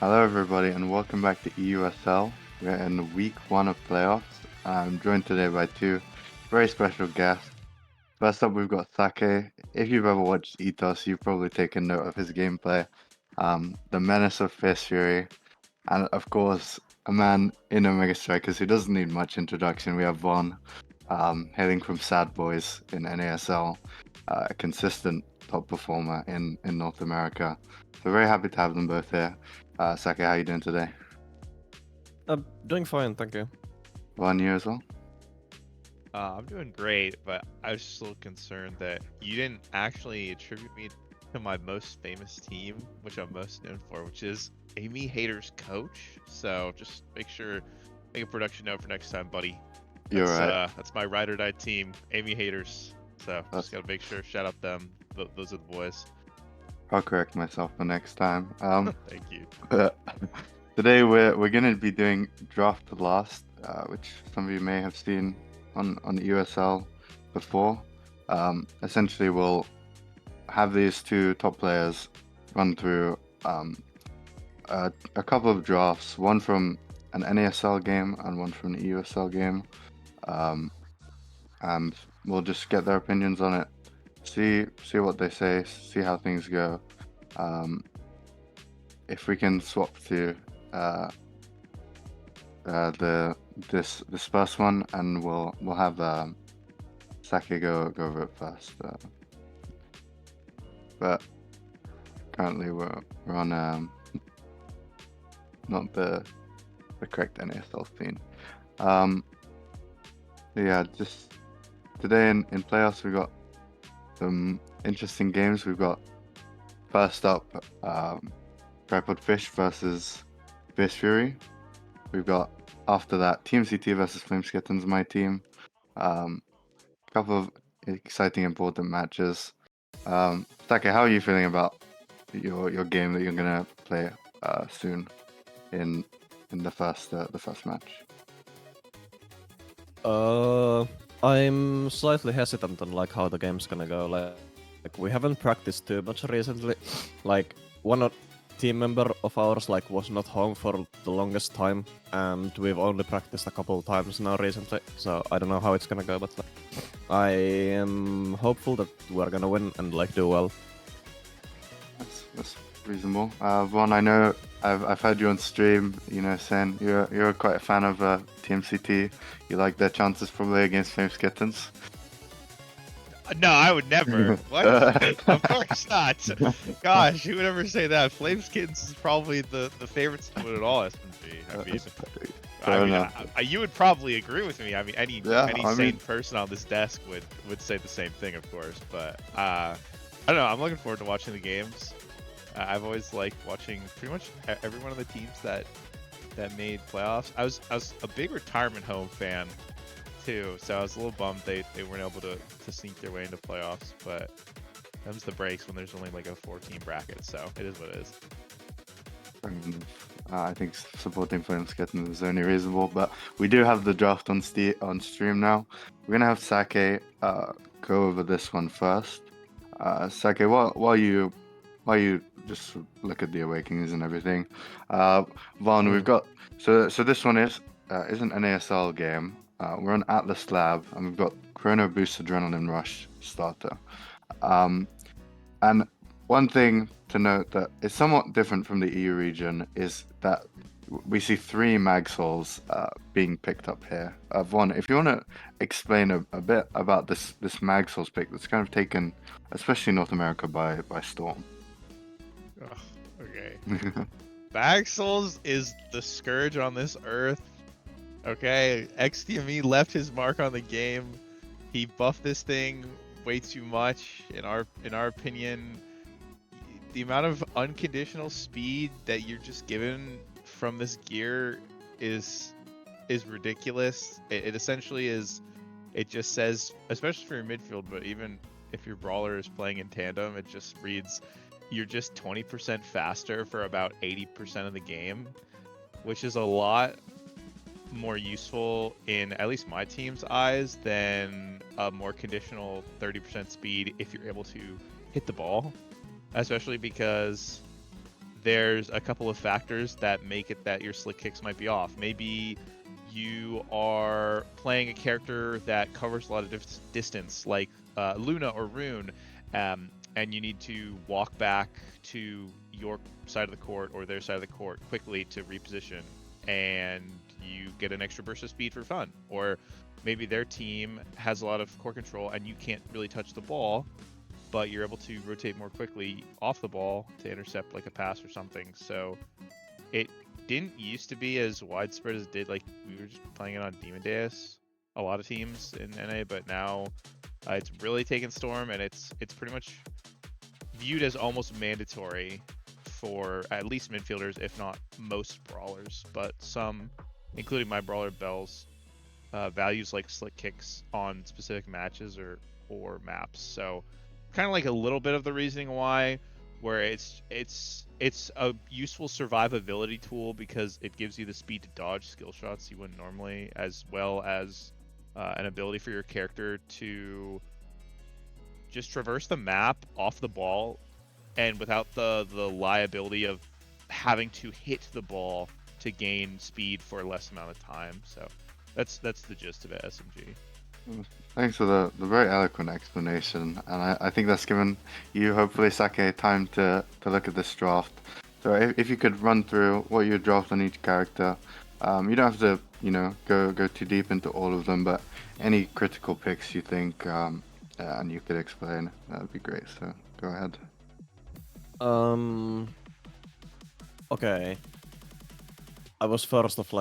Hello, everybody, and welcome back to EUSL. We're in week one of playoffs. I'm joined today by two very special guests. First up, we've got Sake. If you've ever watched ETOS, you've probably taken note of his gameplay. The menace of Fierce Fury, and of course, a man in Omega Strikers who doesn't need much introduction. We have Von, hailing from Sad Boys in NASL, a consistent top performer in North America. So very happy to have them both here. Sake, how you doing today? I'm doing fine, thank you. Von, you as well? I'm doing great, but I was just a little concerned that you didn't actually attribute me to my most famous team, which I'm most known for, which is Amy Hater's coach. So just make a production note for next time, buddy. You're right. That's my ride or die team, Amy Haters. So That's- just gotta make sure, shout out them. Those are the boys. I'll correct myself for next time. Thank you. Today we're gonna be doing draft to last, which some of you may have seen on EUSL before. Essentially, we'll have these two top players run through a couple of drafts, one from an NASL game and one from an EUSL game, and we'll just get their opinions on it, see what they say, see how things go. If we can swap to this first one, and we'll have Sake go over it first. But currently we're on not the correct NASL scene. Yeah, just today in playoffs we got some interesting games. We've got first up Tripod Fish versus Fierce Fury. We've got after that Team CT versus Flameskittens, my team. Couple of exciting, important matches. Sake, how are you feeling about your game that you're gonna play soon in the first match? I'm slightly hesitant on like how the game's gonna go. Like we haven't practiced too much recently. Like one team member of ours like was not home for the longest time, and we've only practiced a couple times now recently. So I don't know how it's gonna go, but like, I am hopeful that we're gonna win and like do well. That's reasonable. Von, I know I've heard you on stream. You know, saying you're quite a fan of Team CT. You like their chances probably against Flameskittens. No, I would never. What? Of course not. Gosh, who would ever say that? Flameskittens is probably the favorite to win it all, SMG. You would probably agree with me. I mean, any sane person on this desk would say the same thing, of course. But I don't know. I'm looking forward to watching the games. I've always liked watching pretty much every one of the teams that made playoffs. I was a big retirement home fan too, so I was a little bummed they weren't able to sneak their way into playoffs, but them's the breaks when there's only like a 4-team bracket, so it is what it is. I think supporting Flameskittens is only reasonable, but we do have the draft on stream now. We're gonna have Sake go over this one first. Sake, while you just look at the awakenings and everything, Von, we've got so this one is an NASL game. We're on Atlas Lab, and we've got Chrono Boost Adrenaline Rush starter. And one thing to note that is somewhat different from the EU region is that we see 3 mag souls being picked up here. Von, if you want to explain a bit about this mag souls pick that's kind of taken, especially North America, by storm. Oh, okay. Mag souls is the scourge on this earth. Okay, XDME left his mark on the game. He buffed this thing way too much, in our opinion. The amount of unconditional speed that you're just given from this gear is ridiculous. It essentially is. It just says, especially for your midfield, but even if your brawler is playing in tandem, it just reads, you're just 20% faster for about 80% of the game, which is a lot more useful in at least my team's eyes than a more conditional 30% speed if you're able to hit the ball, especially because there's a couple of factors that make it that your slick kicks might be off. Maybe you are playing a character that covers a lot of distance, like Luna or Rune, and you need to walk back to your side of the court or their side of the court quickly to reposition, and you get an extra burst of speed for fun. Or maybe their team has a lot of court control and you can't really touch the ball, but you're able to rotate more quickly off the ball to intercept like a pass or something. So it didn't used to be as widespread as it did. Like, we were just playing it on Demon Deus, a lot of teams in NA, but now it's really taken storm, and it's pretty much viewed as almost mandatory for at least midfielders, if not most brawlers. But some, including my brawler Bells, values like slick kicks on specific matches or maps. So kind of like a little bit of the reasoning why, where it's a useful survivability tool because it gives you the speed to dodge skill shots you wouldn't normally, as well as an ability for your character to just traverse the map off the ball and without the liability of having to hit the ball to gain speed for a less amount of time. So that's the gist of it, SMG. Thanks for the very eloquent explanation, and I think that's given you, hopefully, Sake, time to look at this draft. So if you could run through what you draft on each character, you don't have to, go too deep into all of them, but any critical picks you think, and you could explain, that would be great. So go ahead. Okay. I was first of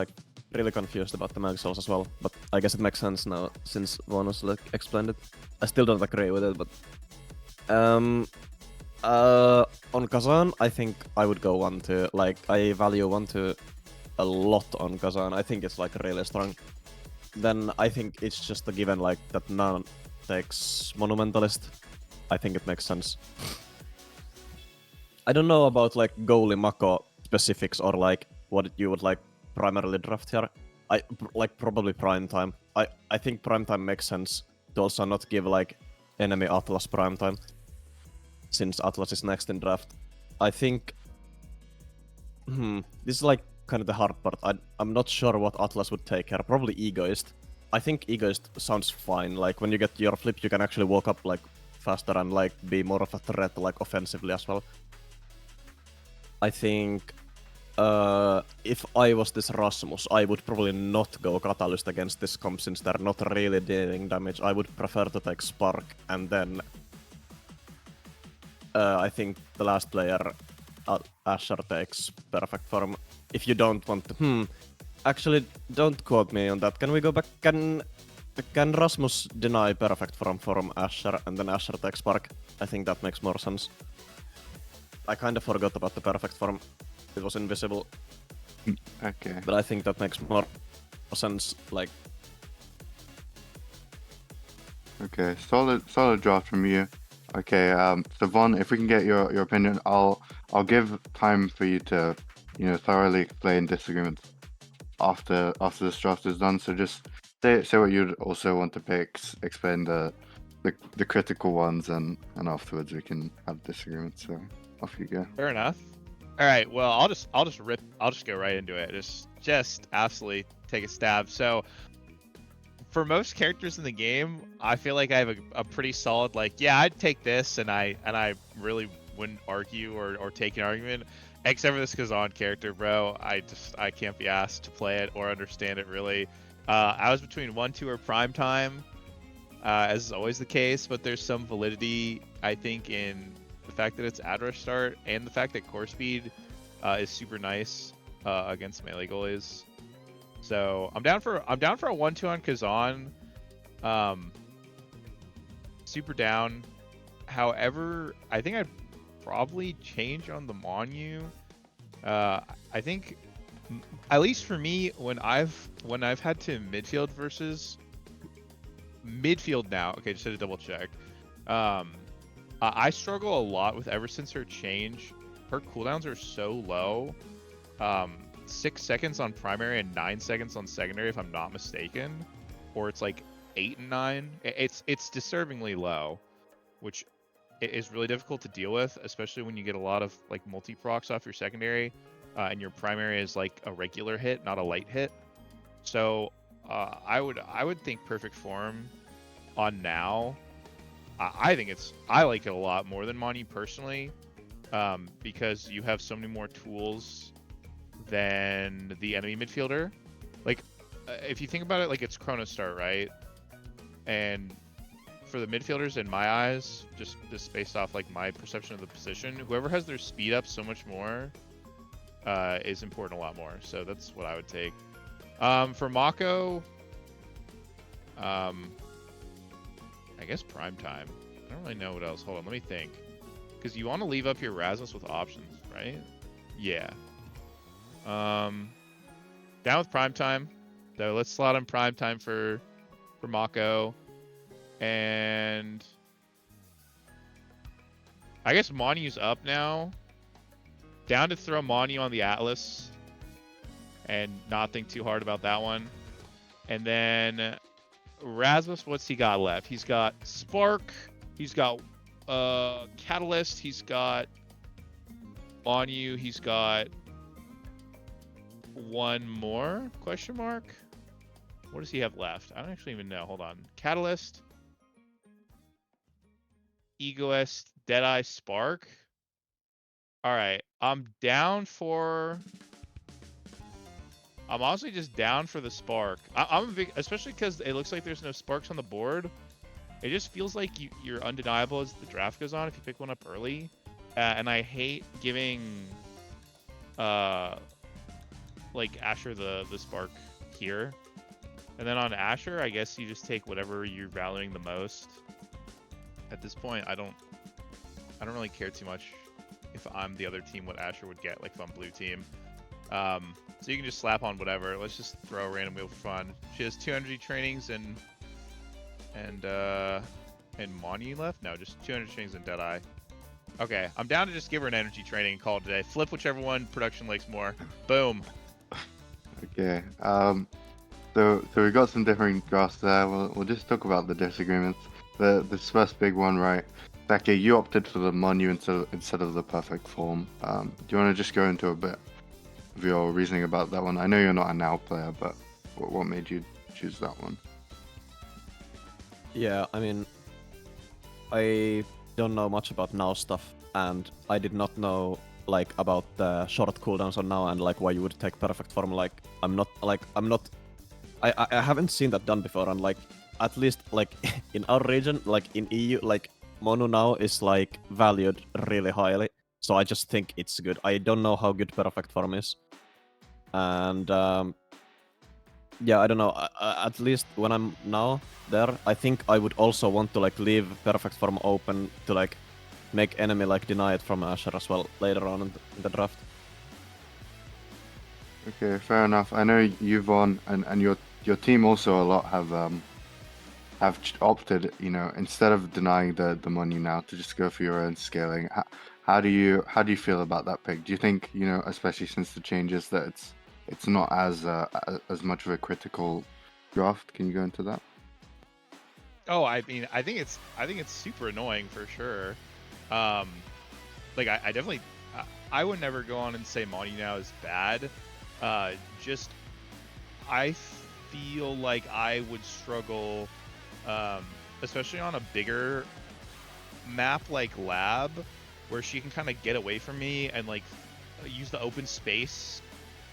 really confused about the mag cells as well, but I guess it makes sense now since Vonus explained it. I still don't agree with it, but on Kazan, I think I would go 1-2. I value 1-2 a lot on Kazan. I think it's really strong. Then I think it's just a given that none takes Monumentalist. I think it makes sense. I don't know about goalie Mako specifics or what you would primarily draft here. I probably prime time. I think prime time makes sense to also not give enemy Atlas prime time, since Atlas is next in draft. I think this is kind of the hard part. I'm not sure what Atlas would take here. Probably Egoist. I think Egoist sounds fine. When you get your flip, you can actually walk up faster and be more of a threat offensively as well. I think if I was this Rasmus, I would probably not go Catalyst against this comp since they're not really dealing damage. I would prefer to take Spark, and then I think the last player, Asher, takes Perfect Form. If you don't want to... Actually, don't quote me on that. Can we go back? Can Rasmus deny Perfect Form from Asher, and then Asher takes Spark? I think that makes more sense. I kind of forgot about the Perfect Form. It was invisible. Okay. But I think that makes more sense. Okay, solid draft from you. Okay, so Von, if we can get your opinion, I'll give time for you to, thoroughly explain disagreements after this draft is done. So just say what you'd also want to pick, explain the critical ones, and afterwards we can have disagreements. So off you go. Fair enough. All right. Well, I'll just go right into it. Just absolutely take a stab. So for most characters in the game, I feel like I have a pretty solid I'd take this, and I really wouldn't argue or take an argument, except for this Kazan character, bro. I can't be asked to play it or understand it really. I was between 1-2 or prime time, as is always the case, but there's some validity, I think, in the fact that it's ad rush start and the fact that core speed is super nice against melee goalies. So I'm down for a 1-2 on Kazan. Super down. However, I think I'd probably change on the Monu. I think, at least for me, when I've had to midfield versus midfield now. Okay, just had to double check. I struggle a lot with, ever since her change, her cooldowns are so low. 6 seconds on primary and 9 seconds on secondary, if I'm not mistaken, or it's 8 and 9. It's disturbingly low, which is really difficult to deal with, especially when you get a lot of like multi-procs off your secondary, and your primary is like a regular hit, not a light hit. So I would think perfect form on now. I think I like it a lot more than Moni personally, because you have so many more tools than the enemy midfielder. Like if you think about it, like it's Chrono Start, right? And for the midfielders, in my eyes, just based off like my perception of the position, whoever has their speed up so much more is important a lot more. So that's what I would take. For Mako, I guess prime time. I don't really know what else. Hold on, let me think. Because you want to leave up your Rasmus with options, right? Yeah. Down with prime time. So let's slot in prime time for Mako. And I guess Moniu's up now. Down to throw Monu on the Atlas and not think too hard about that one. And then Rasmus, what's he got left? He's got Spark. He's got Catalyst. He's got Monu. He's got one more question mark. What does he have left? I don't actually even know. Hold on. Catalyst. Egoist, Deadeye, Spark. All right, I'm honestly just down for the Spark. I'm a big, especially because it looks like there's no Sparks on the board. It just feels like you're undeniable as the draft goes on if you pick one up early. And I hate giving, like Asher the Spark here. And then on Asher, I guess you just take whatever you're valuing the most. At this point, I don't really care too much if I'm the other team what Asher would get, like if I'm blue team. So you can just slap on whatever. Let's just throw a random wheel for fun. She has 2 energy trainings and Moni left? No, just 200 trainings and Deadeye. Okay, I'm down to just give her an energy training and call it today. Flip whichever one production likes more. Boom. Okay. So we got some different drafts there. We'll just talk about the disagreements. This first big one, right? Becky, you opted for the Monu instead of the perfect form. Do you want to just go into a bit of your reasoning about that one? I know you're not a now player, but what made you choose that one? Yeah, I mean, I don't know much about now stuff, and I did not know like about the short cooldowns on now and like why you would take perfect form. Like I haven't seen that done before, and like at least like in our region, like in EU, like Monu now is like valued really highly. So I just think it's good. I don't know how good perfect form is, and yeah, I don't know. At least when I'm now there, I think I would also want to like leave perfect form open to like make enemy like deny it from Asher as well later on in the draft. Okay, fair enough. I know Yvonne and your team also a lot have opted, instead of denying the money now, to just go for your own scaling. How do you feel about that pick? Do you think, especially since the changes, that it's not as much of a critical draft? Can you go into that? Oh, I mean, I think it's super annoying for sure. Like I definitely, I would never go on and say Monty now is bad. Just I feel like I would struggle, especially on a bigger map like Lab, where she can kind of get away from me and like use the open space.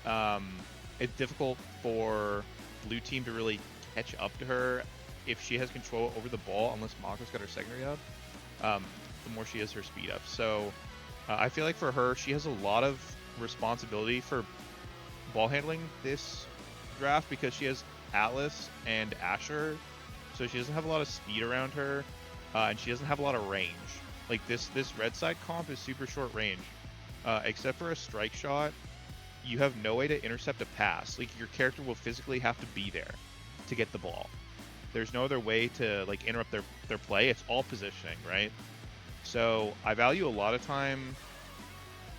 It's difficult for blue team to really catch up to her if she has control over the ball, unless Mako's got her secondary up. The more she has her speed up. So I feel like for her, she has a lot of responsibility for ball handling this draft because she has Atlas and Asher, so she doesn't have a lot of speed around her, and she doesn't have a lot of range. Like this red side comp is super short range, except for a strike shot. You have no way to intercept a pass. Like your character will physically have to be there to get the ball. There's no other way to like interrupt their play. It's all positioning, right? So I value a lot of time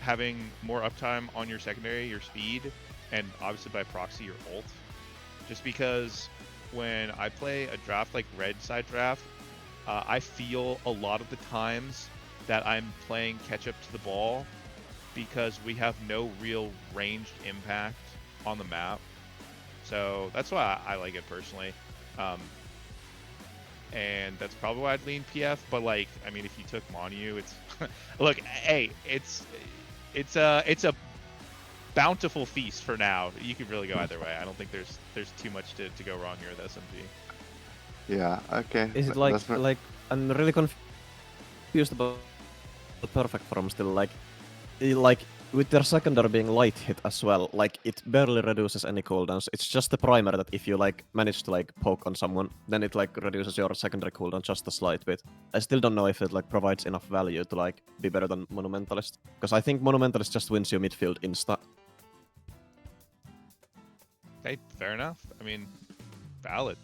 having more uptime on your secondary, your speed, and obviously by proxy your ult. Just because when I play a draft like red side draft, I feel a lot of the times that I'm playing catch up to the ball because we have no real ranged impact on the map. So that's why I like it personally. And that's probably why I'd lean PF. But like, I mean, if you took Monu, it's look, hey, it's a bountiful feast for now. You could really go either way. I don't think there's too much to go wrong here with SMG. Yeah. Okay. Is it like I'm really confused about the perfect form still, like with their secondary being light hit as well, like it barely reduces any cooldowns. It's just the primer that if you like manage to like poke on someone, then it like reduces your secondary cooldown just a slight bit. I still don't know if it like provides enough value to like be better than Monumentalist, because I think Monumentalist just wins you midfield insta. Okay, fair enough. I mean, valid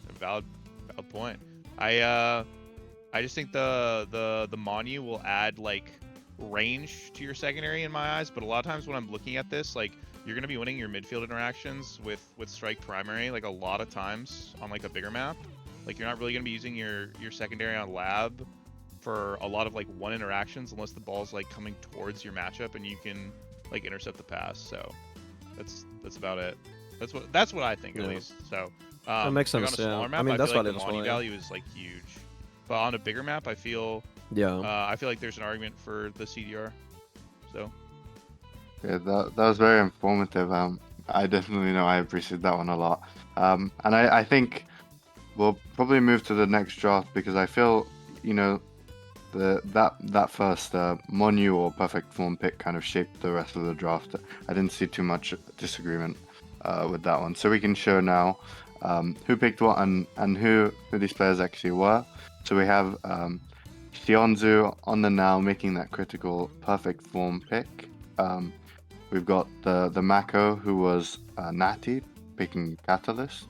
point. I just think the Monu will add like range to your secondary in my eyes, but a lot of times when I'm looking at this, like you're gonna be winning your midfield interactions with strike primary like a lot of times on like a bigger map. Like you're not really gonna be using your secondary on lab for a lot of like one interactions unless the ball's like coming towards your matchup and you can like intercept the pass. So that's about it. That's what I think at least. So that makes sense. On a smaller map, I mean I that's feel like the valid as Monu well. value is like huge, but on a bigger map, I feel I feel like there's an argument for the CDR. So Yeah, that was very informative. I definitely know I appreciate that one a lot. And I think we'll probably move to the next draft because I feel, you know, that first Monu or perfect form pick kind of shaped the rest of the draft. I didn't see too much disagreement with that one. So we can show now who picked what and who these players actually were. So we have Shionzu on the now making that critical perfect form pick. We've got the Mako who was Natty picking Catalyst.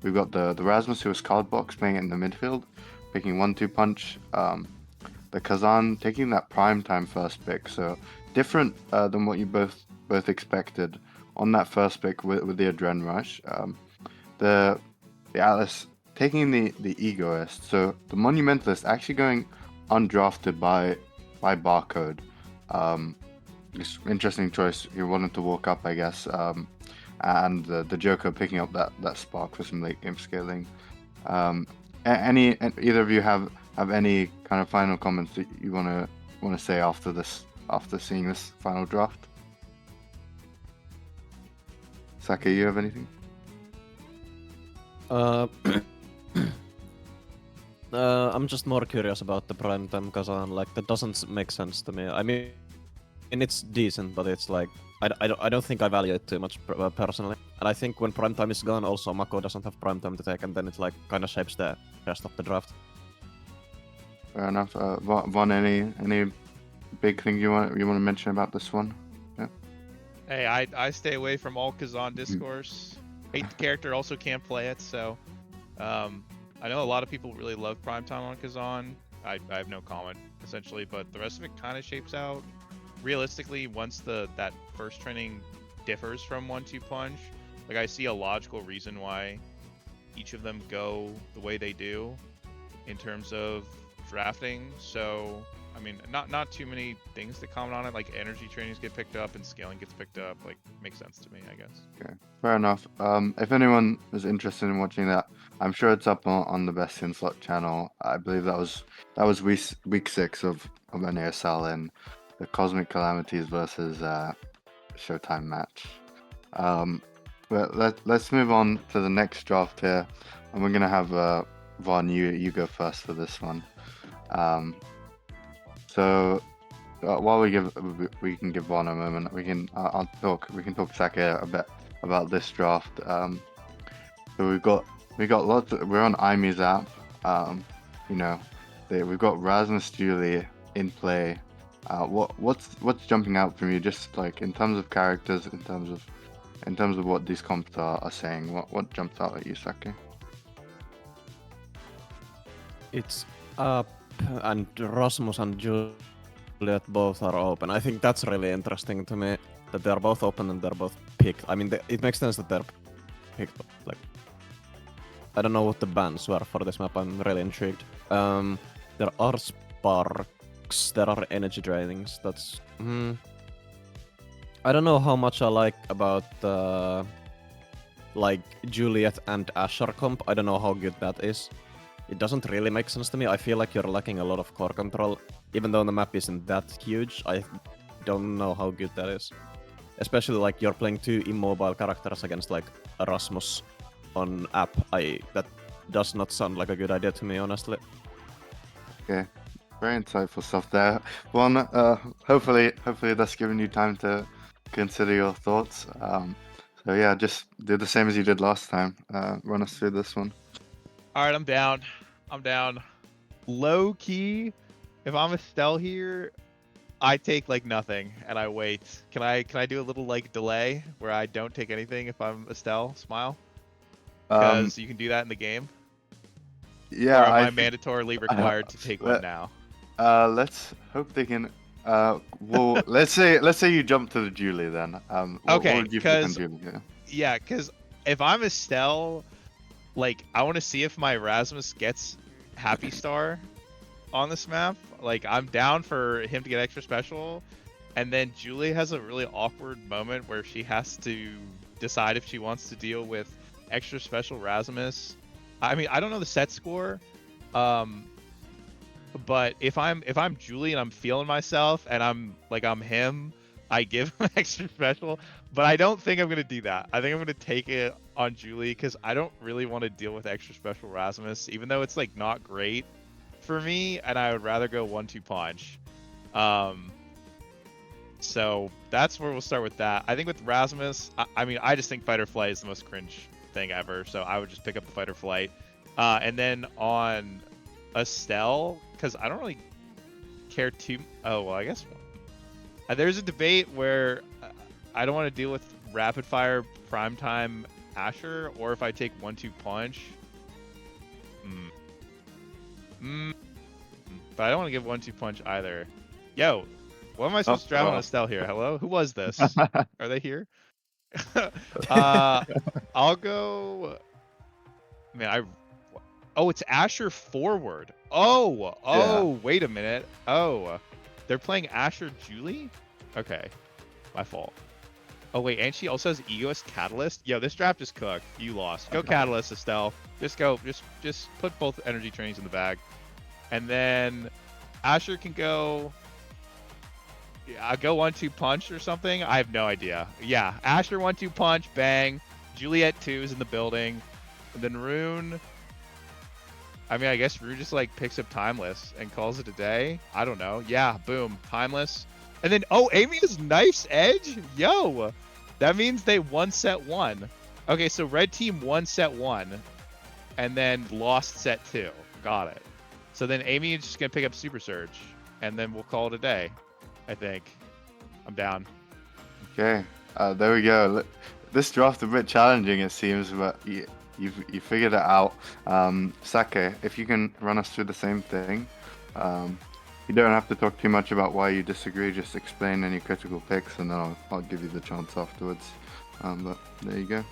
We've got the Rasmus who was Cardbox playing it in the midfield, picking 1-2 punch. The Kazan taking that prime time first pick, so different than what you both expected on that first pick with the Adren Rush. The Atlas taking the Egoist, so the Monumentalist actually going undrafted by Barcode. It's interesting choice. He wanted to walk up, I guess, and the Joker picking up that spark for some late game scaling. Either of you have any kind of final comments that you want to say after seeing this final draft? Saka, you have anything? I'm just more curious about the primetime Kazan. Like that doesn't make sense to me. I mean, it's decent, but it's like I don't think I value it too much personally. And I think when primetime is gone, also Mako doesn't have primetime to take, and then it like kind of shapes the rest of the draft. Fair enough. Von, any big thing you want to mention about this one? Yeah. hey, I stay away from all Kazan discourse. Hate the character, also can't play it. So I know a lot of people really love primetime on Kazan. I have no comment essentially, but the rest of it kind of shapes out. Realistically, once that first training differs from 1-2 punch, like I see a logical reason why each of them go the way they do in terms of drafting. So I mean, not too many things to comment on it. Like energy trainings get picked up and scaling gets picked up. Like makes sense to me, I guess. Okay, fair enough. If anyone is interested in watching that, I'm sure it's up on the Best in Slot channel. I believe that was week 6 of an EUSL and the Cosmic Calamities versus Showtime match. But let's move on to the next draft here, and we're gonna have Von, you go first for this one. So while we can give Von a moment, we can talk Saka a bit about this draft. So we got lots. We're on Imi's app. You know, we've got Rasmus Julie in play. What's jumping out from you, just like in terms of characters, in terms of what these comps are saying? What jumps out at you, Saki? It's up, and Rasmus and Juliet both are open. I think that's really interesting to me, that they're both open and they're both picked. I mean, it makes sense that they're picked. Like, I don't know what the bans were for this map. I'm really intrigued. There are sparks sparks, there are energy drainings. That's I don't know how much I like about like Juliet and Asher comp. I don't know how good that is. It doesn't really make sense to me. I feel like you're lacking a lot of core control. Even though the map isn't that huge, I don't know how good that is. Especially like you're playing two immobile characters against like Erasmus on app. That does not sound like a good idea to me, honestly. Okay, very insightful stuff there. One, hopefully that's given you time to consider your thoughts. So yeah, just do the same as you did last time. Run us through this one. All right, I'm down. Low key, if I'm Estelle here, I take like nothing and I wait. Can I do a little like delay where I don't take anything if I'm Estelle? Smile. Because you can do that in the game. Yeah, or am I mandatorily required to take one now? Let's hope they can. Well, let's say you jump to the Julie then. Okay, because yeah, because if I'm Estelle, like I want to see if my Erasmus gets Happy Star on this map. Like I'm down for him to get extra special, and then Julie has a really awkward moment where she has to decide if she wants to deal with extra special Rasmus. I mean, I don't know the set score, but if I'm Julie and I'm feeling myself and I'm him, I give him extra special. But I don't think I'm gonna do that. I think I'm gonna take it on Julie because I don't really want to deal with extra special Rasmus, even though it's like not great for me, and I would rather go 1-2 punch. So that's where we'll start with that. I think with Rasmus, I mean, I just think fight or flight is the most cringe thing ever, so I would just pick up the fight or flight. And then on Estelle, because I don't really care too. Oh well, I guess there's a debate where I don't want to deal with rapid fire primetime Asher, or if I take 1-2 punch. But I don't want to give 1-2 punch either. Yo, what am I supposed to drive on Estelle here? Hello, who was this? Are they here? I'll go. Man, Oh, it's Asher forward. Oh, Yeah. wait a minute. Oh, they're playing Asher Julie? Okay, my fault. Oh, wait, and she also has EUS Catalyst? Yo, this draft is cooked. You lost. Go Catalyst, Estelle. Just go. Just put both energy trainings in the bag. And then Asher can go... Yeah, go 1-2 punch or something? I have no idea. Yeah, Asher 1-2 punch, bang. Juliet 2 is in the building. And then Rune... I mean, I guess Rune just like picks up Timeless and calls it a day. I don't know. Yeah, boom, Timeless. And then, oh, Amy has Knife's Edge? Yo, that means they won set 1. Okay, so red team won set 1 and then lost set 2. Got it. So then Amy is just going to pick up Super Surge and then we'll call it a day, I think. I'm down. Okay, there we go. This draft a bit challenging, it seems, but you figured it out. Sake, if you can run us through the same thing. You don't have to talk too much about why you disagree, just explain any critical picks and then I'll give you the chance afterwards. But there you go.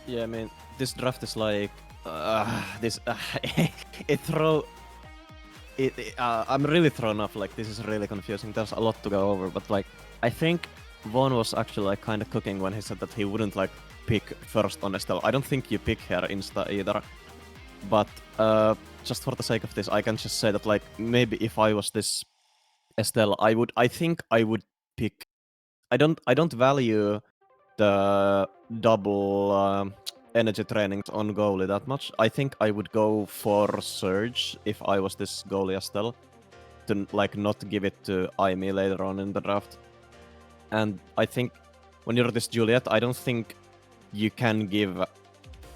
Yeah, I mean, this draft is like I'm really thrown off. Like, this is really confusing. There's a lot to go over, but like, I think Vaughn was actually like kind of cooking when he said that he wouldn't like pick first on Estelle. I don't think you pick her insta either, but just for the sake of this, I can just say that like maybe if I was this Estelle, I think I would pick. I don't value the double energy trainings on goalie that much. I think I would go for Surge if I was this goalie Estelle, to like not give it to Aimee later on in the draft. And I think when you're this Juliet, I don't think you can give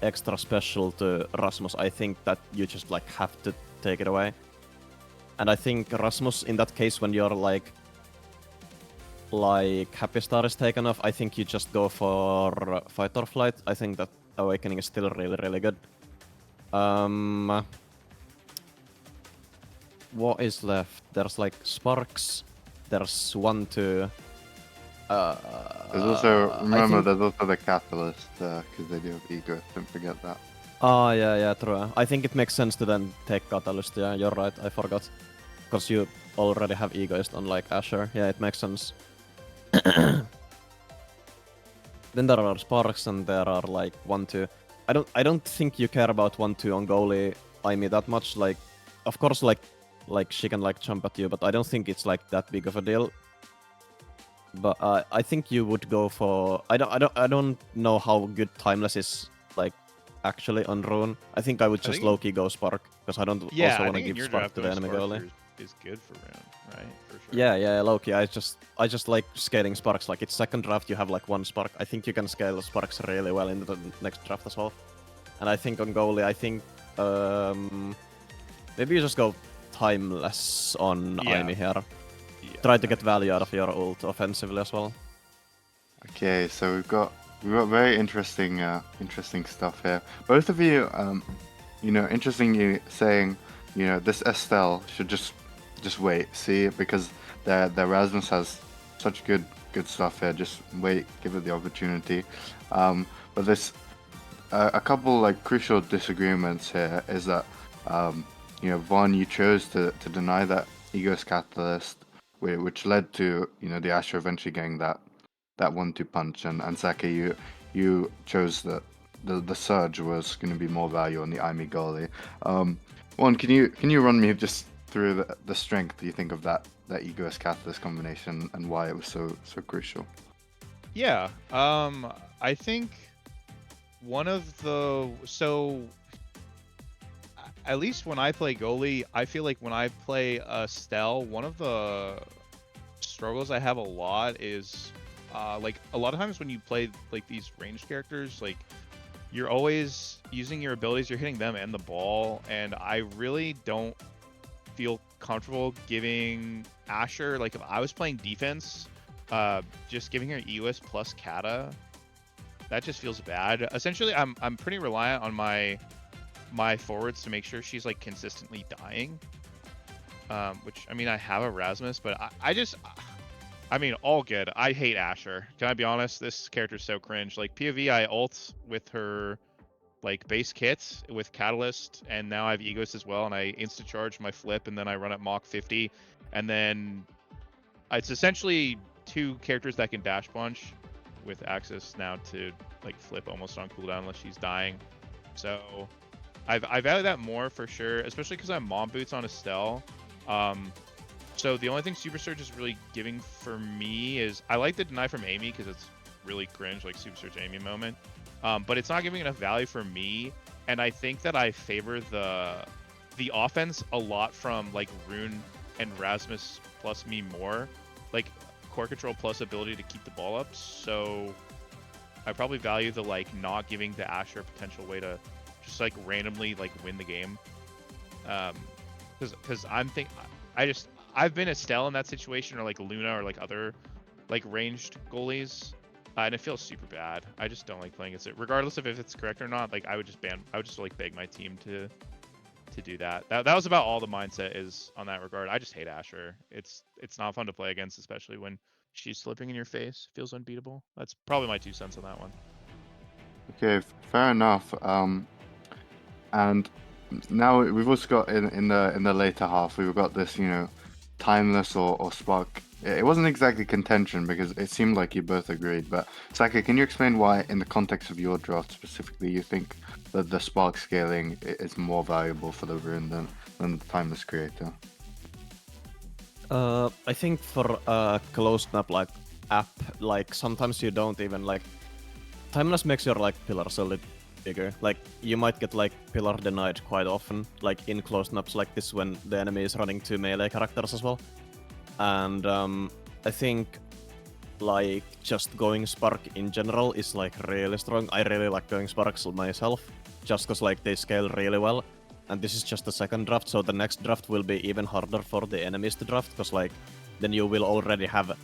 extra special to Rasmus. I think that you just like have to take it away. And I think Rasmus, in that case, when you're like Happy Star is taken off, I think you just go for Fight or Flight. I think that Awakening is still really, really good. What is left? There's like Sparks. There's 1-2. There's also, remember, there's also the Catalyst, because they do have Ego, don't forget that. Oh, yeah, true. I think it makes sense to then take Catalyst. Yeah, you're right. I forgot. Because you already have Egoist on like Asher. Yeah, it makes sense. Then there are Sparks and there are like 1-2. I don't think you care about 1-2 on goalie Aimee that much. Like, of course, like she can like jump at you, but I don't think it's like that big of a deal. But I think you would go for I don't know how good Timeless is like actually on Rune. I think I would just think- low-key go Spark because I don't Yeah, also I want to think in give your Spark draft to the going enemy Spark goalie. is good for Rune, right? For sure. Yeah, low-key. I just like scaling Sparks. Like it's second draft, you have like one Spark. I think you can scale Sparks really well into the next draft as well. And I think on goalie, I think maybe you just go Timeless on Yeah. Aimee here. Yeah, Try to that get makes value out sense. of your ult offensively as well. Okay, so we've got very interesting stuff here. Both of you, you know, interesting you saying, you know, this Estelle should just wait, see, because their Rasmus has such good stuff here. Just wait, give it the opportunity. But this a couple like crucial disagreements here is that you know, Vaughn, you chose to deny that Egoist Catalyst, which led to, you know, the Asher eventually getting that 1-2 punch, and Sake, you chose that the surge was going to be more value on the Aimee goalie. One, can you run me just through the strength you think of that Egoist Catalyst combination and why it was so crucial? Yeah. I think one of the at least when I play goalie, I feel like when I play Estelle, one of the struggles I have a lot is like a lot of times when you play like these ranged characters, like you're always using your abilities, you're hitting them and the ball, and I really don't feel comfortable giving Asher, like if I was playing defense, just giving her EOS plus Kata, that just feels bad. Essentially, I'm pretty reliant on my forwards to make sure she's like consistently dying. Which I mean, I have a Rasmus, but I mean, all good. I hate Asher. Can I be honest? This character's so cringe. Like POV, I ult with her like base kit with Catalyst, and now I have Egos as well, and I insta charge my flip, and then I run at Mach 50, and then it's essentially two characters that can dash punch with access now to like flip almost on cooldown unless she's dying. So I value that more for sure, especially because I'm Mom Boots on Estelle. So the only thing Super Surge is really giving for me is I like the deny from Aimee because it's really cringe, like Super Surge Aimee moment. But it's not giving enough value for me, and I think that I favor the offense a lot from like Rune and Rasmus plus me more, like core control plus ability to keep the ball up. So I probably value the like not giving the Asher a potential way to just like randomly like win the game. Because I've been Estelle in that situation, or like Luna, or like other like ranged goalies, and it feels super bad. I just don't like playing against it, regardless of if it's correct or not. Like I would just like beg my team to do that. That was about all the mindset is on that regard. I just hate Asher. It's not fun to play against, especially when she's slipping in your face. Feels unbeatable. That's probably my 2 cents on that one. Okay, fair enough. And now we've also got in the later half, we've got this, you know, Timeless or Spark. It wasn't exactly contention because it seemed like you both agreed. But Sake, can you explain why, in the context of your draft specifically, you think that the Spark scaling is more valuable for the Rune than the Timeless creator? I think for a closed map like app, like sometimes you don't even like Timeless makes your like pillar solid bigger. Like you might get like pillar denied quite often, like in closed maps like this when the enemy is running 2 melee characters as well. And I think like just going Spark in general is like really strong. I really like going Sparks myself, just cause like they scale really well. And this is just the second draft, so the next draft will be even harder for the enemies to draft, cause like then you will already have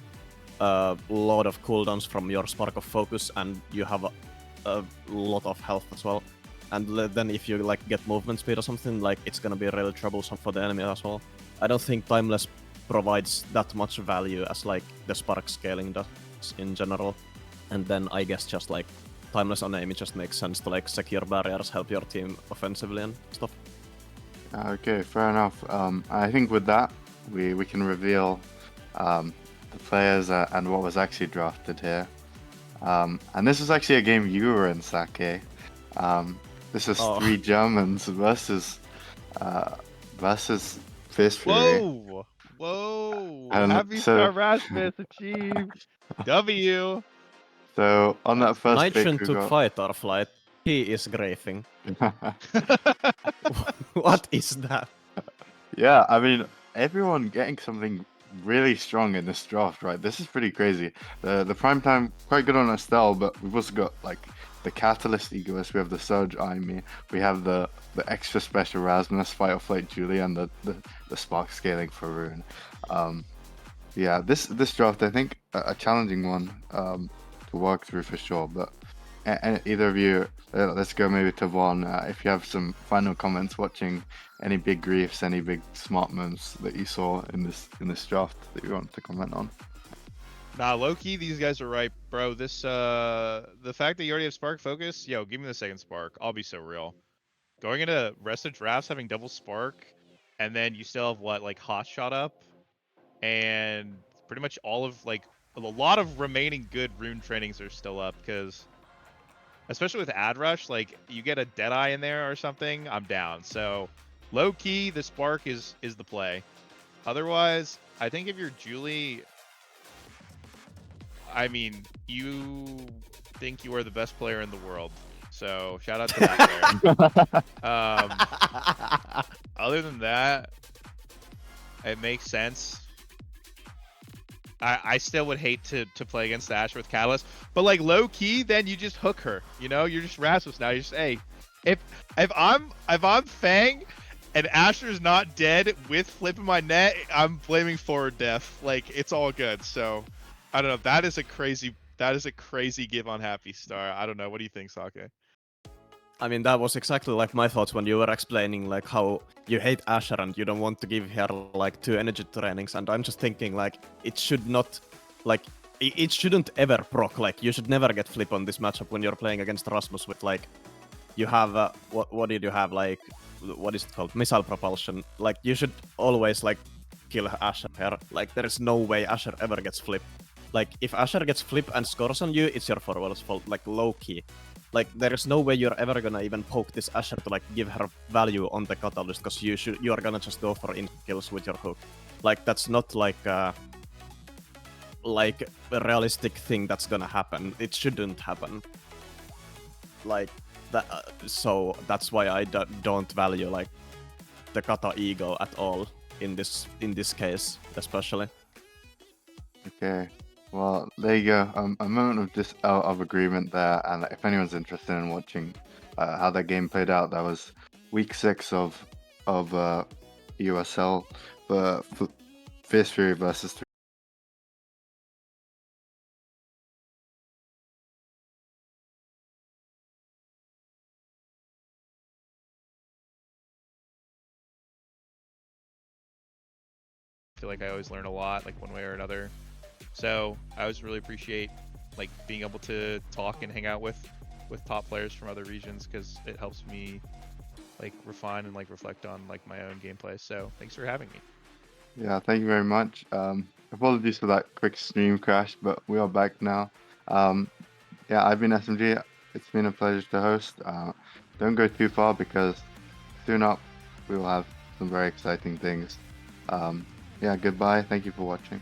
a lot of cooldowns from your Spark of Focus, and you have a lot of health as well. And then if you like get movement speed or something, like it's gonna be really troublesome for the enemy as well. I don't think Timeless provides that much value as like the Spark scaling does in general. And then I guess just like timeless on aim, it just makes sense to like secure barriers, help your team offensively and stuff. Okay, fair enough. I think with that, we can reveal the players and what was actually drafted here. And this is actually a game you were in, Sake. This is 3 Germans versus Fist Fury. Whoa! Whoa! And Happy so- Star Rasmus achieved! W! So on that first pick, Nitron we took got... fight or flight. He is grafing. What is that? Yeah, I mean, everyone getting something really strong in this draft, right? This is pretty crazy. The prime time quite good on Estelle, but we've also got like the Catalyst Egoist, we have the Surge Aimee, we have the extra special Rasmus, Fight or Flight Julie, and the Spark Scaling for Rune. Yeah, this draft, I think a challenging one to work through for sure. But either of you, let's go maybe to Vaughn. If you have some final comments watching, any big griefs, any big smart moves that you saw in this draft that you want to comment on. Nah, low-key, these guys are right, bro. This, the fact that you already have Spark Focus, yo, give me the second Spark. I'll be so real. Going into rest of drafts, having double Spark, and then you still have, what, like, Hot Shot up? And pretty much all of, like, a lot of remaining good rune trainings are still up, because, especially with Ad Rush, like, you get a Deadeye in there or something, I'm down. So, low-key, the Spark is the play. Otherwise, I think if you're Julie... I mean, you think you are the best player in the world, so shout out to that player. Other than that, it makes sense. I still would hate to play against the Asher with Catalyst, but like low key, then you just hook her. You know, you're just Rasmus now. You just hey, if I'm Fang and Asher's not dead with flipping my net, I'm blaming forward def. Like it's all good. So. I don't know. That is a crazy give on Happy Star. I don't know. What do you think, Sake? I mean, that was exactly like my thoughts when you were explaining like how you hate Asher and you don't want to give her like 2 energy trainings, and I'm just thinking like it should not, like it shouldn't ever proc. Like you should never get flip on this matchup when you're playing against Rasmus with like you have what did you have, like what is it called, missile propulsion. Like you should always like kill Asher here. Like there is no way Asher ever gets flip. Like, if Asher gets flip and scores on you, it's your forward's fault, like, low-key. Like, there is no way you're ever gonna even poke this Asher to, like, give her value on the Catalyst, because you are gonna just go for instant kills with your hook. Like, that's not, like a realistic thing that's gonna happen. It shouldn't happen. Like, that, so that's why I don't value, like, the Kata ego at all in this case, especially. Okay. Well, there you go. A moment of agreement there, and if anyone's interested in watching how that game played out, that was week 6 of EUSL for Fist Fury versus 3. I feel like I always learn a lot, like one way or another. So I always really appreciate like being able to talk and hang out with top players from other regions, because it helps me like refine and like reflect on like my own gameplay. So thanks for having me. Yeah, thank you very much. Apologies for that quick stream crash, but we are back now. Yeah, I've been SMG. It's been a pleasure to host. Don't go too far, because soon up we will have some very exciting things. Yeah, goodbye. Thank you for watching.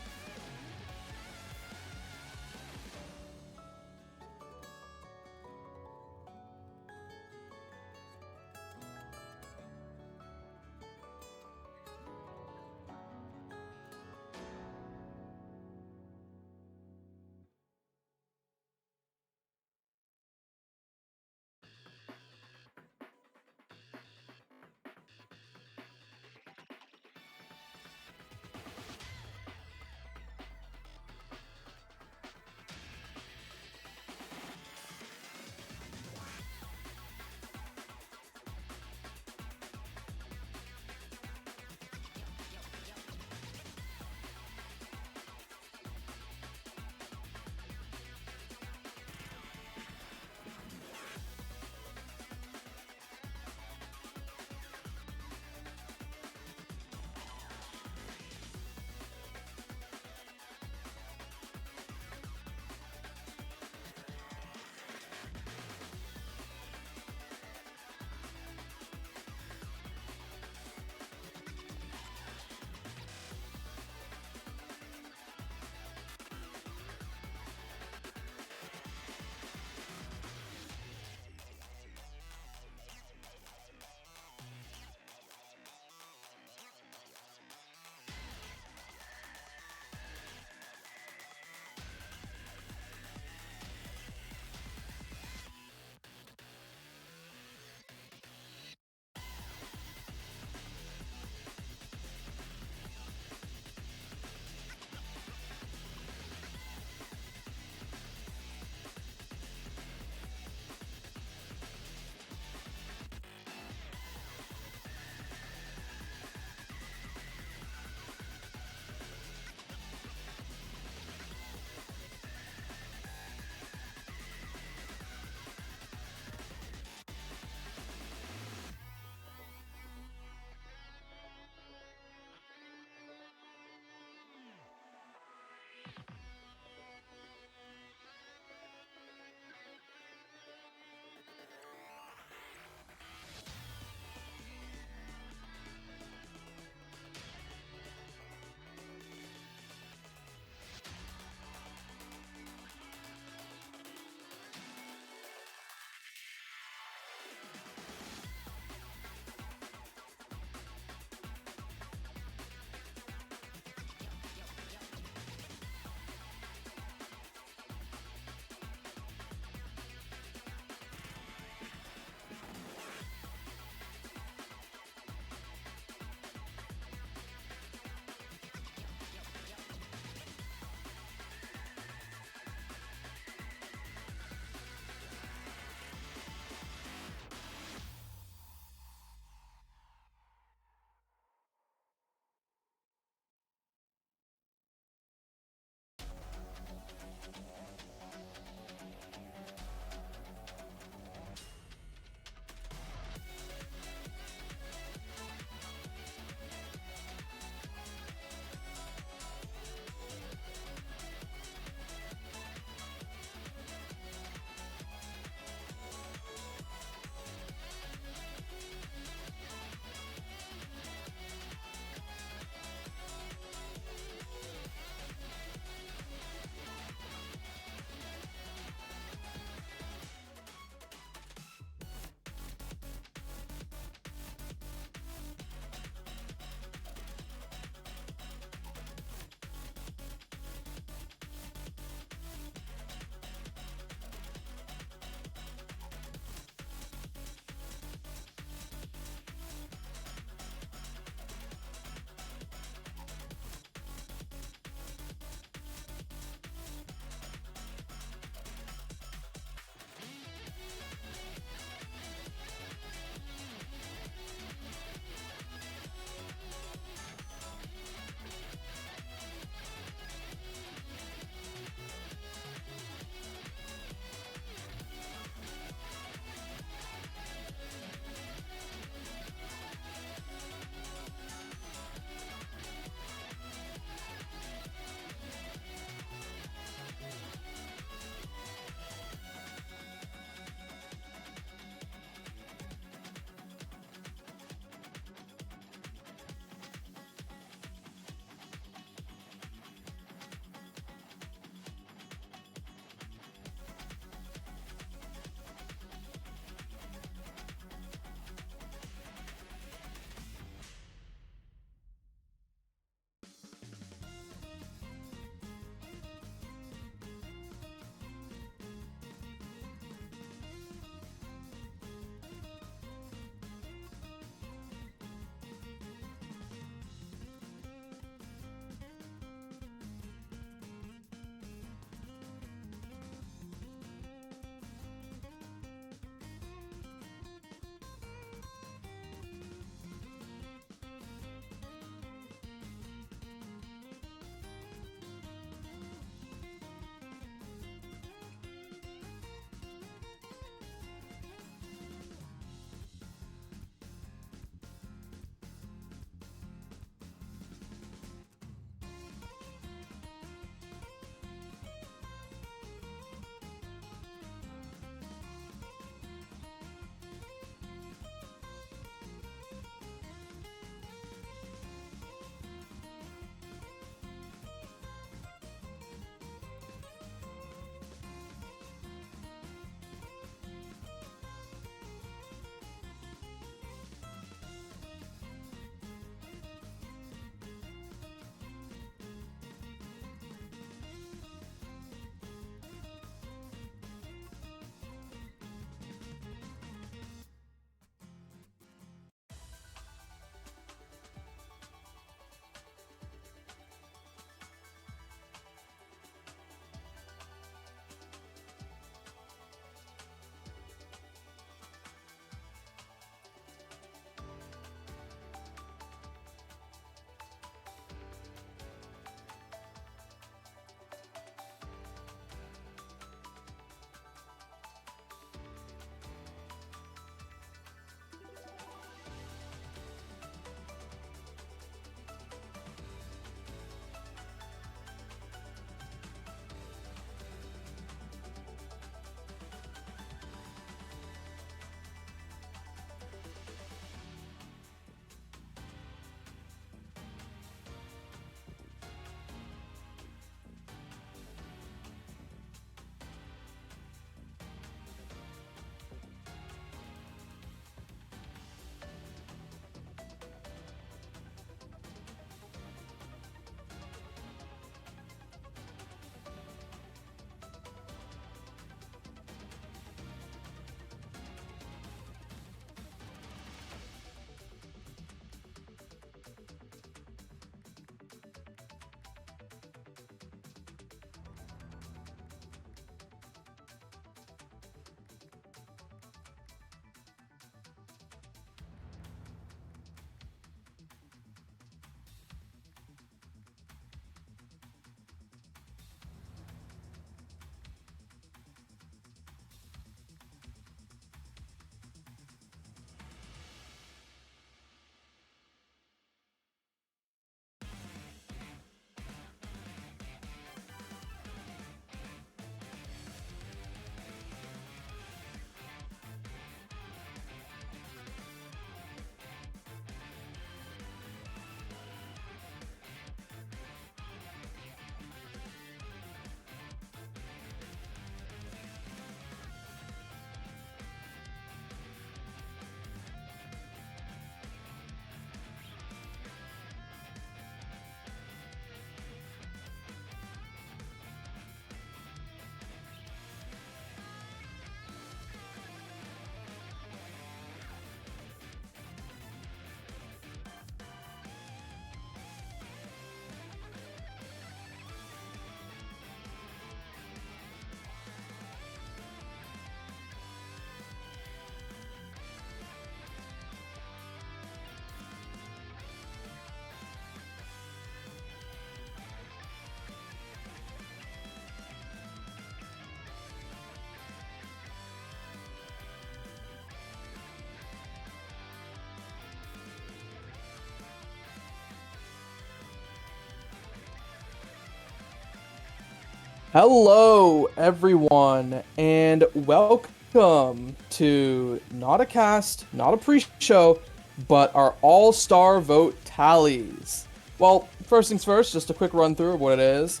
Hello, everyone, and welcome to not a cast, not a pre-show, but our all-star vote tallies. Well, first things first, just a quick run through of what it is.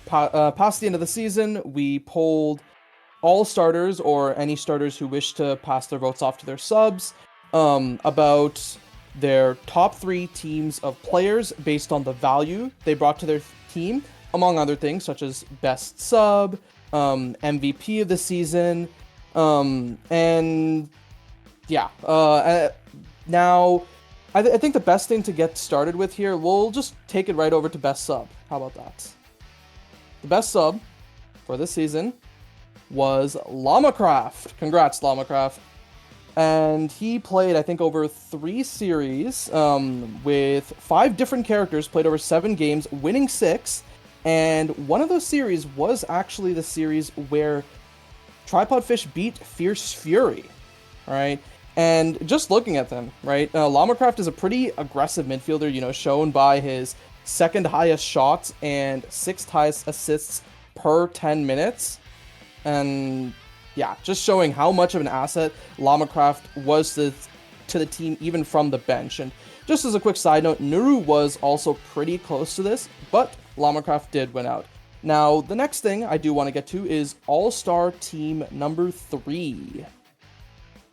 Past the end of the season, we polled all starters or any starters who wish to pass their votes off to their subs about their top 3 teams of players based on the value they brought to their team, among other things such as best sub, MVP of the season, and yeah. Now, I think the best thing to get started with here, we'll just take it right over to best sub. How about that? The best sub for this season was Llama-Craft. Congrats, Llama-Craft. And he played, I think, over 3 series with 5 different characters, played over 7 games, winning 6. And one of those series was actually the series where Tripod Fish beat Fierce Fury, right? And just looking at them, right, Llama-Craft is a pretty aggressive midfielder, you know, shown by his 2nd highest shots and 6th highest assists per 10 minutes. And yeah, just showing how much of an asset Llama-Craft was to the team, even from the bench. And just as a quick side note, Nuru was also pretty close to this, but Llama-Craft did win out. Now, the next thing I do want to get to is All-Star Team number 3.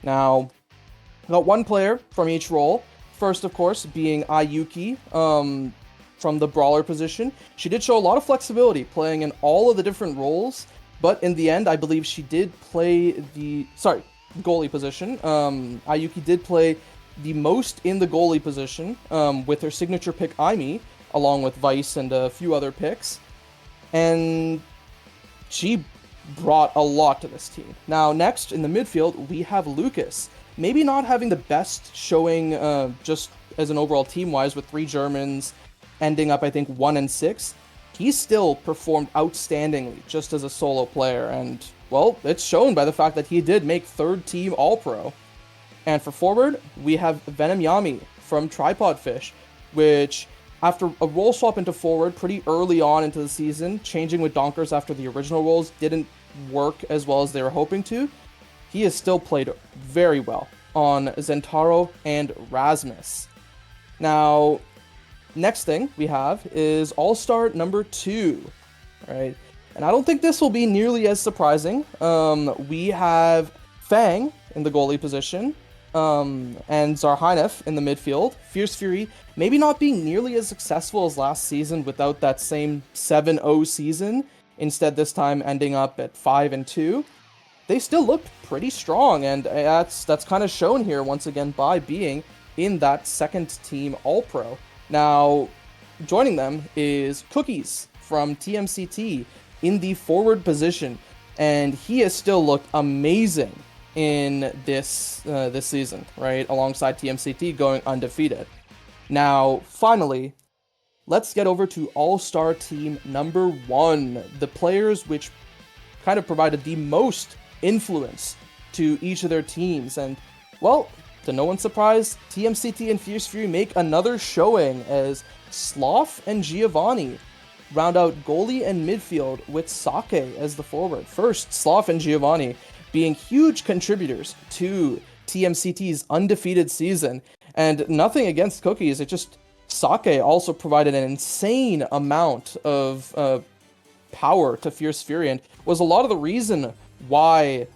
Now, got 1 player from each role. First, of course, being Ayuki from the brawler position. She did show a lot of flexibility, playing in all of the different roles, but in the end, I believe she did play goalie position. Ayuki did play the most in the goalie position with her signature pick, Aimi, along with Vice and a few other picks. And she brought a lot to this team. Now, next, in the midfield, we have Lucas. Maybe not having the best showing just as an overall team-wise with 3 Germans ending up, I think, 1-6. He still performed outstandingly just as a solo player. And, well, it's shown by the fact that he did make 3rd team All-Pro. And for forward, we have Venom Yami from Tripod Fish, which, after a role swap into forward pretty early on into the season, changing with Donkers after the original roles didn't work as well as they were hoping to, he has still played very well on Zentaro and Rasmus. Now, next thing we have is All-Star number 2, right? And I don't think this will be nearly as surprising. We have Fang in the goalie position, and Zarhainef in the midfield. Fierce Fury maybe not being nearly as successful as last season without that same 7-0 season. Instead, this time ending up at 5-2. They still looked pretty strong, and that's kind of shown here once again by being in that 2nd team All-Pro. Now, joining them is Cookies from TMCT in the forward position, and he has still looked amazing in this season, right, alongside TMCT going undefeated. Now, finally, let's get over to All-Star Team number 1, the players which kind of provided the most influence to each of their teams. And, well, to no one's surprise, TMCT and Fierce Fury make another showing as Sloth and Giovanni round out goalie and midfield with Sake as the forward. First, Sloth and Giovanni being huge contributors to TMCT's undefeated season. And nothing against Cookies, it just, Sake also provided an insane amount of power to Fierce Fury, and was a lot of the reason why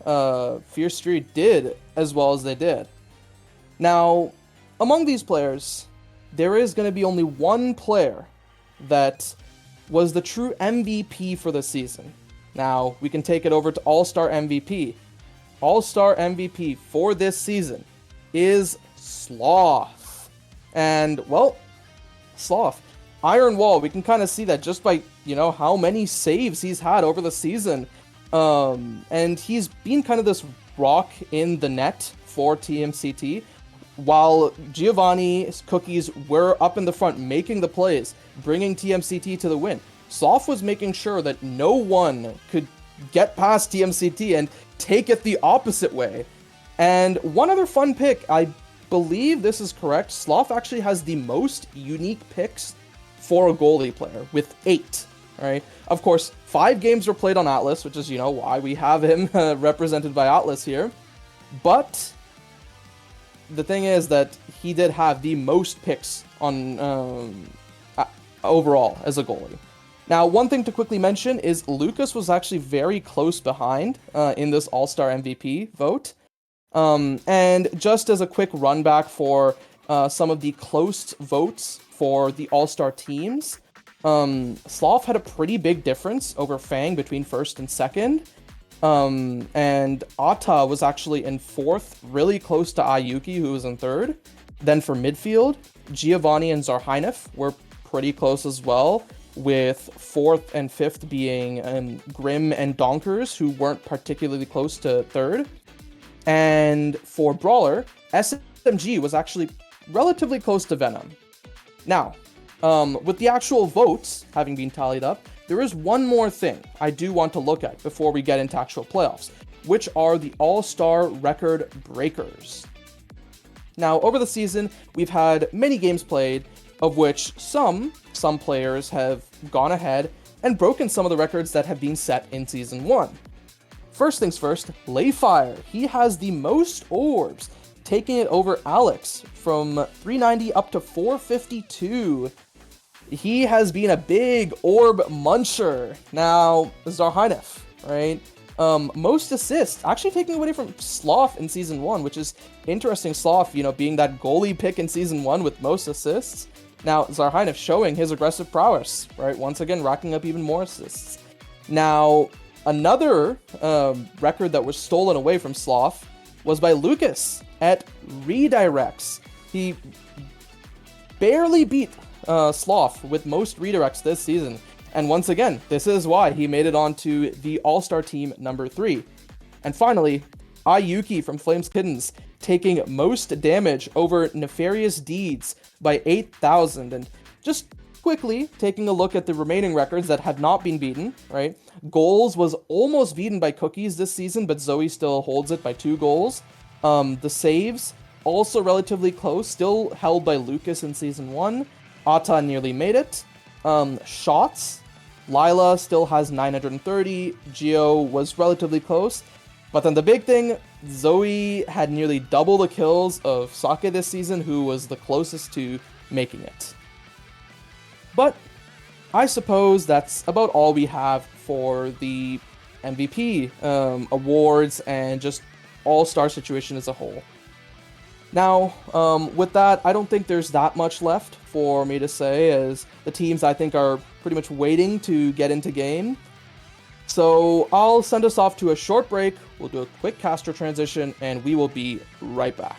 Fierce Fury did as well as they did. Now, among these players, there is going to be only 1 player that was the true MVP for the season. Now, we can take it over to All-Star MVP. All-Star MVP for this season is Sloth. And, well, Sloth, Iron Wall, we can kind of see that just by, you know, how many saves he's had over the season. And he's been kind of this rock in the net for TMCT, while Giovanni's Cookies were up in the front making the plays, bringing TMCT to the win. Sloth was making sure that no one could get past TMCT and take it the opposite way. And one other fun pick, I believe this is correct, Sloth actually has the most unique picks for a goalie player with 8. right? Of course, 5 games were played on Atlas, which is, you know, why we have him represented by Atlas here. But the thing is that he did have the most picks on overall as a goalie. Now, one thing to quickly mention is Lucas was actually very close behind in this All-Star MVP vote. And just as a quick run back for some of the close votes for the All-Star teams, Sloth had a pretty big difference over Fang between first and second. And Ata was actually in fourth, really close to Ayuki, who was in third. Then for midfield, Giovanni and Zarhainov were pretty close as well, with fourth and fifth being Grim and Donkers, who weren't particularly close to third. And for Brawler, SMG was actually relatively close to Venom. Now, with the actual votes having been tallied up, there is one more thing I do want to look at before we get into actual playoffs, which are the All-Star record breakers. Now, over the season, we've had many games played, of which some players have gone ahead and broken some of the records that have been set in Season 1. First things first, Layfire. He has the most orbs, taking it over Alex from 390 up to 452. He has been a big orb muncher. Now, Zarhainov, right? Most assists, actually taking away from Sloth in Season 1, which is interesting. Sloth, you know, being that goalie pick in Season 1 with most assists. Now, Zarhainov showing his aggressive prowess, right? Once again, racking up even more assists. Now, another record that was stolen away from Sloth was by Lucas at redirects. He barely beat Sloth with most redirects this season. And once again, this is why he made it onto the All-Star team number 3. And finally, Ayuki from Flames Kittens taking most damage over Nefarious Deeds by 8,000. And just quickly taking a look at the remaining records that had not been beaten, right? Goals was almost beaten by Cookies this season, but Zoe still holds it by 2 goals. The saves, also relatively close, still held by Lucas in Season 1. Ata nearly made it. Shots, Lila still has 930. Geo was relatively close. But then the big thing, Zoe had nearly double the kills of Sake this season, who was the closest to making it. But I suppose that's about all we have for the MVP awards and just all-star situation as a whole. Now, with that, I don't think there's that much left for me to say, as the teams I think are pretty much waiting to get into game. So I'll send us off to a short break, we'll do a quick caster transition, and we will be right back.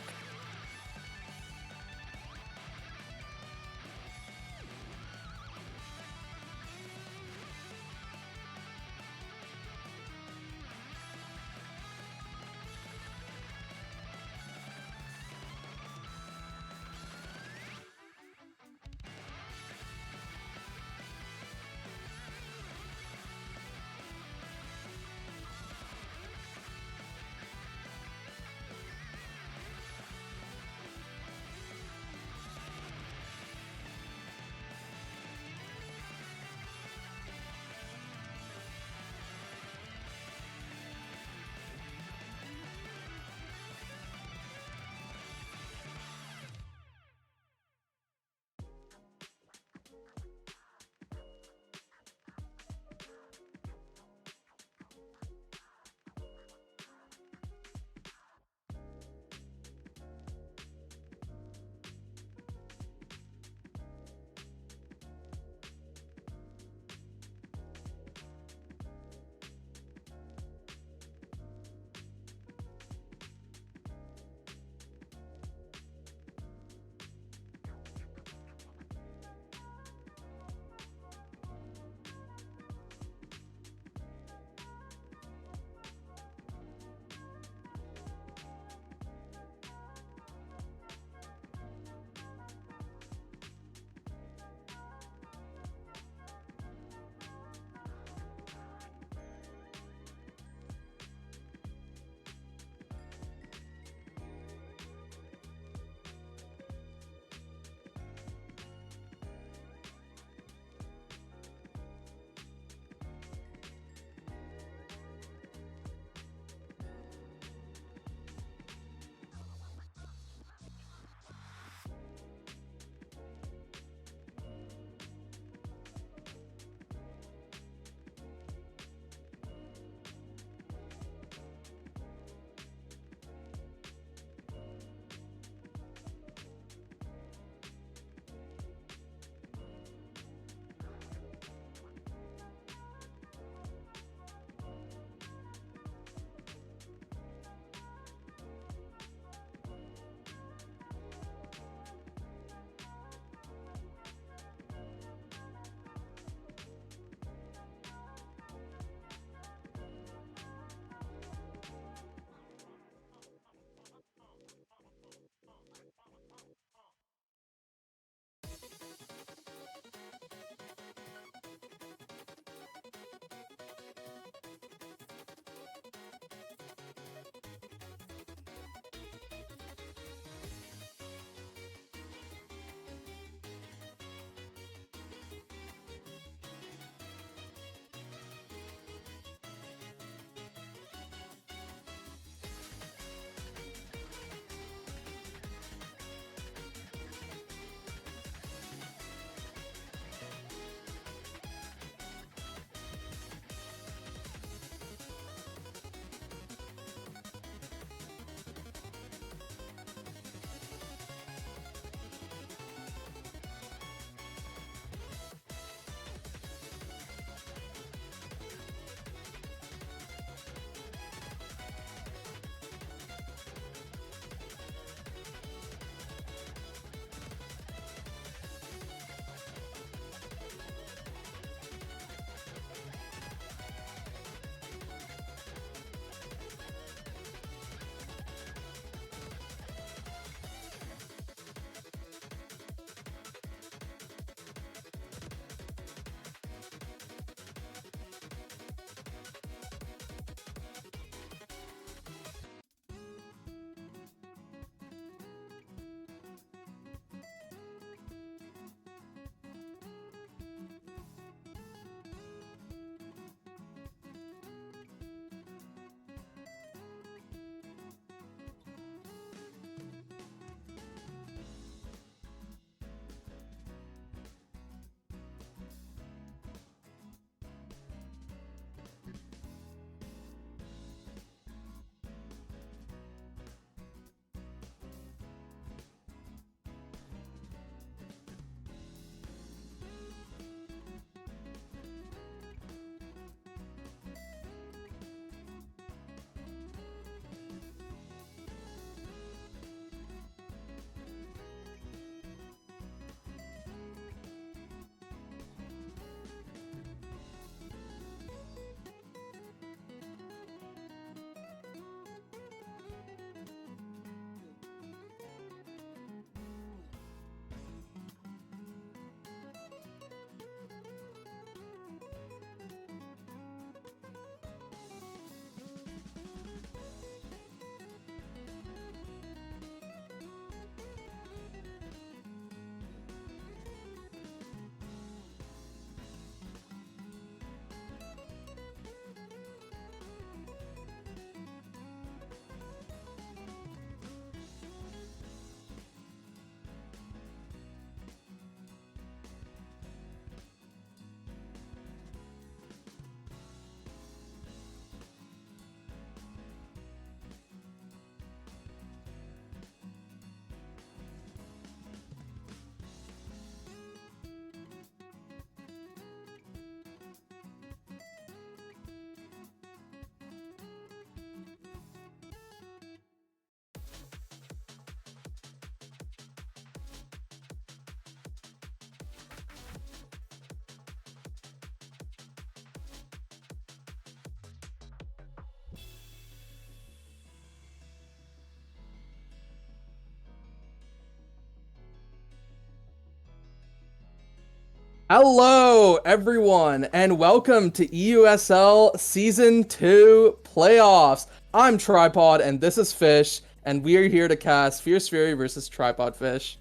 Hello, everyone, and welcome to EUSL Season 2 Playoffs. I'm Tripod, and this is Fish, and we are here to cast Fierce Fury versus Tripod Fish.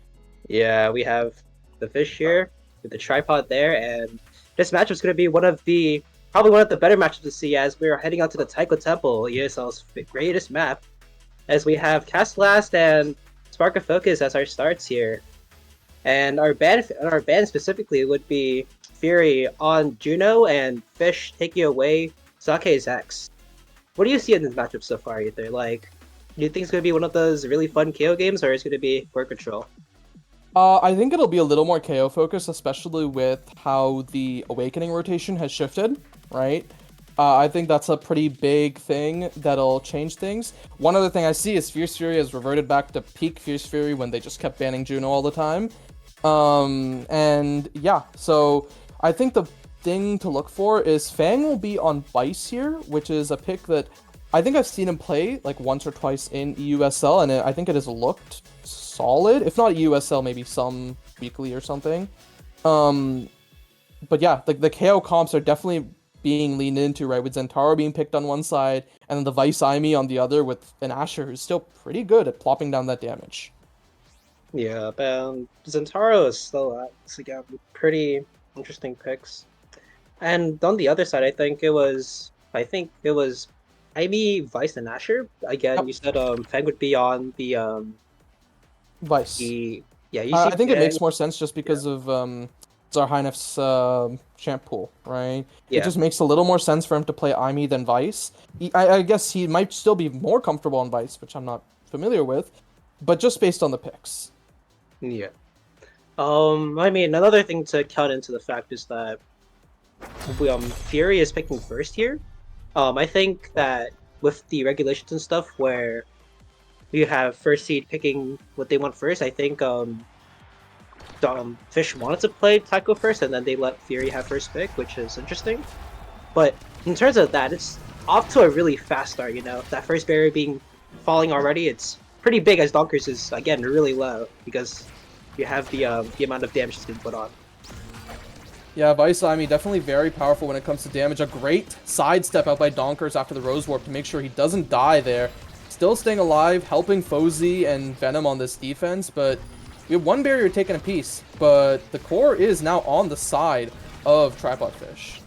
Yeah, we have the Fish here with the Tripod there, and this matchup is going to be probably one of the better matchups to see as we are heading out to the Taiko Temple, ESL's greatest map, as we have Cast Last and Spark of Focus as our starts here. And our ban specifically would be Fury on Juno and Fish taking away Sake's X. What do you see in this matchup so far, Ether? Like, do you think it's going to be one of those really fun KO games, or is it going to be board control? I think it'll be a little more KO focused, especially with how the Awakening rotation has shifted, right? I think that's a pretty big thing that'll change things. One other thing I see is Fierce Fury has reverted back to peak Fierce Fury when they just kept banning Juno all the time. And yeah, so I think the thing to look for is Fang will be on Vice here, which is a pick that I think I've seen him play like once or twice in EUSL, and I think it has looked solid. If not EUSL, maybe some weekly or something. But yeah, the KO comps are definitely being leaned into, right? With Zentaro being picked on one side, and then the Vice Aimi on the other, with an Asher who's still pretty good at plopping down that damage. Yeah, but Zentaro is still pretty interesting picks. And on the other side, I think it was Ivy, Vice, and Asher. Again, Yep. You said Fang would be on the Vice. I think it makes more sense just because of Zarhainef's champ pool, right? Yeah. It just makes a little more sense for him to play Aimi than Vice. I guess he might still be more comfortable on Vice, which I'm not familiar with, but just based on the picks. Yeah. I mean, another thing to count into the fact is that Fury is picking first here. I think that with the regulations and stuff where you have first seed picking what they want first, I think Fish wanted to play Taiko first, and then they let Fury have first pick, which is interesting. But in terms of that, it's off to a really fast start, you know? That first barrier falling already, it's pretty big as Donkers is, again, really low, because you have the amount of damage that's been put on. Yeah, Vice Aimi definitely very powerful when it comes to damage. A great sidestep out by Donkers after the Rose Warp to make sure he doesn't die there. Still staying alive, helping Fozy and Venom on this defense, but we have one barrier taken a piece, but the core is now on the side of Tripod Fish.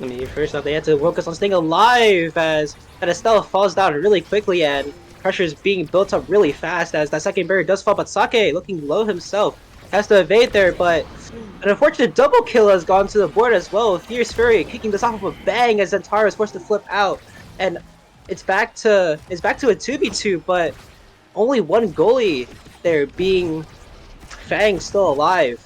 I mean, first off, they had to focus on staying alive as Estelle falls down really quickly and pressure is being built up really fast as that second barrier does fall, but Sake, looking low himself, has to evade there, but an unfortunate double kill has gone to the board as well. Fierce Fury kicking this off of a bang as Zentaro is forced to flip out, and it's back to a 2v2, but only one goalie there, being Fang still alive.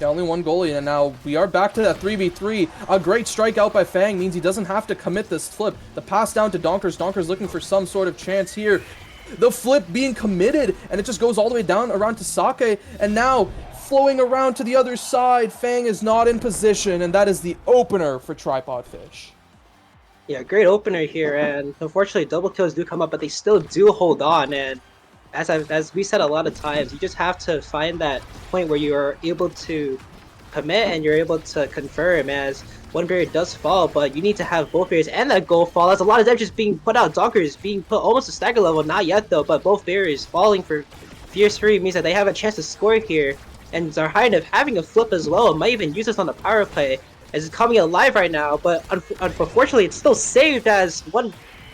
Yeah, only one goalie, and now we are back to that 3v3. A great strike out by Fang means he doesn't have to commit this flip. The pass down to Donkers. Donkers looking for some sort of chance here. The flip being committed, and it just goes all the way down around to Sake, and now flowing around to the other side. Fang is not in position, and that is the opener for Tripod Fish. Yeah, great opener here, and unfortunately double kills do come up, but they still do hold on, and as we said a lot of times, you just have to find that point where you are able to commit and you're able to confirm, as one barrier does fall, but you need to have both barriers and that goal fall. As a lot of damage is being put out, Donkers being put almost to stagger level, not yet though, but both barriers falling for Fierce Fury means that they have a chance to score here, and Zarhainef having a flip as well, might even use this on the power play, as it's coming alive right now, but unfortunately it's still saved as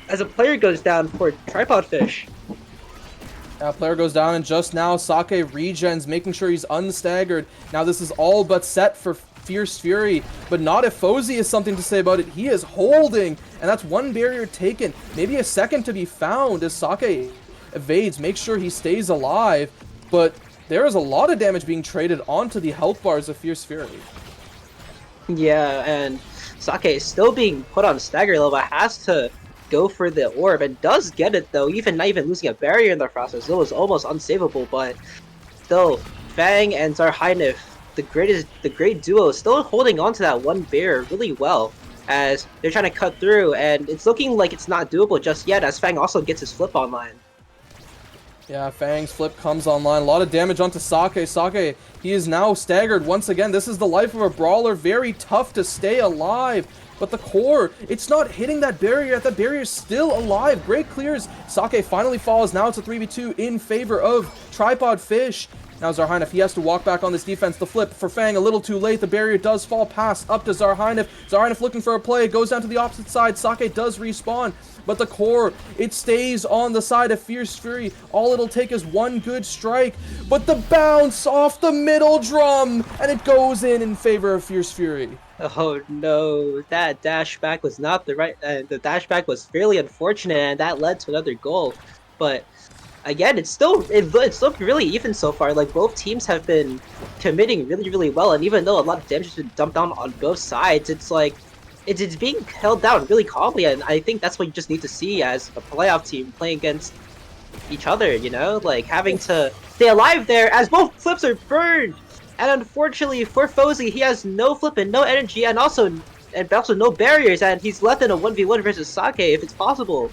a player goes down for Tripod Fish. Player goes down, and just now Sake regens, making sure he's unstaggered. Now this is all but set for Fierce Fury, but not if Fozy has something to say about it. He is holding, and that's one barrier taken. Maybe a second to be found as Sake evades, makes sure he stays alive, but there is a lot of damage being traded onto the health bars of Fierce Fury. Yeah, and Sake is still being put on stagger level, has to go for the orb, and does get it though, not even losing a barrier in the process. It was almost unsavable, but still, Fang and Zarhainef, the great duo, is still holding on to that one barrier really well, as they're trying to cut through, and it's looking like it's not doable just yet, as Fang also gets his flip online. Yeah, Fang's flip comes online. A lot of damage onto Sake. Sake, he is now staggered once again. This is the life of a brawler. Very tough to stay alive. But the core, it's not hitting that barrier yet. That barrier is still alive. Great clears. Sake finally falls. Now it's a 3v2 in favor of Tripod Fish. Now Zarhinef, he has to walk back on this defense. The flip for Fang a little too late. The barrier does fall past up to Zarhinef. Zarhinef looking for a play. Goes down to the opposite side. Sake does respawn. But the core, it stays on the side of Fierce Fury. All it'll take is one good strike. But the bounce off the middle drum. And it goes in favor of Fierce Fury. Oh no, that dash back was not the right. The dash back was fairly unfortunate, and that led to another goal. But again, it's looked really even so far. Like both teams have been committing really well, and even though a lot of damage has been dumped down on both sides, it's like it's being held down really calmly. And I think that's what you just need to see as a playoff team playing against each other. You know, like having to stay alive there as both flips are burned. And unfortunately for Fozy, he has no flip and no energy, and also no barriers, and he's left in a 1v1 versus Sake if it's possible.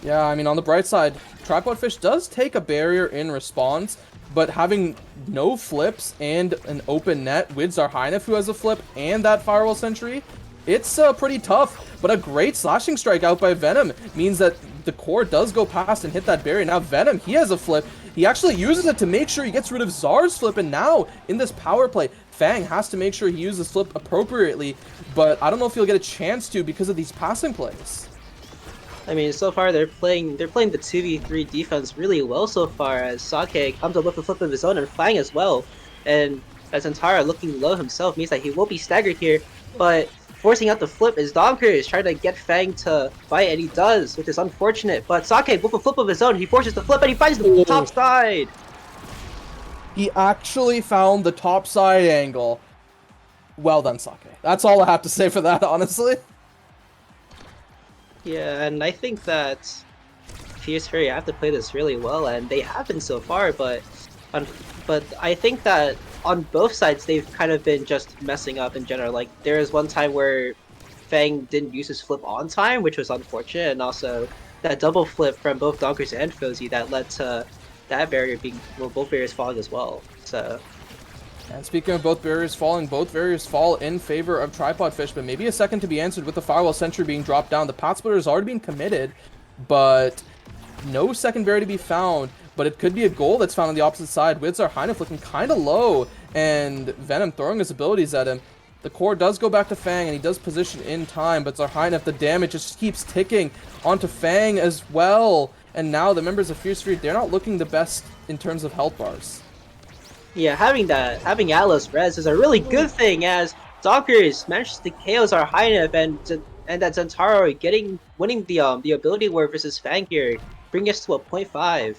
Yeah, I mean, on the bright side, Tripod Fish does take a barrier in response, but having no flips and an open net with Zarhinef, who has a flip, and that Firewall Sentry, it's pretty tough. But a great slashing strike out by Venom means that the core does go past and hit that barrier. Now Venom, he has a flip. He actually uses it to make sure he gets rid of Zar's flip, and now in this power play, Fang has to make sure he uses flip appropriately, but I don't know if he'll get a chance to because of these passing plays. I mean, so far they're playing the 2v3 defense really well so far, as Sake comes up with a flip of his own and Fang as well. And as Antara looking low himself means that he will be staggered here, but forcing out the flip is Donker is trying to get Fang to fight, and he does, which is unfortunate. But Sake, with a flip of his own, he forces the flip and he finds the top side! He actually found the top side angle. Well done, Sake. That's all I have to say for that, honestly. Yeah, and I think that Fierce Fury have to play this really well, and they have been so far, but I think that on both sides they've kind of been just messing up in general. Like there was one time where Fang didn't use his flip on time, which was unfortunate, and also that double flip from both Donkers and Fozy that led to that barrier being, well, both barriers falling as well. So. And speaking of both barriers falling, both barriers fall in favor of Tripod Fish, but maybe a second to be answered with the Firewall Sentry being dropped down. The Pot Splitter has already been committed, but no second barrier to be found. But it could be a goal that's found on the opposite side with Zarhinef looking kind of low, and Venom throwing his abilities at him. The core does go back to Fang, and he does position in time, but Zarhinef, the damage just keeps ticking onto Fang as well. And now the members of Fierce Fury, they're not looking the best in terms of health bars. Yeah, having Atlas res is a really good thing, as Donkers manages to KO Zarhinef, and that Zentaro winning the ability war versus Fang here, bring us to a 0.5.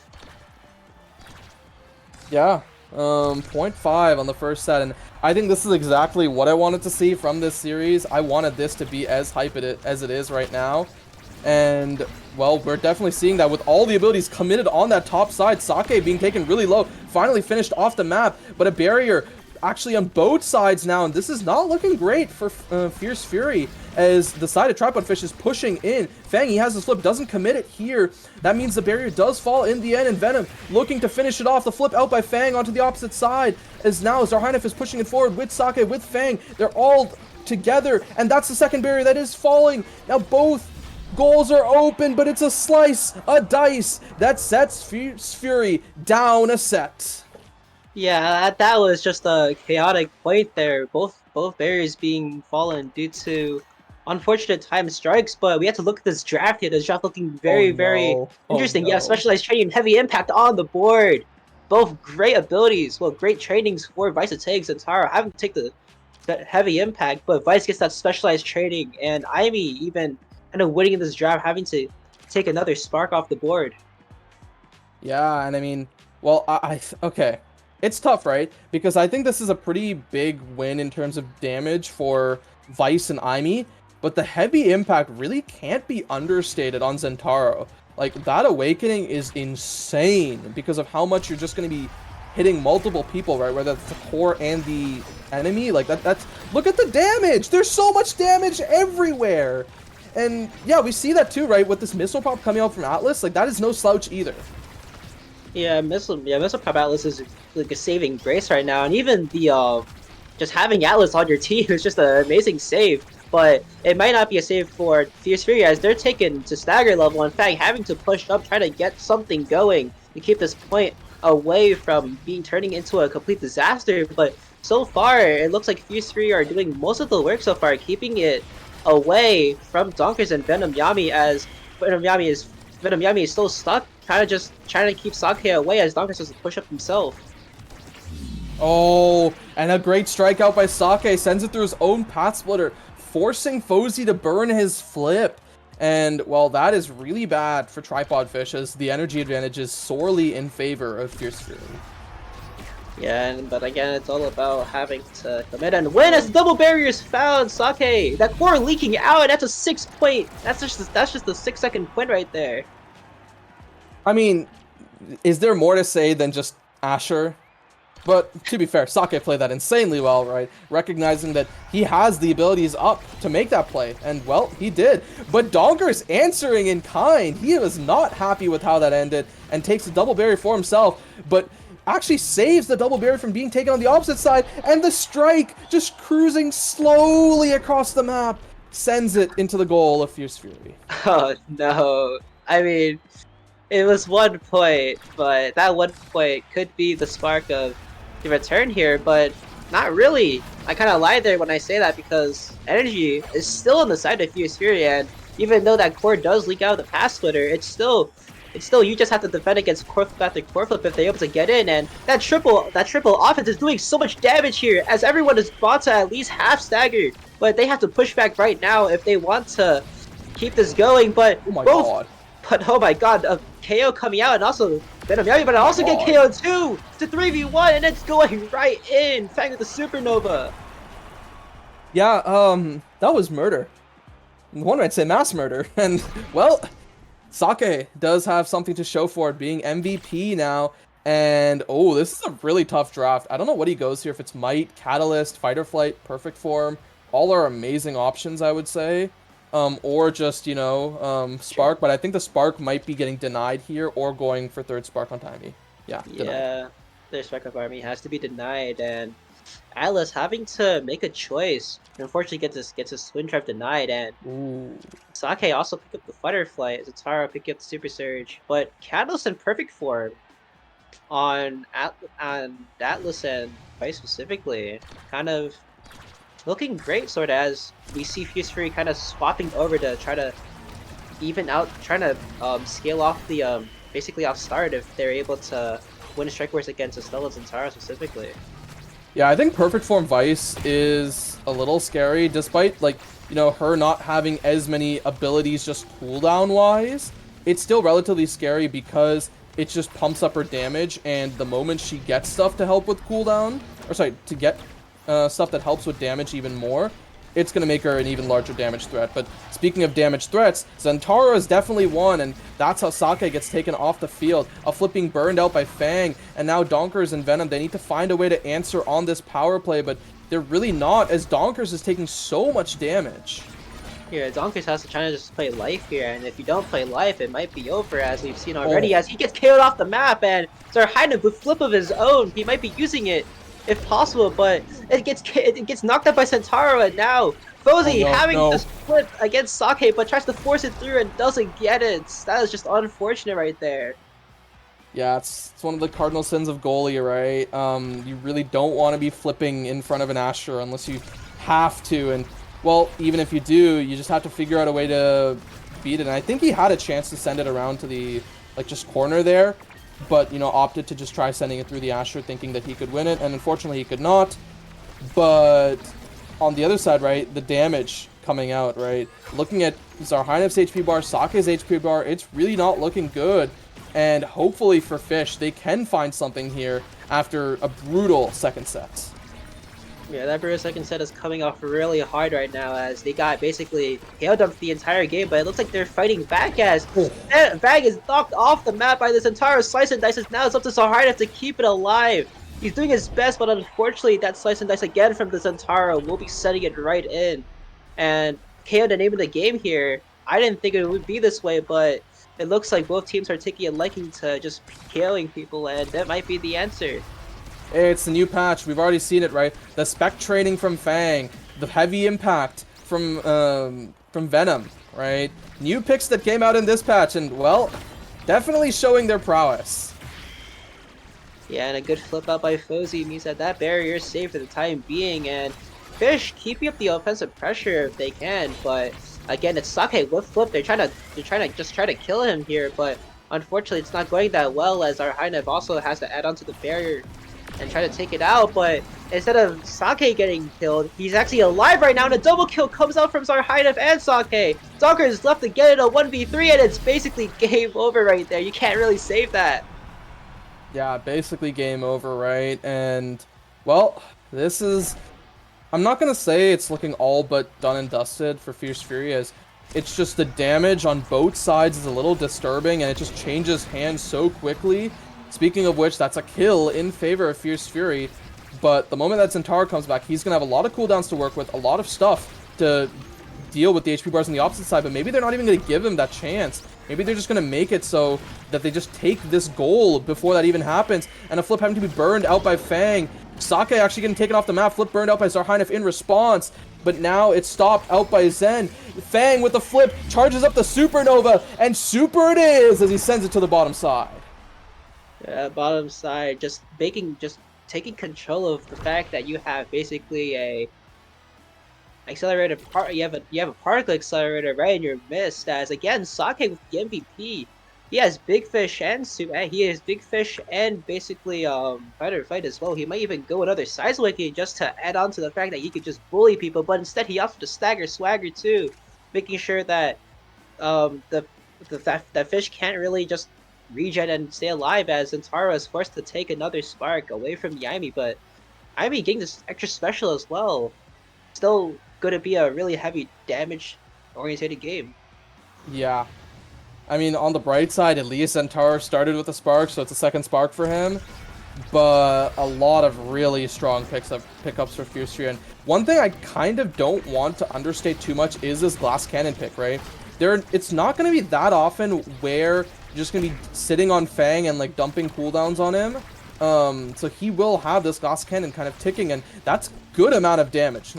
Yeah, 0.5 on the first set, and I think this is exactly what I wanted to see from this series. I wanted this to be as hype as it is right now, and well, we're definitely seeing that with all the abilities committed on that top side. Sake being taken really low, finally finished off the map, but a barrier actually on both sides now, and this is not looking great for Fierce Fury, as the side of Tripod Fish is pushing in. Fang, he has his flip, doesn't commit it here. That means the barrier does fall in the end, and Venom looking to finish it off. The flip out by Fang onto the opposite side, as now Zarhinef is pushing it forward with Sake, with Fang. They're all together, and that's the second barrier that is falling. Now both goals are open, but it's a slice, a dice, that sets Fierce Fury down a set. Yeah, that was just a chaotic point there. Both barriers being fallen due to unfortunate time strikes, but we have to look at this draft here. This draft looking very interesting. Yeah, specialized training and heavy impact on the board. Both great abilities, well, great trainings for Vice to take. Zentaro having to take the heavy impact, but Vice gets that specialized training, and Ivy even end up winning in this draft, having to take another spark off the board. Yeah, and I mean, well, okay. It's tough, right? Because I think this is a pretty big win in terms of damage for Vice and Aimee, but the heavy impact really can't be understated on Zentaro. Like, that awakening is insane because of how much you're just going to be hitting multiple people, right? Whether it's the core and the enemy. Like, that's... Look at the damage! There's so much damage everywhere! And, yeah, we see that too, right? With this missile pop coming out from Atlas, like, that is no slouch either. Yeah, Missile Prep Atlas is like a saving grace right now, and even the just having Atlas on your team is just an amazing save. But it might not be a save for Fierce Fury as they're taken to stagger level. In fact, having to push up, try to get something going to keep this point away from turning into a complete disaster. But so far, it looks like Fierce Fury are doing most of the work so far, keeping it away from Donkers and Venom Yami as Venom Yami is still stuck, trying to keep Sake away as Donkers has to push up himself. Oh, and a great strikeout by Sake sends it through his own path splitter, forcing Fozy to burn his flip. And, well, that is really bad for Tripod Fish as the energy advantage is sorely in favor of Fierce Fury. Yeah, but again, it's all about having to commit and win as double barriers found. Sake, that core leaking out. That's a 6 point. That's just a 6-second point right there. I mean, is there more to say than just Asher? But to be fair, Sake played that insanely well, right? Recognizing that he has the abilities up to make that play. And, well, he did. But Donker's answering in kind. He was not happy with how that ended and takes a double barrier for himself. But actually saves the double barrier from being taken on the opposite side. And the strike, just cruising slowly across the map, sends it into the goal of Fierce Fury. Oh, no. I mean, it was 1 point, but that 1 point could be the spark of the return here, but not really. I kind of lied there when I say that because energy is still on the side of Fierce Fury, and even though that core does leak out of the pass splitter, it's still you just have to defend against core flip after core flip if they're able to get in, and that triple offense is doing so much damage here as everyone is bought to at least half stagger, but they have to push back right now if they want to keep this going. But Oh my god. But oh my god, KO coming out and also Venom Yami, but I also get KO too! It's a 3v1 and it's going right in! Fang with the Supernova! Yeah, that was murder. One might say mass murder. And, well, Sake does have something to show for it, being MVP now. And, oh, this is a really tough draft. I don't know what he goes here, if it's Might, Catalyst, Fight or Flight, Perfect Form. All are amazing options, I would say. Or just, you know, Spark, but I think the Spark might be getting denied here or going for third Spark on Timey. Yeah, denied. Yeah, their Spark of Army has to be denied, and Atlas having to make a choice. Unfortunately, gets his Twin Trap denied, and Ooh. Sake also picked up the Fighter Flight. Zatara picked up the Super Surge, but Catalyst in Perfect Form on Atlas and Vice specifically, kind of looking great, sort of, as we see Fierce Fury kind of swapping over to try to even out, trying to scale off the basically off start if they're able to win Strike Wars against Estella Zantara specifically. Yeah, I think Perfect Form Vice is a little scary, despite, like, you know, her not having as many abilities just cooldown-wise. It's still relatively scary because it just pumps up her damage, and the moment she gets stuff to help with cooldown, or sorry, to get stuff that helps with damage even more, it's going to make her an even larger damage threat. But speaking of damage threats, Zantara is definitely one, and that's how Sake gets taken off the field. A flipping burned out by Fang, and now Donkers and Venom, they need to find a way to answer on this power play, but they're really not, as Donkers is taking so much damage. Here, Donkers has to try to just play life here, and if you don't play life, it might be over, as we've seen already, as he gets KO'd off the map, and Zarhaina with flip of his own, he might be using it if possible, but it gets knocked out by Centauro, and now Fozy having to split against Sake, but tries to force it through and doesn't get it. That is just unfortunate right there. Yeah, it's one of the cardinal sins of goalie, right? You really don't want to be flipping in front of an Asher unless you have to, and, well, even if you do, you just have to figure out a way to beat it. And I think he had a chance to send it around to the, like, just corner there, but, you know, opted to just try sending it through the Asher, thinking that he could win it, and unfortunately he could not. But on the other side, right, the damage coming out, right, looking at Zarhainev's HP bar, Sake's HP bar, it's really not looking good. And hopefully for Fish, they can find something here after a brutal second set. Yeah, that brutal second set is coming off really hard right now, as they got basically KO dumped the entire game, but it looks like they're fighting back, as Bag is knocked off the map by this entire Slice and Dice. Now it's up to Zarhaina to keep it alive. He's doing his best, but unfortunately that Slice and Dice again from the Zantaro will be setting it right in. And KO the name of the game here. I didn't think it would be this way, but it looks like both teams are taking a liking to just killing people, and that might be the answer. Hey, it's the new patch. We've already seen it, right? The spec training from Fang, the heavy impact from Venom, right? New picks that came out in this patch, and well, definitely showing their prowess. Yeah, and a good flip out by Fozy means that that barrier is safe for the time being, and Fish keeping up the offensive pressure if they can, but again, it's Sake with flip. They're trying to just try to kill him here, but unfortunately, it's not going that well as our Hainev also has to add on to the barrier and try to take it out, but instead of Sake getting killed, he's actually alive right now, and a double kill comes out from Zarhainev and Sake. Donkers is left to get it a 1v3, and it's basically game over right there. You can't really save that. Yeah, basically game over, right? And, well, this is... I'm not going to say it's looking all but done and dusted for Fierce Fury, as it's just the damage on both sides is a little disturbing, and it just changes hands so quickly. Speaking of which, that's a kill in favor of Fierce Fury, but the moment that Centaur comes back, he's going to have a lot of cooldowns to work with, a lot of stuff to deal with the HP bars on the opposite side, but maybe they're not even going to give him that chance. Maybe they're just going to make it so that they just take this goal before that even happens, and a flip having to be burned out by Fang. Sake actually getting taken off the map, flip burned out by Zarhainev in response, but now it's stopped out by Zen. Fang with the flip, charges up the Supernova, and super it is as he sends it to the bottom side. Yeah, bottom side, just taking control of the fact that you have basically a accelerated part. You have a particle accelerator right in your midst. As again, Sake with the MVP, he has Big Fish and he has Big Fish and basically Fight or Fight as well. He might even go another Size Awakening just to add on to the fact that he could just bully people. But instead, he opted to stagger Swagger too, making sure that that Fish can't really just regen and stay alive, as Zentara is forced to take another spark away from Yaimi, but Yaimi getting this extra special as well. Still going to be a really heavy damage oriented game. Yeah. I mean, on the bright side, at least Zentara started with a spark, so it's a second spark for him. But a lot of really strong pickups for Fierce Fury. And one thing I kind of don't want to understate too much is this glass cannon pick, right? It's not going to be that often where you're just going to be sitting on Fang and like dumping cooldowns on him. So he will have this glass cannon kind of ticking, and that's good amount of damage.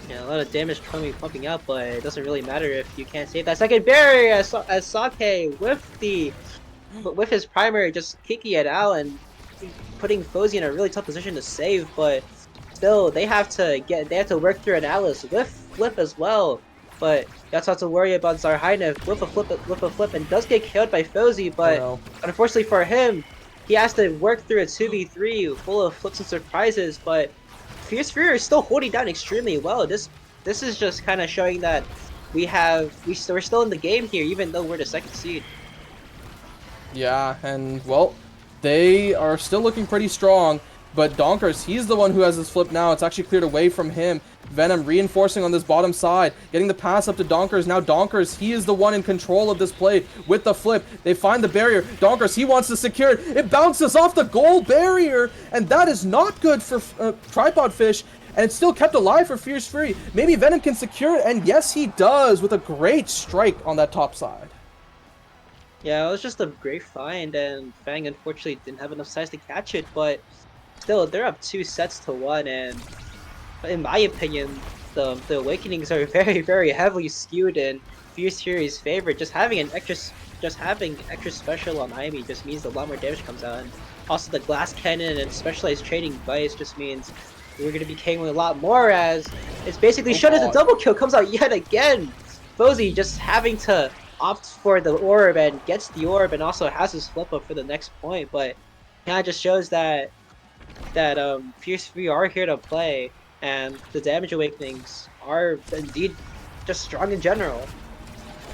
Yeah, a lot of damage pumping out, but it doesn't really matter if you can't save that second barrier as Sake with his primary just kicking it out and putting Fozy in a really tough position to save, but still they have to work through an Alice with flip as well. But that's not to worry about Zarhainev with a flip and does get killed by Fozy, but unfortunately for him, he has to work through a 2v3 full of flips and surprises, but Fierce Fury is still holding down extremely well. This is just kind of showing that we're still in the game here, even though we're the second seed. Yeah, and well, they are still looking pretty strong, but Donkers, he's the one who has this flip now. It's actually cleared away from him. Venom reinforcing on this bottom side, getting the pass up to Donkers. Now Donkers, he is the one in control of this play with the flip. They find the barrier. Donkers, he wants to secure it. It bounces off the goal barrier, and that is not good for Tripod Fish, and it's still kept alive for Fierce Fury. Maybe Venom can secure it, and yes, he does with a great strike on that top side. Yeah, it was just a great find, and Fang unfortunately didn't have enough size to catch it, but still, they're up 2-1, and in my opinion, the Awakenings are very, very heavily skewed in Fierce Fury's favor. Just having extra special on Aimi just means a lot more damage comes out, and also the glass cannon and specialized trading device just means we're going to be KOing a lot more, as it's basically shown as a double kill comes out yet again. Fozy just having to opt for the orb and gets the orb and also has his flip up for the next point, but kind of just shows that Fierce Fury are here to play, and the damage awakenings are indeed just strong in general.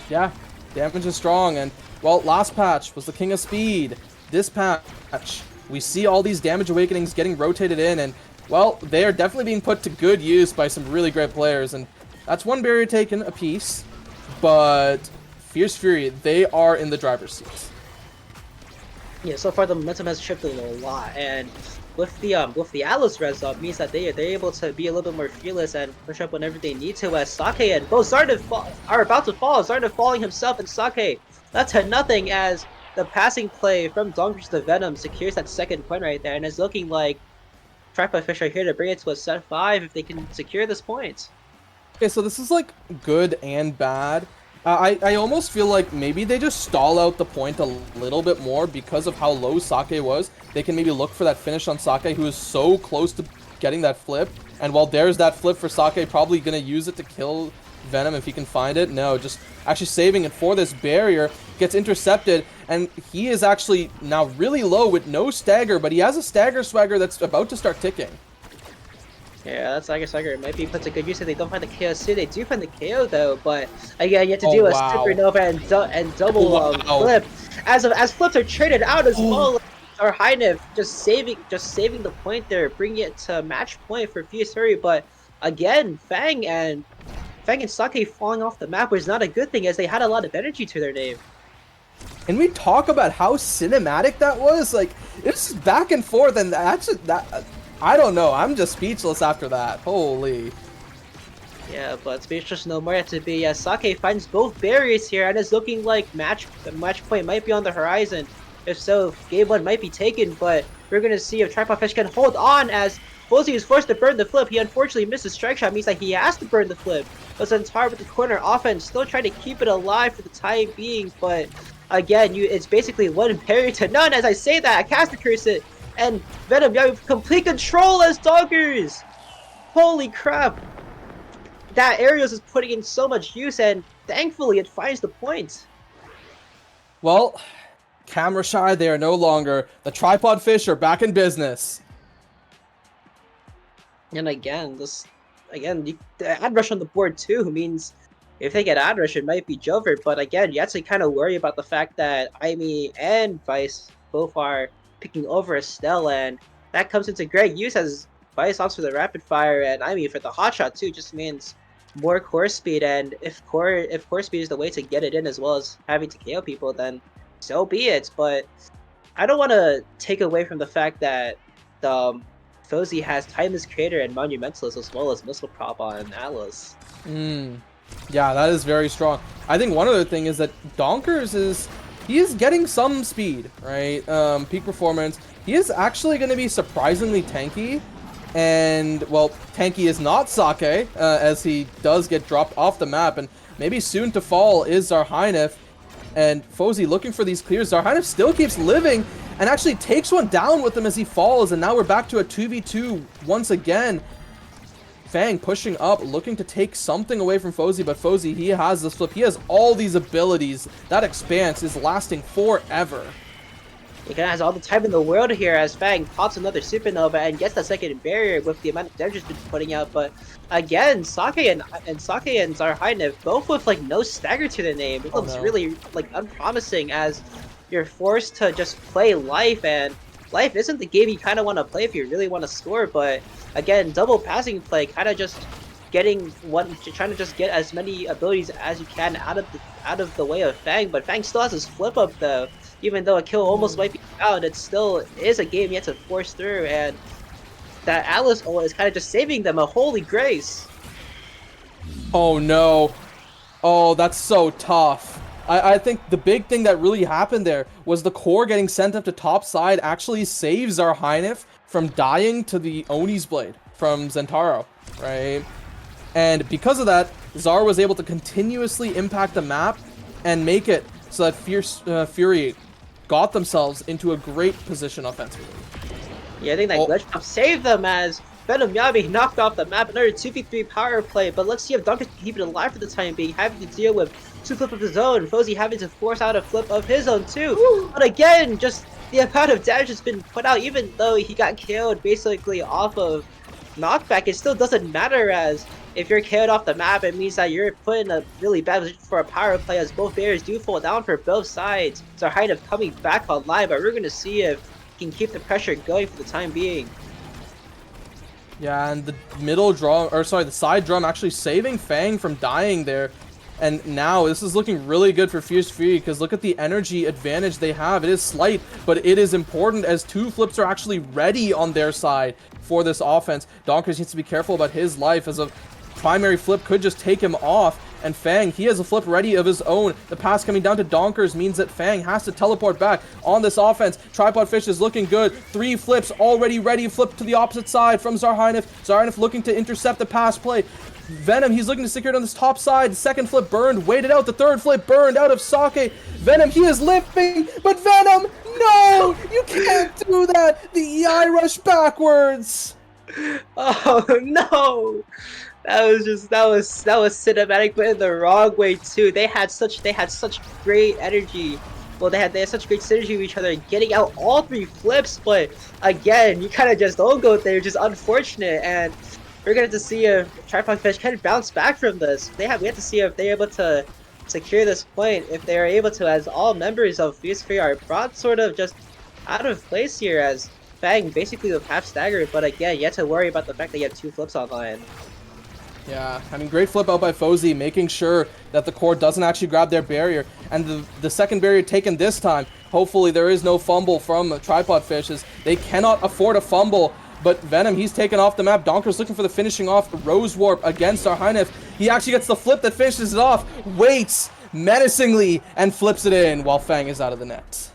Yeah, damage is strong, and well, last patch was the King of Speed. This patch, we see all these damage awakenings getting rotated in, and well, they are definitely being put to good use by some really great players, and that's one barrier taken apiece, but Fierce Fury, they are in the driver's seat. Yeah, so far the momentum has shifted a lot, and with the Atlas res up means that they're able to be a little bit more fearless and push up whenever they need to. As Sake and both Zardev are about to fall. Zardev falling himself, and Sake that's to nothing as the passing play from Donkers to Venom secures that second point right there, and it's looking like Tripod Fish are here to bring it to a set 5 if they can secure this point. Okay, so this is like good and bad. I almost feel like maybe they just stall out the point a little bit more because of how low Sake was. They can maybe look for that finish on Sake, who is so close to getting that flip. And while there's that flip for Sake, probably going to use it to kill Venom if he can find it. No, just actually saving it for this barrier. Gets intercepted, and he is actually now really low with no stagger, but he has a stagger swagger that's about to start ticking. Yeah, that Swagger might be put to good use if they don't find the KO soon. They do find the KO though, but again, you have to do a supernova and double flip. As flips are traded out as well, or Hynef just saving the point there, bringing it to match point for Fierce Fury. But again, Fang and Sake falling off the map was not a good thing, as they had a lot of energy to their name. And we talk about how cinematic that was. Like, it's back and forth, and I don't know. I'm just speechless after that. Holy. Yeah, but speechless no more to be as Sake finds both barriers here, and it's looking like the match point might be on the horizon. If so, game 1 might be taken, but we're gonna see if Tripod Fish can hold on as Fozzy is forced to burn the flip. He unfortunately missed a strike shot, means that he has to burn the flip. But Zentaro with the corner offense still trying to keep it alive for the time being, but again, it's basically 1 parry to none. As I say that, I cast the curse it. And Venom, you have complete control as Doggers! Holy crap! That Aerials is putting in so much use, and thankfully it finds the point. Well, Camera Shy, they are no longer. The Tripod Fish are back in business. And again, the ad rush on the board too means if they get ad rush, it might be Jover. But again, you have to kind of worry about the fact that Aimi and Vice both are picking over Estelle, and that comes into great use as Vice opts for the rapid fire, and Aimi for the hot shot too. Just means more core speed, and if core speed is the way to get it in as well as having to KO people, then so be it. But I don't want to take away from the fact that Fozzy has Timeless Creator and Monumentalist as well as Missile Prop on Atlas. Yeah, that is very strong. I think one other thing is that Donkers he is getting some speed, right? Peak performance. He is actually going to be surprisingly tanky. And, well, tanky is not Sake, as he does get dropped off the map. And maybe soon to fall is Zarhynef. And Fozzy looking for these clears. Zarhynef still keeps living and actually takes one down with him as he falls. And now we're back to a 2v2 once again. Fang pushing up, looking to take something away from Fozzy, but Fozzy, he has this flip. He has all these abilities. That expanse is lasting forever. He kind of has all the time in the world here as Fang pops another supernova and gets that second barrier with the amount of damage he's been putting out. But again, Sake and Zarhynef both with like no stagger to the name. It looks really like unpromising as you're forced to just play life, and life isn't the game you kind of want to play if you really want to score. But again, double passing play, kind of just trying to just get as many abilities as you can out of the way of Fang. But Fang still has his flip up though. Even though a kill almost might be out, it still is a game yet to force through, and that Atlas ult is kind of just saving them a holy grace. Oh no. Oh, that's so tough. I think the big thing that really happened there was the core getting sent up to top side actually saves our Hynef from dying to the Oni's blade from Zentaro, right? And because of that, Zar was able to continuously impact the map and make it so that Fierce Fury got themselves into a great position offensively. Yeah, I think that glitch up saved them as Venom Yabi knocked off the map. Another 2v3 power play, but let's see if Duncan can keep it alive for the time being, having to deal with 2 flips of his own. Fozzy having to force out a flip of his own too. Woo! But again, just the amount of damage has been put out, even though he got killed basically off of knockback, it still doesn't matter, as if you're KO'd off the map, it means that you're put in a really bad position for a power play, as both barriers do fall down for both sides. So Hynef coming back online, but we're going to see if he can keep the pressure going for the time being. Yeah, and the middle drum, or sorry, the side drum actually saving Fang from dying there. And now this is looking really good for Fierce Fury because look at the energy advantage they have. It is slight, but it is important as 2 flips are actually ready on their side for this offense. Donkers needs to be careful about his life as a primary flip could just take him off. And Fang, he has a flip ready of his own. The pass coming down to Donkers means that Fang has to teleport back on this offense. Tripod Fish is looking good. 3 flips already ready. Flip to the opposite side from Zarhynef. Zarhynef looking to intercept the pass play. Venom, he's looking to secure it on this top side. Second flip burned, waited out. The third flip burned out of Sake. Venom, he is lifting, but Venom, no! You can't do that! The EI rush backwards! Oh no! That was cinematic, but in the wrong way too. They had such great energy. Well, they had such great synergy with each other, getting out all 3 flips. But again, you kind of just don't go there. Just unfortunate, and we're gonna have to see if Tripod Fish can bounce back from this. We have to see if they're able to secure this point. If they are able to, as all members of Fierce Fury are brought sort of just out of place here, as Fang basically with half staggered. But again, you have to worry about the fact that you have 2 flips online. Yeah, I mean, great flip out by Fozy, making sure that the core doesn't actually grab their barrier. And the second barrier taken this time, hopefully there is no fumble from Tripod Fish, as they cannot afford a fumble. But Venom, he's taken off the map. Donker's looking for the finishing off Rose Warp against Zarhynef. He actually gets the flip that finishes it off, waits menacingly, and flips it in while Fang is out of the net.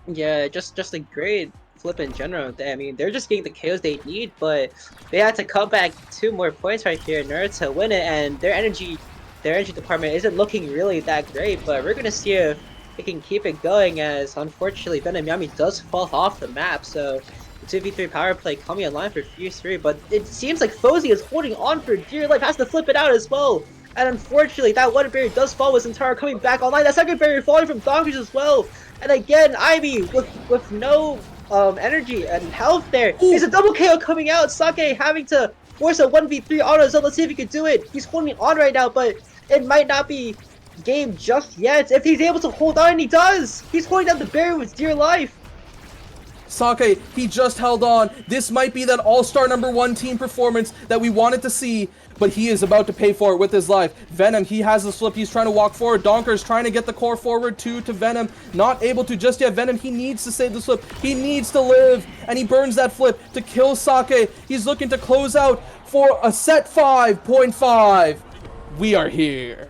Yeah, just a great flip in general. I mean, they're just getting the KOs they need, but they had to come back 2 more points right here in order to win it, and their energy department isn't looking really that great, but we're gonna see if they can keep it going, as unfortunately Venom Yami does fall off the map. So 2v3 power play coming online for Fierce Fury, but it seems like Fozy is holding on for dear life, has to flip it out as well. And unfortunately, that one barrier does fall with Zentara coming back online. That second barrier falling from Donkers as well. And again, Ivy with no energy and health there. There's a double KO coming out. Sake having to force a 1v3 auto, so let's see if he can do it. He's holding on right now, but it might not be game just yet. If he's able to hold on, and he does! He's holding down the barrier with dear life. Sake, he just held on. This might be that all-star #1 team performance that we wanted to see, but he is about to pay for it with his life. Venom, he has the slip. He's trying to walk forward. Donker's trying to get the core forward to Venom. Not able to just yet. Venom, he needs to save the slip. He needs to live, and he burns that flip to kill Sake. He's looking to close out for a set 5.5. We are here.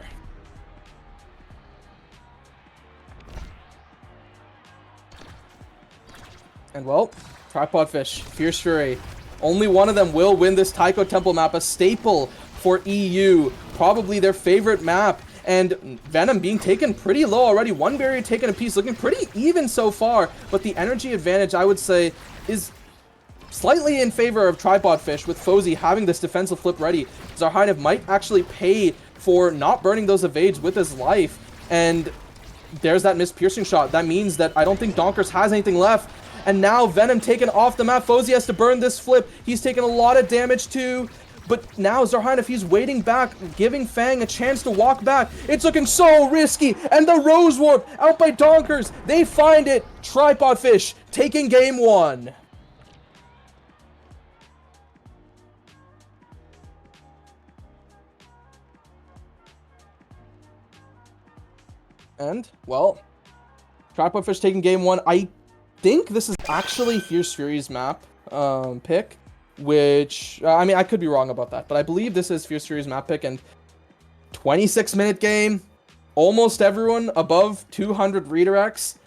And well, Tripod Fish, Fierce Fury, only one of them will win this Taiko Temple map, a staple for EU, probably their favorite map. And Venom being taken pretty low already, 1 barrier taken a piece, looking pretty even so far. But the energy advantage, I would say, is slightly in favor of Tripod Fish, with Fozy having this defensive flip ready. Zarhynef might actually pay for not burning those evades with his life. And there's that missed piercing shot. That means that I don't think Donkers has anything left. And now Venom taken off the map. Fozy has to burn this flip. He's taken a lot of damage too. But now Zarhynef, he's waiting back, giving Fang a chance to walk back. It's looking so risky. And the Rose Warp out by Donkers. They find it. Tripod Fish taking game 1. And, well, Tripod Fish taking game 1. I think this is actually Fierce Fury's map pick, which, I mean, I could be wrong about that, but I believe this is Fierce Fury's map pick, and 26-minute game, almost everyone above 200 redirects.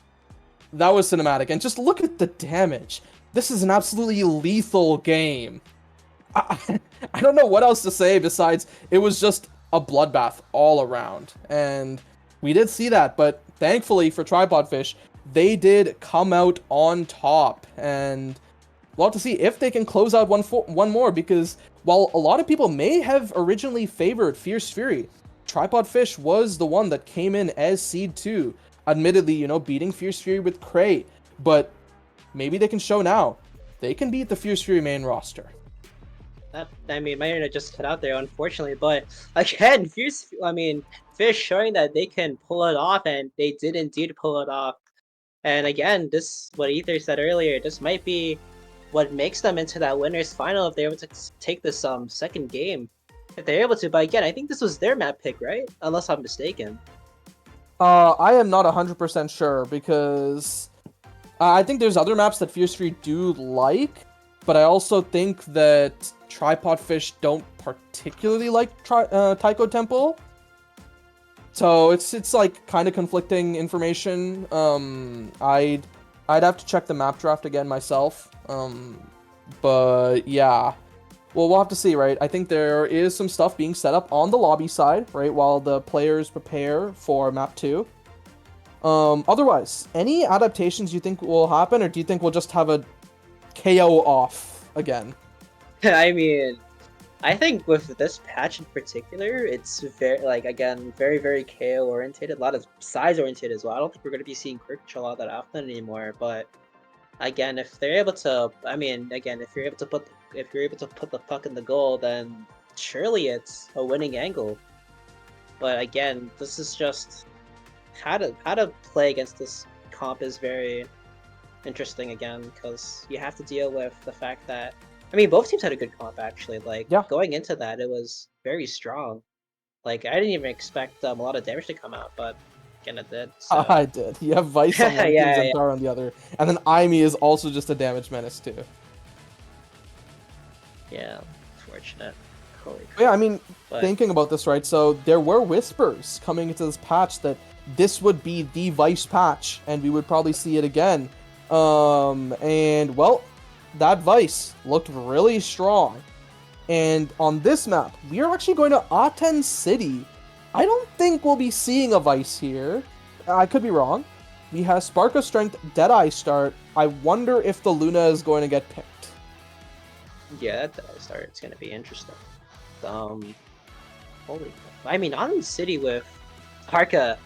That was cinematic, and just look at the damage. This is an absolutely lethal game. I don't know what else to say besides it was just a bloodbath all around, and we did see that, but thankfully for Tripod Fish, they did come out on top, and we'll have to see if they can close out one more, because while a lot of people may have originally favored Fierce Fury, Tripod Fish was the one that came in as Seed 2. Admittedly, you know, beating Fierce Fury with Cray, but maybe they can show now. They can beat the Fierce Fury main roster. I mean, my internet just cut out there, unfortunately, but again, Fish showing that they can pull it off, and they did indeed pull it off. And again, this, what Ether said earlier, this might be what makes them into that winner's final if they're able to take this second game. if they're able to. But again, I think this was their map pick, right? Unless I'm mistaken. I am not 100% sure because I think there's other maps that Fierce Fury do like, but I also think that Tripod Fish don't particularly like Taiko Temple. So it's like kind of conflicting information. I'd have to check the map draft again myself. But yeah. Well, we'll have to see, right? I think there is some stuff being set up on the lobby side, right, while the players prepare for map 2. Otherwise, any adaptations you think will happen, or do you think we'll just have a KO off again? I mean, I think with this patch in particular, it's very, like, again, very, very KO oriented, a lot of size oriented as well. I don't think we're going to be seeing quick control all that often anymore, but again, if they're able to, I mean, again, if you're able to put the puck in the goal, then surely it's a winning angle. But again, this is just how to play against this comp is very interesting again, because you have to deal with the fact that, I mean, both teams had a good comp actually. Like, Yeah. going into that, it was very strong. Like, I didn't even expect a lot of damage to come out, but again, it did. So. I did. You have Vice on one team, Yeah, yeah. Zentar on the other, and then Aimi is also just a damage menace too. Yeah, unfortunate. Holy crap. Yeah, I mean, But thinking about this, right? So there were whispers coming into this patch that this would be the Vice patch, and we would probably see it again. And well, that Vice looked really strong. And on this map, we are actually going to Aten City. I don't think we'll be seeing a Vice here. I could be wrong. We have Spark of Strength, Deadeye start. I wonder if the Luna is going to get picked. yeah, that start. It's gonna be interesting. Holy crap. I mean, on City with Spark of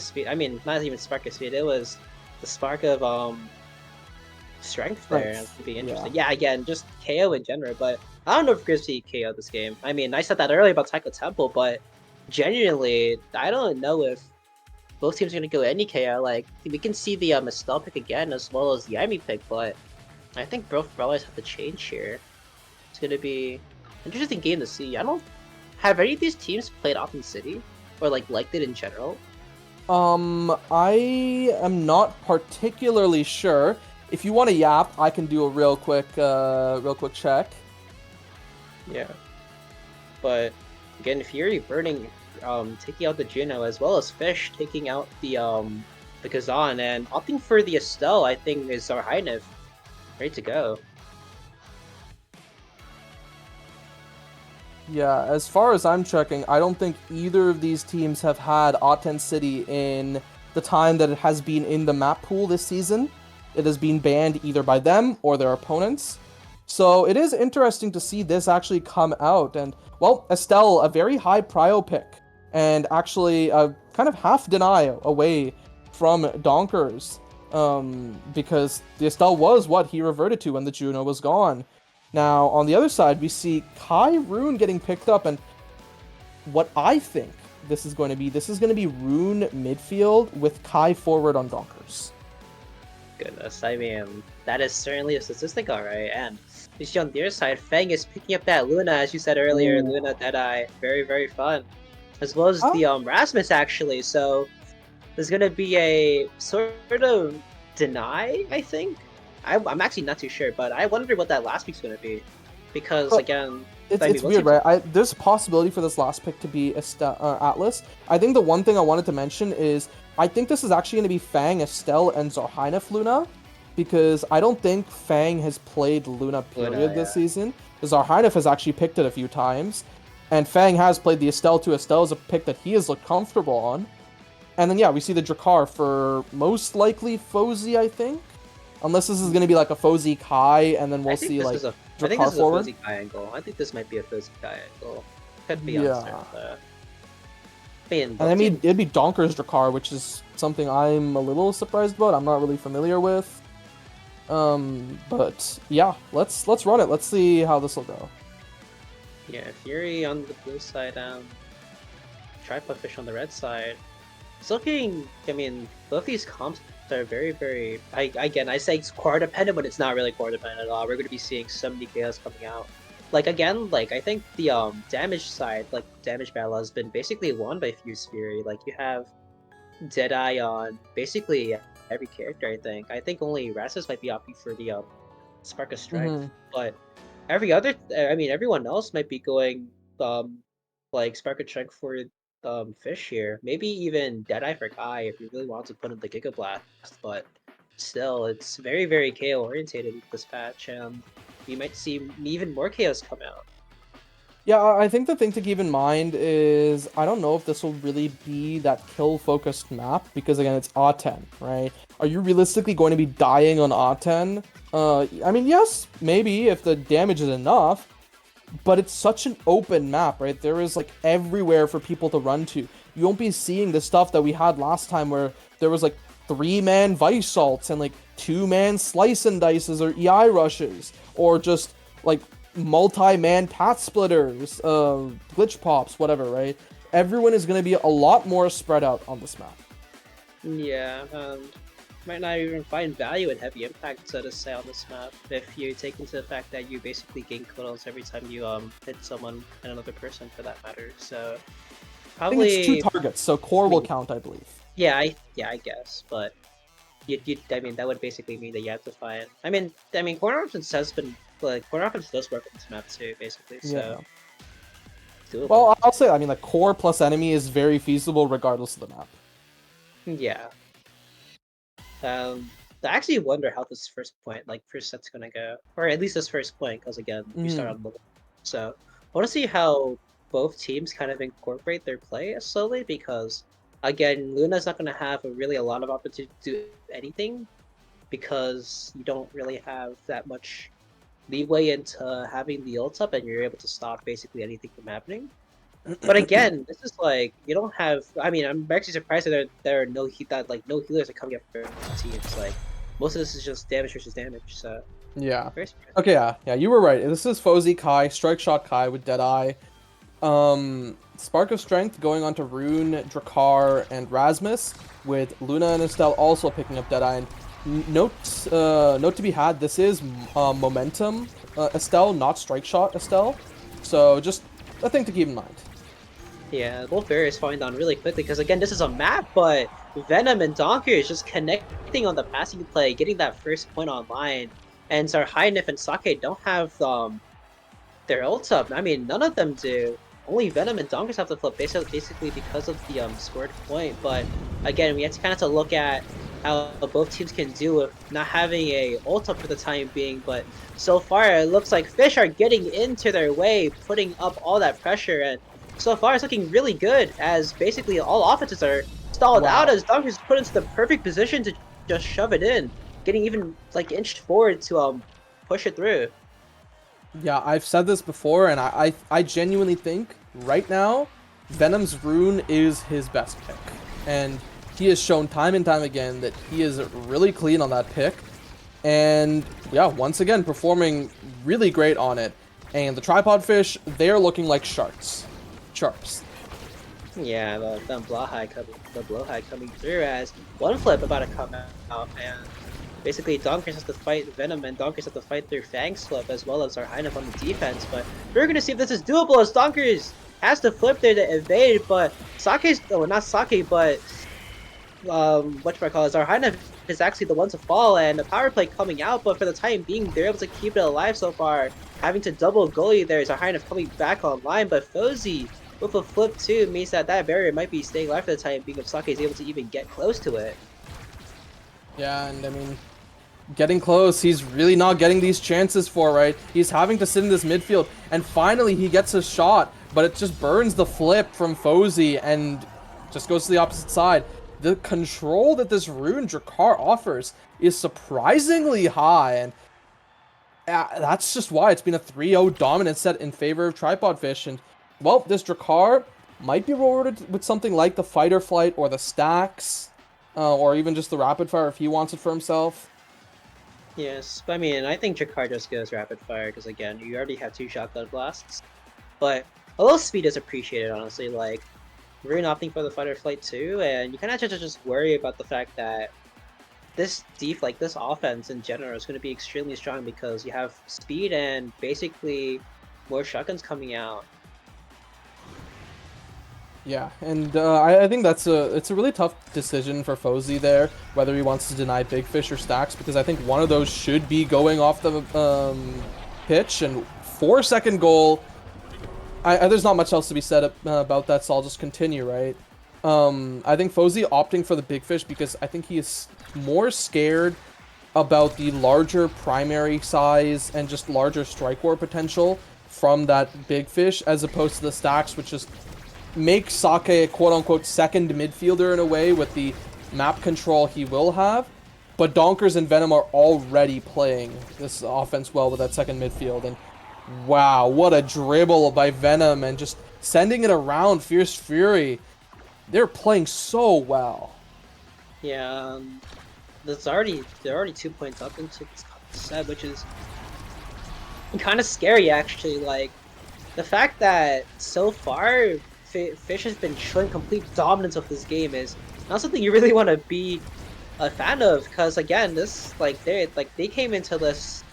Speed. I mean, not even Spark of Speed. It was the Spark of Strength there. Strength, It would be interesting. Yeah, again, just KO in general. But I don't know if we're gonna see KO this game. I mean, I said that earlier about Taiko Temple, but genuinely, I don't know if both teams are gonna go any KO. Like, we can see the Estelle pick again as well as the Amy pick, but I think both brawlers have to change here. It's gonna be an interesting game to see. I don't have any of these teams played Autumn City or like liked it in general. I am not particularly sure. If you want to yap, I can do a real quick check. Yeah, but again, Fury burning, taking out the Juno as well as Fish taking out the Kazan, and opting for the Estelle, I think is Zarhainev ready to go. Yeah, as far as I'm checking, I don't think either of these teams have had Aten City in the time that it has been in the map pool this season. It has been banned either by them or their opponents. So it is interesting to see this actually come out. And, well, Estelle, a very high prio pick. And actually a kind of half deny away from Donkers. Because the Estelle was what he reverted to when the Juno was gone. Now, on the other side, we see Kai Rune getting picked up. And what I think this is going to be Rune midfield with Kai forward on Donkers. Goodness, I mean, that is certainly a statistic, alright. And you see on their side, Fang is picking up that Luna, as you said earlier, Ooh. Luna Deadeye. Very, very fun. As well as the Rasmus, actually. So there's going to be a sort of deny, I think. I'm actually not too sure, but I wonder what that last pick's going to be. Because, again... It's weird, right? There's a possibility for this last pick to be Atlas. I think the one thing I wanted to mention is I think this is actually going to be Fang, Estelle, and Zarhainev Luna, because I don't think Fang has played Luna period this season. Zarhainev has actually picked it a few times, and Fang has played the Estelle too. Estelle is a pick that he has looked comfortable on. And then, yeah, we see the Drakkar for most likely Fozy, I think. Unless this is going to be like a Fozy Kai, and then we'll see like I think this is forward. a Fozy Kai angle. I think this might be a Fozy Kai angle. Could be Yeah. uncertain, but... Man, And I mean, it'd be Donkers Drakkar, which is something I'm a little surprised about. I'm not really familiar with. But yeah, let's run it. Let's see how this will go. Yeah, Fury on the blue side, Tripod Fish on the red side. It's looking, I mean, both these comps are very, very... I say it's core dependent, but it's not really core dependent at all. We're going to be seeing so many chaos coming out. like again, like I think the damage side, like damage battle has been basically won by Fuse Fury. Like you have Deadeye on basically every character. I think only Rasmus might be opting for the Spark of Strength, but every other, I mean, everyone else might be going like Spark of Strength for Fish here. Maybe even Deadeye for Kai if you really want to put in the Giga Blast, but still, it's very, very KO orientated with this patch, and we might see even more KOs come out. Yeah, I think the thing to keep in mind is I don't know if this will really be that kill-focused map because again, it's A10, right? Are you realistically going to be dying on A10? I mean, yes, maybe if the damage is enough, but it's such an open map, right? There is like everywhere for people to run to. You won't be seeing the stuff that we had last time where there was like 3-man Vice Salts and like 2-man Slice and Dices or EI Rushes, or just like multi-man Path Splitters, Glitch Pops, whatever, right? Everyone is going to be a lot more spread out on this map. Yeah, might not even find value in heavy impact, so to say, on this map, if you take into the fact that you basically gain coolers every time you hit someone and another person, for that matter. So I think probably it's 2 targets, so core will count, I believe. yeah, I guess, but I mean, that would basically mean that you have to find. I mean, corner offense has been like corner offense does work on this map too, basically. So doable. Well, I'll say, I mean, like core plus enemy is very feasible regardless of the map. Yeah. I actually wonder how this first set's gonna go, or at least this first point, because again, we start on the. So I want to see how both teams kind of incorporate their play slowly, because again, Luna's not gonna have really a lot of opportunity to do anything, because you don't really have that much leeway into having the ult up, and you're able to stop basically anything from happening. But again, this is like you don't have. I mean, I'm actually surprised that there are no healers are coming up for teams. Like most of this is just damage versus damage. So yeah. Okay, yeah, you were right. This is Fozy Kai, Strike Shot Kai with Deadeye. Spark of Strength going on to Rune, Drakkar, and Rasmus, with Luna and Estelle also picking up Deadeye. And note to be had, this is Momentum Estelle, not Strike Shot Estelle. So just a thing to keep in mind. Yeah, both barriers falling down really quickly because again, this is a map, but Venom and Donker is just connecting on the passing play, getting that first point online. And Zarhainif and Sake don't have their ults up. I mean, none of them do. Only Venom and Donkers have to flip basically because of the scored point. But again, we have to kind of to look at how both teams can do with not having a ult up for the time being. But so far, it looks like Fish are getting into their way, putting up all that pressure, and so far it's looking really good as basically all offenses are stalled out as Donkers put into the perfect position to just shove it in, getting even like inched forward to push it through. Yeah, I've said this before, and I genuinely think right now Venom's Rune is his best pick, and he has shown time and time again that he is really clean on that pick, and yeah, once again performing really great on it. And the Tripod Fish, they're looking like sharks. Yeah, the blowhigh coming through as one flip about to come out, and basically Donkers has to fight Venom and Donkers have to fight their Fangs flip as well as Zarhainif on the defense. But we're gonna see if this is doable as Donkers has to flip there to evade, but not Sake, but Zarhainif is actually the one to fall, and the power play coming out, but for the time being they're able to keep it alive so far. Having to double goalie there, Zarhainif coming back online, but Fozy with a flip too means that barrier might be staying alive for the time being if Sake is able to even get close to it. Yeah, and I mean, getting close, he's really not getting these chances for, right? He's having to sit in this midfield, and finally he gets a shot, but it just burns the flip from Fozy and just goes to the opposite side. The control that this Rune Drakkar offers is surprisingly high, and that's just why it's been a 3-0 dominant set in favor of Tripod Fish. And well, this Drakkar might be rewarded with something like the Fight or Flight or the Stacks, or even just the Rapid Fire if he wants it for himself. Yes, I mean, I think Drakkar just goes Rapid Fire because again, you already have 2 Shotgun Blasts, but a little speed is appreciated, honestly. Like, Rune opting for the Fight or Flight too, and you kind of have to just worry about the fact that this offense in general is going to be extremely strong because you have speed and basically more shotguns coming out. Yeah, and I think it's a really tough decision for Fozy there, whether he wants to deny Big Fish or Stacks, because I think one of those should be going off the pitch, and 4-second goal. There's not much else to be said about that, so I'll just continue, right? I think Fozy opting for the Big Fish because I think he is more scared about the larger primary size and just larger strike war potential from that Big Fish, as opposed to the Stacks, which just make Sake a quote-unquote second midfielder in a way with the map control he will have. But Donkers and Venom are already playing this offense well with that second midfield. And wow, what a dribble by Venom and just sending it around Fierce Fury. They're playing so well. Yeah, they're already 2 points up into this set, which is kind of scary actually. Like the fact that so far Fish has been showing complete dominance of this game is not something you really want to be a fan of, because again, this they came into this,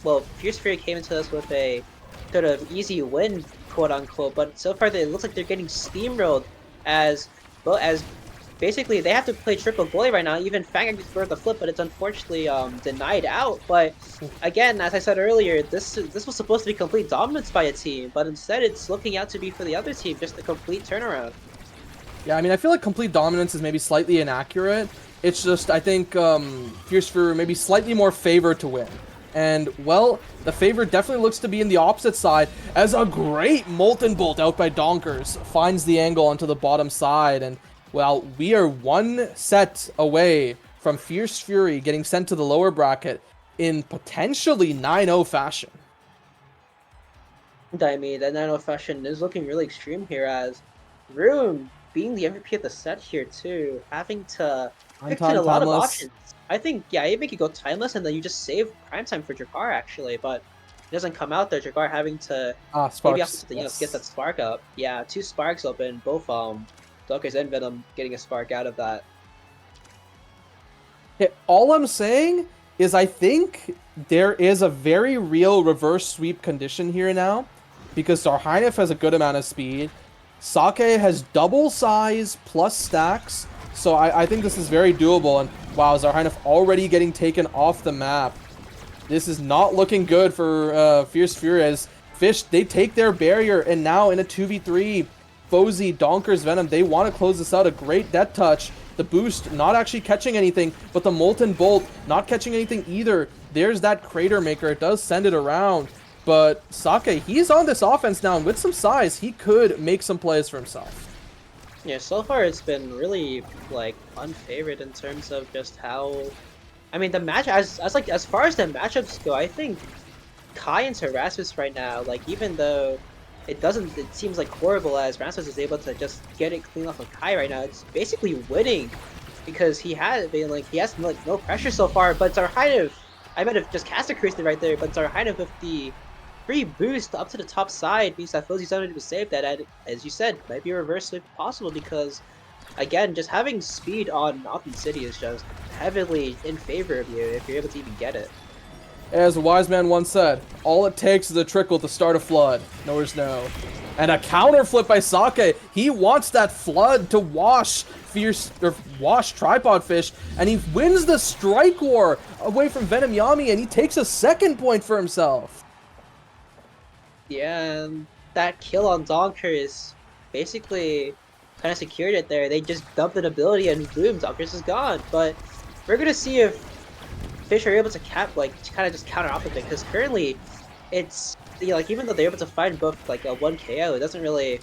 well, Fierce Fury came into this with a sort of easy win, quote unquote, but so far it looks like they're getting steamrolled as well, as basically they have to play triple goalie right now. Even Fang for the flip, but it's unfortunately denied out. But again, as I said earlier, this was supposed to be complete dominance by a team, but instead it's looking out to be for the other team, just a complete turnaround. Yeah, I mean, I feel like complete dominance is maybe slightly inaccurate. It's just, I think Fierce Fury maybe slightly more favored to win. And, well, the favor definitely looks to be in the opposite side, as a great Molten Bolt out by Donkers finds the angle onto the bottom side. And, well, we are one set away from Fierce Fury getting sent to the lower bracket in potentially 9-0 fashion. I mean, that 9-0 fashion is looking really extreme here, as Rune being the MVP of the set here too, having to pick a lot of options. I think, yeah, you make it go timeless, and then you just save prime time for Jakar actually, but it doesn't come out there. Jakar having to maybe have to, get that spark up. Yeah, 2 sparks open, both Donkers and Venom getting a spark out of that. Okay, all I'm saying is I think there is a very real reverse sweep condition here now, because Zarhynef has a good amount of speed. Sake has double size plus stacks, so I think this is very doable. And wow, Zarhynef already getting taken off the map. This is not looking good for Fierce Fury, as Fish, they take their barrier, and now in a 2v3, Fozy, Donkers, Venom, they want to close this out. A great death touch. The boost not actually catching anything, but the Molten Bolt not catching anything either. There's that Crater Maker. It does send it around. But Sake, he's on this offense now, and with some size, he could make some plays for himself. Yeah, so far it's been really, like, unfavored in terms of just how... I mean, the match, as far as the matchups go, I think Kai into Rasmus right now, like, even though it seems like horrible as Rasmus is able to just get it clean off of Kai right now, it's basically winning, because he has no pressure so far, but Zarhynef, I might have just cast a Christian right there, but Zarhynef with the free boost up to the top side means that Fozy's unable to save that, and as you said, might be a reverse sweep possible, because again, just having speed on Optin City is just heavily in favor of you if you're able to even get it. As a wise man once said, all it takes is a trickle to start a flood. Knowers know. And a counter flip by Sake. He wants that flood to wash Tripod Fish, and he wins the strike war away from Venom Yami, and he takes a 2nd point for himself. Yeah, and that kill on Donkers basically kind of secured it there. They just dumped an ability, and boom, Donkers is gone. But we're gonna see if Fish are able to kind of just counter off of it, because currently it's, even though they're able to find both like a 1 KO, it doesn't really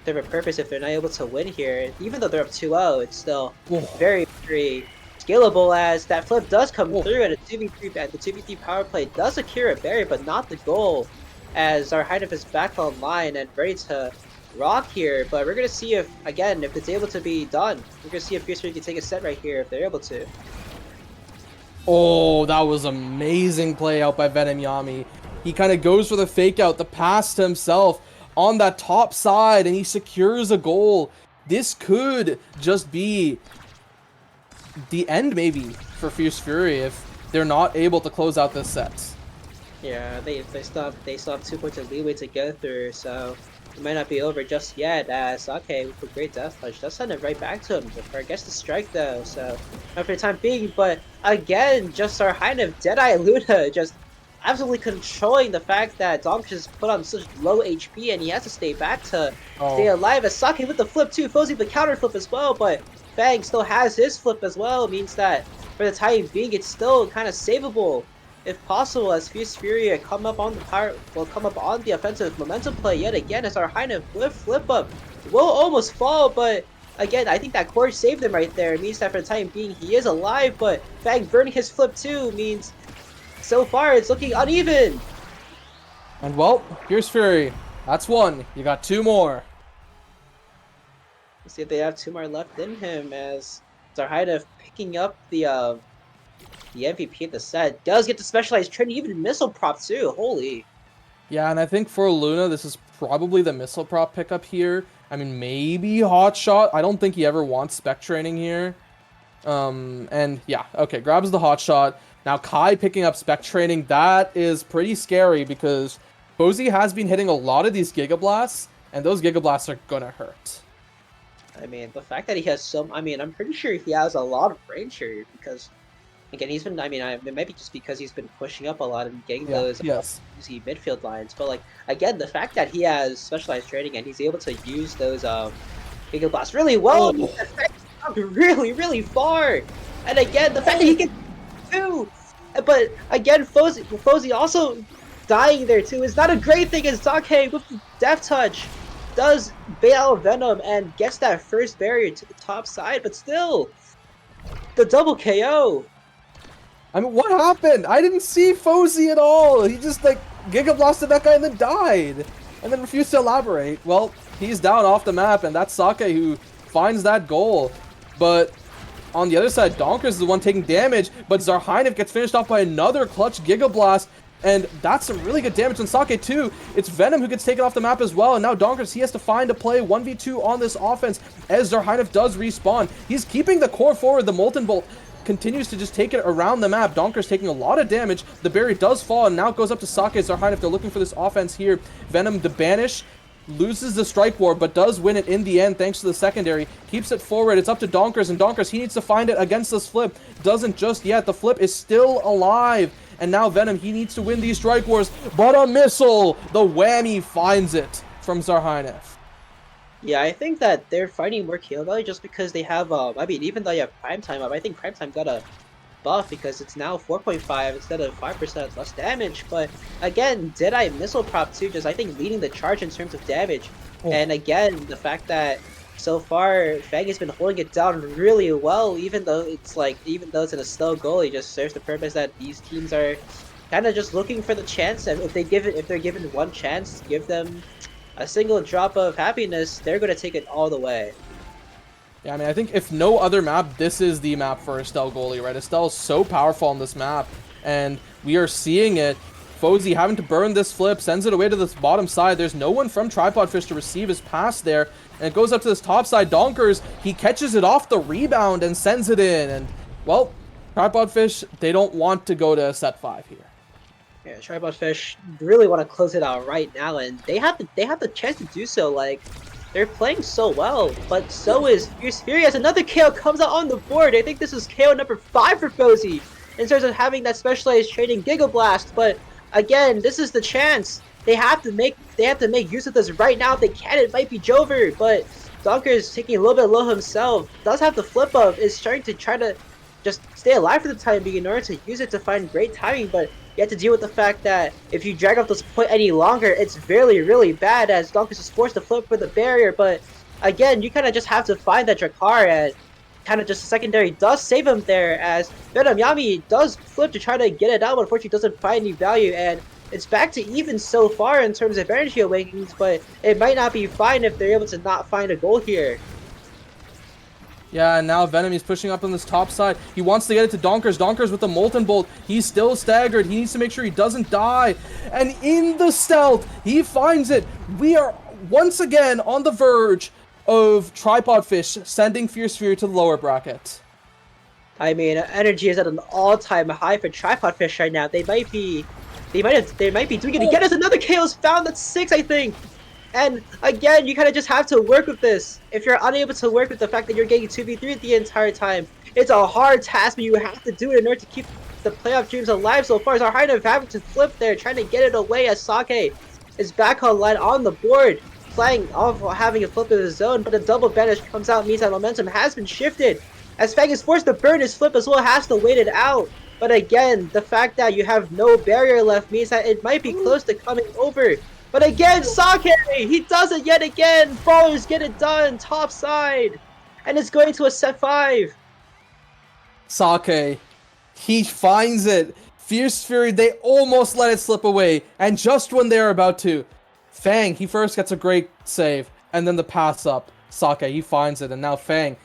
serve a purpose if they're not able to win here. Even though they're up 2-0, it's still very, very scalable, as that flip does come through, and a 2v3, and the 2v3 power play does secure a barrier, but not the goal, as Zarhynef is back online and ready to rock here. But we're gonna see if it's able to be done. We're gonna see if Fierce Fury can take a set right here if they're able to. Oh, that was amazing play out by Venom Yami. He kind of goes for the fake out, the pass to himself on that top side, and he secures a goal. This could just be the end maybe for Fierce Fury if they're not able to close out this set. Yeah, they still have 2 points of leeway to go through, so it might not be over just yet. As okay, with a great death touch, does send it right back to him. Before gets the strike though, so not for the time being. But again, just our Heine Deadeye Luna just absolutely controlling the fact that Donk is put on such low HP and he has to stay back to stay alive. As Sake with the flip too, Fozy the counter flip as well, but Fang still has his flip as well. It means that for the time being, it's still kind of savable. If possible, as Fierce Fury come up on the offensive momentum play yet again as our Heine flip up will almost fall, but again, I think that core saved him right there. It means that for the time being he is alive, but Fang burning his flip too means so far it's looking uneven. And well, Fierce Fury, that's one. You got 2 more. Let's see if they have 2 more left in him as Zarhaida picking up the MVP of the set. Does get the specialized training, even missile prop too. Holy. Yeah, and I think for Luna, this is probably the missile prop pickup here. I mean, maybe Hot Shot. I don't think he ever wants spec training here. And yeah, okay, grabs the Hot Shot. Now Kai picking up spec training. That is pretty scary because Fozy has been hitting a lot of these Giga Blasts, and those Giga Blasts are gonna hurt. I mean, the fact that he has some, I mean, I'm pretty sure he has a lot of range here because, again, he's been, I mean, it might be just because he's been pushing up a lot and getting those easy midfield lines, but like, again, the fact that he has specialized training and he's able to use those Giga Blasts really well, really, really far, and again, the fact that he can too, but again, Fozy also dying there too is not a great thing as Dake with the Death Touch does bait out Venom and gets that first barrier to the top side, but still, the double KO. I mean, what happened? I didn't see Fozy at all. He just, like, Giga Blasted that guy and then died. And then refused to elaborate. Well, he's down off the map, and that's Sake who finds that goal. But on the other side, Donkers is the one taking damage, but Zarhainov gets finished off by another clutch Giga Blast. And that's some really good damage on Sake too. It's Venom who gets taken off the map as well. And now Donkers, he has to find a play 1v2 on this offense as Zarhainov does respawn. He's keeping the core forward. The Molten Bolt continues to just take it around the map. Donkers taking a lot of damage. The barrier does fall and now it goes up to Sake. Zarhainov, they're looking for this offense here. Venom, the banish, loses the strike war, but does win it in the end thanks to the secondary. Keeps it forward. It's up to Donkers, and Donkers, he needs to find it against this flip. Doesn't just yet. The flip is still alive. And now Venom, he needs to win these strike wars, but a missile! The whammy finds it from Zarhainov. Yeah, I think that they're finding more kill value just because they have, I mean, even though you have Prime Time up, I think Prime Time got a buff because it's now 4.5 instead of 5% less damage. But again, Deadeye missile prop too, just I think leading the charge in terms of damage. And again, the fact that so far Fang has been holding it down really well, even though it's in a slow goal, it just serves the purpose that these teams are kind of just looking for the chance, and if they're given one chance, give them a single drop of happiness, they're going to take it all the way. Yeah, I mean, I think if no other map, this is the map for Estelle goalie, right? Estelle is so powerful on this map, and we are seeing it. Fozy having to burn this flip, sends it away to this bottom side. There's no one from Tripod Fish to receive his pass there, and it goes up to this top side. Donkers, he catches it off the rebound and sends it in, and, well, Tripod Fish, they don't want to go to set 5 here. Yeah, Tripod Fish really want to close it out right now, and they have the chance to do so. Like, they're playing so well, but so is Fierce Fury as another KO comes out on the board. I think this is KO number 5 for Fozy in terms of having that specialized training Giga Blast. But again, this is the chance. They have to make use of this right now. If they can, it might be Jover, but Donker is taking a little bit low himself. Does have the flip up, is starting to try to just stay alive for the time being in order to use it to find great timing, but you have to deal with the fact that if you drag off this point any longer, it's really, really bad as Donkers is forced to flip for the barrier. But again, you kind of just have to find that Drakkar, and kind of just a secondary does save him there as Venom Yami does flip to try to get it out, but unfortunately doesn't find any value, and it's back to even so far in terms of energy awakenings, but it might not be fine if they're able to not find a goal here. Yeah, and now Venom, he's pushing up on this top side. He wants to get it to Donkers. Donkers with the Molten Bolt. He's still staggered. He needs to make sure he doesn't die. And in the stealth, he finds it. We are once again on the verge of Tripod Fish sending Fierce Fury to the lower bracket. I mean, energy is at an all-time high for Tripod Fish right now. They might be They might be doing it again as another KO is found. That's 6, I think. And again, you kind of just have to work with this. If you're unable to work with the fact that you're getting 2v3 the entire time, it's a hard task, but you have to do it in order to keep the playoff dreams alive. So far as our Heine having to flip there, trying to get it away as Sake is back online on the board, playing off having a flip of his own, but a double banish comes out, means that momentum has been shifted. As Fang is forced to burn his flip as well, has to wait it out. But again, the fact that you have no barrier left means that it might be close to coming over. But again, Sake, he does it yet again. Ballers get it done, top side. And it's going to a set 5. Sake, he finds it. Fierce Fury, they almost let it slip away. And just when they're about to, Fang, he first gets a great save. And then the pass up. Sake, he finds it. And now Fang,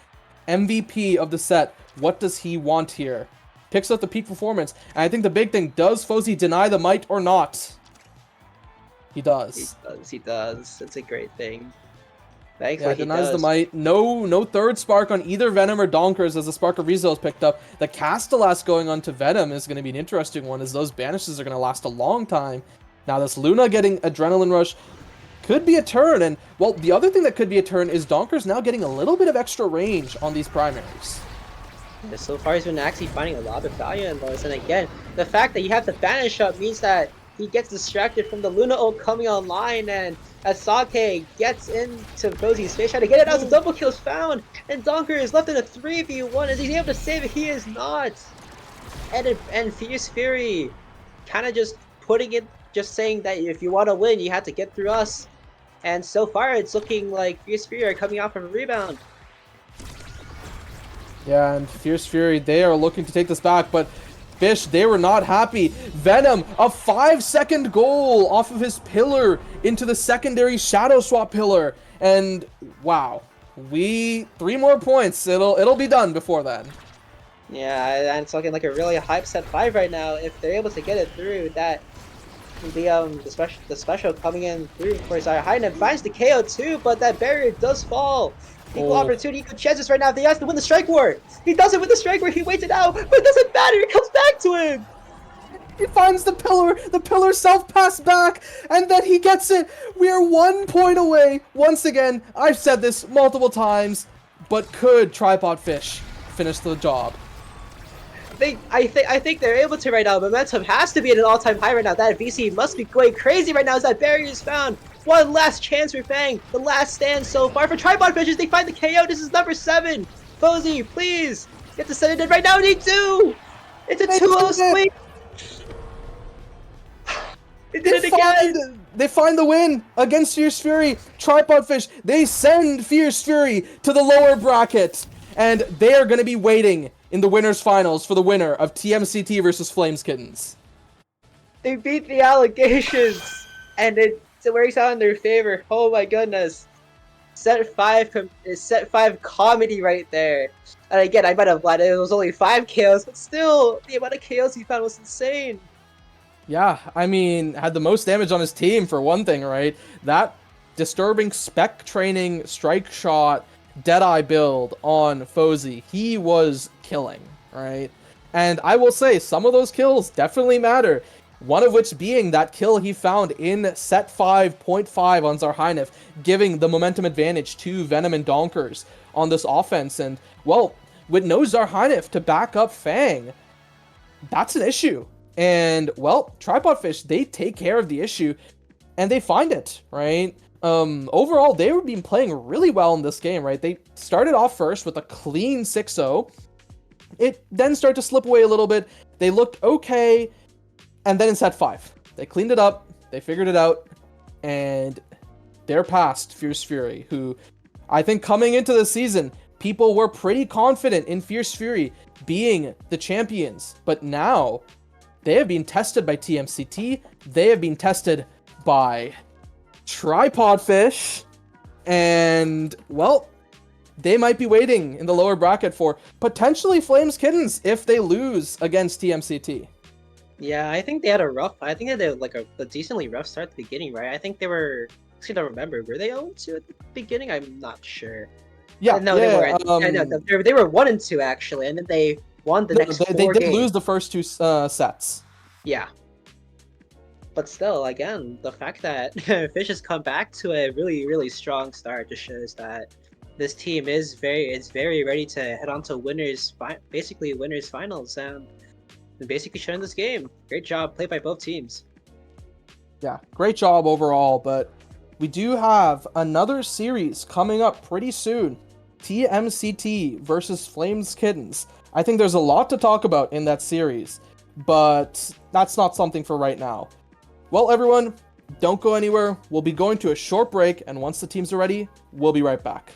MVP of the set. What does he want here? Picks up the peak performance. And I think the big thing, does Fozy deny the might or not? He does. He does. It's a great thing. Yeah, Thankfully, denies the might. No third spark on either Venom or Donkers as the Spark of Rizzo is picked up. The Castellas going on to Venom is going to be an interesting one as those banishes are going to last a long time. Now this Luna getting Adrenaline Rush could be a turn. And, well, the other thing that could be a turn is Donkers now getting a little bit of extra range on these primaries. Yeah, so far he's been actually finding a lot of value in those. And again, the fact that you have the banish up means that he gets distracted from the Luna ult coming online, and as Sake gets into Fozy's face, trying to get it out, the double kill is found, and Donker is left in a 3v1. Is he able to save it? He is not. And Fierce Fury kind of just putting it, just saying that if you want to win, you have to get through us. And so far, it's looking like Fierce Fury are coming out from a rebound. Yeah, and Fierce Fury, they are looking to take this back, but Fish, they were not happy. Venom, a 5-second goal off of his pillar into the secondary Shadow Swap pillar. And wow, 3 more points. It'll be done before then. Yeah, and it's looking like a really hype set 5 right now. If they're able to get it through, that the special coming in through for Heine finds the KO too, but that barrier does fall. Equal opportunity, equal chances right now. If he has to win the strike war, he doesn't win the strike war. He waits it out, but it doesn't matter. It comes back to him. He finds the pillar self-pass back, and then he gets it. We are 1 point away. Once again, I've said this multiple times, but could Tripod Fish finish the job? I think they're able to right now. Momentum has to be at an all-time high right now. That VC must be going crazy right now as that barrier is found. One last chance for Fang. The last stand so far for Tripod Fishes. They find the KO. This is number 7. Fozy, please get to send it in right now. They do. It's a 2-0 swing. They did it again. They find the win against Fierce Fury. Tripod Fish, they send Fierce Fury to the lower bracket. And they are going to be waiting in the winners finals for the winner of TMCT versus Flames Kittens. They beat the allegations. And it works out in their favor. Oh my goodness. Set 5 is set 5 comedy right there. And again, I might have lied. It was only 5 KOs, but still, the amount of KOs he found was insane. Yeah, I mean, had the most damage on his team for one thing, right? That disturbing spec training strike shot Deadeye build on Fozy, he was killing, right? And I will say, some of those kills definitely matter. One of which being that kill he found in set 5.5 on Zarheinif, giving the momentum advantage to Venom and Donkers on this offense. And, well, with no Zarheinif to back up Fang, that's an issue. And, well, Tripod Fish, they take care of the issue, and they find it, right? Overall, they were been playing really well in this game, right? They started off first with a clean 6-0. It then started to slip away a little bit. They looked okay. And then in set 5, they cleaned it up, they figured it out, and they're past Fierce Fury, who I think coming into the season, people were pretty confident in Fierce Fury being the champions. But now, they have been tested by TMCT, they have been tested by Tripod Fish, and, well, they might be waiting in the lower bracket for potentially Flames Kittens if they lose against TMCT. Yeah, I think they had I think they had like a decently rough start at the beginning, right? I think they were, I don't remember, were they 0-2 at the beginning? I'm not sure. Yeah, no, they were. They were 1-2 actually, and then they won the next 4 They games. did lose the first 2 sets. Yeah. But still, again, the fact that Fish has come back to a really strong start just shows that this team is very ready to head on to basically winners finals and basically showing this game. Great job played by both teams. Yeah, great job overall, but we do have another series coming up pretty soon. TMCT versus Flames Kittens. I think there's a lot to talk about in that series, but that's not something for right now. Well, everyone, don't go anywhere. We'll be going to a short break, and once the teams are ready, we'll be right back.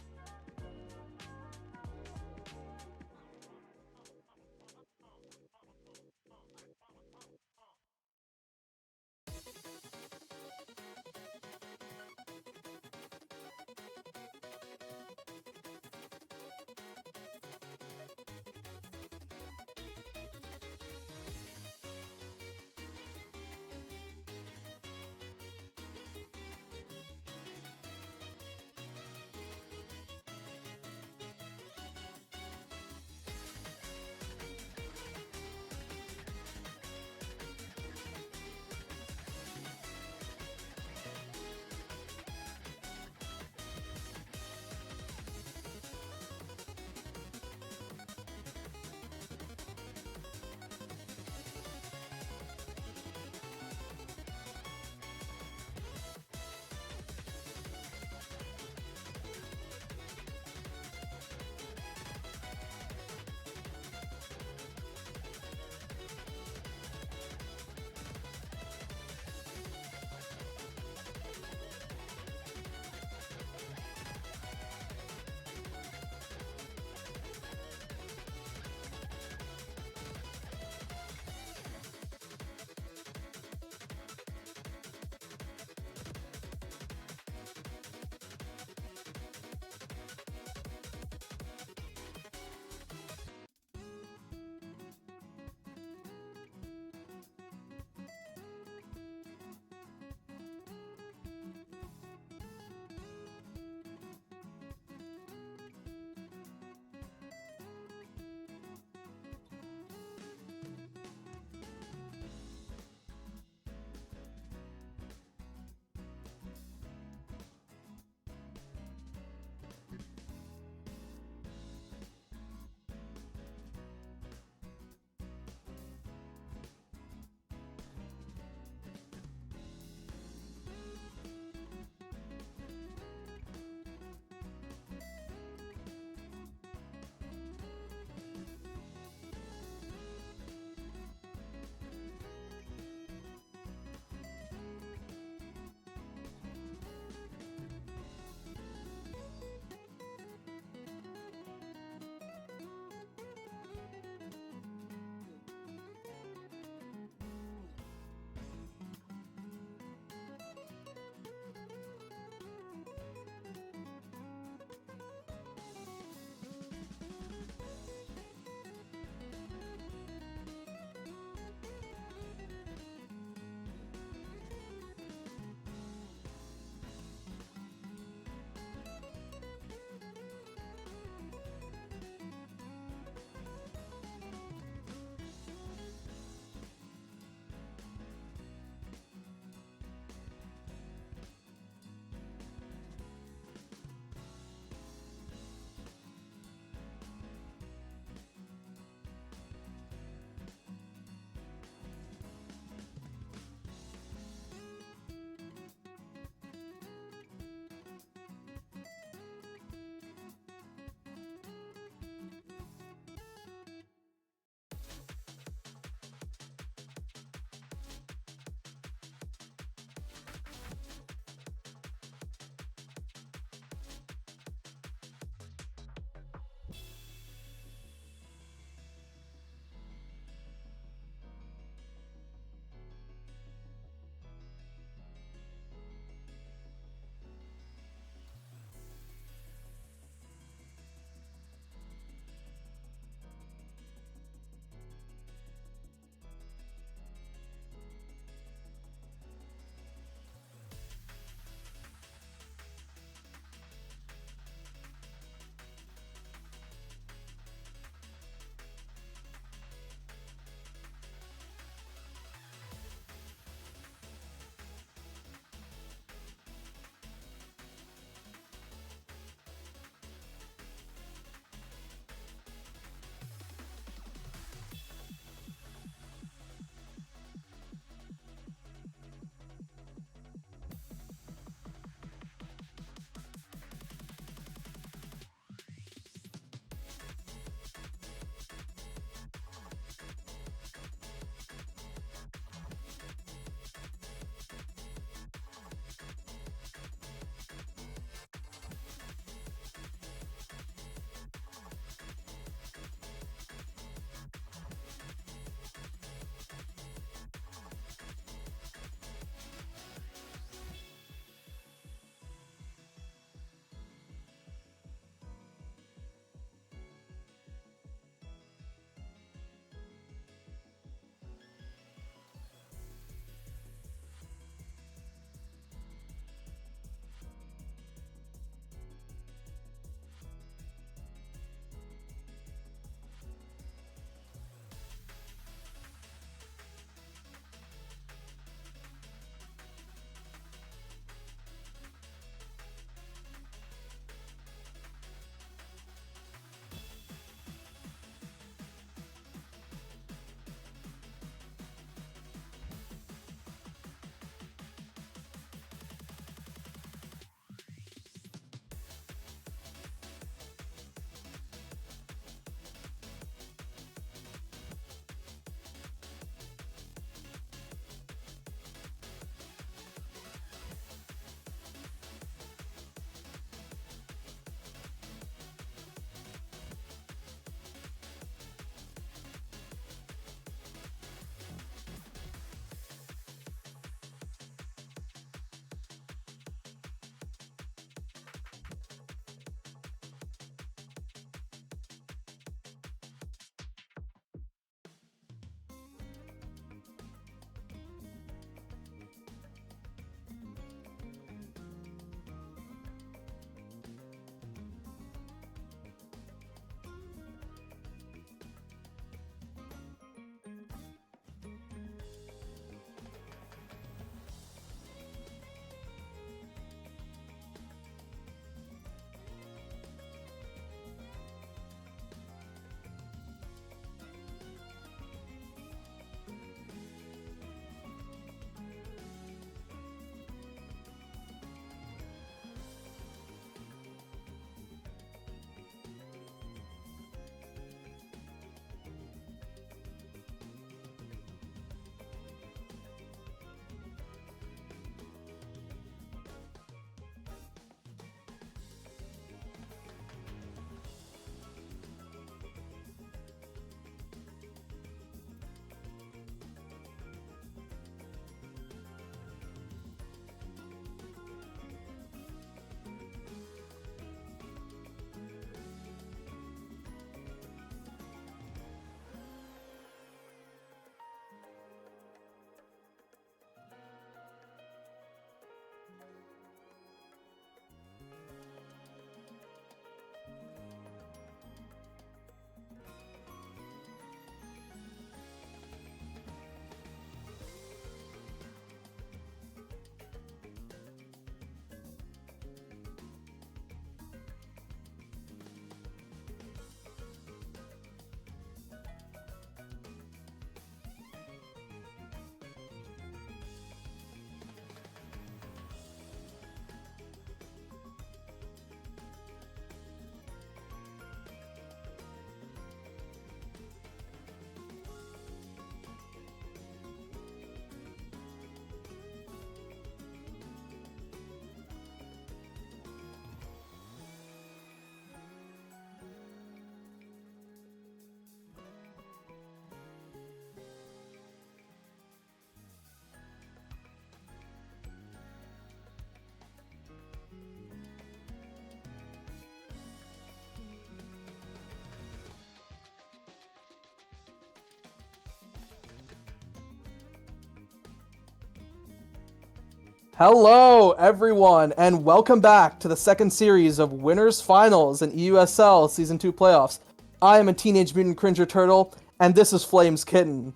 Hello, everyone, and welcome back to the second series of Winners Finals in EUSL Season 2 Playoffs. I am a Teenage Mutant Cringer Turtle, and this is Flames Kitten,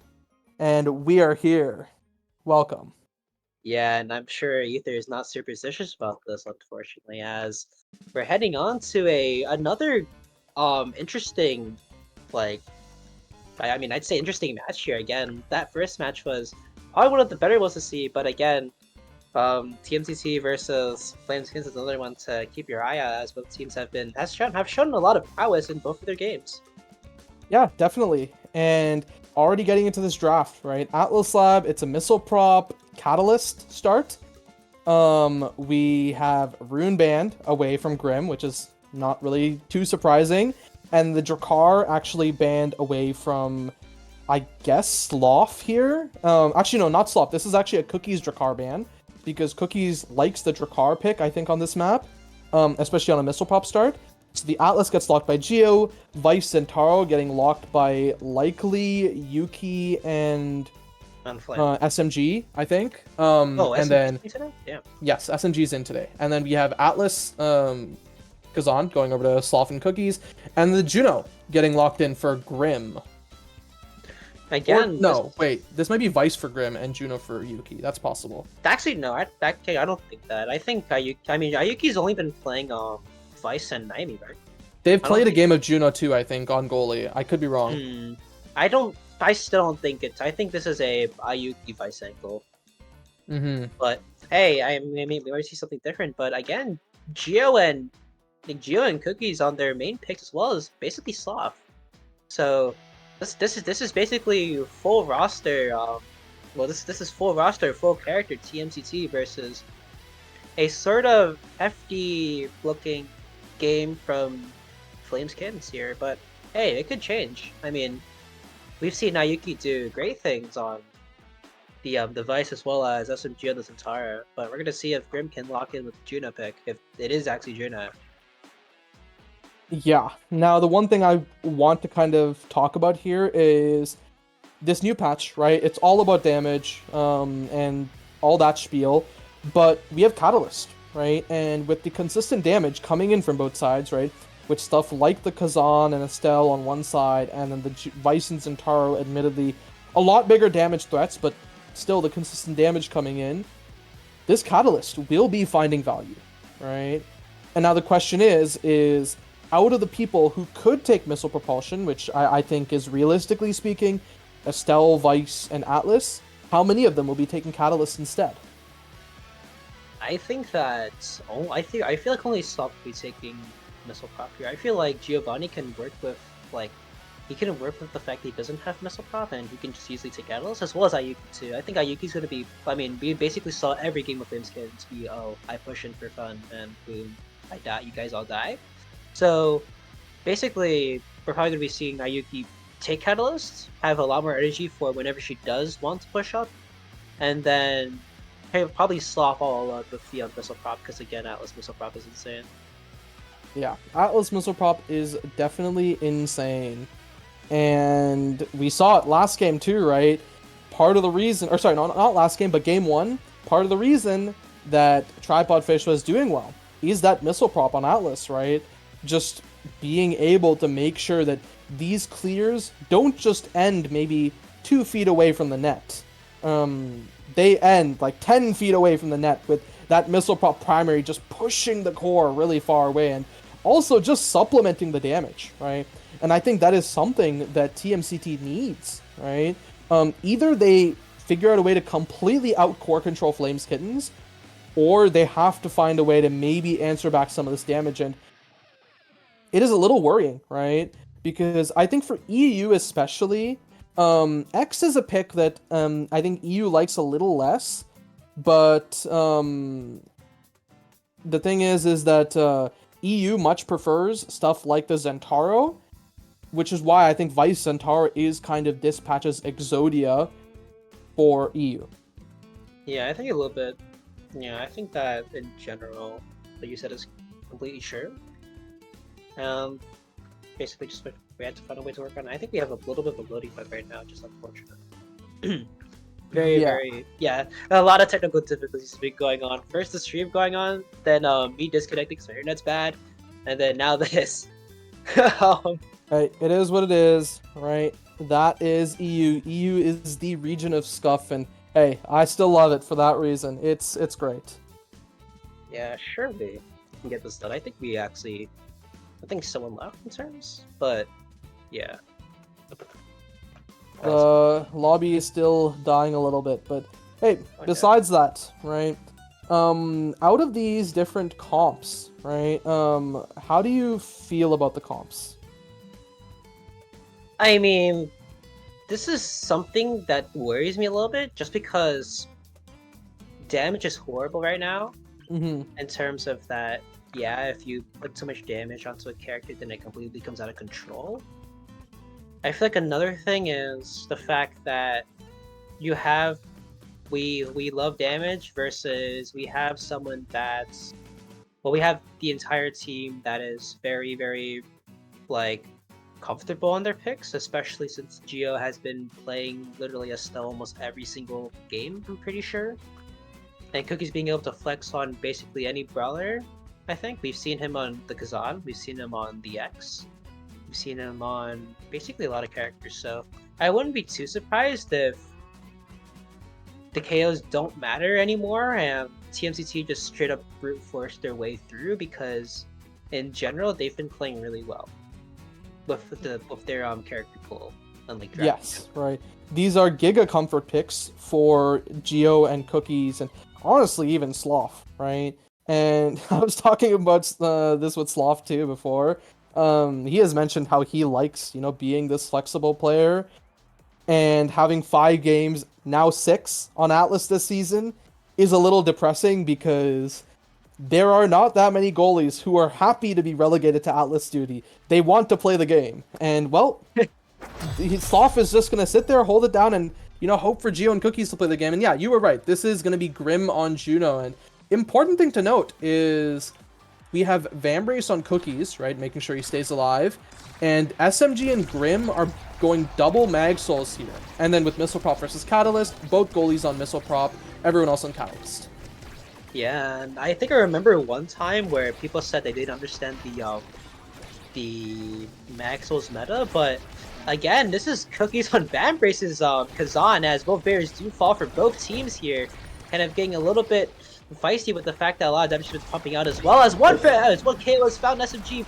and we are here. Welcome. Yeah, and I'm sure Ether is not superstitious about this, unfortunately, as we're heading on to another interesting, I'd say interesting match here. Again, that first match was probably one of the better ones to see, but again, TMCT versus Flames Kings is another one to keep your eye out, as both teams have shown a lot of prowess in both of their games. Yeah, definitely. And already getting into this draft, right? Atlas Lab, it's a missile prop catalyst start. We have Rune banned away from Grim, which is not really too surprising. And the Drakkar actually banned away from, I guess, Sloth here. Actually, no, not Sloth. This is actually a Cookies Drakkar ban, because Cookies likes the Drakkar pick, I think, on this map, especially on a missile prop start. So the Atlas gets locked by Geo, Vice Centauro getting locked by likely Yuki and SMG, I think. And SMG then today? Yeah. yes, SMG's in today. And then we have Atlas, Kazan going over to Sloth and Cookies, and the Juno getting locked in for Grim. Again, This might be Vice for Grim and Juno for Yuki. That's possible. Actually, no, I don't think that. I think Ayuki's only been playing Vice and Naimi, right? They've played a game of Juno too, I think, on goalie. I could be wrong. I still don't think it's. I think this is a Ayuki Vice angle. Mm-hmm. But hey, we might see something different. But again, Geo and Cookies on their main picks as well is basically soft. So this is basically full roster. This is full roster, full character TMCT versus a sort of hefty looking game from Flames Kittens here. But hey, it could change. I mean, we've seen Ayuki do great things on the Vice as well as SMG and the Centauro, but we're gonna see if Grim can lock in with the Juno pick, if it is actually Juno. Yeah. Now, the one thing I want to kind of talk about here is this new patch, right? It's all about damage, and all that spiel, but we have Catalyst, right? And with the consistent damage coming in from both sides, right? With stuff like the Kazan and Estelle on one side, and then the Vice and Centauro, admittedly, a lot bigger damage threats, but still the consistent damage coming in, this Catalyst will be finding value, right? And now the question is out of the people who could take missile propulsion, which I think is realistically speaking, Estelle, Vice, and Atlas, how many of them will be taking Catalyst instead? I think that I feel like only Stop will be taking missile prop here. I feel like Giovanni can work with the fact that he doesn't have missile prop, and he can just easily take Catalyst, as well as Ayuki too. I think Ayuki's gonna be. I mean, we basically saw every game of Flames Kittens be, I push in for fun, and boom, I die. You guys all die. So basically, we're probably gonna be seeing Ayuki take Catalyst, have a lot more energy for whenever she does want to push up, and then probably slop all up with the missile prop, because again, Atlas missile prop is insane. Yeah, Atlas missile prop is definitely insane. And we saw it last game too, right? Part of the reason, or sorry, not last game, but game one, part of the reason that Tripod Fish was doing well is that missile prop on Atlas, right? Just being able to make sure that these clears don't just end maybe 2 feet away from the net. They end like 10 feet away from the net with that missile prop primary just pushing the core really far away and also just supplementing the damage, right? And I think that is something that TMCT needs, right? Either they figure out a way to completely out core control Flames Kittens, or they have to find a way to maybe answer back some of this damage. And it is a little worrying, right? Because I think for EU especially, X is a pick that I think EU likes a little less, but the thing is that EU much prefers stuff like the Centauro, which is why I think Vice Centauro is kind of this patch's Exodia for EU. Yeah, I think a little bit. Yeah, I think that in general, what you said is completely true. Basically, just we had to find a way to work on it. I think we have a little bit of a loading bug right now, just unfortunate. Yeah, a lot of technical difficulties have been going on. First the stream going on, then me disconnecting because my internet's bad, and then now this. Hey, it is what it is, right? That is EU. EU is the region of scuff, and hey, I still love it for that reason. It's great. Yeah, sure we can get this done. I think someone left in terms, but yeah. The lobby is still dying a little bit, but hey, Okay. besides that, right? Out of these different comps, right? How do you feel about the comps? I mean, this is something that worries me a little bit, just because damage is horrible right now. Mm-hmm. In terms of that, yeah, if you put too much damage onto a character, then it completely comes out of control. I feel like another thing is the fact that you have we love damage versus we have someone that's we have the entire team that is very, very like comfortable on their picks, especially since Gio has been playing literally a Snow almost every single game, I'm pretty sure. And Cookie's being able to flex on basically any brawler, I think. We've seen him on the Kazan, we've seen him on the X, we've seen him on basically a lot of characters, so I wouldn't be too surprised if the KOs don't matter anymore and TMCT just straight up brute force their way through, because in general they've been playing really well with their character pool, unlike Dragon. Yes, right. These are Giga comfort picks for Geo and Cookies, and honestly even Sloth, right? And I was talking about this with Sloth too before. He has mentioned how he likes, being this flexible player, and having 5 games, now 6 on Atlas this season is a little depressing, because there are not that many goalies who are happy to be relegated to Atlas duty. They want to play the game. And, well, Sloth is just going to sit there, hold it down, and, hope for Geo and Cookies to play the game. And yeah, you were right. This is going to be grim on Juno. And important thing to note is we have Vambrace on Cookies, right, making sure he stays alive. And SMG and Grim are going double Mag Souls here. And then with Missile Prop versus Catalyst, both goalies on Missile Prop, everyone else on Catalyst. Yeah, and I think I remember one time where people said they didn't understand the Maxwell's meta, but again, this is Cookies on Vambrace's Kazan, as both barriers do fall for both teams here, kind of getting a little bit feisty with the fact that a lot of damage was pumping out, as well as one KO was found. SMG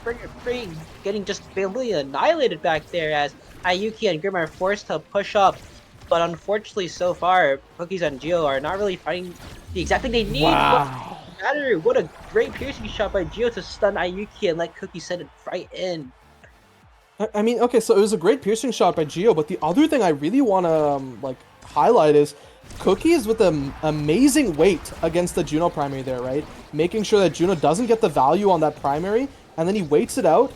getting just completely annihilated back there, as Ayuki and Grim are forced to push up, but unfortunately so far Cookies and Geo are not really finding the exact thing they need. Wow. What a great piercing shot by Geo to stun Ayuki and let Cookie send it right in. I mean, okay, so it was a great piercing shot by Geo, but the other thing I really want to highlight is Cookies with an amazing weight against the Juno primary there, right? Making sure that Juno doesn't get the value on that primary, and then he waits it out,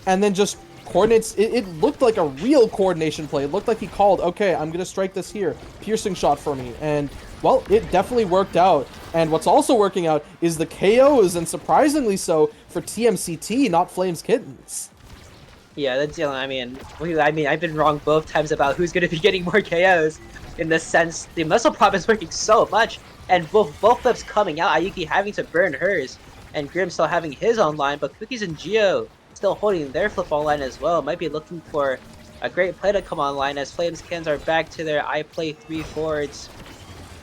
and then just coordinates. It looked like a real coordination play. It looked like he called, okay, I'm going to strike this here. Piercing shot for me. And, well, it definitely worked out. And what's also working out is the KOs, and surprisingly so, for TMCT, not Flames Kittens. Yeah, that's, I mean, I've been wrong both times about who's going to be getting more KOs. In the sense, the Missile Prop is working so much, and both flips coming out, Ayuki having to burn hers, and Grim still having his online, but Cookies and Geo still holding their flip online as well. Might be looking for a great play to come online, as Flames Kittens are back to their I play 3 forwards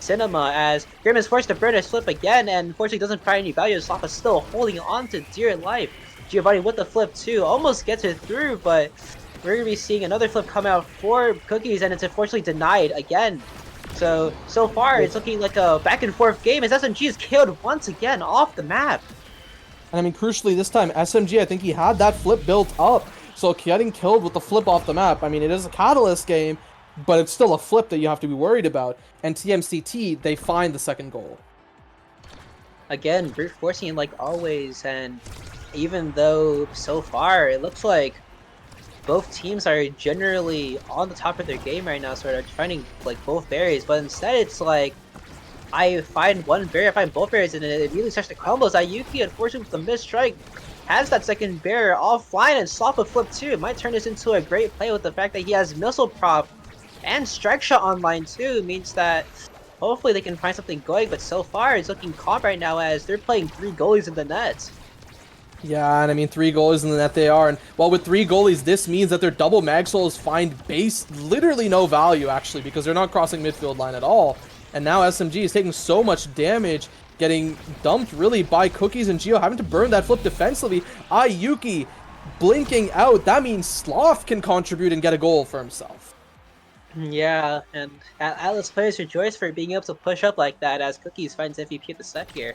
cinema, as Grim is forced to burn his flip again, and unfortunately doesn't find any value. Slop is still holding on to dear life. Giovanni with the flip too, almost gets it through, but we're going to be seeing another flip come out for Cookies, and it's unfortunately denied again. So far, it's looking like a back and forth game, as SMG is killed once again off the map. And I mean, crucially this time, SMG, I think he had that flip built up. So getting killed with the flip off the map, I mean, it is a Catalyst game, but it's still a flip that you have to be worried about. And TMCT, they find the second goal. Again, brute forcing it like always, and even though so far it looks like both teams are generally on the top of their game right now, sort of finding like both berries, but instead it's like I find one berry, I find both berries, and it immediately starts to crumble. As Ayuki, unfortunately with the missed strike, has that second bear offline, and Slop a flip too. It might turn this into a great play with the fact that he has Missile Prop and Strike Shot online too means that hopefully they can find something going, but so far it's looking calm right now as they're playing 3 goalies in the net. Yeah, and I mean, 3 goalies in the net they are, and well, with 3 goalies, this means that their double mag souls find literally no value, actually, because they're not crossing midfield line at all. And now SMG is taking so much damage, getting dumped really by Cookies and Geo, having to burn that flip defensively. Ayuki blinking out, that means Sloth can contribute and get a goal for himself. Yeah, and Atlas players rejoice for being able to push up like that as Cookies finds MVP of the set here.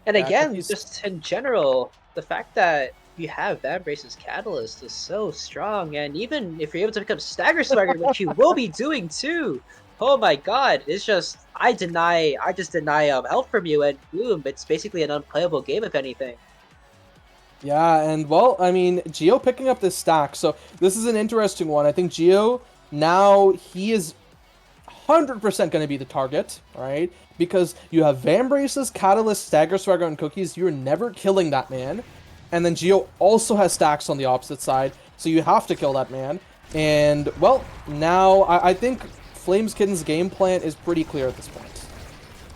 And Yeah, again, Cookies- just in general, the fact that you have Vambrace's Catalyst is so strong, and even if you're able to pick up Stagger Swagger, which you will be doing too, oh my god, it's just, I just deny help from you, and boom, it's basically an unplayable game if anything. Yeah, and well, I mean, Geo picking up this stack, so this is an interesting one. I think Geo, now he is 100% going to be the target, right? Because you have Vambrace's Catalyst, Stagger Swagger, and Cookies, you're never killing that man. And then Geo also has stacks on the opposite side, so you have to kill that man. And, well, now I think Flameskitten's game plan is pretty clear at this point.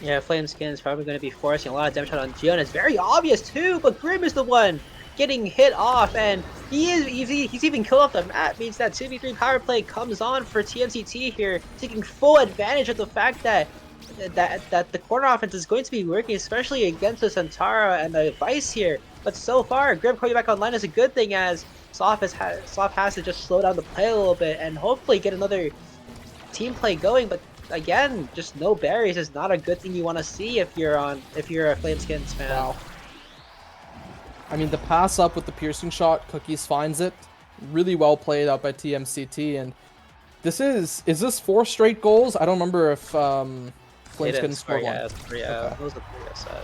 Yeah, Flameskin is probably going to be forcing a lot of damage on Geo, and it's very obvious too, but Grim is the one getting hit off, and he's even killed off the map, means that 2v3 power play comes on for TMCT here, taking full advantage of the fact that the corner offense is going to be working, especially against the Santara and the Vice here. But so far, Grim coming back online is a good thing, as Sloth has to just slow down the play a little bit and hopefully get another team play going. But again, just no berries is not a good thing you want to see if you're a Flameskins fan. Wow. I mean, the pass up with the piercing shot, Cookies finds it. Really well played out by TMCT, and is this 4 straight goals? I don't remember if Flameskitten scored one. Yeah, Okay. those are 3 I said.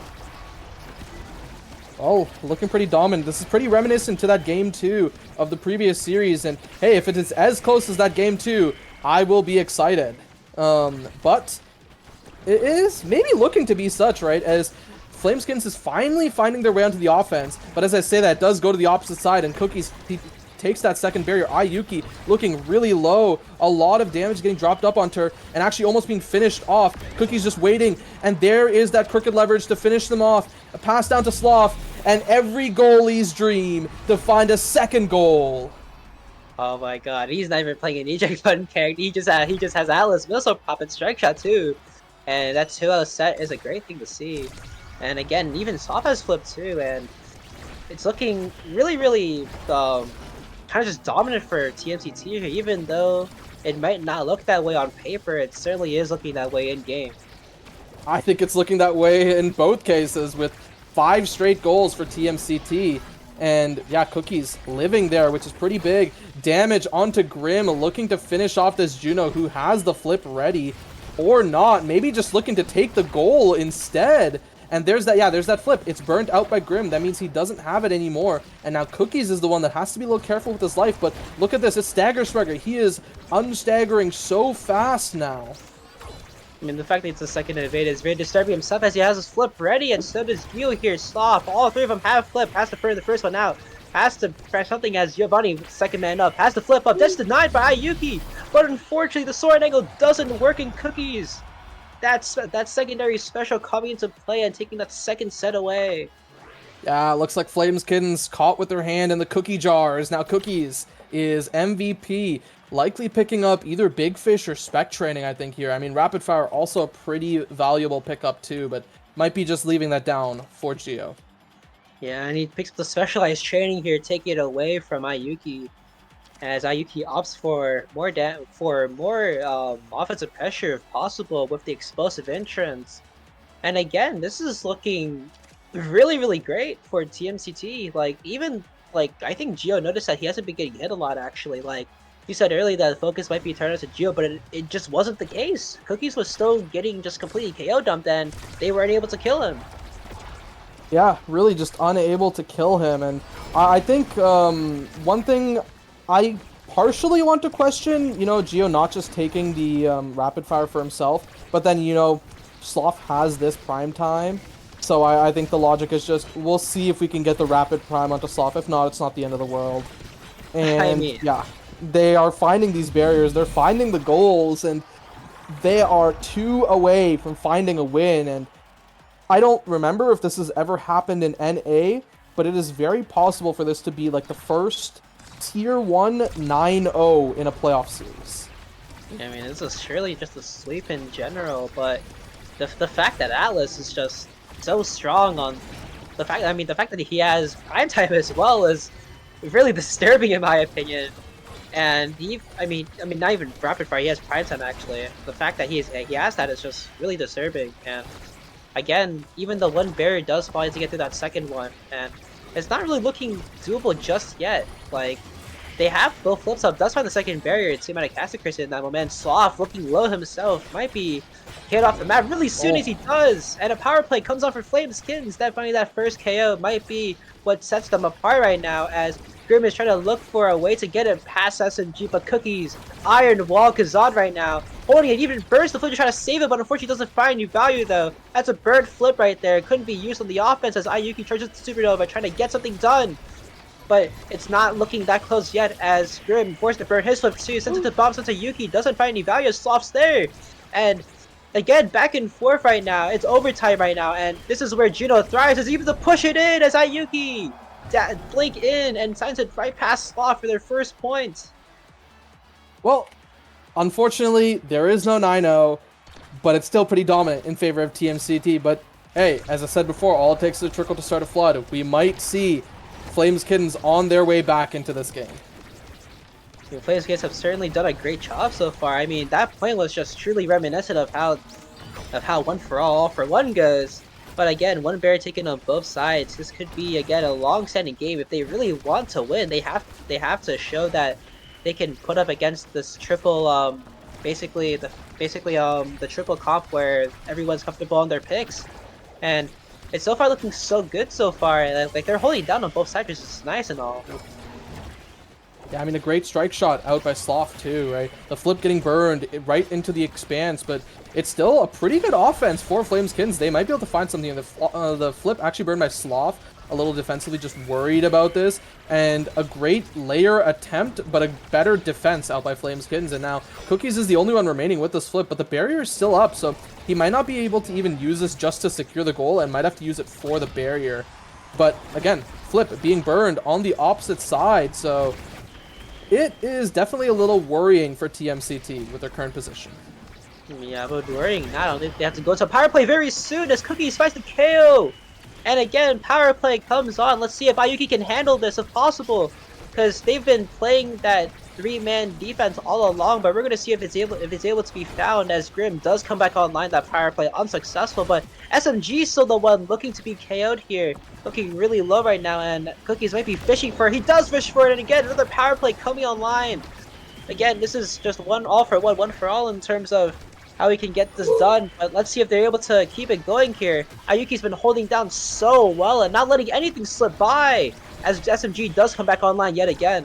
Oh, looking pretty dominant. This is pretty reminiscent to that game 2 of the previous series, and hey, if it is as close as that game 2, I will be excited. But it is maybe looking to be such, right, as Flameskins is finally finding their way onto the offense, but as I say that, it does go to the opposite side, and Cookies takes that second barrier. Ayuki looking really low, a lot of damage getting dropped up onto her, and actually almost being finished off. Cookie's just waiting, and there is that crooked leverage to finish them off. A pass down to Sloth, and every goalie's dream to find a second goal. Oh my god, he's not even playing an eject button character. He just has Atlas Missile Pop and Strike Shot too, and that 2-0 set is a great thing to see. And again, even Soft has flipped too, and it's looking really kind of just dominant for TMCT here. Even though it might not look that way on paper, it certainly is looking that way in game. I think it's looking that way in both cases, with 5 straight goals for TMCT. And yeah, Cookies living there, which is pretty big. Damage onto Grim, looking to finish off this Juno, who has the flip ready. Or not, maybe just looking to take the goal instead. And there's that flip. It's burnt out by Grim. That means he doesn't have it anymore. And now Cookies is the one that has to be a little careful with his life. But look at this, it's Stagger Swagger. He is unstaggering so fast now. I mean, the fact that it's a second evade is very disturbing himself, as he has his flip ready, and so does Gio here. Sloth, all 3 of them have flip. Has to burn the first one out. Has to press something as Giovanni, second man up. Has to flip up. That's denied by Ayuki. But unfortunately, the sword angle doesn't work in Cookies. That's that secondary special coming into play and taking that second set away. Yeah, looks like Flameskitten's caught with their hand in the cookie jars. Now Cookies is MVP. Likely picking up either Big Fish or Spec Training, I think, here. I mean, Rapid Fire also a pretty valuable pickup, too, but might be just leaving that down for Geo. Yeah, and he picks up the specialized training here, taking it away from Ayuki, as Ayuki opts for more offensive pressure if possible with the explosive entrance. And again, this is looking really great for TMCT. I think Geo noticed that he hasn't been getting hit a lot, actually. Like you said earlier, that the focus might be turned to Geo, but it just wasn't the case. Cookies was still getting just completely KO dumped, and they weren't able to kill him. Yeah, really just unable to kill him. And I think one thing I partially want to question, Geo not just taking the Rapid Fire for himself, but then, Sloth has this Prime Time. So I think the logic is just, we'll see if we can get the Rapid Prime onto Sloth. If not, it's not the end of the world. And, I mean, yeah. they are finding these barriers, they're finding the goals, and they are 2 away from finding a win. And I don't remember if this has ever happened in NA, but it is very possible for this to be like the first Tier 1 9-0 in a playoff series. I mean, this is surely just a sweep in general, but the fact that Atlas is just so strong on the fact that he has prime time as well is really disturbing in my opinion. And I mean, not even rapid fire. He has prime time actually. The fact that he has that is just really disturbing. And again, even though one barrier does fall to get through that second one, and it's not really looking doable just yet. Like they have both flips up. Does find the second barrier. Cinematic Cassacris in that moment. Sloth looking low himself might be hit off the map really soon as he does. And a power play comes on for Flameskins. Definitely that first KO might be what sets them apart right now, as Grim is trying to look for a way to get it past SMG, but Cookies, Iron Wall Kazad right now, holding it, even burns the flip to try to save it, but unfortunately doesn't find new value though. That's a bird flip right there. It couldn't be used on the offense as Ayuki charges the Supernova trying to get something done. But it's not looking that close yet, as Grim forced to burn his flip too, sends it to bomb, sends to Yuki, doesn't find any value as Sloth's there. And again, back and forth right now. It's overtime right now, and this is where Juno thrives, is even to push it in as Ayuki blink in and signs it right past Sloth for their first point. Well, unfortunately, there is no 9-0, but it's still pretty dominant in favor of TMCT. But hey, as I said before, all it takes is a trickle to start a flood. We might see Flameskittens on their way back into this game. The Flameskittens have certainly done a great job so far. I mean, that point was just truly reminiscent of how one for all for one goes. But again, one bear taken on both sides. This could be again a long-standing game. If they really want to win, they have to show that they can put up against this triple basically the triple comp where everyone's comfortable on their picks. And it's so far looking so good so far. Like they're holding down on both sides, which is nice and all. Yeah, I mean, a great strike shot out by Sloth too, right? The flip getting burned right into the expanse, but it's still a pretty good offense for Flameskittens. They might be able to find something in the flip actually burned by Sloth. A little defensively, just worried about this, and a great layer attempt, but a better defense out by Flameskittens. And now Cookies is the only one remaining with this flip, but the barrier is still up, so he might not be able to even use this just to secure the goal, and might have to use it for the barrier. But again, flip being burned on the opposite side, so it is definitely a little worrying for TMCT with their current position. Yeah, but worrying now. They have to go to power play very soon as Cookies finds the KO. And again, power play comes on. Let's see if Ayuki can handle this if possible, because they've been playing that 3-man defense all along. But we're gonna see if it's able to be found, as Grim does come back online. That power play unsuccessful, but SMG is still the one looking to be KO'd here, looking really low right now. And Cookies might be fishing for it. He does fish for it, and again another power play coming online. Again, this is just one for all in terms of how we can get this done, but let's see if they're able to keep it going here. Ayuki's been holding down so well and not letting anything slip by, as SMG does come back online yet again.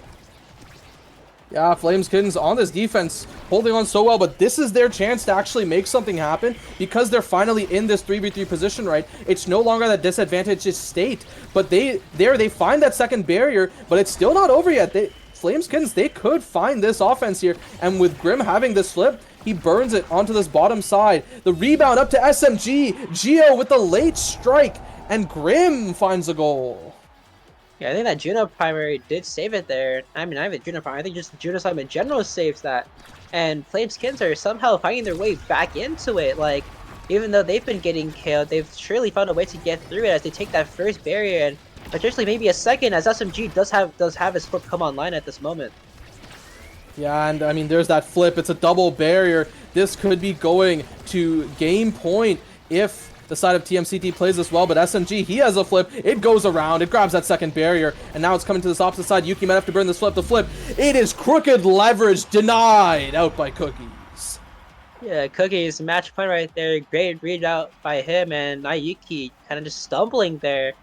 Yeah, Flameskittens on this defense, holding on so well, but this is their chance to actually make something happen, because they're finally in this 3v3 position, right? It's no longer that disadvantageous state, but they find that second barrier, but it's still not over yet. Flameskittens, they could find this offense here, and with Grim having this flip, he burns it onto this bottom side. The rebound up to SMG. Geo with the late strike, and Grim finds a goal. Yeah, I think that Juno primary did save it there. I mean, not even Juno primary. I think just Juno Slime in general saves that. And Flameskins are somehow finding their way back into it. Like, even though they've been getting killed, they've surely found a way to get through it as they take that first barrier, and potentially maybe a second, as SMG does have his flip come online at this moment. Yeah, and I mean, there's that flip. It's a double barrier. This could be going to game point if the side of TMCT plays this well, but SMG, he has a flip. It goes around. It grabs that second barrier, and now it's coming to this opposite side. Yuki might have to burn this flip. The flip, it is crooked leverage denied out by Cookies. Yeah, Cookies, match point right there. Great read out by him, and Ayuki kind of just stumbling there.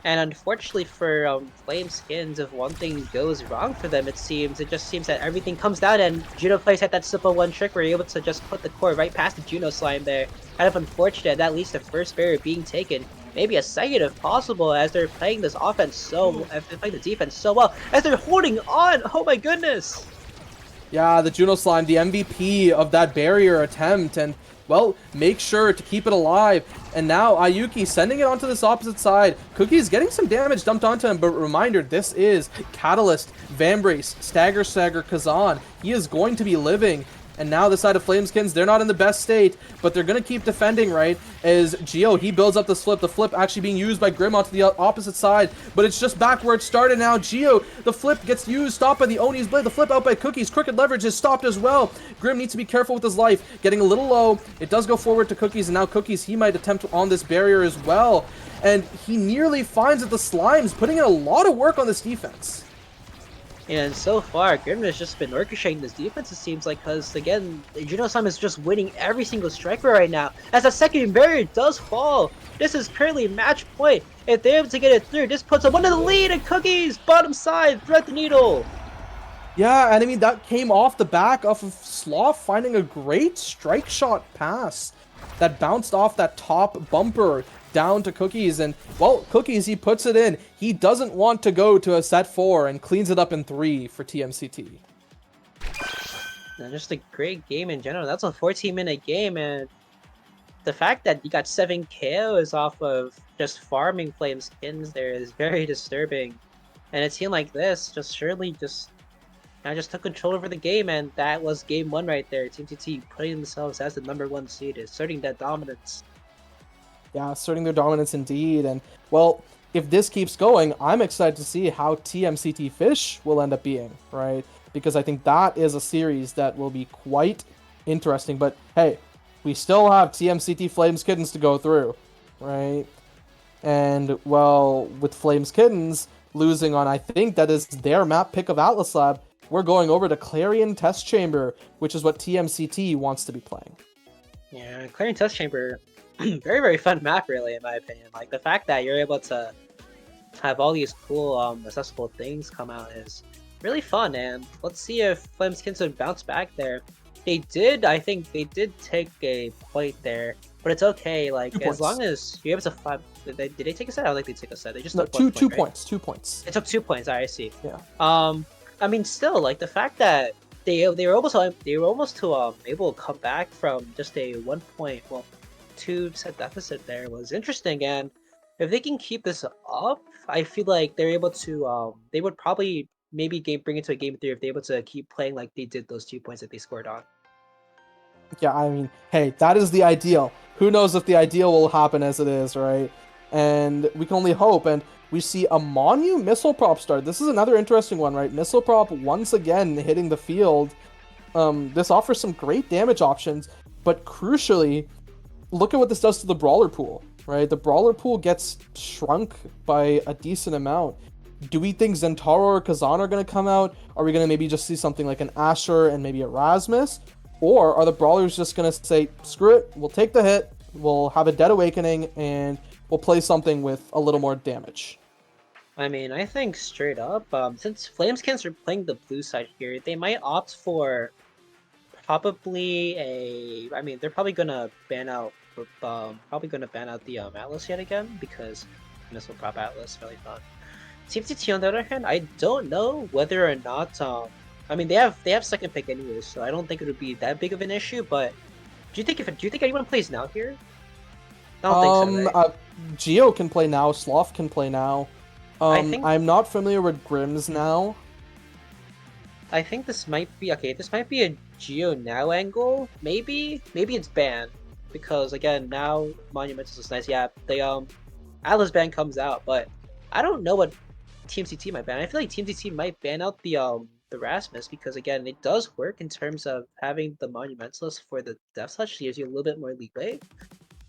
And unfortunately for Flameskins, if one thing goes wrong for them, it just seems that everything comes down, and Juno plays had that simple one trick where you're able to just put the core right past the Juno Slime there. Kind of unfortunate, that leads to first barrier being taken. Maybe a second if possible, as they're playing this offense they're playing the defense so well, as they're holding on. Oh my goodness! Yeah, the Juno Slime, the MVP of that barrier attempt, and, well, make sure to keep it alive. And now Ayuki sending it onto this opposite side. Cookie's getting some damage dumped onto him, but reminder, this is Catalyst, Vambrace, Stagger, Kazan. He is going to be living. And now the side of Flameskins, they're not in the best state, but they're going to keep defending, right? As Geo, he builds up this flip. The flip actually being used by Grim onto the opposite side, but it's just back where it started now. Geo, the flip gets used, stopped by the Oni's Blade. The flip out by Cookies. Crooked Leverage is stopped as well. Grim needs to be careful with his life. Getting a little low. It does go forward to Cookies, and now Cookies, he might attempt on this barrier as well. And he nearly finds it. The Slimes putting in a lot of work on this defense. And so far, Grim has just been orchestrating this defense, it seems like, because, again, Juno Slime is just winning every single striker right now. As the second barrier does fall, this is currently match point. If they're able to get it through, this puts them under the lead, and Cookies, bottom side, thread the needle. Yeah, and I mean, that came off the back of Sloth finding a great strike shot pass that bounced off that top bumper down to Cookies, and, well, Cookies, he puts it in. He doesn't want to go to a set 4 and cleans it up in 3 for TMCT. And just a great game in general. That's a 14-minute game, and the fact that you got 7 KOs off of just farming Flameskins there is very disturbing. And a team like this just surely just took control over the game, and that was game 1 right there. Team TT putting themselves as the #1 seed, asserting that dominance. Yeah, asserting their dominance indeed. And, well, if this keeps going, I'm excited to see how TMCT Fish will end up being, right? Because I think that is a series that will be quite interesting. But, hey, we still have TMCT Flames Kittens to go through, right? And, well, with Flames Kittens losing on, I think that is their map pick of Atlas Lab, we're going over to Clarion Test Chamber, which is what TMCT wants to be playing. Yeah, Clarion Test Chamber, very, very fun map, really, in my opinion. Like, the fact that you're able to have all these cool, accessible things come out is really fun, and let's see if Flameskins can bounce back there. I think they did take a point there, but it's okay, like, as long as you're able to did they take a set? I don't think they took a set. They just took two points. They took 2 points, I see. Yeah. I mean, still, like, the fact that they were almost able to come back from just a 2 set deficit there was interesting, and if they can keep this up, I feel like they're able to they would probably maybe bring it to a game 3 if they're able to keep playing like they did those 2 points that they scored on. Yeah, I mean, hey, that is the ideal. Who knows if the ideal will happen as it is, right? And we can only hope. And we see a Monu missile prop start. This is another interesting one, right? Missile prop once again hitting the field. This offers some great damage options, but crucially, look at what this does to the brawler pool, right? The brawler pool gets shrunk by a decent amount. Do we think Zentaro or Kazan are going to come out? Are we going to maybe just see something like an Asher and maybe a Rasmus? Or are the brawlers just going to say, screw it, we'll take the hit, we'll have a Dead Awakening, and we'll play something with a little more damage? I mean, I think straight up, since Flameskins are playing the blue side here, they might opt for probably I mean, they're probably gonna ban out the Atlas yet again, because Missile Prop Atlas is really fun. Team TT on the other hand, I don't know whether or not I mean, they have second pick anyways, so I don't think it would be that big of an issue. But do you think anyone plays now here? I don't think so. Right? Geo can play now. Sloth can play now. I'm not familiar with Grimm's now. I think this might be okay. This might be a Geo now angle. Maybe it's banned because again now Monumentals is nice. Yeah, the Atlas ban comes out, but I don't know what Team CT might ban. I feel like Team CT might ban out the Rasmus because again it does work in terms of having the Monumentalist for the Death Touch gives you a little bit more leeway.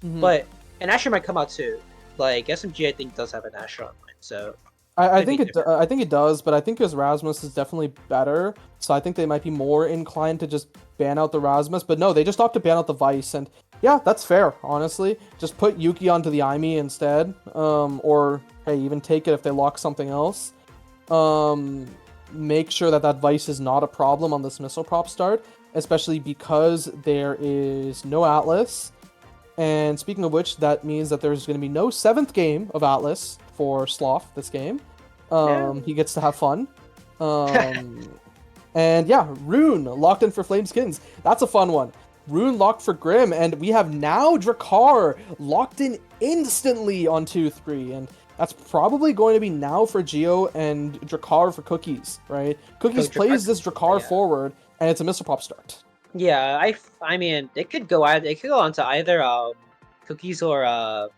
But an Asher might come out too. Like SMG I think does have an Asher online, so I think it does, but I think his Rasmus is definitely better. So I think they might be more inclined to just ban out the Rasmus. But no, they just opt to ban out the Vice, and yeah, that's fair. Honestly, just put Yuki onto the Aimi instead, or hey, even take it if they lock something else. Make sure that Vice is not a problem on this missile prop start, especially because there is no Atlas. And speaking of which, that means that there's going to be no 7th game of Atlas for Sloth this game. He gets to have fun. And yeah, Rune locked in for Flames Kittens. That's a fun one. Rune locked for Grim, and we have now Drakkar locked in instantly on 2-3, and that's probably going to be now for Geo and Drakkar for Cookies, right? Cookies Drakkar plays this Drakkar yeah. forward, and it's a Mr. Pop start. Yeah, I mean, it could go on to either Cookies or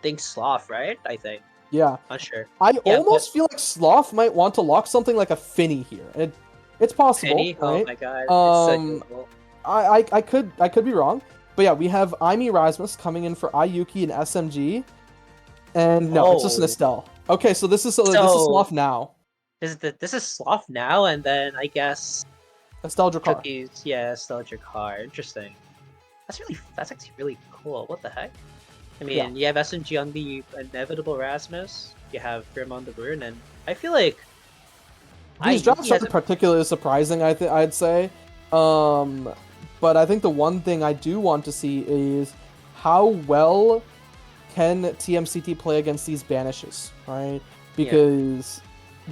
think Sloth, right? I think. Yeah. Not sure. I Yeah, almost feel like Sloth might want to lock something like a Finny here. It's possible, Penny? Oh right? my god, it's so doable. I could be wrong, but yeah, we have Aimi Rasmus coming in for Ayuki and SMG, and no, it's just an Oh. Estelle. Okay, so this is Sloth now. This is Sloth now, and then I guess Estelle Drakkar. Cookies. Yeah, still Drakkar. Interesting. That's actually really cool. What the heck? I mean, you have SMG on the inevitable Rasmus. You have Grim on the Rune, and I feel like These drops aren't particularly surprising. I'd say, but I think the one thing I do want to see is how well can TMCT play against these banishes, right? Because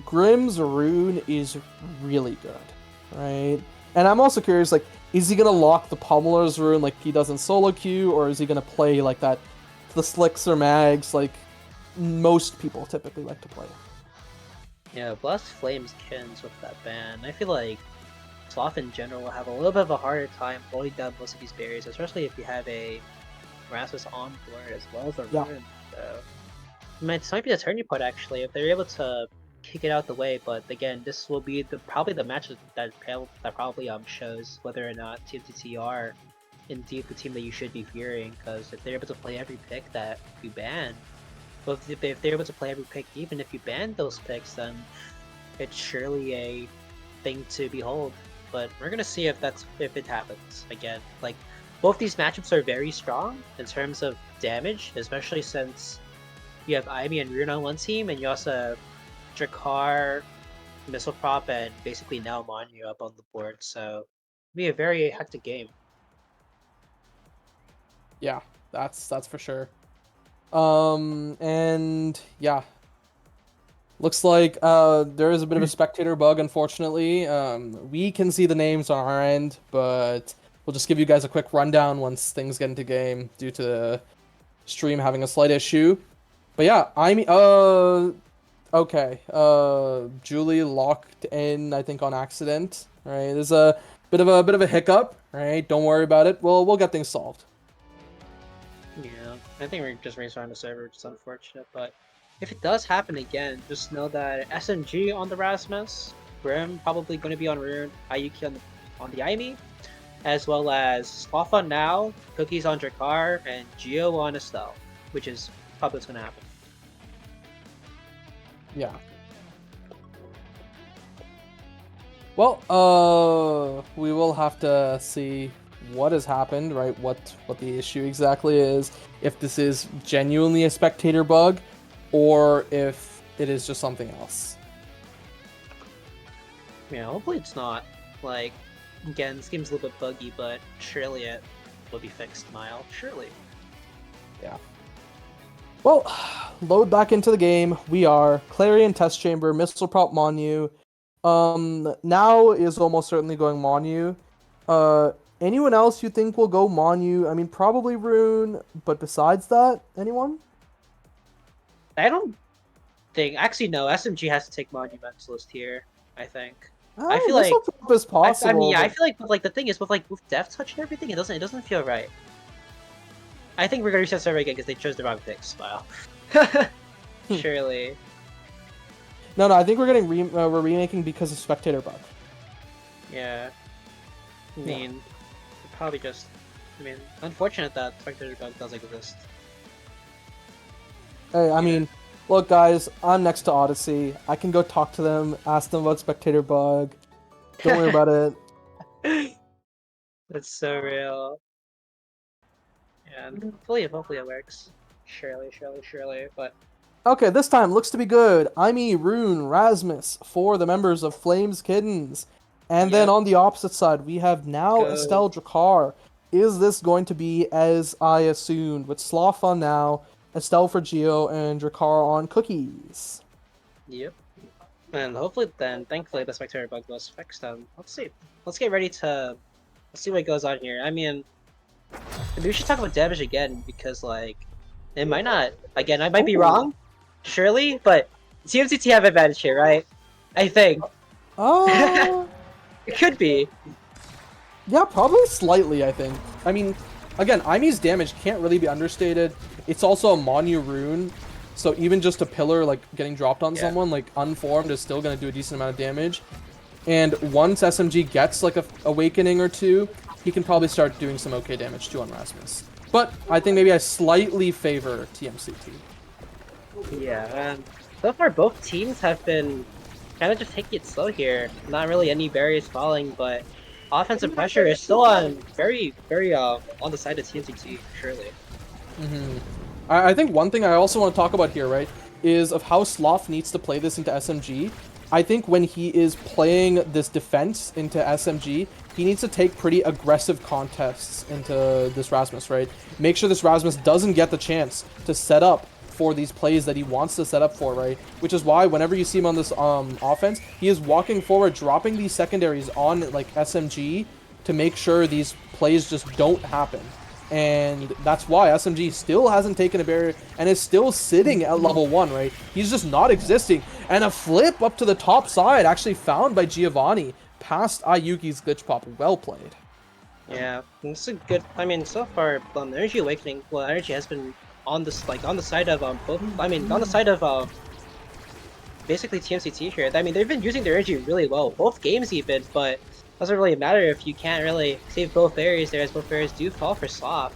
Grim's Rune is really good, right? And I'm also curious, like, is he gonna lock the Pummeler's Rune like he does in solo queue, or is he gonna play like that, the Slicks or Mags, like most people typically like to play? Yeah, Blast Flames Kins with that ban. I feel like Sloth in general will have a little bit of a harder time holding down most of these barriers, especially if you have a Rasmus on board as well as a Rune. So this might be the turning point actually if they're able to kick it out the way. But again, this will be probably the match that probably shows whether or not TMTT are indeed the team that you should be fearing. Because if they're able to play every pick that you ban. But if they're able to play every pick, even if you ban those picks, then it's surely a thing to behold. But we're gonna see if it happens again. Like both these matchups are very strong in terms of damage, especially since you have Ivy and Rune on one team, and you also have Drakkar, Missile Prop, and basically now Manu up on the board. So it'll be a very hectic game. Yeah, that's for sure. And yeah, looks like there is a bit of a spectator bug, unfortunately. We can see the names on our end, but we'll just give you guys a quick rundown once things get into game due to the stream having a slight issue. But yeah, okay. Julie locked in, I think, on accident. Right, there's a bit of a hiccup. Right, don't worry about it. We'll get things solved. Yeah, I think we're just restarting the server, which is unfortunate, but if it does happen again, just know that SMG on the Rasmus, Grim probably going to be on Rune, Ayuki on the Aimi, as well as Sloth on Now, Cookies on Drakkar, and Geo on Estelle, which is probably what's going to happen. Yeah. Well, we will have to see what has happened, right? What the issue exactly is, if this is genuinely a spectator bug, or if it is just something else. Yeah, hopefully it's not. Like, again, this game's a little bit buggy, but surely it will be fixed, Mile. Surely. Yeah. Well, load back into the game. We are Clarion Test Chamber, Missile Prop Monu. Now is almost certainly going Monu. Anyone else you think will go Monu? I mean, probably Rune, but besides that, anyone? I don't think... Actually, no. SMG has to take Monumentalist here, I think. I feel like... Is possible, I mean, yeah, but... I feel like, the thing is, with Death Touch and everything, it doesn't feel right. I think we're gonna reset server again because they chose the wrong picks. Wow. Surely. No, I think we're getting we're remaking because of spectator bug. Yeah. I mean, probably just... I mean, unfortunate that spectator bug does exist. Hey, I mean, look, guys, I'm next to Odyssey. I can go talk to them, ask them about spectator bug. Don't worry about it. That's so real. And hopefully it works. Surely, but... Okay, this time looks to be good. Aimi, Rune, Rasmus for the members of Flames Kittens. And then on the opposite side, we have now Estelle Drakkar. Is this going to be as I assumed, with Sloth on Now, Estelle for Geo, and Drakkar on Cookies? Yep. And hopefully then, thankfully, the spectator bug was fixed. Let's see. Let's get ready to... Let's see what goes on here. I mean, maybe we should talk about damage again, because, like, it might not... Again, I might be wrong, surely, but TMCT have advantage here, right? I think. It could be. Yeah, probably slightly, I think. I mean, again, Imi's damage can't really be understated. It's also a Monu rune, so even just a pillar, like, getting dropped on someone, like, unformed, is still going to do a decent amount of damage. And once SMG gets, like, a Awakening or two, he can probably start doing some okay damage, too, on Rasmus. But I think maybe I slightly favor TMCT. Yeah, and so far both teams have been kind of just taking it slow here. Not really any barriers falling, but offensive pressure is still on very on the side of TMCT, surely. I think one thing I also want to talk about here, right, is of how Sloth needs to play this into SMG. I think when he is playing this defense into SMG, he needs to take pretty aggressive contests into this Rasmus, right? Make sure this Rasmus doesn't get the chance to set up for these plays that he wants to set up for, right? Which is why whenever you see him on this offense, he is walking forward, dropping these secondaries on like SMG to make sure these plays just don't happen. And that's why SMG still hasn't taken a barrier and is still sitting at level 1, right? He's just not existing. And a flip up to the top side actually found by Giovanni past Ayuki's glitch pop. Well played. Yeah, it's a good. I mean, so far, Energy Awakening. Well, Energy has been on this, like, on the side of both. I mean, on the side of basically TMCT here. I mean, they've been using their energy really well, both games even. But doesn't really matter if you can't really save both barriers there, as both barriers do fall for Sloth.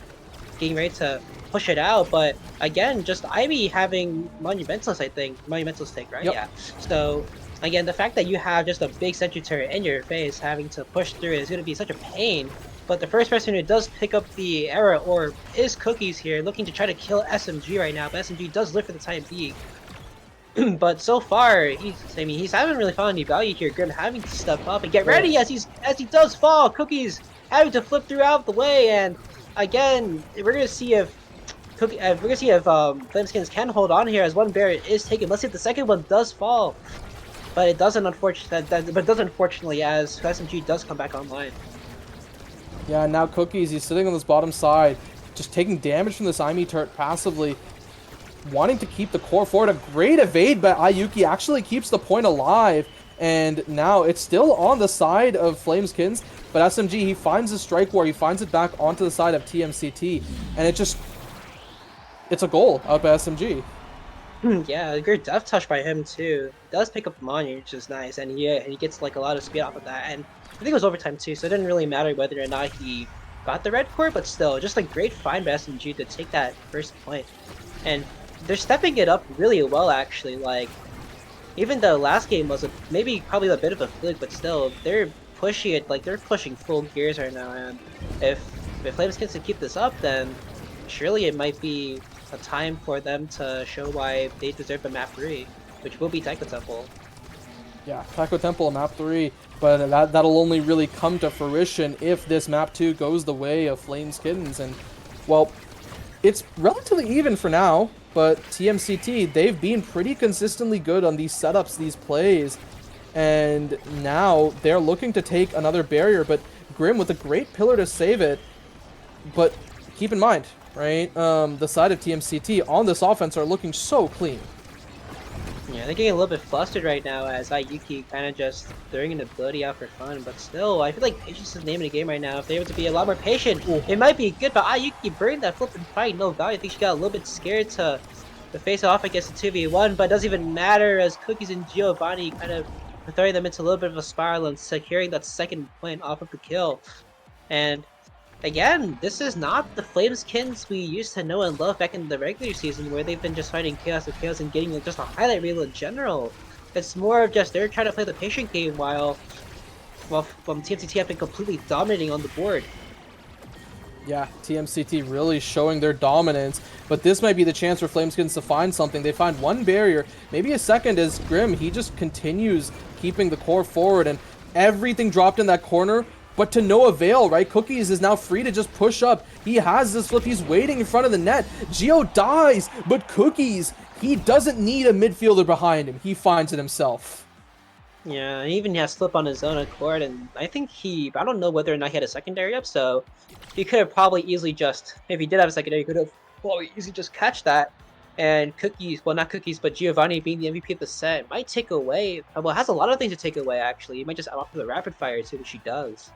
Getting ready to push it out, but again, just Ivy having Monumentalist, I think. Monumentalist take, right? Yep. Yeah. So, again, the fact that you have just a big sentry turret in your face having to push through is going to be such a pain. But the first person who does pick up the Era Orb is Cookies here, looking to try to kill SMG right now, but SMG does live for the time being. But so far, he hasn't really found any value here. Grim having to step up and get ready as he does fall. Cookies having to flip throughout the way, and again, we're gonna see if Flameskins can hold on here as one barrier is taken. Let's see if the second one does fall, but it doesn't. Unfortunately, as SMG does come back online. Yeah, now Cookies, he's sitting on this bottom side, just taking damage from this Imi turret passively, wanting to keep the core forward. A great evade by Ayuki actually keeps the point alive, and now it's still on the side of Flameskins, but SMG, he finds the strike war, he finds it back onto the side of TMCT, and it's a goal out by SMG. Yeah, a great death touch by him too. Does pick up the Monu, which is nice, and he gets like a lot of speed off of that, and I think it was overtime too, so it didn't really matter whether or not he got the red core, but still, just a great find by SMG to take that first point. And they're stepping it up really well, actually. Like, even though last game was probably a bit of a fluke, but still, they're pushing it, like, they're pushing full gears right now, and if Flameskins can keep this up, then surely it might be a time for them to show why they deserve the map 3, which will be Taiko Temple. Yeah, Taiko Temple map 3, but that'll only really come to fruition if this map 2 goes the way of Flameskins, and, well, it's relatively even for now, but TMCT, they've been pretty consistently good on these setups, these plays, and now they're looking to take another barrier, but Grim with a great pillar to save it, but keep in mind, right, the side of TMCT on this offense are looking so clean. Yeah, they're getting a little bit flustered right now as Ayuki kind of just throwing an ability out for fun, but still, I feel like patience is the name of the game right now. If they're able to be a lot more patient, it might be good, but Ayuki bringing that flip and fight, no value. I think she got a little bit scared to face off against the 2v1, but it doesn't even matter as Cookies and Giovanni kind of throwing them into a little bit of a spiral and securing that second point off of the kill. And again, this is not the Flameskins we used to know and love back in the regular season, where they've been just fighting chaos with chaos and getting just a highlight reel in general. It's more of just they're trying to play the patient game while TMCT have been completely dominating on the board. Yeah, TMCT really showing their dominance, but this might be the chance for Flameskins to find something. They find one barrier, maybe a second, as Grim, he just continues keeping the core forward, and everything dropped in that corner, but to no avail, right? Cookies is now free to just push up. He has this flip. He's waiting in front of the net. Geo dies, but Cookies, he doesn't need a midfielder behind him. He finds it himself. Yeah, and even he has slip on his own accord, and I think I don't know whether or not he had a secondary up, so he could have probably easily just, if he did have a secondary, he could have probably easily just catch that. And Cookies, well, not Cookies, but Giovanni being the MVP of the set might take away, well, it has a lot of things to take away, actually. He might just opt for the rapid fire, too, which he does.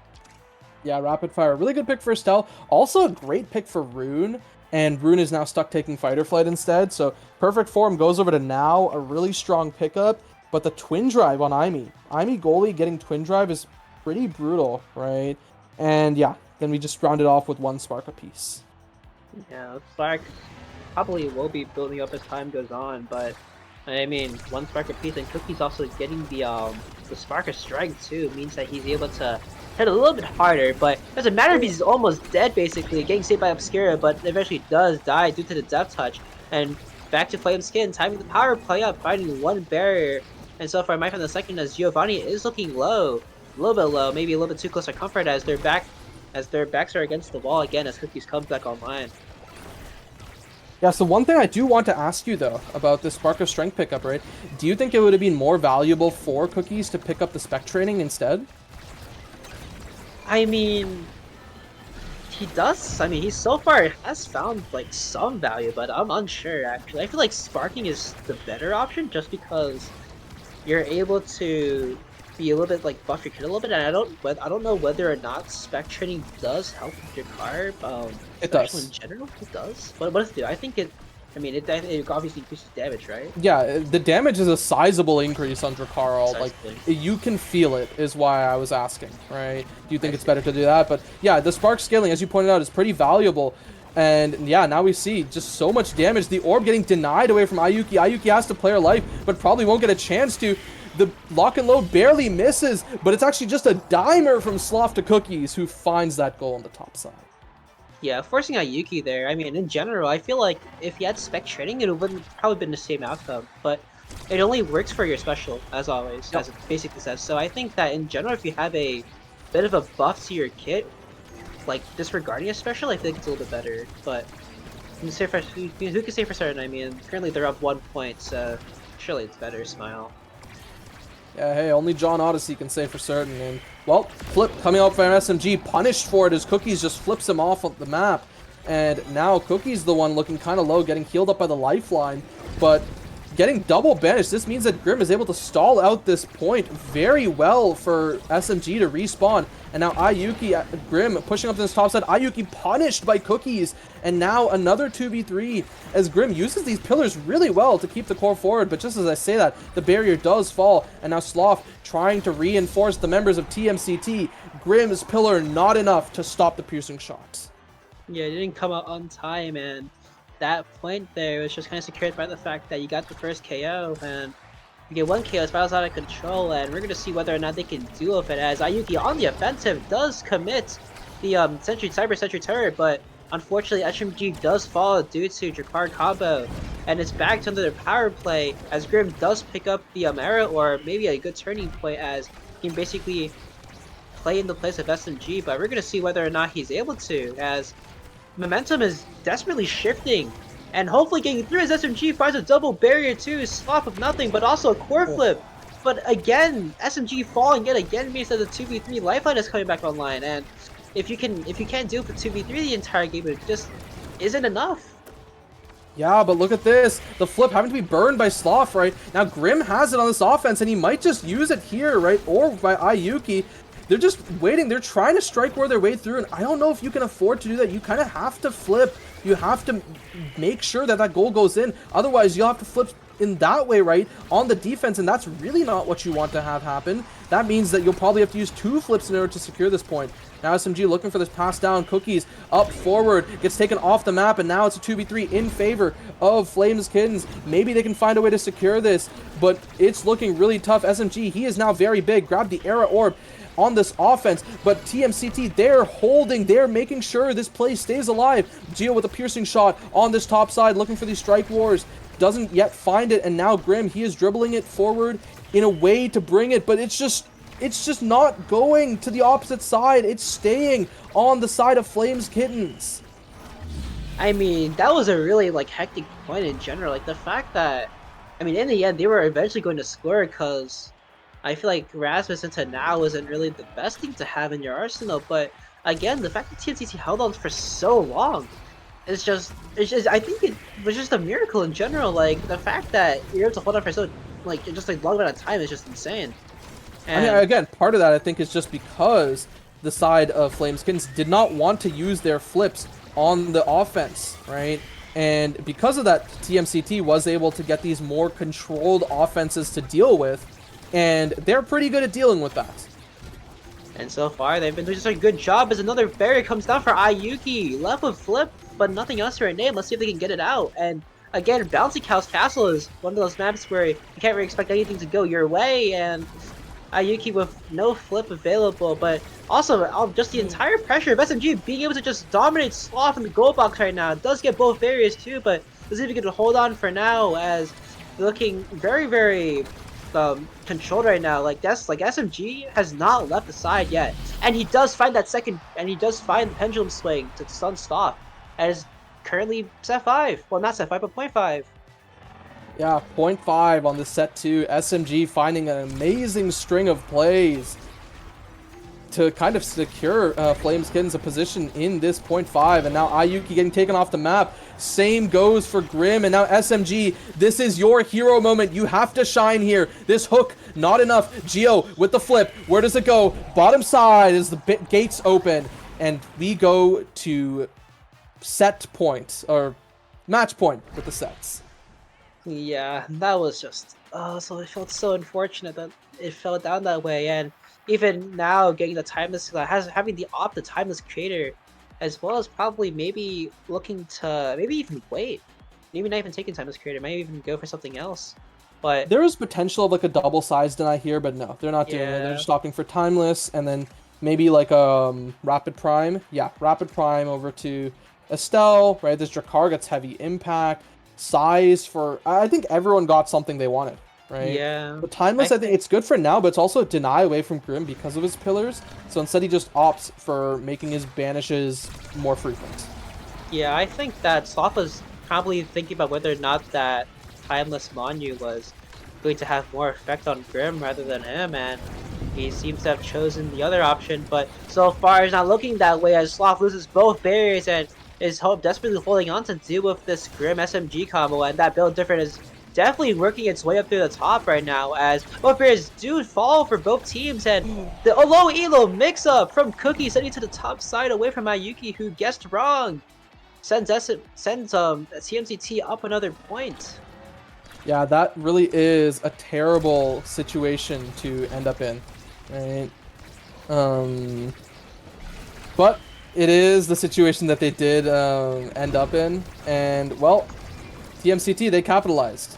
Yeah, rapid fire. Really good pick for Estelle. Also a great pick for Rune. And Rune is now stuck taking Fighter Flight instead. So perfect form goes over to Now. A really strong pickup. But the twin drive on Aimi. Aimi goalie getting twin drive is pretty brutal, right? And yeah, then we just round it off with one spark apiece. Yeah, Spark probably will be building up as time goes on, but I mean, one spark apiece, and Cookie's also getting the spark of strength too, means that he's able to hit a little bit harder, but it doesn't matter if he's almost dead basically, getting saved by Obscura, but eventually does die due to the death touch. And back to Flame Skin, timing the power play up, finding one barrier, and so far might find the second as Giovanni is looking low, a little bit low, maybe a little bit too close to comfort as their backs are against the wall again as Cookies comes back online. Yeah, so one thing I do want to ask you, though, about this Spark of Strength pickup, right? Do you think it would have been more valuable for Cookies to pick up the Spec Training instead? I mean, he does. I mean, he so far has found, like, some value, but I'm unsure, actually. I feel like Sparking is the better option just because you're able to be a little bit, like, buff your kit a little bit, and I don't know whether or not Spec Training does help with your carb. It does. In general, it does. What does it do? I think it obviously increases damage, right? Yeah, the damage is a sizable increase on Dracarl. Like, Precisely. you can feel it, is why I was asking, right? Do you think it's better to do that? But yeah, the Spark scaling, as you pointed out, is pretty valuable. And yeah, now we see just so much damage. The orb getting denied away from Ayuki. Ayuki has to play her life, but probably won't get a chance to. The lock and load barely misses, but it's actually just a dimer from Sloth to Cookies, who finds that goal on the top side. Yeah, forcing out Yuki there. I mean, in general, I feel like if you had spec training, it wouldn't probably been the same outcome. But it only works for your special, as always, as it basically says. So I think that in general, if you have a bit of a buff to your kit, like disregarding a special, I think it's a little bit better. But who can say for certain? I mean, currently they're up 1 point, so surely it's better. Smile. Yeah, hey, only John Odyssey can say for certain. And, well, Flip coming out from SMG, punished for it as Cookies just flips him off of the map. And now Cookie's the one looking kind of low, getting healed up by the lifeline. But getting double banished, this means that Grim is able to stall out this point very well for SMG to respawn. And now Ayuki, Grim pushing up to this top side. Ayuki punished by Cookies. And now another 2v3 as Grim uses these pillars really well to keep the core forward. But just as I say that, the barrier does fall. And now Sloth trying to reinforce the members of TMCT. Grim's pillar not enough to stop the piercing shots. Yeah, it didn't come out on time, and that point there was just kind of secured by the fact that you got the first KO, and you get one KO, Spiral's out of control, and we're going to see whether or not they can deal with it, as Ayuki on the offensive does commit the Cyber Sentry turret, but unfortunately SMG does fall due to Drakkar combo, and it's back to their power play, as Grim does pick up the arrow, or maybe a good turning point, as he can basically play in the place of SMG, but we're going to see whether or not he's able to, as momentum is desperately shifting, and hopefully getting through as SMG finds a double barrier too, swap of nothing, but also a core flip. But again, SMG falling yet again means that the 2v3 lifeline is coming back online, and if you can't do it for 2v3 the entire game, it just isn't enough. Yeah, but look at this. The flip having to be burned by Sloth, right? Now Grim has it on this offense, and he might just use it here, right? Or by Ayuki. They're just waiting. They're trying to strike where their way through, and I don't know if you can afford to do that. You kind of have to flip. You have to make sure that that goal goes in. Otherwise, you'll have to flip in that way, right, on the defense, and that's really not what you want to have happen. That means that you'll probably have to use 2 flips in order to secure this point. Now SMG looking for this pass down. Cookies up forward, gets taken off the map, and now it's a 2v3 in favor of Flames Kittens. Maybe they can find a way to secure this, but it's looking really tough. SMG, he is now very big. Grab the Era Orb on this offense, but TMCT, they're holding, they're making sure this play stays alive. Geo with a piercing shot on this top side, looking for these strike wars, doesn't yet find it, and now Grim, he is dribbling it forward in a way to bring it, but it's just not going to the opposite side. It's staying on the side of Flames Kittens. I mean, that was a really hectic point in general. Like the fact that, I mean, in the end, they were eventually going to score because I feel like Rasmus into now isn't really the best thing to have in your arsenal, but again, the fact that TMCT held on for so long it's just I think it was just a miracle in general. Like the fact that you're able to hold on for so just like long amount of time is just insane. I mean, And again, part of that I think is just because the side of Flameskins did not want to use their flips on the offense, right? And because of that, TMCT was able to get these more controlled offenses to deal with, and they're pretty good at dealing with that. and so far they've been doing just a good job as another barrier comes down for Ayuki. Left with flip, but nothing else for her name. Let's see if they can get it out. And again, Bouncy Cow's Castle is one of those maps where you can't really expect anything to go your way, and Ayuki with no flip available, but also just the entire pressure of SMG being able to just dominate Sloth in the goal box right now. It does get both barriers too, but let's see if we can hold on for now as they're looking very, very controlled right now. Like SMG has not left the side yet, and he does find that second, and he does find the pendulum swing to stun Sloth, and is currently set 5. Well, not set 5, but 0.5. Yeah, 0.5 on the set 2. SMG finding an amazing string of plays to kind of secure Flameskins a position in this 0.5. And now Ayuki getting taken off the map. Same goes for Grim. And now SMG, this is your hero moment. You have to shine here. This hook, not enough. Geo with the flip. Where does it go? Bottom side as the gates open. And we go to set point, or match point with the sets. Yeah, that was just so it felt so unfortunate that it fell down that way, and even now getting the timeless having the timeless creator, as well as probably maybe looking to maybe even wait, maybe not even taking timeless creator, maybe even go for something else. But there is potential of like a double size deny here, but no, they're not doing it. They're Yeah. just opting for timeless, and then maybe like rapid prime. Yeah, rapid prime over to Estelle. Right, this Drakkar gets heavy impact. Size for I think everyone got something they wanted, right? yeah, But timeless, I think it's good for now, but it's also a deny away from Grim because of his pillars. So instead, he just opts for making his banishes more frequent. yeah, I think that Sloth was probably thinking about whether or not that timeless Monu was going to have more effect on Grim rather than him, and he seems to have chosen the other option, but so far it's not looking that way as Sloth loses both barriers and is desperately holding on to deal with this Grim SMG combo, and that build different is definitely working its way up through the top right now as both barriers do fall for both teams, and the low elo mix-up from Cookie sending to the top side away from Ayuki, who guessed wrong, sends TMCT up another point. Yeah, that really is a terrible situation to end up in, right? But it is the situation that they did end up in, and well, TMCT, they capitalized.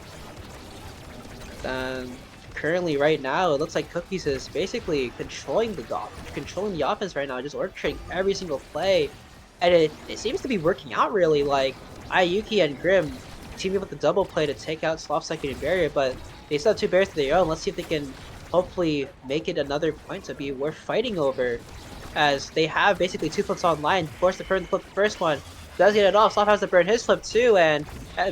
And currently, right now, it looks like Cookies is basically controlling the offense right now, just orchestrating every single play, and it seems to be working out really. Like Ayuki and Grim teaming with the double play to take out Sloth's second barrier, but they still have 2 barriers to their own. Let's see if they can hopefully make it another point to be worth fighting over, as they have basically 2 flips online. Forced to burn the flip the first one, does get it off. Sloth has to burn his flip too, and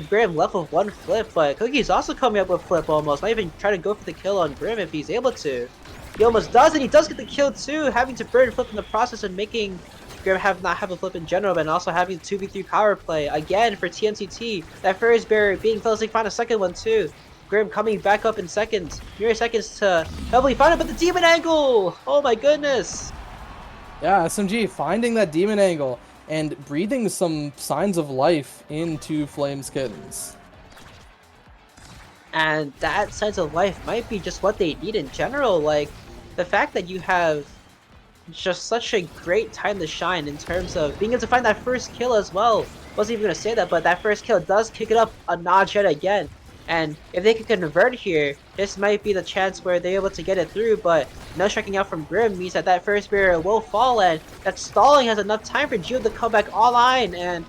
Grim left with 1 flip, but Cookie's also coming up with flip almost, not even trying to go for the kill on Grim if he's able to. He almost does, and he does get the kill too, having to burn flip in the process and making Grim not have a flip in general, but also having 2v3 power play again for TMCT. That first barrier being failed to find a second one too. Grim coming back up in seconds, mere seconds to heavily find it, but the demon angle! Oh my goodness! Yeah, SMG finding that demon angle and breathing some signs of life into Flameskins. And that sense of life might be just what they need in general. Like, the fact that you have just such a great time to shine in terms of being able to find that first kill as well. Wasn't even going to say that, but that first kill does kick it up a notch yet again. And if they can convert here, this might be the chance where they're able to get it through, but no striking out from Grim means that that first barrier will fall, and that stalling has enough time for Geo to come back online, and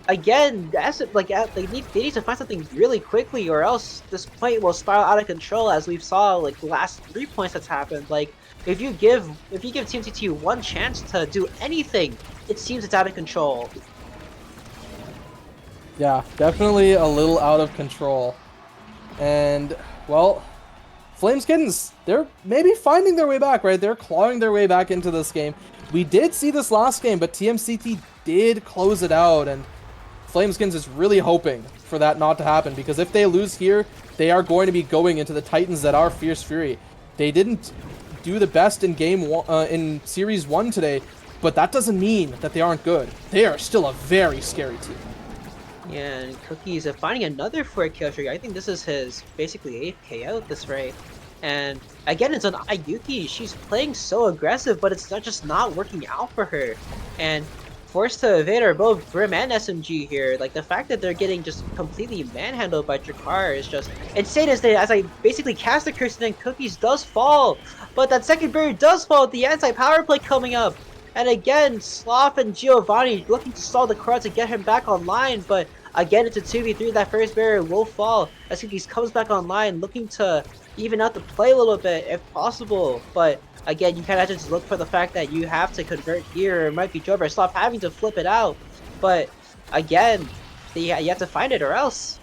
again, they need to find something really quickly, or else this point will spiral out of control, as we've saw like the last 3 points that's happened. Like, if you give TMCT 1 chance to do anything, it seems it's out of control. Yeah, definitely a little out of control. And, well, Flames Kittens, they're maybe finding their way back, right? They're clawing their way back into this game. We did see this last game, but TMCT did close it out, and Flames Kittens is really hoping for that not to happen, because if they lose here, they are going to be going into the Titans that are Fierce Fury. They didn't do the best in in Series 1 today, but that doesn't mean that they aren't good. They are still a very scary team. Yeah, and Cookies finding another 4-kill streak. I think this is his basically 8th KO at this rate. And again, it's on Ayuki. She's playing so aggressive, but it's just not working out for her. And forced to evade are both Grim and SMG here. Like, the fact that they're getting just completely manhandled by Jakar is just insane. As I basically cast the curse, and then Cookies does fall. But that second barrier does fall with the anti-power play coming up. And again, Sloth and Giovanni looking to stall the crowd to get him back online, but again, it's a 2v3. That first barrier will fall as Cookies comes back online, looking to even out the play a little bit if possible. But again, you kind of have to just look for the fact that you have to convert here. It might be Joe or Sloth having to flip it out. But again, you have to find it or else.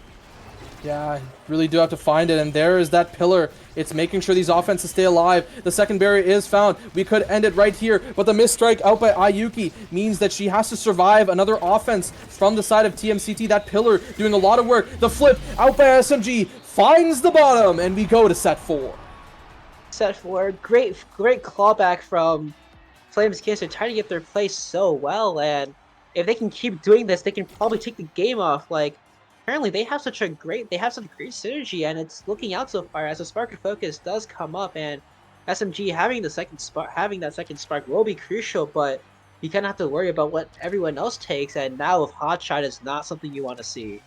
Yeah, really do have to find it, and there is that pillar. It's making sure these offenses stay alive. The second barrier is found. We could end it right here, but the missed strike out by Ayuki means that she has to survive another offense from the side of TMCT. That pillar doing a lot of work. The flip out by SMG finds the bottom, and we go to set 4. Set 4, great clawback from Flames Kids. They're trying to get their play so well, and if they can keep doing this, they can probably take the game off. Like, apparently they have such great synergy, and it's looking out so far as the spark of focus does come up, and SMG having that second spark will be crucial, but you kind of have to worry about what everyone else takes, and now with Hotshot is not something you want to see.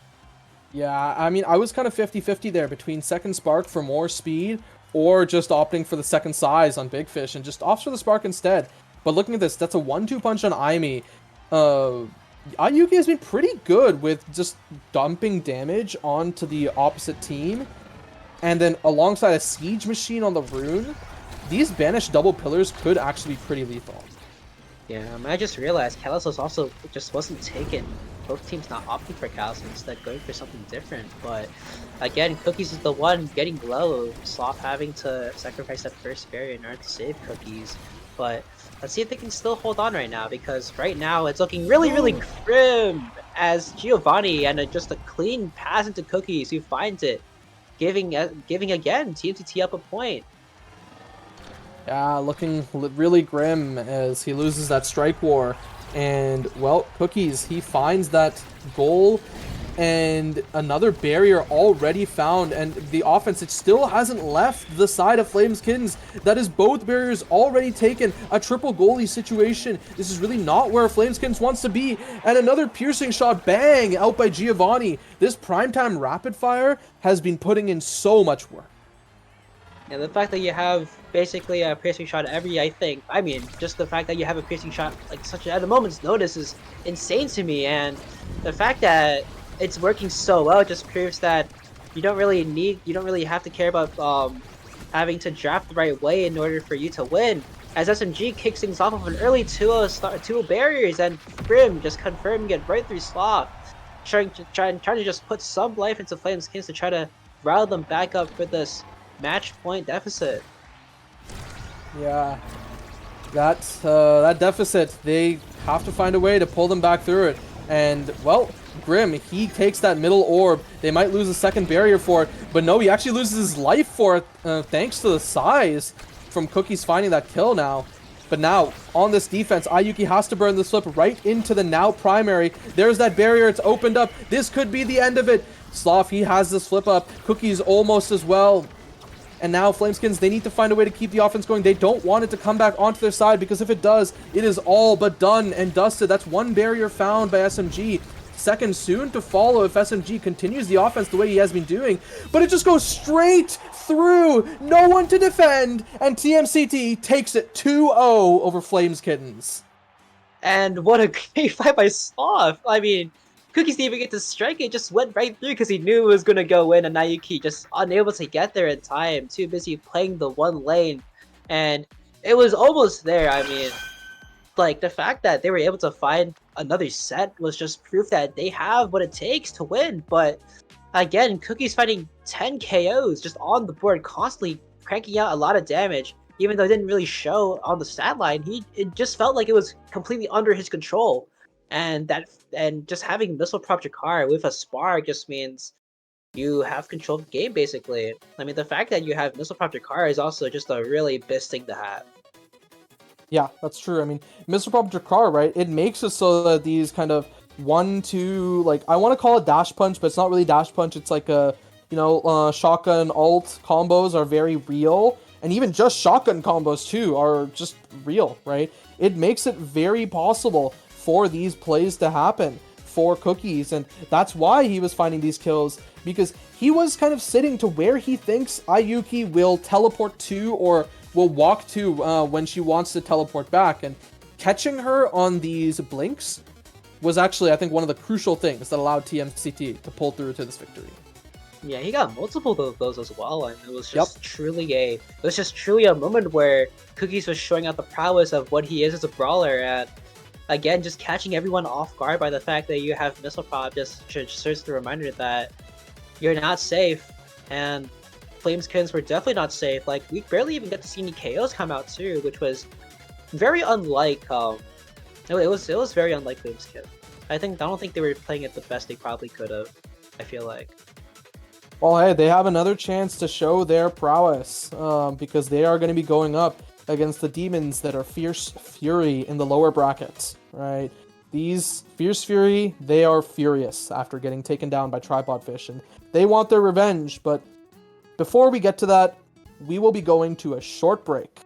Yeah, I mean, I was kind of 50-50 there between second spark for more speed or just opting for the second size on Big Fish and just opts for the spark instead. But looking at this, that's a 1-2 punch on Aimi. Ayuki has been pretty good with just dumping damage onto the opposite team. And then alongside a siege machine on the rune, these banished double pillars could actually be pretty lethal. Yeah, I just realized Kalos also just wasn't taken. Both teams not opting for Kalos, instead going for something different. But again, Cookies is the one getting low. Sloth having to sacrifice that first barrier in order to save Cookies. But let's see if they can still hold on right now, because right now it's looking really grim as Giovanni and just a clean pass into Cookies, who finds it, giving again TMTT up a point. Yeah, looking really grim as he loses that strike war. And, well, Cookies, he finds that goal and another barrier already found. And the offense, it still hasn't left the side of Flames Kittens. That is both barriers already taken. A triple goalie situation. This is really not where Flames Kittens wants to be. And another piercing shot, bang, out by Giovanni. This primetime rapid fire has been putting in so much work. And the fact that you have basically a piercing shot I mean, just the fact that you have a piercing shot like such at a moment's notice is insane to me. And the fact that it's working so well just proves that you don't really have to care about having to draft the right way in order for you to win. As SMG kicks things off of an early 2-0 barriers, and Grim just confirming it right through Sloth, trying to just put some life into Flames Kings to try to rile them back up for this match point deficit. Yeah, that deficit, they have to find a way to pull them back through it. And, well, Grim, he takes that middle orb. They might lose a second barrier for it, but no, he actually loses his life for it, thanks to the size from Cookies finding that kill now. But now, on this defense, Ayuki has to burn the slip right into the now primary. There's that barrier, it's opened up. This could be the end of it. Sloth, he has this flip up. Cookies almost as well. And now Flameskins, they need to find a way to keep the offense going. They don't want it to come back onto their side, because if it does, it is all but done and dusted. That's one barrier found by SMG. Second soon to follow if SMG continues the offense the way he has been doing. But it just goes straight through. No one to defend. And TMCT takes it 2-0 over Flames Kittens. And what a great fight by Sloth. I mean, Cookies didn't even get to strike it, just went right through because he knew it was going to go in, and Nayuki just unable to get there in time, too busy playing the one lane. And it was almost there. I mean, like, the fact that they were able to find another set was just proof that they have what it takes to win. But again, Cookies finding 10 KOs just on the board, constantly cranking out a lot of damage, even though it didn't really show on the stat line. It just felt like it was completely under his control, and just having Missile Prop Jakar with a spark just means you have control of the game basically. I mean, the fact that you have Missile Prop Jakar is also just a really best thing to have. Yeah, that's true. I mean, Mr. Prop Jakar, right? It makes it so that these kind of 1-2, like, I want to call it dash punch, but it's not really dash punch. It's like a, shotgun alt combos are very real. And even just shotgun combos, too, are just real, right? It makes it very possible for these plays to happen for Cookies. And that's why he was finding these kills, because he was kind of sitting to where he thinks Ayuki will teleport to or will walk to when she wants to teleport back, and catching her on these blinks was actually, I think, one of the crucial things that allowed TMCT to pull through to this victory. Yeah, he got multiple of those as well, and it was just truly a moment where Cookies was showing out the prowess of what he is as a brawler, and again, just catching everyone off guard by the fact that you have Missile Prop just serves the reminder that you're not safe, and Flameskins were definitely not safe. Like, we barely even get to see any KOs come out too, which was very unlike it was very unlike Flameskin. I don't think they were playing it the best they probably could have, I feel like. Well, hey, they have another chance to show their prowess, because they are going to be going up against the demons that are Fierce Fury in the lower brackets, right? These Fierce Fury, they are furious after getting taken down by Tripod Fish, and they want their revenge, but before we get to that, we will be going to a short break.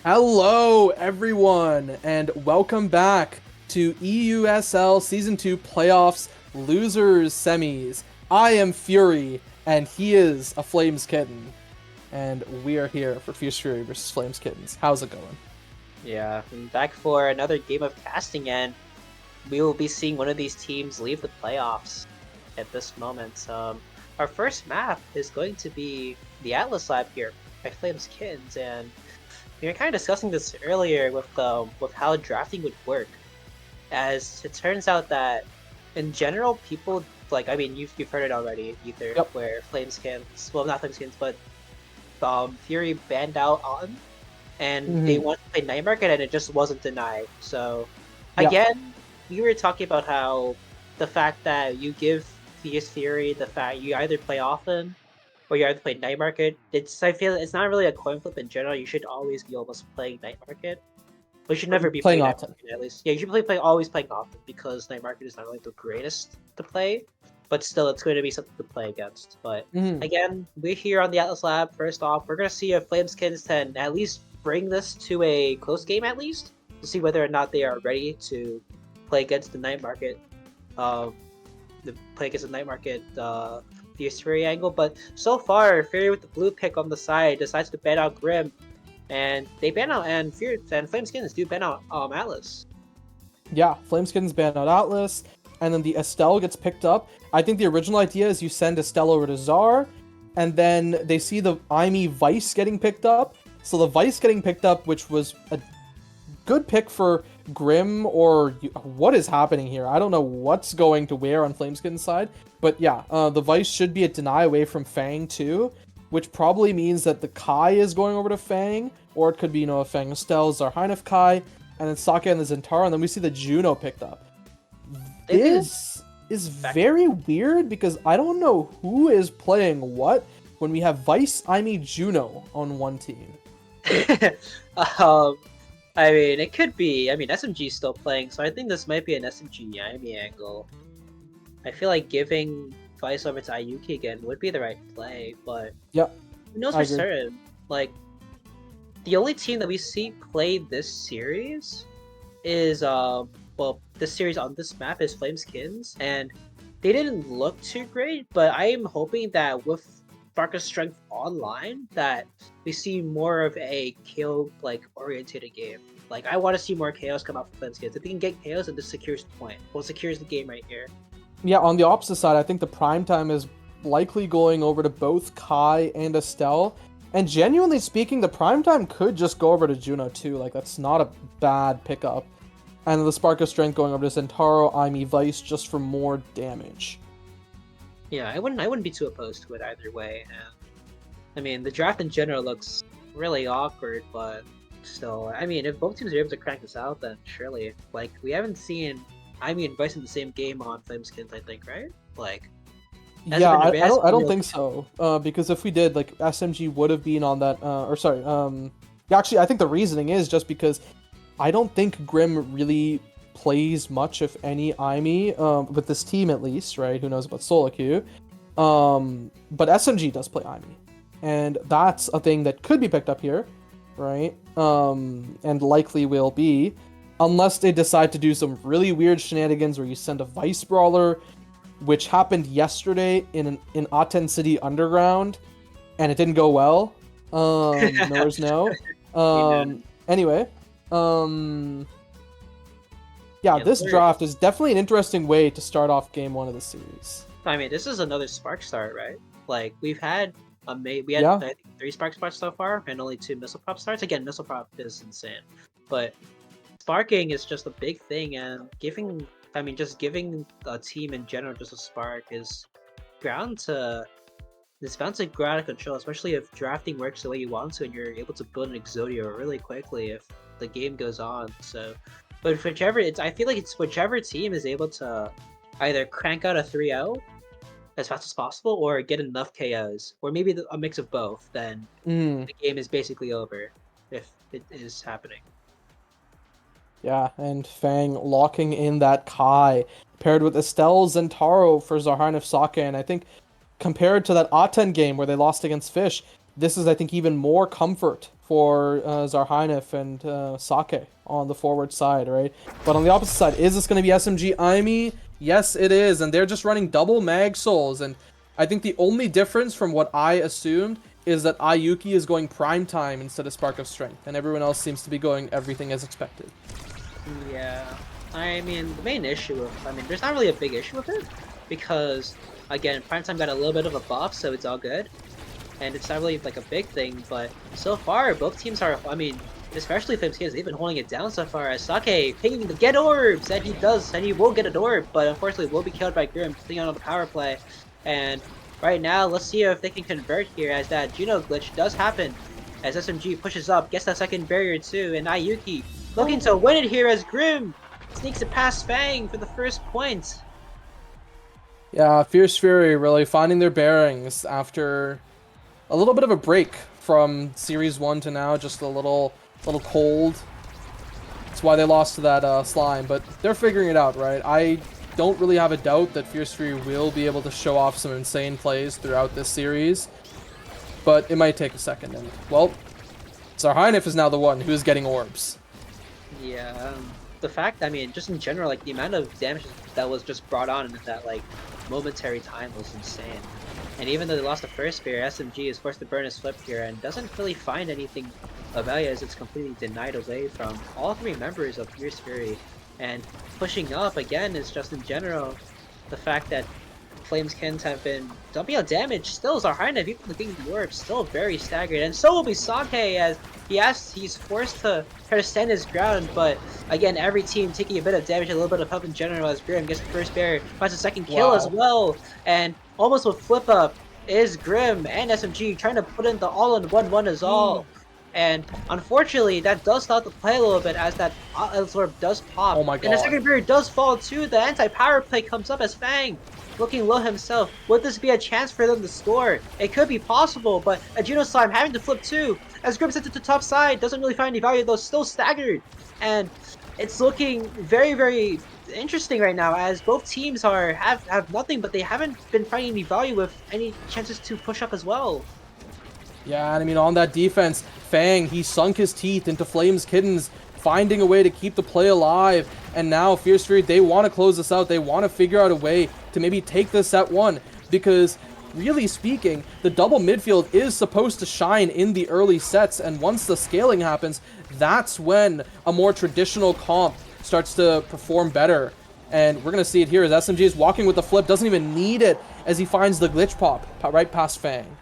Hello, everyone, and welcome back to EUSL Season 2 Playoffs Losers Semis. I am Fury, and he is a Flames Kitten. And we are here for Fierce Fury versus Flames Kittens. How's it going? Yeah, I'm back for another game of casting, and we will be seeing one of these teams leave the playoffs at this moment. Our first map is going to be the Atlas Lab here by Flames Kittens, and we were kind of discussing this earlier with how drafting would work. As it turns out that in general, people you've heard it already, Ether, Yep. where Flames Kittens, well, not Flames Kittens, but Fury banned out on, and they wanted to play Night Market, and it just wasn't denied. So Yeah. again, we were talking about how the fact that you give Fierce Fury the fact you either play often or you either play Night Market. I feel it's not really a coin flip in general. You should always be almost playing Night Market. But you should never be Playing playing Night often. Market, at least. Yeah, you should always playing often, because Night Market is not really the greatest to play, but still it's going to be something to play against. But again, we're here on the Atlas Lab. First off, we're going to see if Flames Kittens can at least bring this to a close game, at least, to see whether or not they are ready to play against the Night Market. Fierce Fury angle. But so far, Fury with the blue pick on the side decides to ban out Grim, and they ban out, and Flame Skins do ban out Atlas. Yeah, Flames Kittens ban out Atlas, and then the Estelle gets picked up. I think the original idea is you send Estelle over to Czar, and then they see the Imi Vice getting picked up. So the Vice getting picked up, which was a good pick for Grim, or what is happening here? I don't know what's going to where on Flameskin's side, but yeah, the Vice should be a deny away from Fang too, which probably means that the Kai is going over to Fang, or it could be, a Fang Estelle, Zarhinef Kai, and then Sake and the Zentaro, and then we see the Juno picked up. This is very weird, because I don't know who is playing what when we have Vice, Imi, Juno on one team. I mean, it could be. I mean, SMG's still playing, so I think this might be an SMG Yaimi angle. I feel like giving Vice over to Ayuki again would be the right play, but Yep, who knows I for agree. certain? Like, the only team that we see play this series is this series on this map is Flames Kittens, and they didn't look too great, but I am hoping that with Spark of Strength online that we see more of a KO orientated game. Like, I want to see more KOs come out from Flames Kittens. If they can get KOs, then this secures the point. Well, secures the game right here. Yeah, on the opposite side, I think the prime time is likely going over to both Kai and Estelle. And genuinely speaking, the prime time could just go over to Juno too. Like, that's not a bad pickup. And the Spark of Strength going over to Zentaro, Imi, Vice, just for more damage. Yeah, I wouldn't be too opposed to it either way. I mean, the draft in general looks really awkward, but still, I mean, if both teams are able to crank this out, then surely, like, we haven't seen Imi and Vice in the same game on Flameskins, I think, right? Like, Yeah, I don't think so. Because if we did, like, SMG would have been on that. Actually, I think the reasoning is just because I don't think Grim really plays much, if any, Imi, with this team at least, right? Who knows about solo queue? But SMG does play Imi, and that's a thing that could be picked up here, right? And likely will be, unless they decide to do some really weird shenanigans where you send a Vice Brawler, which happened yesterday in Aten City Underground, and it didn't go well. Knowers know. Anyway, yeah, this draft is definitely an interesting way to start off game one of the series. I mean, this is another Spark start, right? Like, we've had I think 3 Spark starts so far, and only 2 Missile Prop starts. Again, Missile Prop is insane, but sparking is just a big thing, and giving a team in general just a spark is bound to grow out of control, especially if drafting works the way you want to and you're able to build an Exodio really quickly if the game goes on. So, but I feel like it's whichever team is able to either crank out a 3-0 as fast as possible or get enough KOs, or maybe a mix of both, then the game is basically over if it is happening. Yeah, and Fang locking in that Kai, paired with Estelle Zentaro for Zarhinef Sake, and I think compared to that Aten game where they lost against Fish, this is, I think, even more comfort for Zarhainif and Sake on the forward side, right? But on the opposite side, is this going to be SMG IME? Yes, it is, and they're just running double Mag Souls, and I think the only difference from what I assumed is that Ayuki is going Prime Time instead of Spark of Strength, and everyone else seems to be going everything as expected. Yeah, I mean, the main issue there's not really a big issue with it, because, again, Primetime got a little bit of a buff, so it's all good. And it's not really, like, a big thing, but so far, both teams are, especially Flames Kids, they've been holding it down so far, as Sake picking the get orbs, and he does, and he will get an orb, but unfortunately will be killed by Grim, sitting on the power play. And right now, let's see if they can convert here, as that Juno glitch does happen, as SMG pushes up, gets that second barrier too, and Ayuki looking to win it here as Grim sneaks it past Fang for the first point. Yeah, Fierce Fury really finding their bearings after a little bit of a break from Series 1 to now, just a little cold. That's why they lost to that slime, but they're figuring it out, right? I don't really have a doubt that Fierce Fury will be able to show off some insane plays throughout this series, but it might take a second. And, well, Zarhainif is now the one who's getting orbs. Yeah, the fact, just in general, like, the amount of damage that was just brought on in that, like, momentary time was insane. And even though they lost the first spear, SMG is forced to burn his flip here and doesn't really find anything of value, as it's completely denied away from all three members of Fierce Fury. And pushing up, again, is just in general the fact that Flameskins have been dumping out damage. Still, Zarhainif, even with getting the orb, still very staggered. And so will be Sake, as he's forced to try to stand his ground, but again, every team taking a bit of damage, a little bit of help in general, as Grim gets the first barrier, finds a second kill as well, and almost with flip up is Grim and SMG trying to put in the all-in-1-1 as all. And unfortunately, that does stop the play a little bit, as that orb does pop. Oh my god. And the second barrier does fall too. The anti-power play comes up as Fang looking low himself. Would this be a chance for them to score? It could be possible, but a Juno Slime having to flip too, as Grim sits to the top side, doesn't really find any value though, still staggered. And it's looking very, very interesting right now, as both teams have nothing, but they haven't been finding any value with any chances to push up as well. Yeah, and on that defense, Fang, he sunk his teeth into Flames Kittens, finding a way to keep the play alive. And now Fierce Fury, they want to close this out. They want to figure out a way to maybe take this at one, because really speaking, the double midfield is supposed to shine in the early sets, and once the scaling happens, that's when a more traditional comp starts to perform better. And we're going to see it here as SMG is walking with the flip, doesn't even need it, as he finds the glitch pop right past Fang.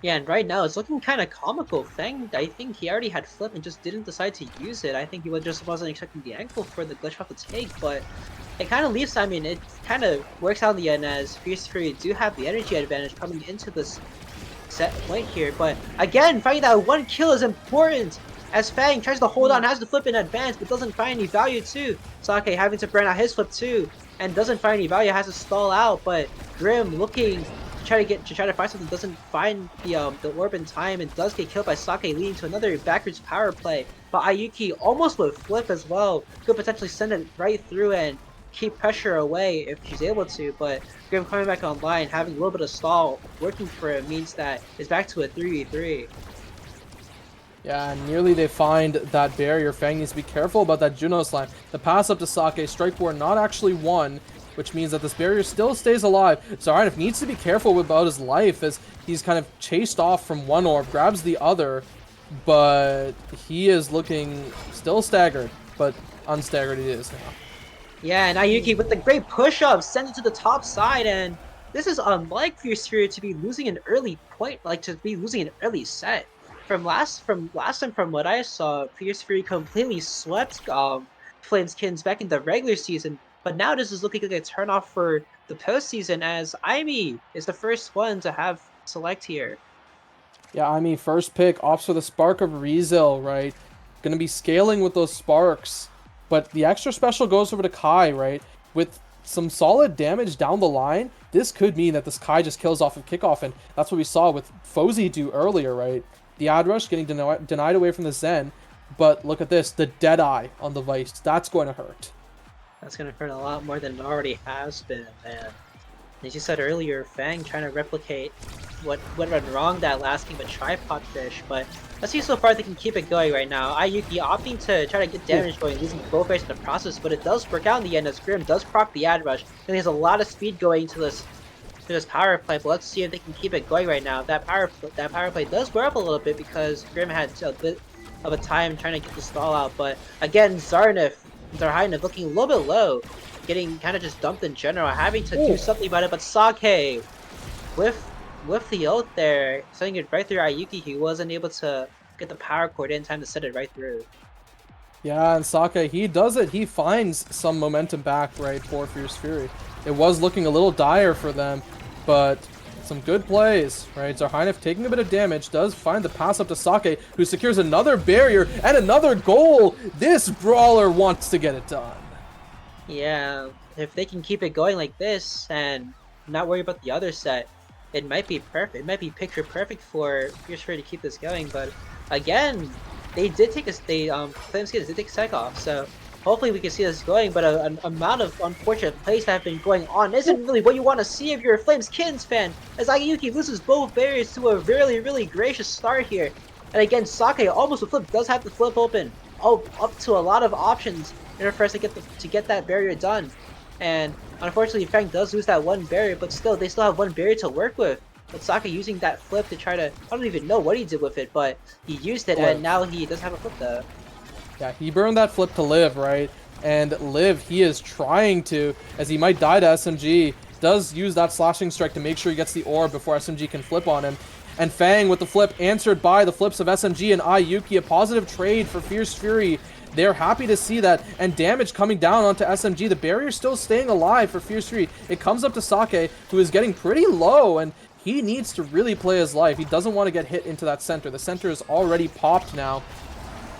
Yeah, and right now it's looking kind of comical. Fang, I think he already had flip and just didn't decide to use it. I think he just wasn't expecting the ankle for the glitch pop to take, but it kind of leaves, it kind of works out in the end, as Fierce Fury do have the energy advantage coming into this set point here. But again, finding that one kill is important, as Fang tries to hold on, has the flip in advance, but doesn't find any value too. Sake having to burn out his flip too, and doesn't find any value, has to stall out, but Grim looking to try to find something, doesn't find the orb in time, and does get killed by Sake, leading to another backwards power play. But Ayuki almost with flip as well, could potentially send it right through and keep pressure away if she's able to, but Grim coming back online, having a little bit of stall working for him, means that it's back to a 3v3. Yeah, nearly they find that barrier. Fang needs to be careful about that Juno Slime. The pass up to Sake, strike board not actually won, which means that this barrier still stays alive. Zarhainif needs to be careful about his life, as he's kind of chased off from one orb, grabs the other, but he is looking still staggered, but unstaggered he is now. Yeah, and Ayuki with the great push-up sends it to the top side, and this is unlike Fierce Fury to be losing an early point, like to be losing an early set. From last time, from what I saw, Fierce Fury completely swept Flameskins back in the regular season, but now this is looking like a turn-off for the postseason, as Aimee is the first one to have select here. Yeah, Aimee, first pick, opts for the Spark of Rizal, right? Gonna be scaling with those sparks, but the extra special goes over to Kai, right? With some solid damage down the line, this could mean that this Kai just kills off of kickoff, and that's what we saw with Fozy do earlier, right? The ad rush getting denied away from the Zen, but look at this, the Deadeye on the Vice, that's going to hurt. That's going to hurt a lot more than it already has been, man. As you said earlier, Fang trying to replicate what went wrong that last game with Tripod Fish, but let's see so far they can keep it going right now. Ayuki opting to try to get damage going, losing both rays in the process, but it does work out in the end as Grim does proc the ad rush, and he has a lot of speed going to this power play, but let's see if they can keep it going right now. That power play does wear up a little bit because Grim had a bit of a time trying to get the stall out, but again, Zarhainov looking a little bit low, getting kind of just dumped in general, having to do something about it, but Sake, with the ult there, sending it right through Ayuki, he wasn't able to get the power cord in time to set it right through. Yeah, and Sake, he does it. He finds some momentum back, right, for Fierce Fury. It was looking a little dire for them, but some good plays, right? Zarhainov taking a bit of damage, does find the pass up to Sake, who secures another barrier and another goal. This brawler wants to get it done. Yeah, if they can keep it going like this and not worry about the other set, it might be perfect. It might be picture perfect for Fierce Fury to keep this going. But again, they did take Flameskins did take a sec off, so hopefully we can see this going. But an amount of unfortunate plays that have been going on isn't really what you want to see if you're a Flameskins fan, as Ayuki loses both barriers to a really gracious start here. And again, Sake almost a flip, does have the flip open. Oh, up to a lot of options in order for us to get that barrier done. And unfortunately, Fang does lose that one barrier, but still, they still have one barrier to work with. But Sake using that flip to try to, I don't even know what he did with it, but he used it, and now he does have a flip though. Yeah, he burned that flip to Liv, right? And Liv, he is trying to, as he might die to SMG, does use that slashing strike to make sure he gets the orb before SMG can flip on him. And Fang with the flip answered by the flips of SMG and Ayuki, a positive trade for Fierce Fury. They're happy to see that, and damage coming down onto SMG. The barrier still staying alive for Fierce Fury. It comes up to Sake, who is getting pretty low, and he needs to really play his life. He doesn't want to get hit into that center. The center is already popped now.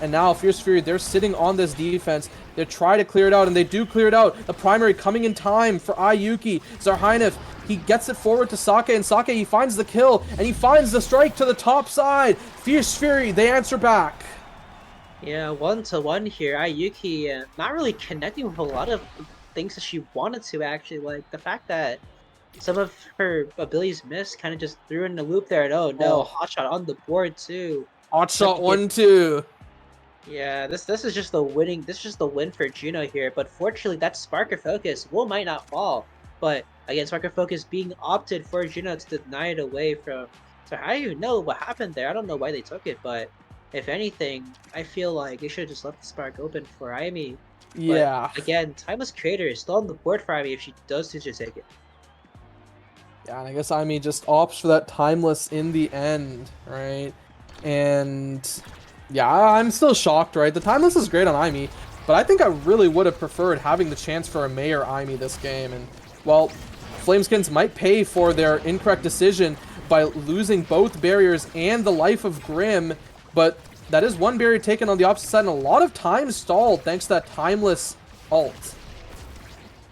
And now Fierce Fury, they're sitting on this defense. They try to clear it out, and they do clear it out. The primary coming in time for Ayuki. Zarhainov, he gets it forward to Sake, and Sake, he finds the kill, and he finds the strike to the top side. Fierce Fury, they answer back. Yeah, 1-to-1 here. Ayuki not really connecting with a lot of things that she wanted to, actually. Like, the fact that some of her abilities missed kind of just threw in the loop there. And oh no, hotshot on the board too. Hotshot 1-2. Yeah, this is just the winning. This is just the win for Juno here. But fortunately, that Sparker Focus might not fall. But again, Sparker Focus being opted for Juno to deny it away from. So I don't even know what happened there. I don't know why they took it, but if anything, I feel like they should have just left the Spark open for Aimi. Yeah. But again, Timeless Creator is still on the board for Aimi if she does choose to take it. Yeah, and I guess Aimi just opts for that Timeless in the end, right? And yeah, I'm still shocked, right? The Timeless is great on Aimi, but I think I really would have preferred having the chance for a Mei or Aimi this game. And, well, Flameskins might pay for their incorrect decision by losing both barriers and the life of Grim, but that is one barrier taken on the opposite side and a lot of time stalled thanks to that Timeless ult.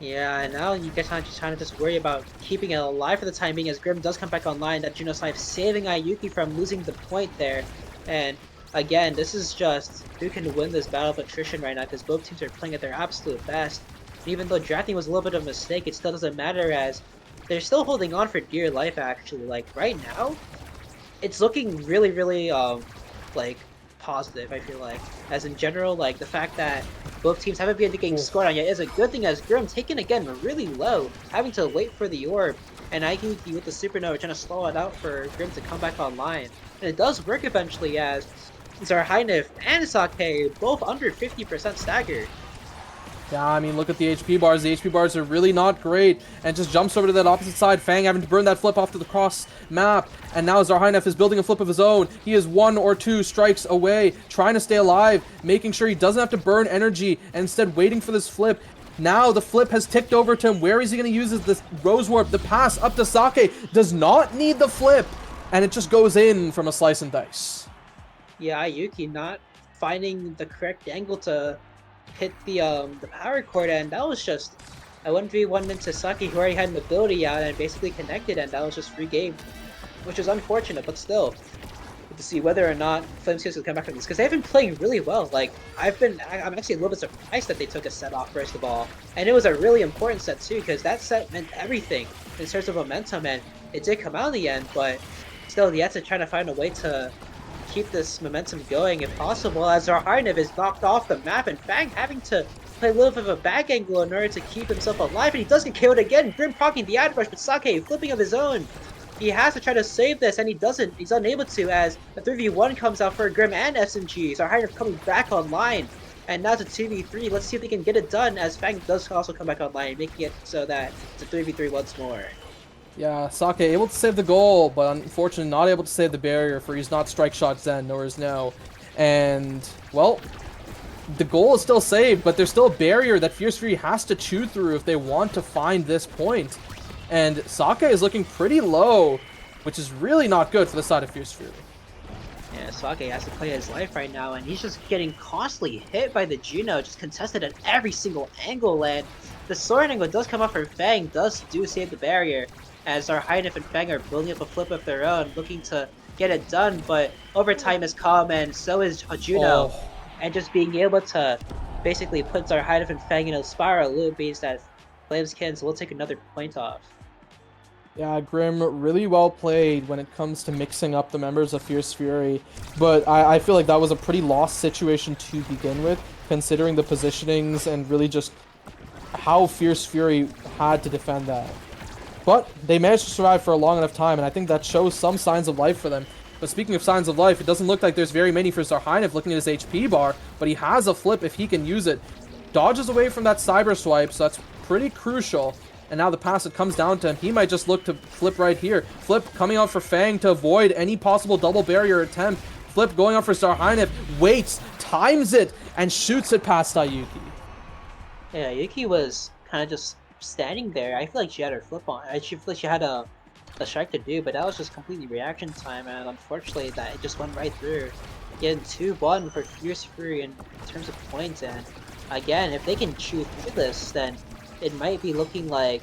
Yeah, and now you guys are just trying to just worry about keeping it alive for the time being as Grim does come back online. That Juno Snipe saving Ayuki from losing the point there. And again, this is just who can win this battle of attrition right now because both teams are playing at their absolute best. And even though drafting was a little bit of a mistake, it still doesn't matter as they're still holding on for dear life actually. Like right now, it's looking really like positive, I feel like. As in general, like the fact that both teams haven't been getting scored on yet is a good thing as Grim taken again really low, having to wait for the orb, and Ayuki with the supernova trying to slow it out for Grim to come back online. And it does work eventually as Zarhainov and Sake both under 50% staggered. Yeah, I mean, look at the HP bars. The HP bars are really not great. And just jumps over to that opposite side. Fang having to burn that flip off to the cross map. And now Zarhainov is building a flip of his own. He is 1 or 2 strikes away, trying to stay alive, making sure he doesn't have to burn energy, and instead waiting for this flip. Now the flip has ticked over to him. Where is he going to use this Rose Warp? The pass up to Sake does not need the flip. And it just goes in from a slice and dice. Yeah, Ayuki not finding the correct angle to hit the power cord, and that was just a 1v1 into Saki, who already had an ability out and basically connected, and that was just free game, which is unfortunate, but still to see whether or not Flameskins will come back from this because they've been playing really well. Like I'm actually a little bit surprised that they took a set off first of all, and it was a really important set too because that set meant everything in terms of momentum, and it did come out in the end, but still, the Ets are trying to find a way to keep this momentum going if possible, as Zarharnev is knocked off the map, and Fang having to play a little bit of a back angle in order to keep himself alive, and he does get KO'd again. Grim proccing the ad rush, but Sake flipping of his own. He has to try to save this, and he doesn't. He's unable to, as the 3v1 comes out for Grim and SMG. Zarharnev coming back online, and now it's a 2v3. Let's see if they can get it done, as Fang does also come back online, making it so that it's a 3v3 once more. Yeah, Sake able to save the goal, but unfortunately not able to save the barrier, for he's not strike shot Zen, nor is No. And, well, the goal is still saved, but there's still a barrier that Fierce Fury has to chew through if they want to find this point. And Sake is looking pretty low, which is really not good for the side of Fierce Fury. Yeah, Sake has to play his life right now, and he's just getting constantly hit by the Juno, just contested at every single angle, and the sword angle does come up for Fang, do save the barrier, as Zarharnev and Fang are building up a flip of their own, looking to get it done, but overtime has come, and so is Juno, and just being able to basically put Zarharnev and Fang in a spiral loop means that Flameskins will take another point off. Yeah, Grim, really well played when it comes to mixing up the members of Fierce Fury, but I feel like that was a pretty lost situation to begin with, considering the positionings and really just how Fierce Fury had to defend that. But they managed to survive for a long enough time, and I think that shows some signs of life for them. But speaking of signs of life, it doesn't look like there's very many for Zarharnev looking at his HP bar, but he has a flip if he can use it. Dodges away from that cyber swipe, so that's pretty crucial. And now the pass, it comes down to him. He might just look to flip right here. Flip coming out for Fang to avoid any possible double barrier attempt. Flip going out for Zarharnev, waits, times it, and shoots it past Ayuki. Yeah, Yuki was kind of just standing there. I feel like she had her flip on. I feel like she had a strike to do, but that was just completely reaction time, and unfortunately that it just went right through. Getting 2-1 for Fierce Fury in terms of points, and again, if they can chew through this, then it might be looking like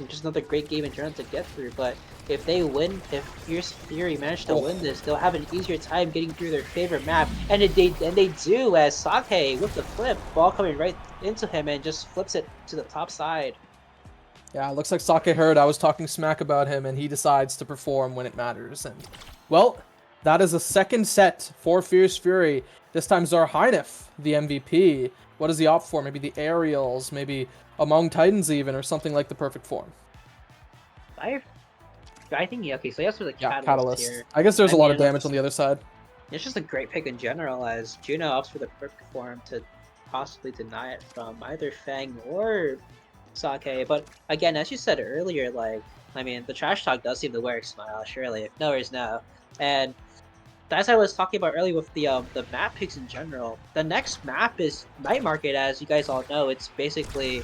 just another great game in general to get through. But if they win, if Fierce Fury manage to win this, they'll have an easier time getting through their favorite map, and they do, as Sake with the flip, ball coming right into him and just flips it to the top side. Yeah, it looks like Sake heard I was talking smack about him, and he decides to perform when it matters. And, well, that is a second set for Fierce Fury. This time Zarharnev, the MVP. What does he opt for? Maybe the aerials, maybe Among Titans even, or something like the perfect form. I think, okay, so yes, for the Catalyst here. I guess there's a lot of damage on the other side. It's just a great pick in general, as Juno opts for the perfect form to possibly deny it from either Fang or Sake. But again, as you said earlier, like, I mean, the trash talk does seem to work, Smile, surely. If no is no. And as I was talking about earlier with the map picks in general, the next map is Night Market, as you guys all know. It's basically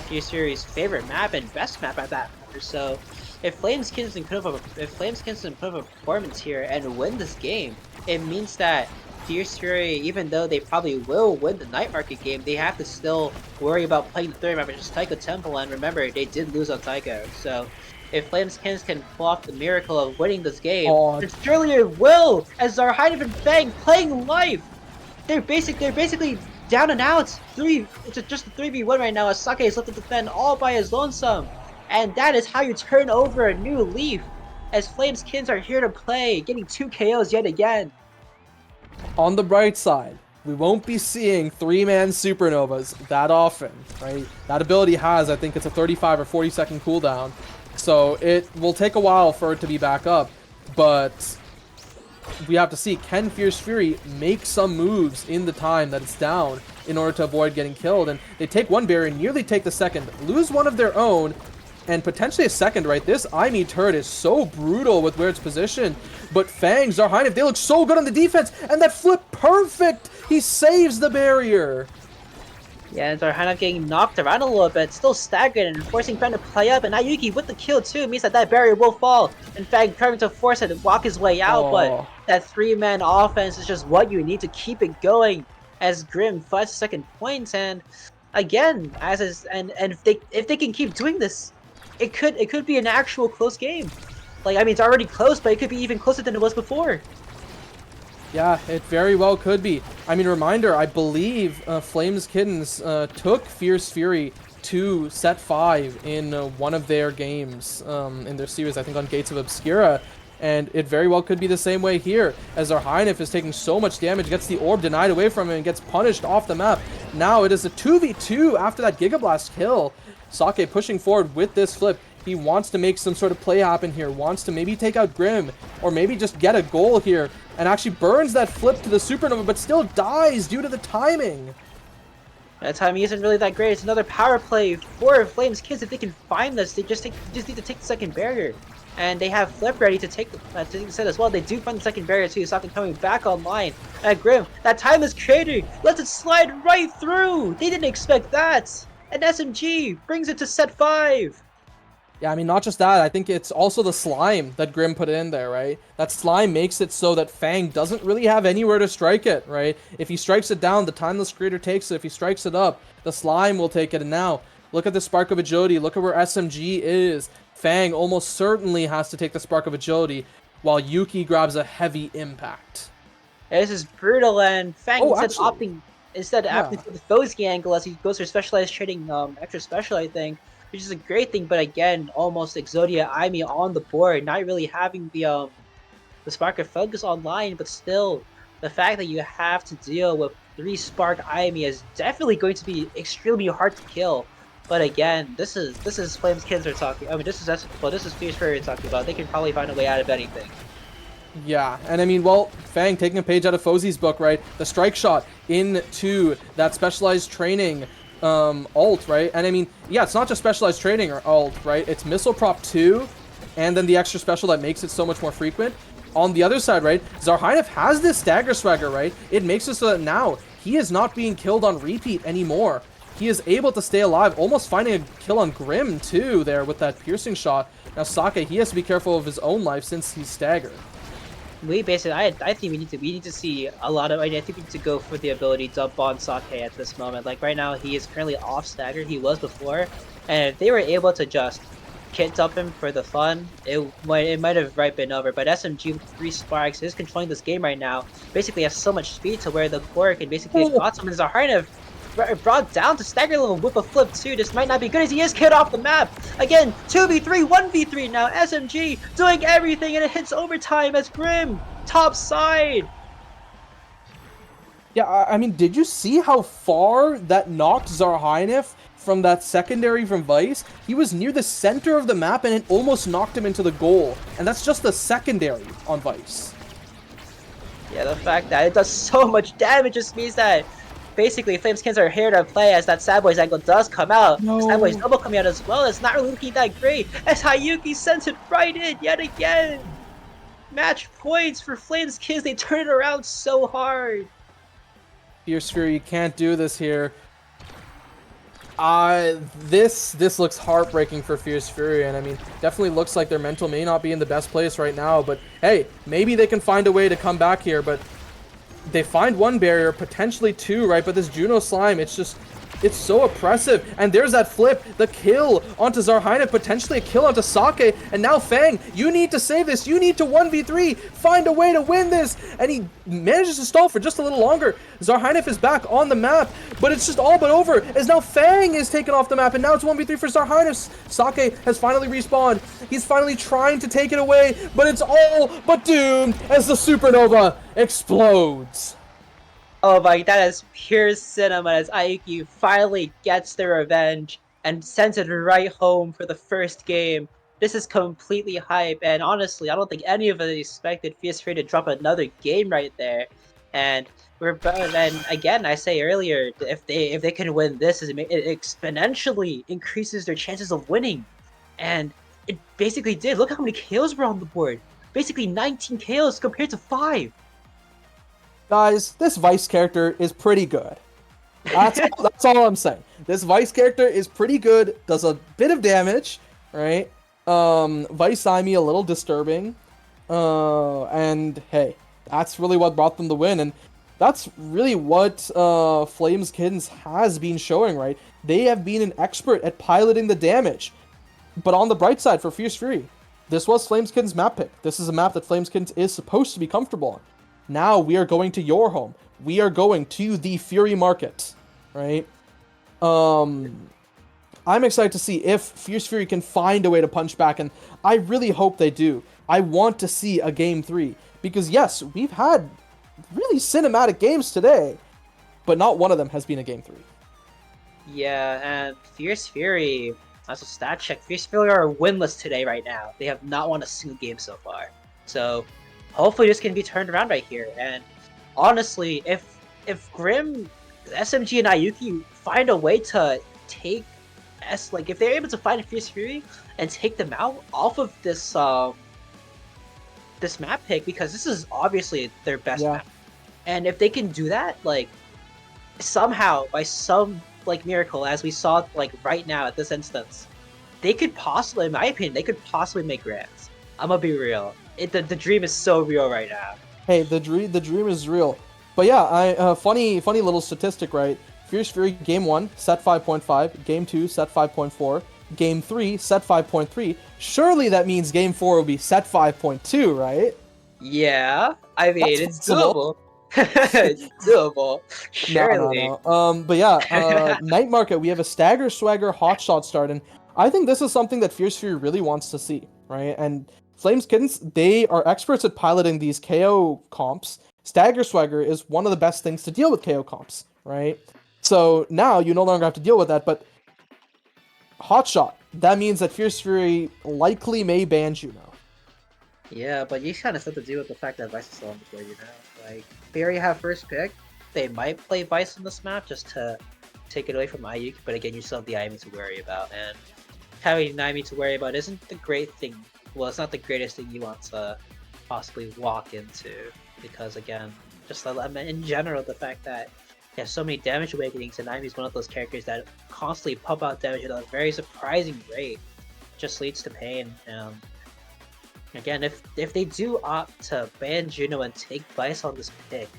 Fierce Fury's favorite map and best map at that matter. So if Flameskins put up a performance here and win this game, it means that Fierce Fury, even though they probably will win the Night Market game, they have to still worry about playing the third map, which is Taiko Temple, and remember, they did lose on Taiko. So if Flameskins can pull off the miracle of winning this game, and surely it will, as Zarharnev and Fang playing life. They're basically down and out. It's just a 3v1 right now, as Sake is left to defend all by his lonesome. And that is how you turn over a new leaf, as Flameskins are here to play, getting 2 KOs yet again. On the bright side, we won't be seeing 3-man supernovas that often, right? That ability has, I think it's a 35 or 40 second cooldown. So it will take a while for it to be back up, but we have to see, can Fierce Fury make some moves in the time that it's down in order to avoid getting killed? And they take one barrier, nearly take the second, lose one of their own, and potentially a second, right? This IME turret is so brutal with where it's positioned, but Fang, Zarharnev, they look so good on the defense, and that flip perfect! He saves the barrier! Yeah, and Zarharnev getting knocked around a little bit, still staggered and forcing Fang to play up, and Ayuki with the kill too means that barrier will fall, and Fang trying to force it and walk his way out, but that 3-man offense is just what you need to keep it going, as Grim fights second points, and again, if they can keep doing this, it could be an actual close game. Like, I mean, it's already close, but it could be even closer than it was before. Yeah, it very well could be. I mean, reminder, I believe Flames Kittens took Fierce Fury to set 5 in one of their games in their series, I think on Gates of Obscura. And it very well could be the same way here, as Arhainif is taking so much damage, gets the orb denied away from him, and gets punished off the map. Now it is a 2v2 after that Giga Blast kill. Sake pushing forward with this flip. He wants to make some sort of play happen here, wants to maybe take out Grim, or maybe just get a goal here, and actually burns that flip to the Supernova, but still dies due to the timing. That timing isn't really that great. It's another power play for Flames Kids. If they can find this, they just need to take the second barrier. And they have Flip ready to take the set as well. They do find the second barrier too. Sake coming back online. And Grim, that timeless creator lets it slide right through. They didn't expect that. And SMG brings it to set 5. Yeah, I mean, not just that. I think it's also the slime that Grim put in there, right? That slime makes it so that Fang doesn't really have anywhere to strike it, right? If he strikes it down, the Timeless Creator takes it. If he strikes it up, the slime will take it. And now, look at the Spark of Agility. Look at where SMG is. Fang almost certainly has to take the Spark of Agility, while Yuki grabs a heavy impact. Yeah, this is brutal, and Fang instead opting for the Fozy angle as he goes for specialized trading, extra special, I think, which is a great thing. But again, almost Exodia Aimi on the board, not really having the Spark of Focus online, but still, the fact that you have to deal with 3 Spark Aimi is definitely going to be extremely hard to kill. But again, this is Flames Kids are talking. I mean, this is Fierce Fury talking about. They can probably find a way out of anything. Yeah, and I mean, well, Fang taking a page out of Fozy's book, right? The strike shot into that specialized training ult, right? And I mean, yeah, it's not just specialized training or ult, right? It's Missile Prop 2, and then the extra special that makes it so much more frequent. On the other side, right, Zarhainif has this Stagger Swagger, right? It makes it so that now he is not being killed on repeat anymore. He is able to stay alive, almost finding a kill on Grim, too, there with that piercing shot. Now, Sake, he has to be careful of his own life since he's staggered. I think we need to see a lot of. I think we need to go for the ability dump on Sake at this moment. Like right now, he is currently off staggered. He was before, and if they were able to just kit dump him for the fun, it might have right been over. But SMG with 3 sparks is controlling this game right now. Basically, has so much speed to where the core can basically got some. And Zarhainif brought down to stagger level with a flip too. This might not be good as he is killed off the map. Again, 2v3, 1v3 now. SMG doing everything, and it hits overtime as Grim top side. Yeah, I mean, did you see how far that knocked Zarhainif from that secondary from Vice? He was near the center of the map, and it almost knocked him into the goal. And that's just the secondary on Vice. Yeah, the fact that it does so much damage just means that basically Flames Kids are here to play as that Sad Boys angle does come out. No. Sad Boys double coming out as well. It's not really looking that great as Hayuki sends it right in yet again. Match points for Flames Kids. They turn it around so hard. Fierce Fury, you can't do this here. This looks heartbreaking for Fierce Fury, and I mean, definitely looks like their mental may not be in the best place right now, but hey, maybe they can find a way to come back here, but they find 1 barrier, potentially 2, right? But this Juno Slime, it's so oppressive. And there's that flip, the kill onto Zarhainif, potentially a kill onto Sake. And now Fang, you need to save this. You need to 1v3, find a way to win this. And he manages to stall for just a little longer. Zarhainif is back on the map, but it's just all but over as now Fang is taken off the map. And now it's 1v3 for Zarhainif. Sake has finally respawned. He's finally trying to take it away, but it's all but doomed as the Supernova explodes. Oh my, that is pure cinema as Aiki finally gets their revenge and sends it right home for the first game. This is completely hype, and honestly, I don't think any of us expected Fierce Fury to drop another game right there. And again, I say earlier, if they can win this, it exponentially increases their chances of winning. And it basically did. Look how many kills were on the board. Basically 19 kills compared to 5. Guys, this Vice character is pretty good. That's all I'm saying. This Vice character is pretty good, does a bit of damage, right? Vice Aimi a little disturbing. And hey, that's really what brought them the win, and that's really what Flames Kittens has been showing, right? They have been an expert at piloting the damage. But on the bright side for Fierce Fury, this was Flames Kittens' map pick. This is a map that Flames Kittens is supposed to be comfortable on. Now we are going to your home. We are going to the Fury Market, right? I'm excited to see if Fierce Fury can find a way to punch back, and I really hope they do. I want to see a Game 3, because yes, we've had really cinematic games today, but not one of them has been a Game 3. Yeah, and Fierce Fury, as a stat check, Fierce Fury are winless today right now. They have not won a single game so far. So hopefully this can be turned around right here. And honestly, if Grim, SMG, and Ayuki find a way to take if they're able to find Fierce Fury and take them out off of this this map pick, because this is obviously their best map. And if they can do that, like somehow, by some miracle, as we saw right now at this instance, they could possibly, in my opinion, they could possibly make grands. I'm gonna be real. The dream is so real right now. Hey, the dream is real. But yeah, funny little statistic, right? Fierce Fury Game 1 set 5.5, Game 2 set 5.4, Game 3 set 5.3. Surely that means Game 4 will be set 5.2, right? Yeah, I mean, That's it's doable. It's doable. Surely. No. But yeah, Night Market, we have a Stagger Swagger Hotshot start, and I think this is something that Fierce Fury really wants to see, right? And Flames Kittens, they are experts at piloting these KO comps. Stagger Swagger is one of the best things to deal with KO comps, right? So now you no longer have to deal with that, but Hotshot, that means that Fierce Fury likely may ban Juno. Yeah, but you kind of have to deal with the fact that Vice is still on the board, you know? Like, they already have first pick. They might play Vice on this map just to take it away from Ayuki, but again, you still have the Naimi to worry about, and having Naimi to worry about isn't the great thing. Well, it's not the greatest thing you want to possibly walk into, because again, just in general, the fact that he has so many damage awakenings, and Naimi is one of those characters that constantly pump out damage at a very surprising rate, just leads to pain. Again, if they do opt to ban Juno and take Vice on this pick,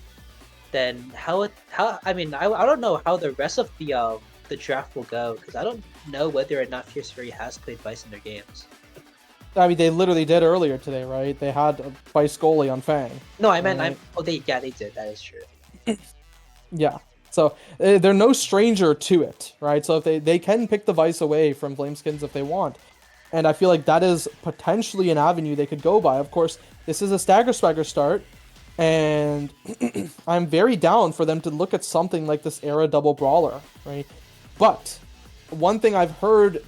then I mean, I don't know how the rest of the draft will go, because I don't know whether or not Fierce Fury has played Vice in their games. I mean, they literally did earlier today, right? They had a Vice goalie on Fang. No, I meant they did. That is true. Yeah. So they're no stranger to it, right? So if they can pick the Vice away from Flameskins if they want. And I feel like that is potentially an avenue they could go by. Of course, this is a Stagger Swagger start, and I'm very down for them to look at something like this Era Double Brawler, right? But one thing I've heard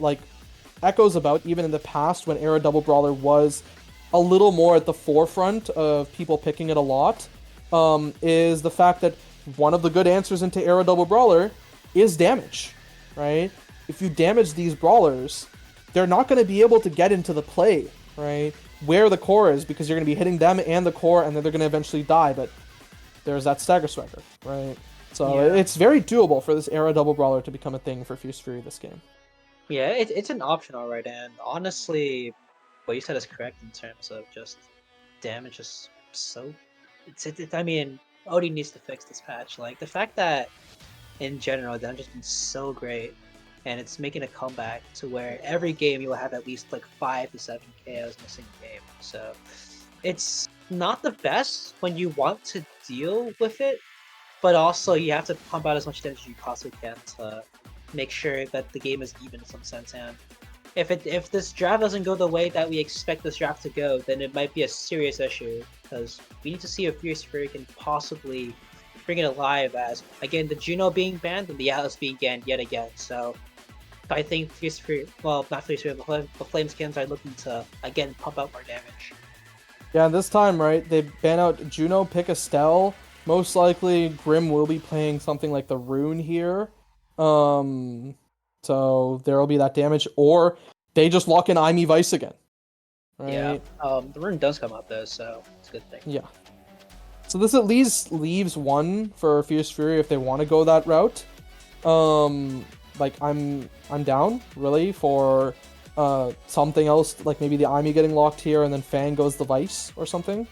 echoes about, even in the past when Era Double Brawler was a little more at the forefront of people picking it a lot, is the fact that one of the good answers into Era Double Brawler is damage, right? If you damage these brawlers, they're not going to be able to get into the play, right? Where the core is, because you're going to be hitting them and the core, and then they're going to eventually die, but there's that Stagger Swagger, right? So it's very doable for this Era Double Brawler to become a thing for Fierce Fury this game. Yeah, it's an option, alright, and honestly, what you said is correct in terms of just damage is so... I mean, Odie needs to fix this patch. Like, the fact that, in general, damage has been so great, and it's making a comeback to where every game you will have at least 5 to 7 KOs in a single game. So it's not the best when you want to deal with it, but also you have to pump out as much damage as you possibly can to make sure that the game is even in some sense. And if this draft doesn't go the way that we expect this draft to go, then it might be a serious issue, because we need to see if Fierce Fury can possibly bring it alive, as again the Juno being banned and the Atlas being banned yet again. So I think Fierce Fury, well, not Fierce Fury, but the Flameskins are looking to again pump out more damage. Yeah, this time, right, they ban out Juno, pick Estelle. Most likely Grim will be playing something like the Rune here. So there will be that damage, or they just lock in Aimi Vice again. Right? Yeah, the Rune does come up though, so it's a good thing. Yeah. So this at least leaves one for Fierce Fury if they want to go that route. I'm down really for something else, like maybe the Aimi getting locked here and then Fang goes the Vice or something.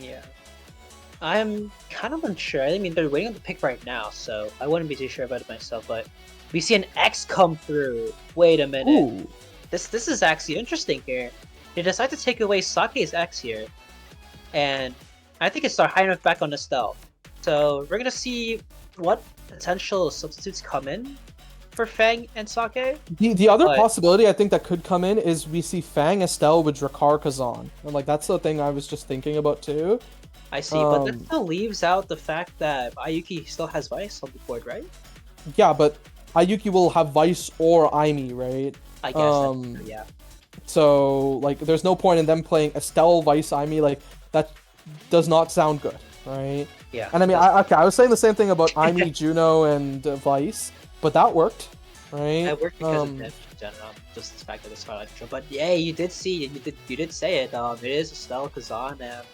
Yeah. I'm kind of unsure. I mean, they're waiting on the pick right now, so I wouldn't be too sure about it myself, but we see an X come through. Wait a minute. Ooh. This is actually interesting here. They decide to take away Sake's X here, and I think it's our high enough back on Estelle. So we're gonna see what potential substitutes come in for Fang and Sake. The other But- possibility I think that could come in is we see Fang Estelle with Drakkar Kazan. And like that's the thing I was just thinking about too. I see, but that Um, still leaves out the fact that Ayuki still has Vice on the board, right? Yeah, but Ayuki will have Vice or Aimi, right? I guess. That's Um, true, yeah. So like there's no point in them playing Estelle, Vice, Aimi, like that does not sound good, right? Yeah. And I mean, I was saying the same thing about Aimi, Juno, and Vice, but that worked, right? It worked because of Um, Niff in general, just the fact that it's Twilight Control. But yeah, you did say it. It is Estelle, Kazan, and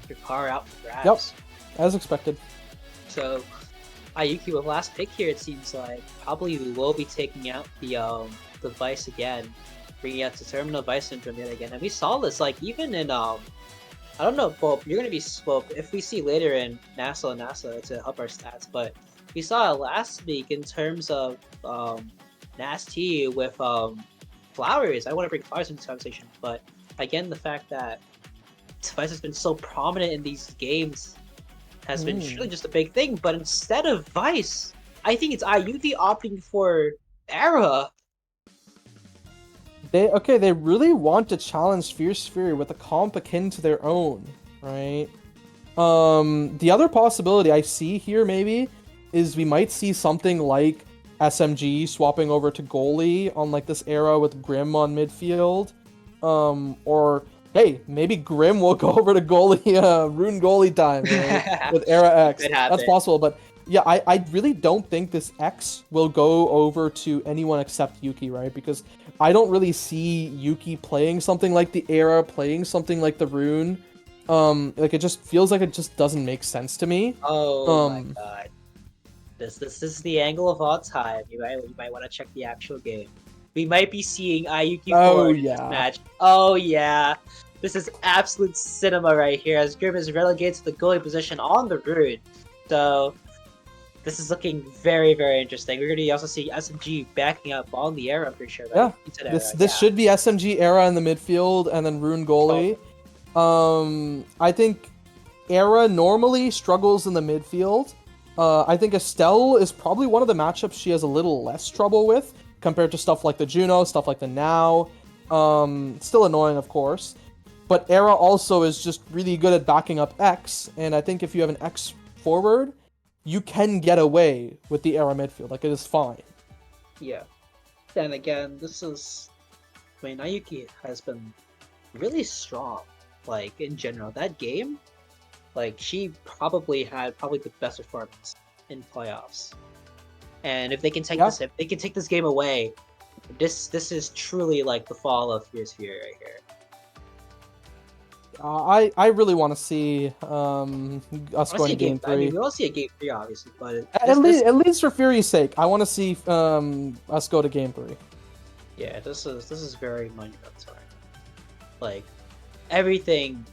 your car out for grabs. as expected. So Ayuki with last pick here, it seems like probably will be taking out the Vice again, bringing out the Terminal Vice Syndrome yet again. And we saw this like even in I don't know, well, you're gonna be well if we see later in NASA to up our stats, but we saw it last week in terms of Nasty with Flowers. I want to bring Flowers into the conversation, but again, the fact that Vice has been so prominent in these games has been truly just a big thing. But instead of Vice, I think it's Ayuki opting for Era. They really want to challenge Fierce Fury with a comp akin to their own, right? The other possibility I see here maybe is we might see something like SMG swapping over to goalie on like this era with Grim on midfield, or hey, maybe Grim will go over to goalie, Rune goalie time, right? With Era X. Could happen. That's possible, but yeah, I really don't think this X will go over to anyone except Yuki, right? Because I don't really see Yuki playing something like the Era, playing something like the Rune. Like it just feels like it just doesn't make sense to me. Oh my god. This is the angle of all time. You might want to check the actual game. We might be seeing Ayuki forward in this yeah. match. Oh yeah. This is absolute cinema right here as Grim is relegated to the goalie position on the Rune. So this is looking very, very interesting. We're gonna also see SMG backing up on the Era, I'm pretty sure. Right? Yeah, He said This Era, should be SMG Era in the midfield and then Rune goalie. I think Era normally struggles in the midfield. I think Estelle is probably one of the matchups she has a little less trouble with compared to stuff like the Juno, stuff like the Now. Still annoying, of course. But Era also is just really good at backing up X, and I think if you have an X forward, you can get away with the Era midfield. Like, it is fine. Yeah. Then again, Ayuki has been really strong. Like, in general, that game, like, she probably had the best performance in playoffs. And if they can take this game away, this is truly like the fall of Fierce Fury right here. I really want to see us going to game 3. I mean, we will see a game 3, obviously, but At least for Fury's sake, I want to see us go to game 3. yeah, this is very monumental. Like, everything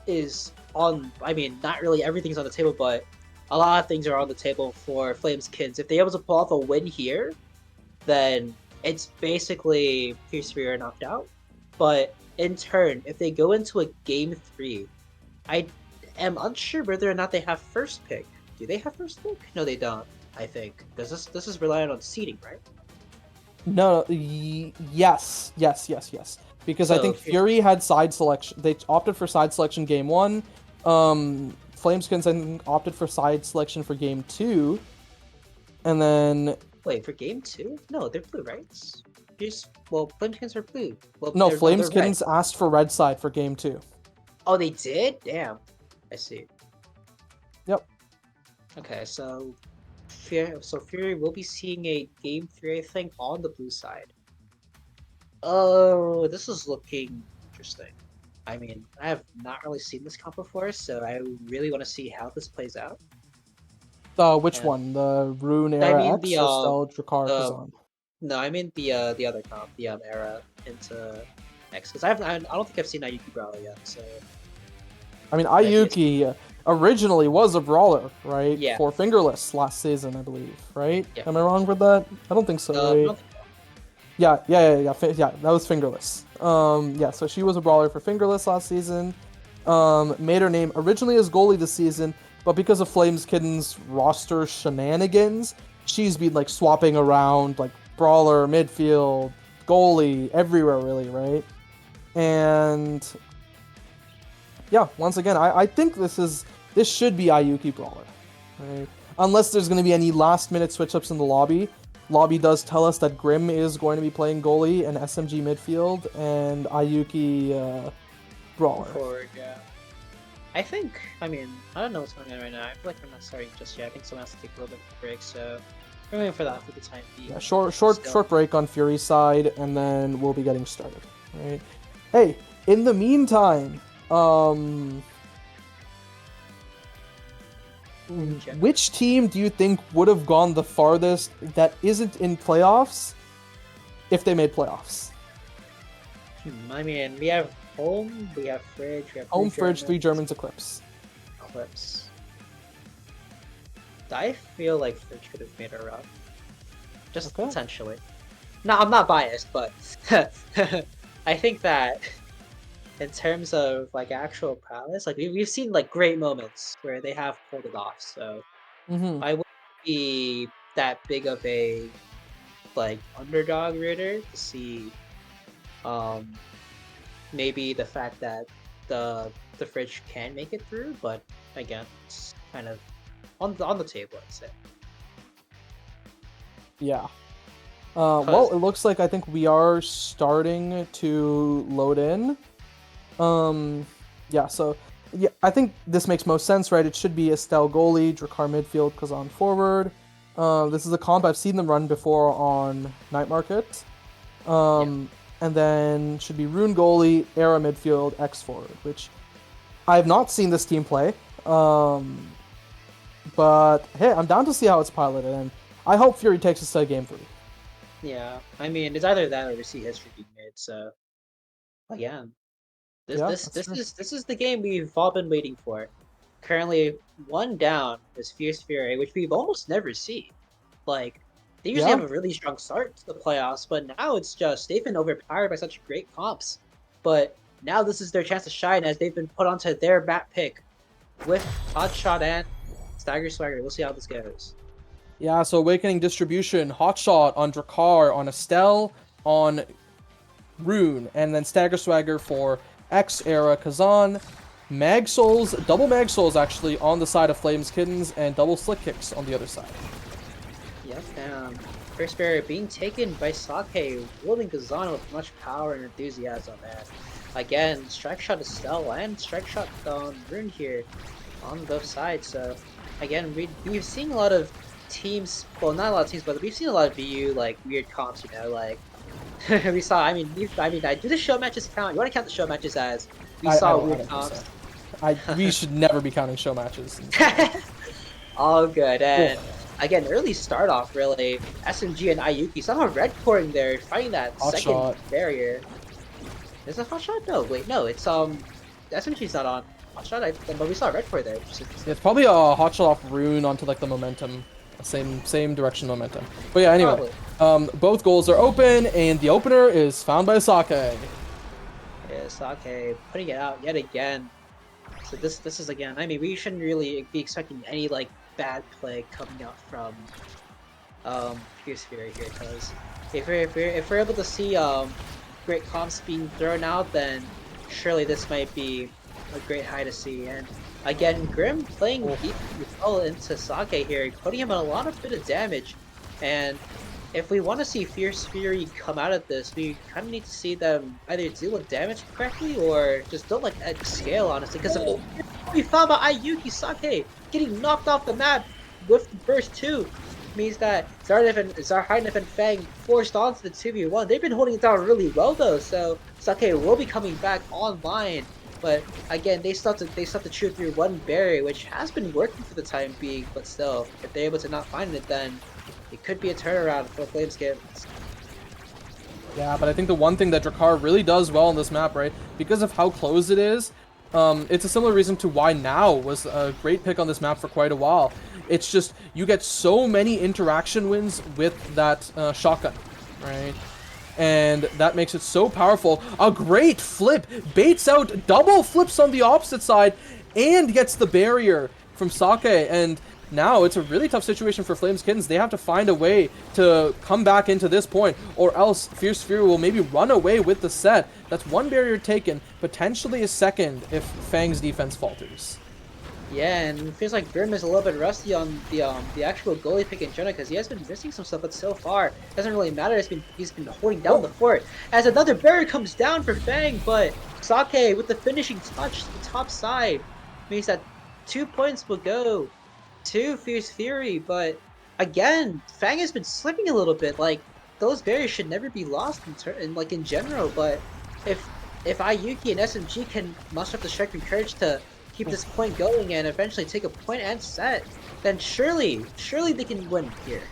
is on. I mean, not really everything's on the table, but a lot of things are on the table for Flames Kids. If they're able to pull off a win here, then it's basically Fierce Fury are knocked out. But in turn, if they go into a game 3, I am unsure whether or not they have first pick. Do they have first pick? No, they don't. I think because this is reliant on seeding, right? No, yes. Because I So, think if- Fury had side selection. They opted for side selection game 1. Flameskins, I think, opted for side selection for game 2. And then... Wait, for game 2? No, they're blue, right? Flameskins are blue. Well, No, they're Flameskins red. asked for red side for game 2. Oh, they did? Damn. I see. Yep. Okay, so Fury will be seeing a game 3, I think, on the blue side. Oh, this is looking interesting. I mean, I have not really seen this comp before, so I really want to see how this plays out. Which Yeah. one? The Rune I Era mean X the, or Stell Drakkar the- Kazan? No, I mean the other comp, the Era into X, because I don't think I've seen Ayuki Brawler yet. So I mean, yes. Ayuki originally was a brawler, right? Yeah. For Fingerless last season, I believe, right? Yeah. Am I wrong with that? I don't think so, right? no, Yeah, that was Fingerless. Yeah, so she was a brawler for Fingerless last season. Made her name originally as goalie this season, but because of Flames Kitten's roster shenanigans, she's been like swapping around like brawler, midfield, goalie, everywhere really, right? And yeah, once again, I think this should be Ayuki brawler, right? Unless there's going to be any last minute switch ups in the lobby. Lobby does tell us that Grim is going to be playing goalie and SMG midfield and Ayuki brawler. Forward, yeah. I don't know what's going on right now. I feel like we're not starting just yet. I think someone has to take a little bit of a break, so we're waiting for that for the time being. Yeah, short break on Fury's side, and then we'll be getting started. Right? Hey, in the meantime, which team do you think would have gone the farthest that isn't in playoffs if they made playoffs? We have Home, we have Fridge, we have Home, Fridge, 3 Germans, Eclipse. I feel like Fridge could have made a run. Just potentially. No, I'm not biased, but I think that in terms of like actual prowess, like we've seen like great moments where they have pulled it off. So I wouldn't be that big of a like underdog rooter to see maybe the fact that the Fridge can make it through, but again, it's kind of on the table, I'd say. Yeah. Well, it looks like I think we are starting to load in. Yeah, so yeah, I think this makes most sense, right? It should be Estelle goalie, Drakkar midfield, Kazan forward. This is a comp I've seen them run before on Night Market. And then should be Rune goalie, Era midfield, X forward, which I have not seen this team play. But hey, I'm down to see how it's piloted, and I hope Fury takes us to game 3. Yeah, it's either that or we see history being made. So again, this is the game we've all been waiting for. Currently, 1 down is Fierce Fury, which we've almost never seen. Like, they usually have a really strong start to the playoffs, but now it's just they've been overpowered by such great comps. But now this is their chance to shine as they've been put onto their map pick with Hotshot and Stagger Swagger. We'll see how this goes. Yeah, so Awakening Distribution, Hotshot on Drakkar, on Estelle, on Rune, and then Stagger Swagger for X, Era, Kazan, Mag Souls, double Mag Souls actually on the side of Flames Kittens, and double Slick Kicks on the other side. Yep, First Barrier being taken by Sake, wielding Kazan with much power and enthusiasm, and again, Strike Shot Estelle and Strike Shot Rune here on both sides, so again, we've seen a lot of teams, well, not a lot of teams, but we've seen a lot of VU, like, weird comps, you know, like, we saw, do the show matches count? You want to count the show matches as we saw weird comps? We should never be counting show matches. All good, and again, early start off, really, SMG and Ayuki, somehow red coring there, fighting that second barrier. Is it Hotshot? No, wait, no, it's, SMG's not on Hotshot, but we saw red core there. It's probably a Hotshot off Rune onto, like, the momentum. Same direction momentum. But yeah, anyway, both goals are open, and the opener is found by Sake. Yeah, Sake putting it out yet again. So this is again. We shouldn't really be expecting any like bad play coming out from Fierce Fury here, because if we're able to see great comps being thrown out, then surely this might be a great high to see. And again, Grim playing deep well into Sake here, putting him on a lot of bit of damage. And if we want to see Fierce Fury come out of this, we kind of need to see them either deal with damage correctly or just don't let that scale, honestly. Because we found out Ayuki Sake getting knocked off the map with the burst 2 means that Zarheinef and Fang forced onto the 2v1. They've been holding it down really well though, so Sake will be coming back online. But again, they still have to chew through one barrier, which has been working for the time being. But still, if they're able to not find it, then it could be a turnaround for Flames Kittens. Yeah, but I think the one thing that Drakkar really does well on this map, right, because of how close it is, it's a similar reason to why Now was a great pick on this map for quite a while. It's just, you get so many interaction wins with that shotgun, right? And that makes it so powerful. A great flip, baits out, double flips on the opposite side, and gets the barrier from Sake. And now it's a really tough situation for Flames Kittens. They have to find a way to come back into this point, or else Fierce Fury will maybe run away with the set. That's one barrier taken, potentially a second if Fang's defense falters. Yeah, and it feels like Grim is a little bit rusty on the actual goalie pick in general because he has been missing some stuff, but so far it doesn't really matter. He's been holding down the fort as another barrier comes down for Fang, but Sake with the finishing touch to the top side means that 2 points will go to Fierce Fury. But again, Fang has been slipping a little bit. Like those barriers should never be lost in general. But if Ayuki and SMG can muster up the strength and courage to keep this point going and eventually take a point and set, then surely they can win here.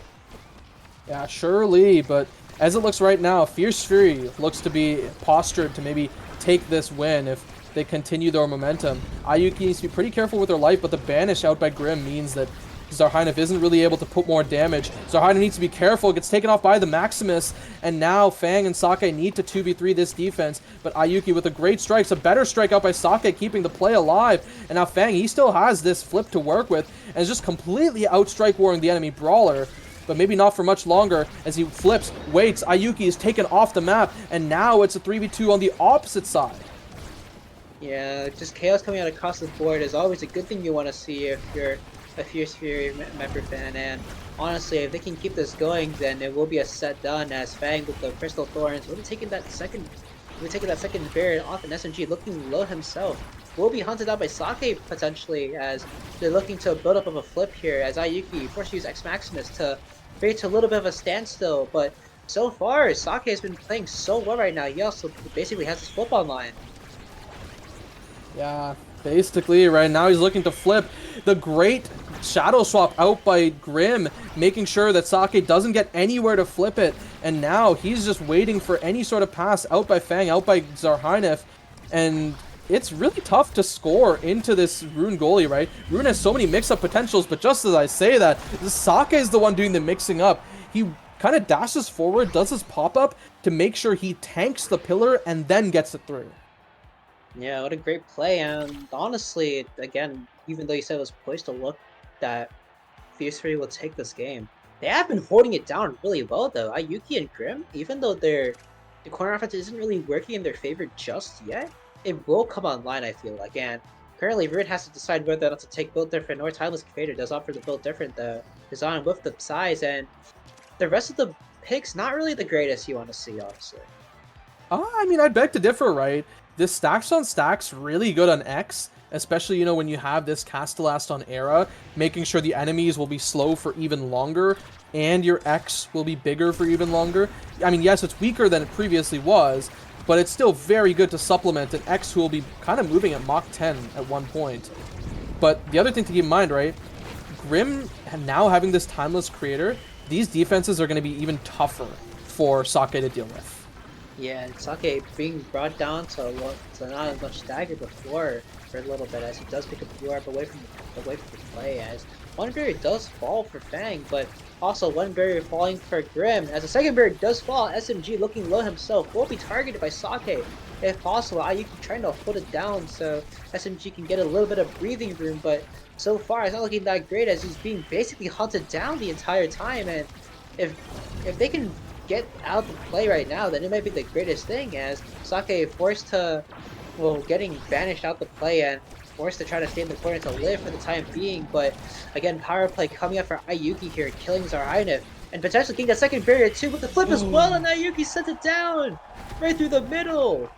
Yeah, surely, but as it looks right now, Fierce Fury looks to be postured to maybe take this win if they continue their momentum. Ayuki needs to be pretty careful with her life, but the banish out by Grim means that Zarhainov isn't really able to put more damage. Zarhainov needs to be careful, gets taken off by the Maximus, and now Fang and Sake need to 2v3 this defense, but Ayuki with a great strike, a better strike out by Sake, keeping the play alive, and now Fang, he still has this flip to work with, and is just completely outstrike warring the enemy brawler, but maybe not for much longer, as he flips, waits, Ayuki is taken off the map, and now it's a 3v2 on the opposite side. Yeah, just chaos coming out across the board is always a good thing you want to see if you're a Fierce Fury member fan, and honestly, if they can keep this going, then it will be a set done as Fang with the Crystal Thorns will be taking that second barrier off, and SMG looking low himself will be hunted out by Sake potentially as they're looking to build up of a flip here as Ayuki forced to use X Maximus to bring to a little bit of a standstill, but so far Sake has been playing so well right now. He also basically has his flip online. Yeah, basically right now he's looking to flip. The great shadow swap out by Grim, making sure that Sake doesn't get anywhere to flip it, and now he's just waiting for any sort of pass out by Fang, out by Zarhainov, and it's really tough to score into this Rune goalie, right? Rune has so many mix-up potentials, but just as I say that, Sake is the one doing the mixing up. He kind of dashes forward, does his pop-up to make sure he tanks the pillar and then gets it through. Yeah, what a great play, and honestly, again, even though you said it was poised to look that Fierce Fury will take this game, they have been holding it down really well though. Ayuki and Grim, even though the corner offense isn't really working in their favor just yet, it will come online, I feel like, and currently Ruin has to decide whether or not to take Build Different or Timeless Creator does offer the Build Different, the design with the size, and the rest of the picks not really the greatest you want to see, honestly. I mean, I'd beg to differ, right? This stacks on stacks really good on X, especially, you know, when you have this Castellast on Era, making sure the enemies will be slow for even longer, and your X will be bigger for even longer. I mean, yes, it's weaker than it previously was, but it's still very good to supplement an X who will be kind of moving at Mach 10 at one point. But the other thing to keep in mind, right, Grim now having this Timeless Creator, these defenses are going to be even tougher for Sake to deal with. Yeah, Sake being brought down to not as much stagger before for a little bit as he does pick up the URP away from the play, as one barrier does fall for Fang, but also one barrier falling for Grim. As the second barrier does fall, SMG looking low himself will be targeted by Sake. If possible, Ayuki trying to hold it down so SMG can get a little bit of breathing room, but so far it's not looking that great as he's being basically hunted down the entire time, and if they can get out the play right now, then it might be the greatest thing as Sake forced to, well, getting banished out the play and forced to try to stay in the corner to live for the time being, but again, power play coming up for Ayuki here, killing Zarhainov, and potentially getting that second barrier too with the flip as well, and Ayuki sent it down right through the middle.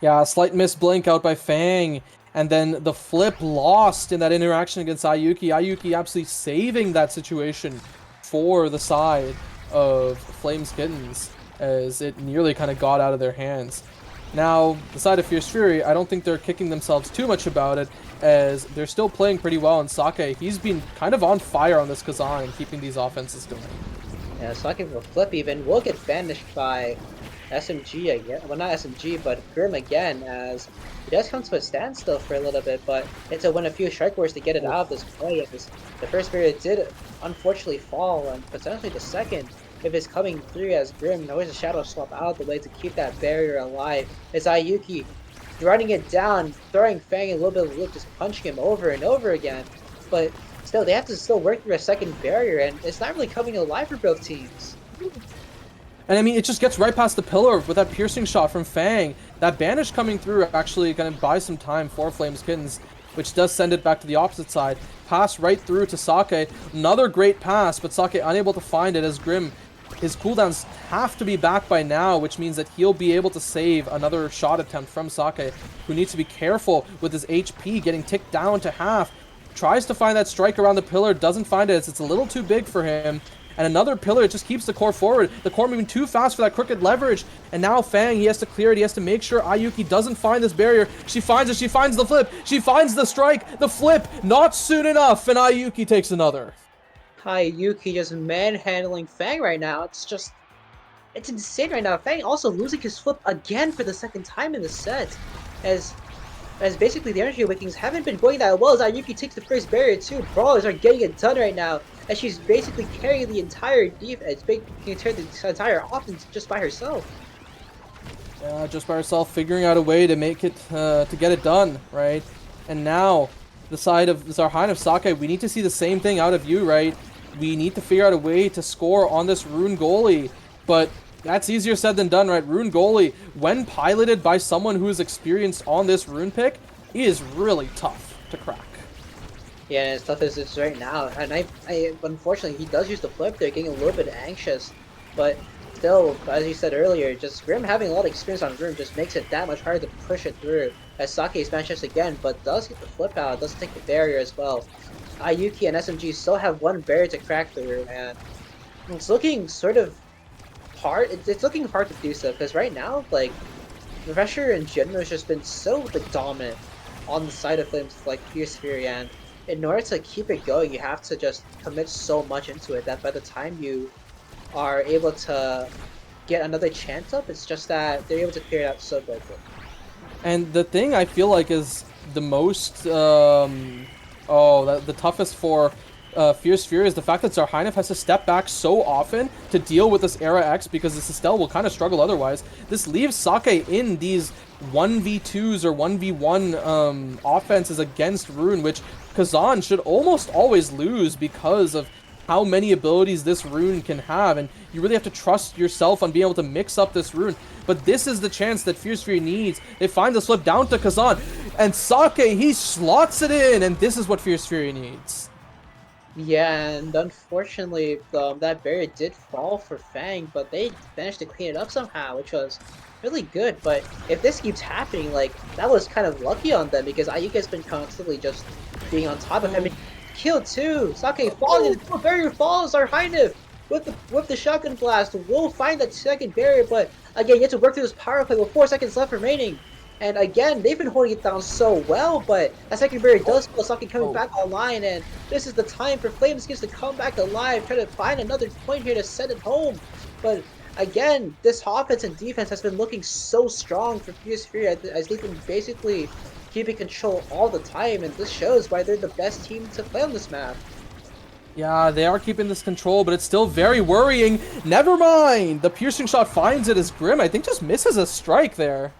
Yeah, a slight miss blink out by Fang, and then the flip lost in that interaction against Ayuki. Ayuki absolutely saving that situation for the side of Flames Kittens as it nearly kind of got out of their hands. Now, the side of Fierce Fury, I don't think they're kicking themselves too much about it, as they're still playing pretty well, and Sake, he's been kind of on fire on this Kazan, keeping these offenses going. Yeah, Sake will flip even, will get banished by SMG again. Well, not SMG, but Grim again, as he does come to a standstill for a little bit, but it's a win a few strike wars to get it out of this play. The first period did unfortunately fall, and potentially the second, if it's coming through as Grim knows a shadow swap out of the way to keep that barrier alive. It's Ayuki running it down, throwing Fang a little bit of a loop, just punching him over and over again. But still, they have to still work through a second barrier, and it's not really coming alive for both teams. And I mean, it just gets right past the pillar with that piercing shot from Fang. That banish coming through actually going to buy some time for Flames Kittens, which does send it back to the opposite side. Pass right through to Sake. Another great pass, but Sake unable to find it as Grim. His cooldowns have to be back by now, which means that he'll be able to save another shot attempt from Sake, who needs to be careful with his HP getting ticked down to half. Tries to find that strike around the pillar, doesn't find it. It's a little too big for him. And another pillar just keeps the core forward. The core moving too fast for that crooked leverage. And now Fang, he has to clear it. He has to make sure Ayuki doesn't find this barrier. She finds it. She finds the flip. She finds the strike. The flip. Not soon enough. And Ayuki takes another. Ayuki just manhandling Fang right now. It's insane right now. Fang also losing his flip again for the second time in the set. As basically the Energy Awakenings haven't been going that well as Ayuki takes the first barrier too. Brawlers are getting it done right now. As she's basically carrying the entire defense, carrying the entire offense just by herself. Yeah, just by herself, figuring out a way to make it, to get it done, right? And now, the side of Zarhine of Sake, we need to see the same thing out of you, right? We need to figure out a way to score on this Rune goalie, but that's easier said than done, right? Rune goalie, when piloted by someone who is experienced on this Rune pick, is really tough to crack. Yeah, and as tough as it's right now, and I unfortunately he does use the flip there, getting a little bit anxious, but still, as you said earlier, just Grim having a lot of experience on Rune just makes it that much harder to push it through. As Sake smashes again, but does get the flip out, does take the barrier as well. Ayuki and SMG still have one barrier to crack through, and it's looking sort of hard. It's looking hard to do so because right now, like, the pressure in general has just been so dominant on the side of Flames, like Fierce Fury, and in order to keep it going, you have to just commit so much into it that by the time you are able to get another chance up, it's just that they're able to clear it out so quickly. And the thing I feel like is the most, the toughest for Fierce Fury is the fact that Zarhine has to step back so often to deal with this Era X because this Estelle will kind of struggle otherwise. This leaves Sake in these 1v2s or 1v1 offenses against Rune, which Kazan should almost always lose because of how many abilities this Rune can have, and you really have to trust yourself on being able to mix up this Rune. But this is the chance that Fierce Fury needs. They find the slip down to Kazan, and Sake, he slots it in, and this is what Fierce Fury needs. Yeah, and unfortunately, that barrier did fall for Fang, but they managed to clean it up somehow, which was really good. But if this keeps happening, like, that was kind of lucky on them because Ayuki has been constantly just being on top of him. Killed too. Sake falling into the barrier, falls Zarhine with the shotgun blast. We'll find that second barrier, but again, you have to work through this power play with 4 seconds left remaining. And again, they've been holding it down so well, but that second barrier does feel Sake coming back online, and this is the time for Flames Kids to come back alive, try to find another point here to send it home. But again, this offense and defense has been looking so strong for Fierce Fury as they've been basically keeping control all the time, and this shows why they're the best team to play on this map. Yeah, they are keeping this control, but it's still very worrying. Never mind! The piercing shot finds it as Grim, I think, just misses a strike there.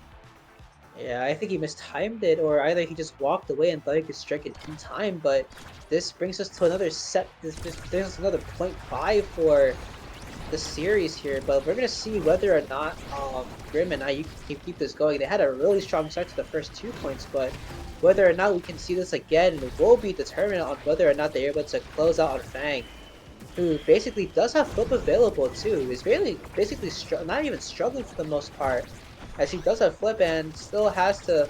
Yeah, I think he mistimed it, or either he just walked away and thought he could strike it in time, but this brings us to another set. This brings us another 0.5 for the series here, but we're going to see whether or not Grim and Ayuki can keep this going. They had a really strong start to the first 2 points, but whether or not we can see this again will be determined on whether or not they're able to close out on Fang, who basically does have flip available too. He's basically not even struggling for the most part, as he does have flip and still has to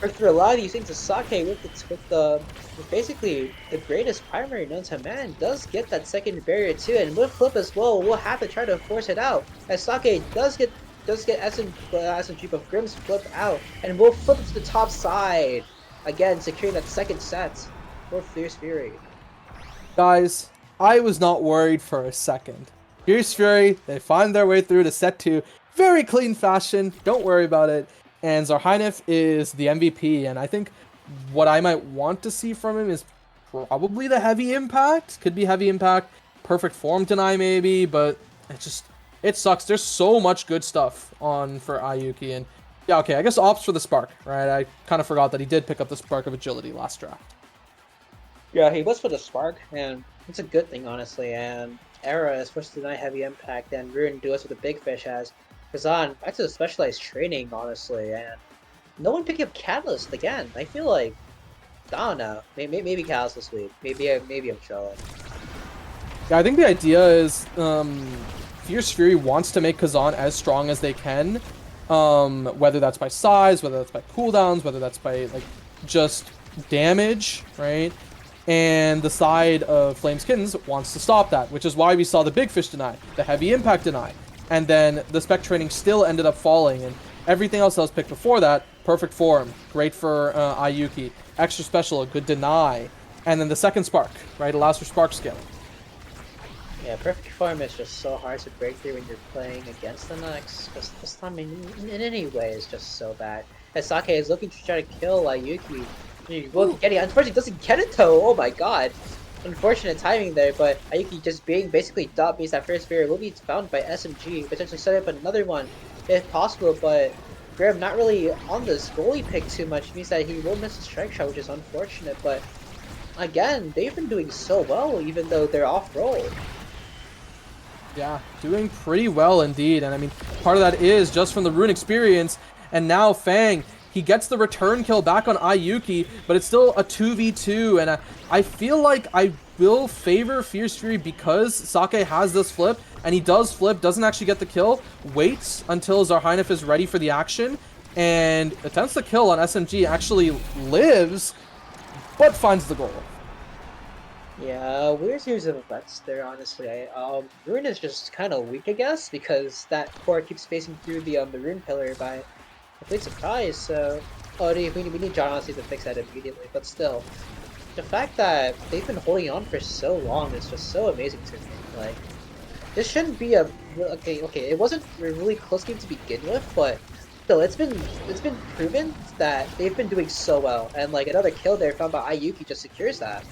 work through a lot of these things. Sake with basically the greatest primary known to man does get that second barrier too, and with flip as well, we'll have to try to force it out. As Sake does get SMG of Grim's flip out, and we'll flip it to the top side again, securing that second set for Fierce Fury. Guys, I was not worried for a second. Fierce Fury, they find their way through to set 2. Very clean fashion, don't worry about it. And Zarhine is the MVP, and I think what I might want to see from him is probably the heavy impact. Could be heavy impact, perfect form deny maybe, but it sucks. There's so much good stuff on for Ayuki, and yeah, okay, I guess opts for the spark, right? I kind of forgot that he did pick up the spark of agility last draft. Yeah, he was for the spark, and it's a good thing, honestly. And Era is forced to deny heavy impact, and Ruin duos with the big fish as Kazan back to the specialized training, honestly. And no one picking up Catalyst again. I feel like, I don't know, maybe Catalyst this week. Maybe I'm trolling. Yeah, I think the idea is Fierce Fury wants to make Kazan as strong as they can, whether that's by size, whether that's by cooldowns, whether that's by like just damage, right? And the side of Flames Kittens wants to stop that, which is why we saw the big fish deny, the heavy impact deny, and then the spec training still ended up falling, and everything else that was picked before that, perfect form, great for Ayuki, extra special, a good deny, and then the second spark, right, allows for spark scale. Yeah, perfect form is just so hard to break through when you're playing against the Nux, because this time in any way is just so bad. As Sake is looking to try to kill Ayuki. He will get it. Unfortunately, doesn't get it though. Oh my god. Unfortunate timing there, but Ayuki just being basically dot means that first barrier will be found by SMG, potentially set up another one if possible, but Graham not really on this goalie pick too much, means that he will miss a strike shot, which is unfortunate, but again, they've been doing so well even though they're off roll. Yeah, doing pretty well indeed, and I mean, part of that is just from the rune experience, and now Fang, he gets the return kill back on Ayuki, but it's still a 2v2, and I feel like I will favor Fierce Fury because Sake has this flip, and he does flip, doesn't actually get the kill, waits until Zarhainif is ready for the action, and attempts the kill on SMG, actually lives, but finds the goal. Yeah, weird series of effects there, honestly. Rune is just kind of weak, I guess, because that core keeps facing through the Rune pillar by complete surprise, so... Oh, we need John honestly to fix that immediately, but still. The fact that they've been holding on for so long is just so amazing to me. Like, this shouldn't be a... Okay, it wasn't a really close game to begin with, but still, it's been proven that they've been doing so well, and like another kill there found by Ayuki just secures that.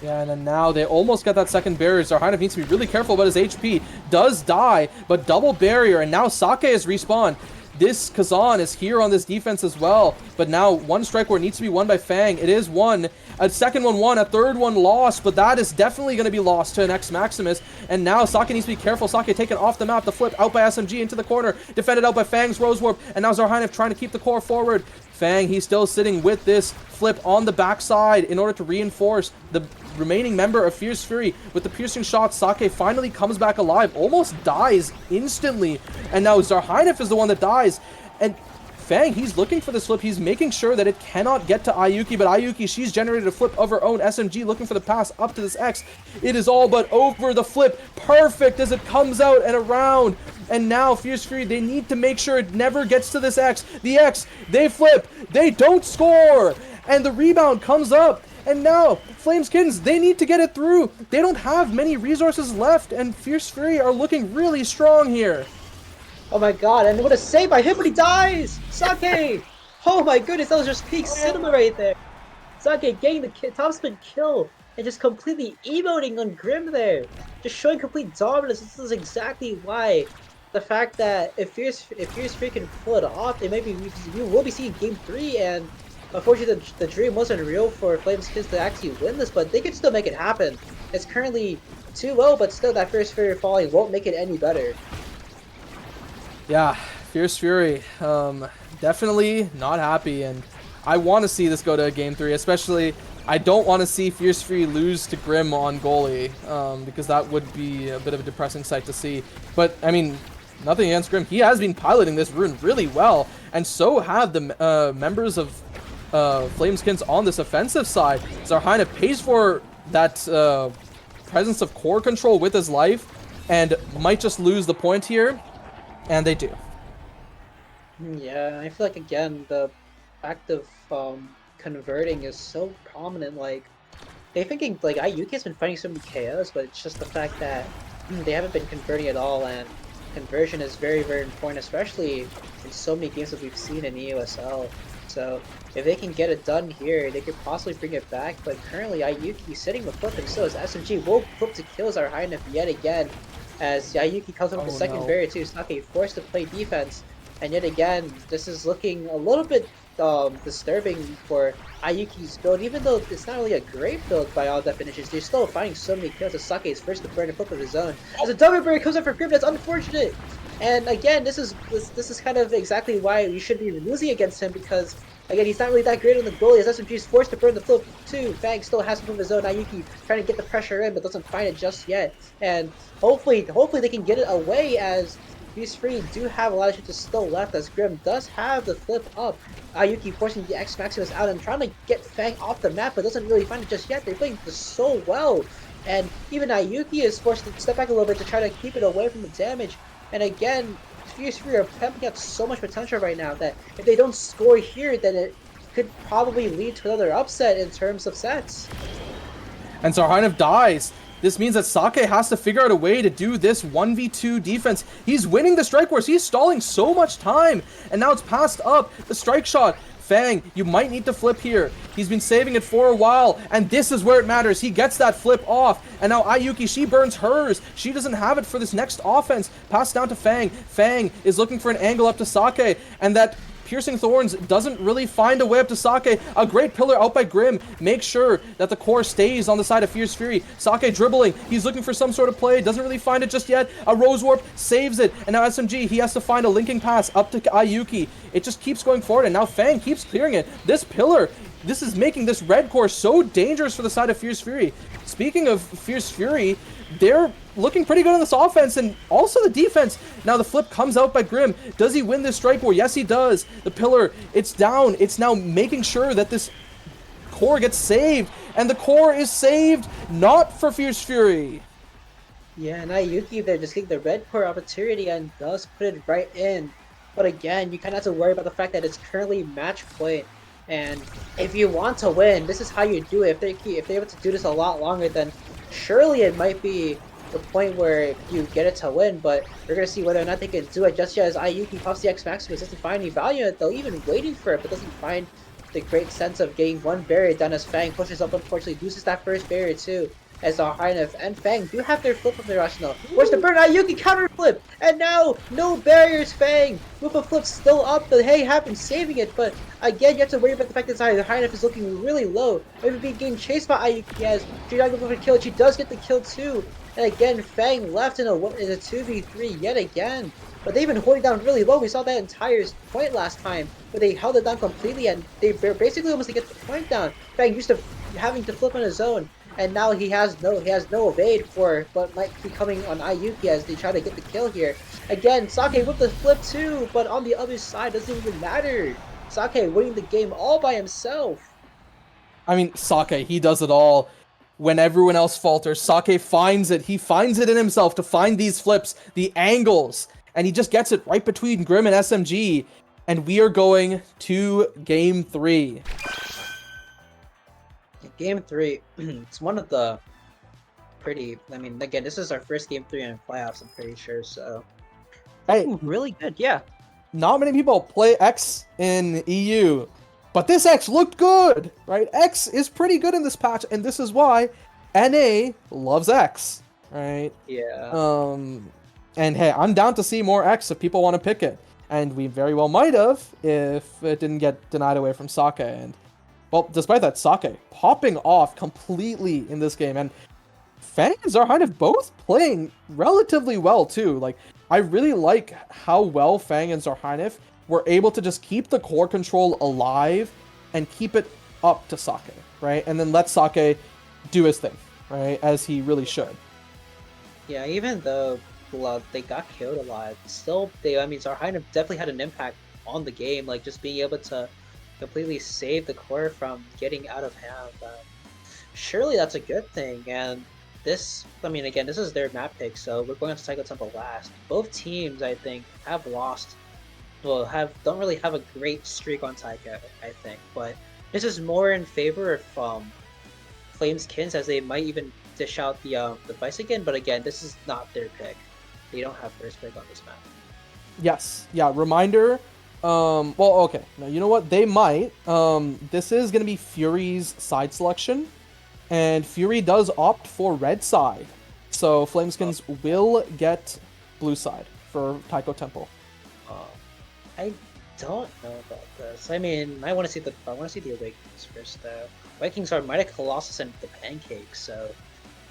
Yeah, and then now they almost get that second barrier. Zarhainif needs to be really careful about his HP. Does die, but double barrier, and now Sake is respawned. This Kazan is here on this defense as well, but now one strike where it needs to be won by Fang. It is won. A second one won, a third one lost, but that is definitely going to be lost to an X-Maximus. And now Sake needs to be careful. Sake taken off the map. The flip out by SMG into the corner. Defended out by Fang's Rose Warp. And now Zarhainif trying to keep the core forward. Fang, he's still sitting with this flip on the backside in order to reinforce the remaining member of Fierce Fury. With the piercing shot, Sake finally comes back alive. Almost dies instantly. And now Zarhainif is the one that dies. And Fang, he's looking for this flip. He's making sure that it cannot get to Ayuki, but Ayuki, she's generated a flip of her own. SMG looking for the pass up to this X. It is all but over. The flip, perfect as it comes out and around. And now Fierce Fury, they need to make sure it never gets to this X. The X, they flip, they don't score. And the rebound comes up. And now, Flames Kittens, they need to get it through. They don't have many resources left, and Fierce Fury are looking really strong here. Oh my god, and what a save by him, but he dies! Sake! Oh my goodness, that was just peak cinema right there. Sake getting the top spin kill and just completely emoting on Grim there. Just showing complete dominance. This is exactly why the fact that if Fierce Fury can pull it off, it might be we will be seeing game 3, and unfortunately the dream wasn't real for Flames Kids to actually win this, but they could still make it happen. It's currently 2-0, but still that Fierce Fury falling won't make it any better. Yeah, Fierce Fury, definitely not happy, and I want to see this go to game 3, especially I don't want to see Fierce Fury lose to Grim on goalie, because that would be a bit of a depressing sight to see. But, I mean, nothing against Grim. He has been piloting this rune really well, and so have the members of Flameskins on this offensive side. Zarhainif pays for that presence of core control with his life, and might just lose the point here. And they do. Yeah, I feel like again the fact of converting is so prominent. Like they're thinking like Ayuki has been fighting so many KOs, but it's just the fact that they haven't been converting at all, and conversion is very, very important, especially in so many games that we've seen in EUSL. So if they can get it done here, they could possibly bring it back. But currently Ayuki sitting with flip himself as SMG will flip to kill Zarhainif yet again. As Ayuki comes up with the second barrier too, Sake forced to play defense. And yet again, this is looking a little bit disturbing for Ayuki's build, even though it's not really a great build by all definitions. They're still finding so many kills. Sake is first to burn and flip of his own. As a double burn comes up for Grim, that's unfortunate. And again, this is kind of exactly why we should be losing against him, because again, he's not really that great on the goalie, as SMG is forced to burn the flip too. Fang still has some of his own. Ayuki trying to get the pressure in, but doesn't find it just yet. And hopefully they can get it away, as these three do have a lot of chances still left, as Grim does have the flip up. Ayuki forcing the X Maximus out and trying to get Fang off the map, but doesn't really find it just yet. They're playing this so well. And even Ayuki is forced to step back a little bit to try to keep it away from the damage. And again, Fierce Fury are pumping out so much potential right now that if they don't score here, then it could probably lead to another upset in terms of sets. And Zarhanev dies. This means that Sake has to figure out a way to do this 1v2 defense. He's winning the strike wars. He's stalling so much time. And now it's passed up. The strike shot. Fang, you might need to flip here. He's been saving it for a while, and this is where it matters. He gets that flip off, and now Ayuki, she burns hers. She doesn't have it for this next offense. Pass down to Fang. Fang is looking for an angle up to Sake, and that Piercing Thorns doesn't really find a way up to Sake. A great pillar out by Grim. Make sure that the core stays on the side of Fierce Fury. Sake dribbling. He's looking for some sort of play. Doesn't really find it just yet. A Rose Warp saves it. And now SMG, he has to find a linking pass up to Ayuki. It just keeps going forward, and now Fang keeps clearing it. This pillar, this is making this red core so dangerous for the side of Fierce Fury. Speaking of Fierce Fury, they're looking pretty good on this offense and also the defense. Now the flip comes out by Grim. Does he win this strike war? Yes, he does. The pillar, it's down. It's now making sure that this core gets saved. And the core is saved, not for Fierce Fury. Yeah, and Ayuki, they're just getting the red core opportunity and does put it right in. But again, you kind of have to worry about the fact that it's currently match point. And if you want to win, this is how you do it. If they're able to do this a lot longer, then surely it might be the point where you get it to win, but we're going to see whether or not they can do it just yet, as Ayuki pops the X Maximus. Doesn't find any value in it though, even waiting for it, but doesn't find the great sense of getting one barrier done, as Fang pushes up, unfortunately loses that first barrier too, as Zarhanev and Fang do have their flip of their arsenal. Where's the burn? Ayuki counter flip, and now no barriers. Fang with a flip still up, but hey, have been saving it, but again, you have to worry about the fact that Zarhanev is looking really low. Maybe being getting chased by Ayuki, as she's not going for a kill. She does get the kill too. And again, Fang left in a 2v3 yet again. But they've been holding down really low. We saw that entire point last time, where they held it down completely, and they basically almost to get the point down. Fang used to having to flip on his own, and now he has no evade for what might be coming on Ayuki as they try to get the kill here. Again, Sake with the flip too, but on the other side doesn't even matter. Sake winning the game all by himself. I mean, Sake, he does it all. When everyone else falters, Sake finds it. He finds it in himself to find these flips, the angles, and he just gets it right between Grim and SMG. And we are going to Game 3. Game 3, it's one of the pretty, I mean, again, this is our first Game 3 in playoffs, I'm pretty sure, so. Hey, Really good, yeah. not many people play X in EU, but this X looked good, right? X is pretty good in this patch, and this is why NA loves X, right? Yeah. And hey, I'm down to see more X if people want to pick it. And we very well might have if it didn't get denied away from Sake. And, well, despite that, Sake popping off completely in this game. And Fang and Zarhanev both playing relatively well, too. Like, I really like how well Fang and Zarhanev were able to just keep the core control alive and keep it up to Sake, right? And then let Sake do his thing, right? As he really should. Yeah, even though they got killed a lot, still, Zarhanev definitely had an impact on the game, like just being able to completely save the core from getting out of hand. Surely that's a good thing, and this, again, this is their map pick, so we're going to Psycho Temple last. Both teams, I think, have lost, don't really have a great streak on Taika, I think, but this is more in favor of Flames Kins, as they might even dish out the Vice again, but again, this is not their pick. They don't have first pick on this map. Yes, yeah, reminder, well, okay, now you know what, they might, this is going to be Fury's side selection, and Fury does opt for red side, so Flameskins will get blue side for Taiko Temple. I don't know about this. I mean, I want to see the Awakens first, though. Vikings are Mighty Colossus and the Pancakes, so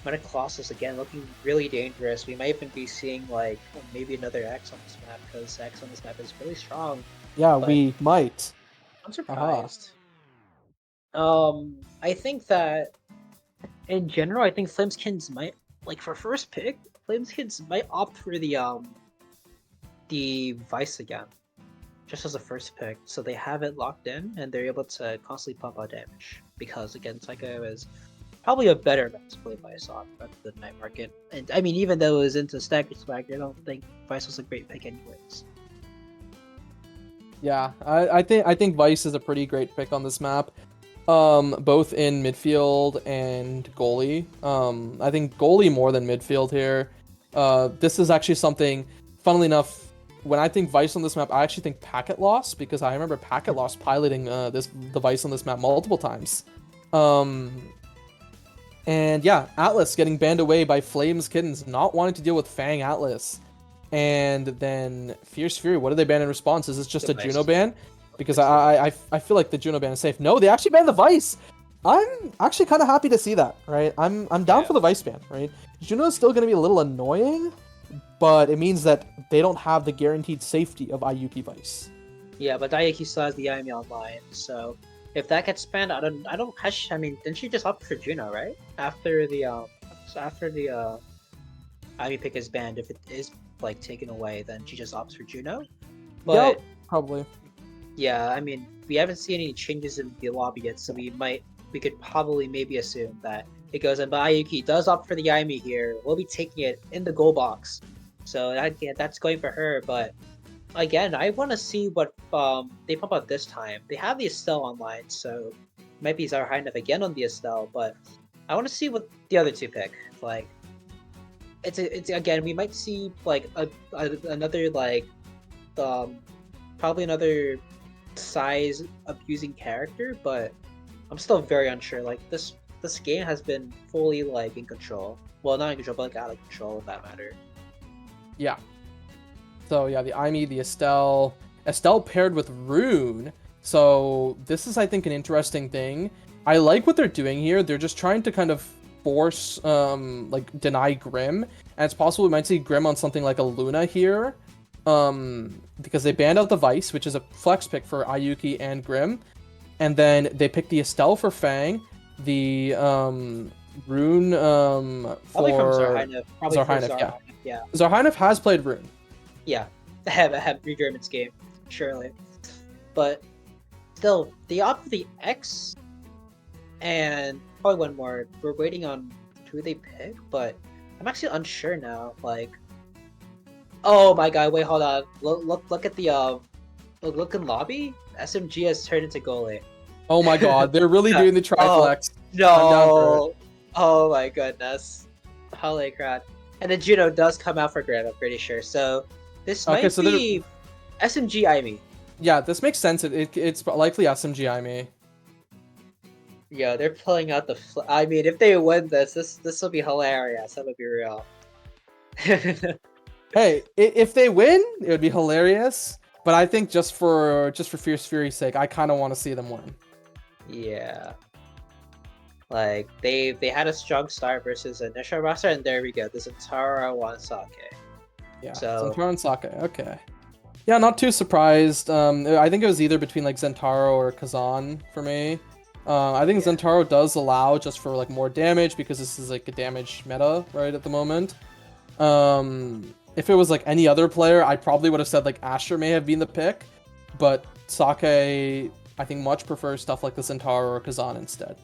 Mighty Colossus again looking really dangerous. We might even be seeing like maybe another X on this map because X on this map is really strong. Yeah, But we might. I'm surprised. I think that in general, I think Flameskins might like for first pick, Flameskins might opt for the Vice again, just as a first pick, so they have it locked in and they're able to constantly pump out damage. Because again, Psycho is probably a better map to play Vice on rather than Night Market. And I mean, even though it was into Stagger Swagger, I don't think Vice was a great pick anyways. Yeah, I think Vice is a pretty great pick on this map. Both in midfield and goalie. I think goalie more than midfield here. This is actually something, funnily enough, when I think Vice on this map, I actually think Packet Loss, because I remember Packet Loss piloting the Vice on this map multiple times. And yeah, Atlas getting banned away by Flames Kittens, not wanting to deal with Fang Atlas. And then Fierce Fury, what did they ban in response? Is this just a Juno ban? Because I feel like the Juno ban is safe. No, they actually banned the Vice. I'm actually kind of happy to see that, right? I'm down for the Vice ban, right? Juno is still going to be a little annoying, but it means that they don't have the guaranteed safety of Ayuki Vice. Yeah, but Ayuki still has the Ayami online, so if that gets banned, I mean, didn't she just opt for Juno, right? After the Ayami pick is banned, if it is like taken away, then she just opts for Juno. But yep, probably. Yeah, I mean, we haven't seen any changes in the lobby yet, so we could probably maybe assume that it goes in. But Ayuki does opt for the Ayami here. We'll be taking it in the goal box, so that's going for her. But again, I want to see what they pump out this time. They have the Estelle online, so might be Zarhainov again on the Estelle. But I want to see what the other two pick. Like, it's again, we might see like another like probably another size abusing character, but I'm still very unsure. Like this game has been fully like in control. Well, not in control, but like out of control, if that matter. Yeah. So yeah, the Aimee, the Estelle paired with Rune. So this is, I think, an interesting thing. I like what they're doing here. They're just trying to kind of force, like, deny Grim. And it's possible we might see Grim on something like a Luna here. Because they banned out the Vice, which is a flex pick for Ayuki and Grim. And then they picked the Estelle for Fang. The, Rune, Probably from for Zarhainov. Zarhainov, Yeah. Zarhainov has played Rune. Yeah. I have 3 Germans game, surely. But still, they opt for the X and probably one more. We're waiting on who they pick, but I'm actually unsure now. Like, oh my god, wait, hold on. Look at the look in lobby. SMG has turned into goalie. Oh my god, they're really doing the triflex. No. Oh my goodness. Holy crap. And then Juno does come out for Graham, I'm pretty sure. So this might be SMG Aimee. Yeah, this makes sense. It's likely SMG Aimee. Yeah, they're pulling out I mean, if they win this will be hilarious. That would be real. Hey, if they win, it would be hilarious. But I think just for Fierce Fury's sake, I kind of want to see them win. Yeah. Like, they had a strong start versus initial roster, and there we go. The Zentaro won Sake. Yeah, so... Zentaro and Sake, okay. Yeah, not too surprised. I think it was either between, like, Zentaro or Kazan for me. I think Zentaro does allow just for, like, more damage, because this is, like, a damage meta, right, at the moment. If it was, like, any other player, I probably would have said, like, Asher may have been the pick. But Sake, I think, much prefers stuff like the Zentaro or Kazan instead.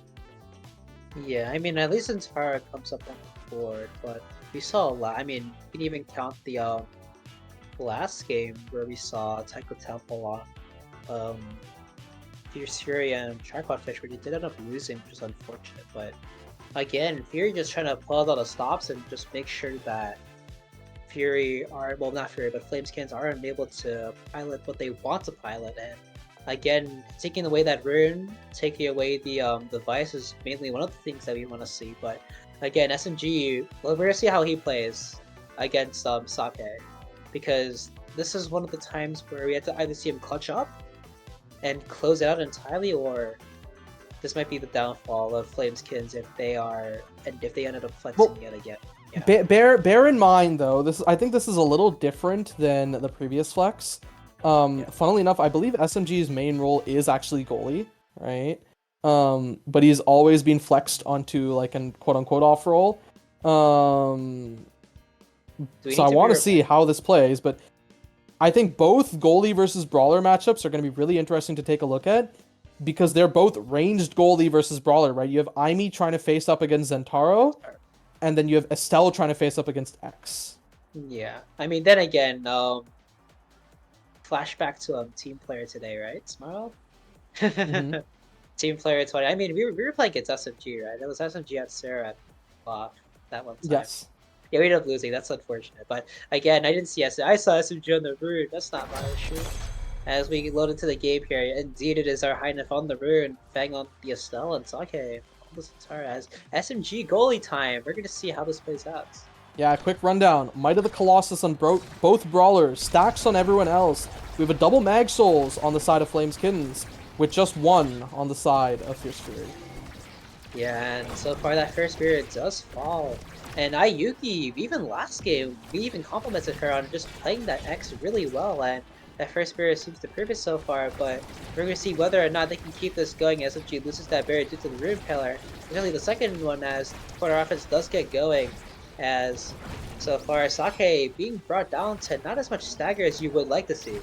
Yeah, I mean, at least Zentaro comes up on the board, but we saw a lot. I mean, you can even count the last game where we saw Taiko Temple on Fierce Fury and Tripod Fish, where they did end up losing, which is unfortunate. But again, Fury just trying to pull out all the stops and just make sure that not Fury, but Flameskins are unable to pilot what they want to pilot. And again, taking away that rune, taking away the Vice is mainly one of the things that we want to see. But again, SMG, well, we're gonna see how he plays against Sake, because this is one of the times where we have to either see him clutch up and close it out entirely, or this might be the downfall of Flameskins if they ended up flexing yet again. Yeah. Bear in mind though, I think this is a little different than the previous flex. Funnily enough, I believe SMG's main role is actually goalie, right? But he's always been flexed onto like an quote-unquote off role. So I want to see how this plays, but I think both goalie versus brawler matchups are going to be really interesting to take a look at, because they're both ranged goalie versus brawler, right? You have Aimee trying to face up against Zentaro, and then you have Estelle trying to face up against X. Yeah, I mean, then again, flashback to team player today, right, Smile? Mm-hmm. Team player 20. I mean, we were playing against SMG, right? It was SMG at Sarah that one time. Yes. Yeah, we ended up losing. That's unfortunate. But again, I didn't see SMG. I saw SMG on the rune. That's not my issue. As we load into the game here, indeed it is our Hynef on the rune, Fang on the Estelle, and Sake on the Zentaro as SMG goalie time. We're going to see how this plays out. Yeah, quick rundown. Might of the Colossus on both brawlers. Stacks on everyone else. We have a double Mag Souls on the side of Flames Kittens, with just one on the side of Fierce Fury. Yeah, and so far that first spirit does fall. And Ayuki, even last game, we even complimented her on just playing that X really well, and that first spirit seems to prove it so far, but we're going to see whether or not they can keep this going as SMG loses that barrier due to the Rune Pillar. Especially the second one as quarter offense does get going, as so far Sake being brought down to not as much stagger as you would like to see.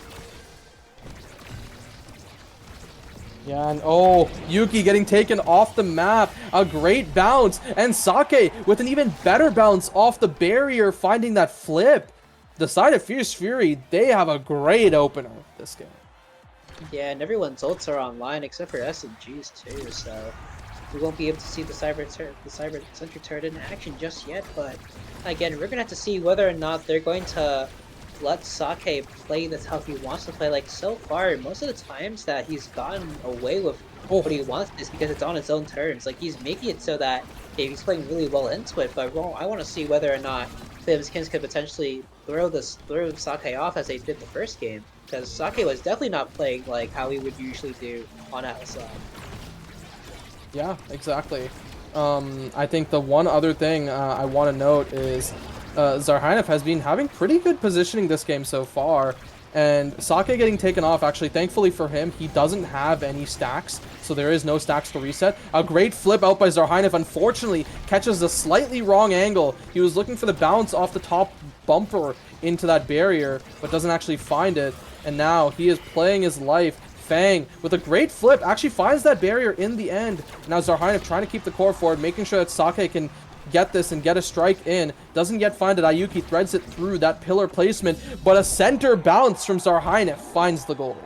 Yeah, and oh, Yuki getting taken off the map. A great bounce. And Sake with an even better bounce off the barrier, finding that flip. The side of Fierce Fury, they have a great opener this game. Yeah, and everyone's ults are online except for SMG's too, so we won't be able to see the Cyber Sentry turret in action just yet, but again, we're gonna have to see whether or not they're going to let Sake play this how he wants to play. Like, so far, most of the times that he's gotten away with what he wants is because it's on his own terms. Like, he's making it so that he's playing really well into it, but I want to see whether or not Flameskins could potentially throw Sake off as they did the first game, because Sake was definitely not playing like how he would usually do on EUSL. Yeah, exactly. I think the one other thing I want to note is Zarhynef has been having pretty good positioning this game so far, and Sake getting taken off, actually, thankfully for him, he doesn't have any stacks, so there is no stacks to reset. A great flip out by Zarhynef, unfortunately, catches a slightly wrong angle. He was looking for the bounce off the top bumper into that barrier, but doesn't actually find it, and now he is playing his life. Fang, with a great flip, actually finds that barrier in the end. Now Zarhynef trying to keep the core forward, making sure that Sake can get this and get a strike in. Doesn't yet find it. Ayuki threads it through that pillar placement, but a center bounce from Zarhynef finds the goal.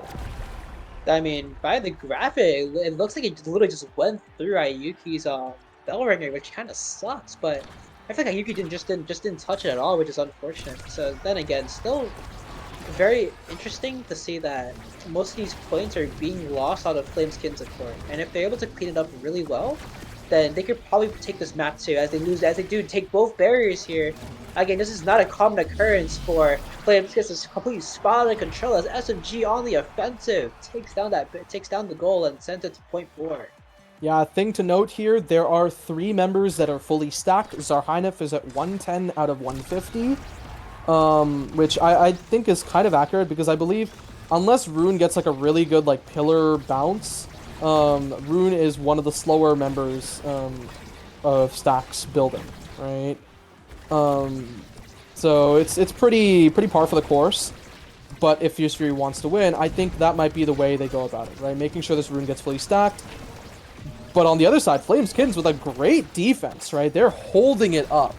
I mean, by the graphic, it looks like it literally just went through Ayuki's bell ringer, which kind of sucks, but I feel like Ayuki just didn't touch it at all, which is unfortunate. So then again, still very interesting to see that most of these points are being lost out of Flameskins' court, and if they're able to clean it up really well, then they could probably take this map too, as they do take both barriers here. Again, this is not a common occurrence for Flameskins to completely spot and control as SMG on the offensive takes down the goal and sends it to point 4. Yeah, thing to note here, there are 3 members that are fully stacked. Zarhynef is at 110 out of 150. Which I think is kind of accurate, because I believe unless Rune gets like a really good like pillar bounce, Rune is one of the slower members of stacks building, right? So it's pretty par for the course. But if Fierce Fury wants to win, I think that might be the way they go about it, right? Making sure this Rune gets fully stacked. But on the other side, Flameskins with a great defense, right? They're holding it up.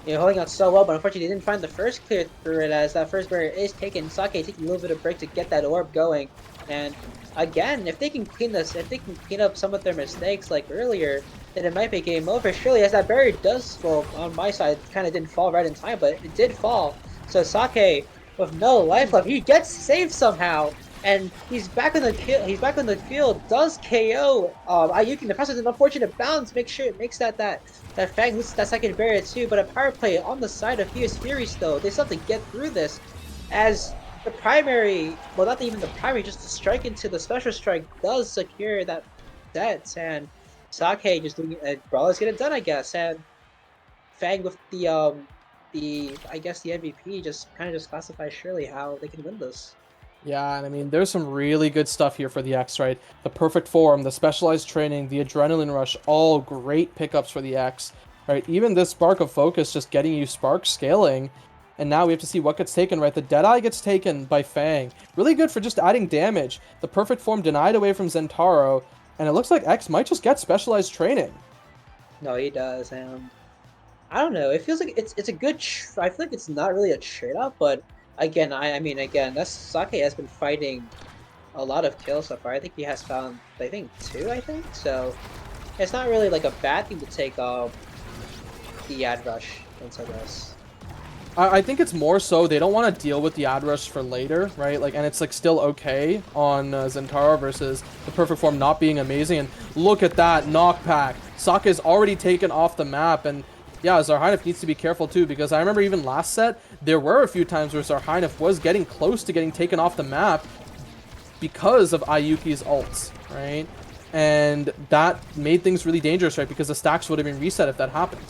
Yeah, holding out so well, but unfortunately they didn't find the first clear through it, as that first barrier is taken. Sake taking a little bit of break to get that orb going. And again, if they can clean up some of their mistakes like earlier, then it might be game over. Surely, as that barrier does fall on my side, kind of didn't fall right in time, but it did fall. So Sake, with no life left, he gets saved somehow, and he's back on the kill. He's back on the field. Does KO Ayuki? The process an unfortunate bounce. Make sure it makes that Fang loses that second barrier too. But a power play on the side of Fierce Fury still. They still have to get through this. as the primary, well, not even the primary, just the strike into the special strike does secure that sets, and Sake just doing Brawler's get it done, I guess, and Fang with the I guess the MVP just kind of just classifies surely how they can win this. Yeah, and I mean, there's some really good stuff here for the X, right? The perfect form, the specialized training, the adrenaline rush, all great pickups for the X, right? Even this Spark of Focus just getting you Spark scaling, and now we have to see what gets taken, right? The Deadeye gets taken by Fang. Really good for just adding damage. The perfect form denied away from Zentaro, and it looks like X might just get specialized training. No, he does, and I don't know. It feels like it's a good. I feel like it's not really a trade off, but again, I mean, again, that's Sake has been fighting a lot of kills so far. I think he has found, I think, 2, I think. So it's not really like a bad thing to take the ad rush into this. I think it's more so they don't want to deal with the ad rush for later, right? Like, and it's like still okay on Zentaro versus the perfect form not being amazing. And look at that knockback. Sake is already taken off the map, and yeah, Zarhainov needs to be careful too, because I remember even last set there were a few times where Zarhainov was getting close to getting taken off the map because of Ayuki's ults, right? And that made things really dangerous, right? Because the stacks would have been reset if that happened.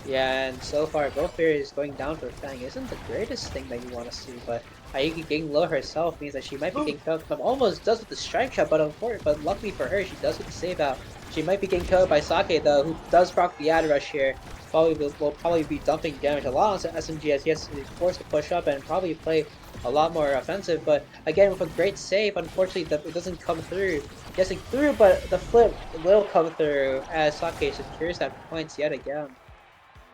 Yeah, and so far both barriers going down for Fang isn't the greatest thing that you want to see, but Ayuki getting low herself means that she might be getting killed. Almost does with the strike shot, but luckily for her, she does with the save out. She might be getting killed by Sake though, who does proc the ad rush here. Will probably be dumping damage a lot on SMG as he has to be forced to push up and probably play a lot more offensive. But again, with a great save, unfortunately, it doesn't come through. Guessing through, but the flip will come through as Sake secures that points yet again.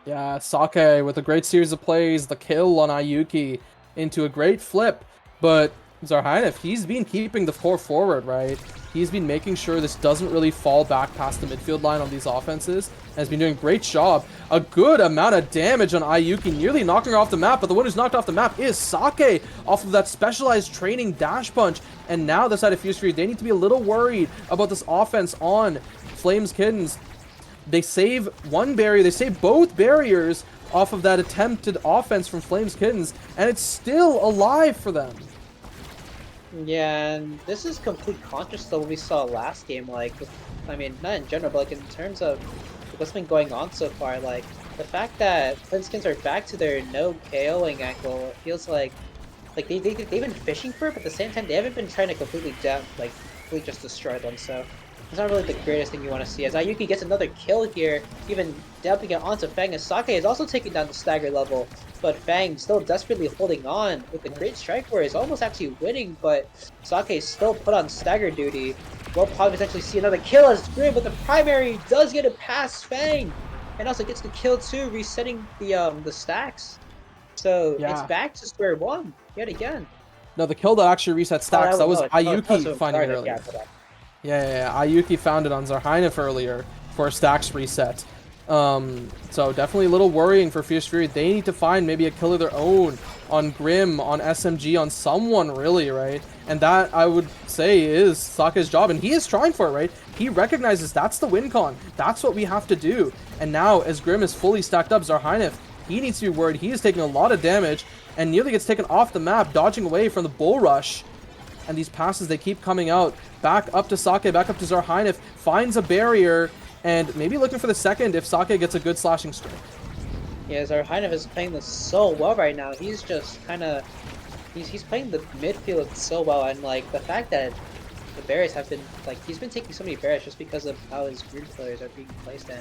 Yeah, Sake with a great series of plays, the kill on Ayuki into a great flip, but Zarhainov, he's been keeping the core forward, right? He's been making sure this doesn't really fall back past the midfield line on these offenses, and has been doing a great job. A good amount of damage on Ayuki, nearly knocking her off the map, but the one who's knocked off the map is Sake off of that specialized training dash punch, and now the side of Fuse Fury, they need to be a little worried about this offense on Flames Kittens. They save one barrier, they save both barriers off of that attempted offense from Flames Kittens, and it's still alive for them. Yeah, and this is complete contrast to what we saw last game, like, I mean, not in general, but like in terms of what's been going on so far, like, the fact that Flames Kittens are back to their no KOing angle, it feels like they've been fishing for it, but at the same time, they haven't been trying to completely just destroy them, so it's not really the greatest thing you want to see. As Ayuki gets another kill here, even dumping it onto Fang, and Sake is also taking down the stagger level, but Fang still desperately holding on with the great strike where he's almost actually winning, but Sake is still put on stagger duty. We'll probably potentially see another kill as Grim, but the primary does get it past Fang, and also gets the kill too, resetting the stacks. So Yeah. it's back to square one yet again. No, the kill that actually reset stacks, that was Ayuki finding it Zarhainov, earlier. yeah. Yeah, Ayuki found it on Zarhainov earlier for a stacks reset. So definitely a little worrying for Fierce Fury. They need to find maybe a kill of their own on Grim, on SMG, on someone really, right? And that, I would say, is Sake's job, and he is trying for it, right? He recognizes that's the win con. That's what we have to do. And now, as Grim is fully stacked up, Zarhainov, he needs to be worried. He is taking a lot of damage and nearly gets taken off the map, dodging away from the bull rush. And these passes, they keep coming out. Back up to Sake, back up to Zarhainov, finds a barrier, and maybe looking for the second if Sake gets a good slashing strike. Yeah, Zarhainov is playing this so well right now. He's just kind of... He's playing the midfield so well, and like the fact that the barriers have been... Like, he's been taking so many barriers just because of how his green players are being placed in.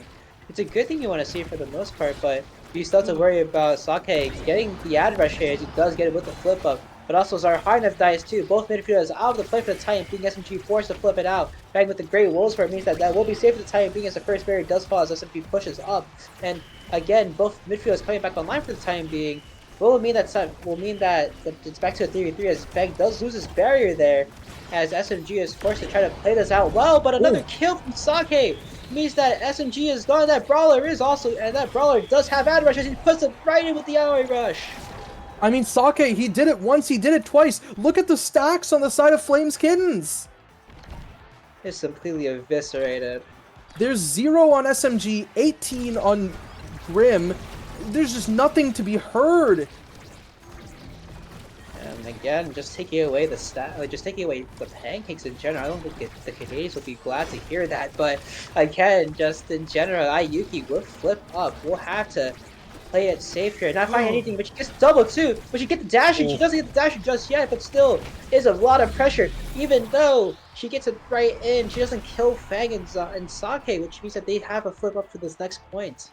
It's a good thing you want to see for the most part, but you still have to worry about Sake getting the ad rush here as he does get it with the flip up. But also Zarhainov dies too. Both midfielders out of the play for the time being. SMG forced to flip it out. Bang with the great wolves for it means that will be safe for the time being as the first barrier does fall as SMG pushes up. And again, both midfielders coming back online for the time being will mean that it's back to a 3v3 as Bang does lose his barrier there as SMG is forced to try to play this out well, but another kill from Sake means that SMG is gone. That brawler is also, and that brawler does have ad rush as he puts it right in with the ally rush. I mean, Sake, he did it once, he did it twice. Look at the stacks on the side of Flames Kittens. It's completely eviscerated. There's 0 on SMG, 18 on Grim. There's just nothing to be heard. again, just taking away the just taking away the pancakes in general. I don't think the Canadians would be glad to hear that, but again, just in general, Ayuki will flip up. We'll have to play it safe here, not find anything, but she gets double too. But she get the dashing. She doesn't get the dashing just yet, but still is a lot of pressure. Even though she gets it right in, she doesn't kill Fang and Sake, which means that they have a flip up for this next point.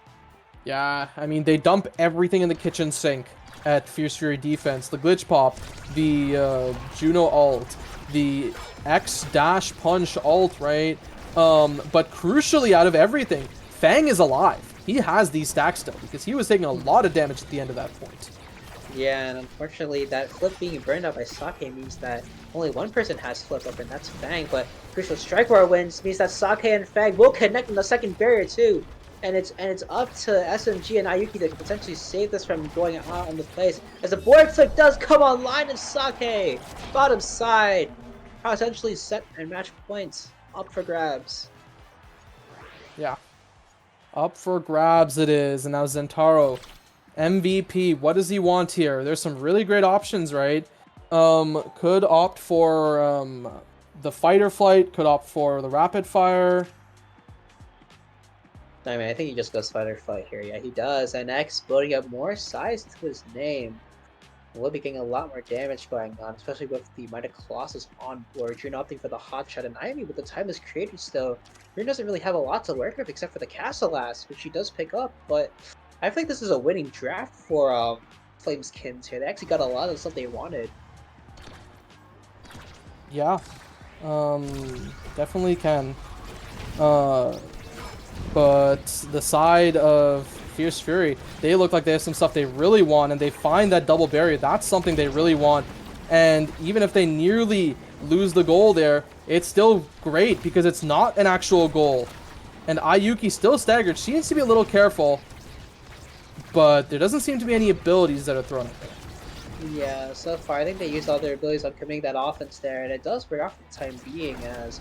Yeah, I mean, they dump everything in the kitchen sink at Fierce Fury defense. The glitch pop, the Juno ult, the X dash punch ult, right? But crucially, out of everything, Fang is alive. He has these stacks still because he was taking a lot of damage at the end of that point. Yeah, and unfortunately, that flip being burned out by Sake means that only one person has flip up, and that's Fang. But Crucial Strike War wins means that Sake and Fang will connect in the second barrier too. And it's up to SMG and Ayuki to potentially save this from going out on the place. As the board flip does come online, and Sake, bottom side, potentially set and match points up for grabs. Yeah. Up for grabs it is. And now Zentaro, MVP, what does he want here? There's some really great options, right? Could opt for the fight or flight, could opt for the rapid fire. I mean, I think he just goes fight or flight here. Yeah, he does. And X building up more size to his name. We'll be getting a lot more damage going on, especially with the Mighty Colossus on board. You're opting for the hot shot, and Ivy, with the time is created still, Rune doesn't really have a lot to work with except for the Castle Last, which she does pick up. But I think this is a winning draft for Flameskins here. They actually got a lot of the stuff they wanted. Yeah. Definitely can. But the side of Fierce Fury, they look like they have some stuff they really want, and they find that double barrier. That's something they really want. And even if they nearly lose the goal there, it's still great because it's not an actual goal. And Ayuki still staggered. She needs to be a little careful, but there doesn't seem to be any abilities that are thrown at her. Yeah, so far I think they used all their abilities on committing that offense there, and it does work out for the time being, as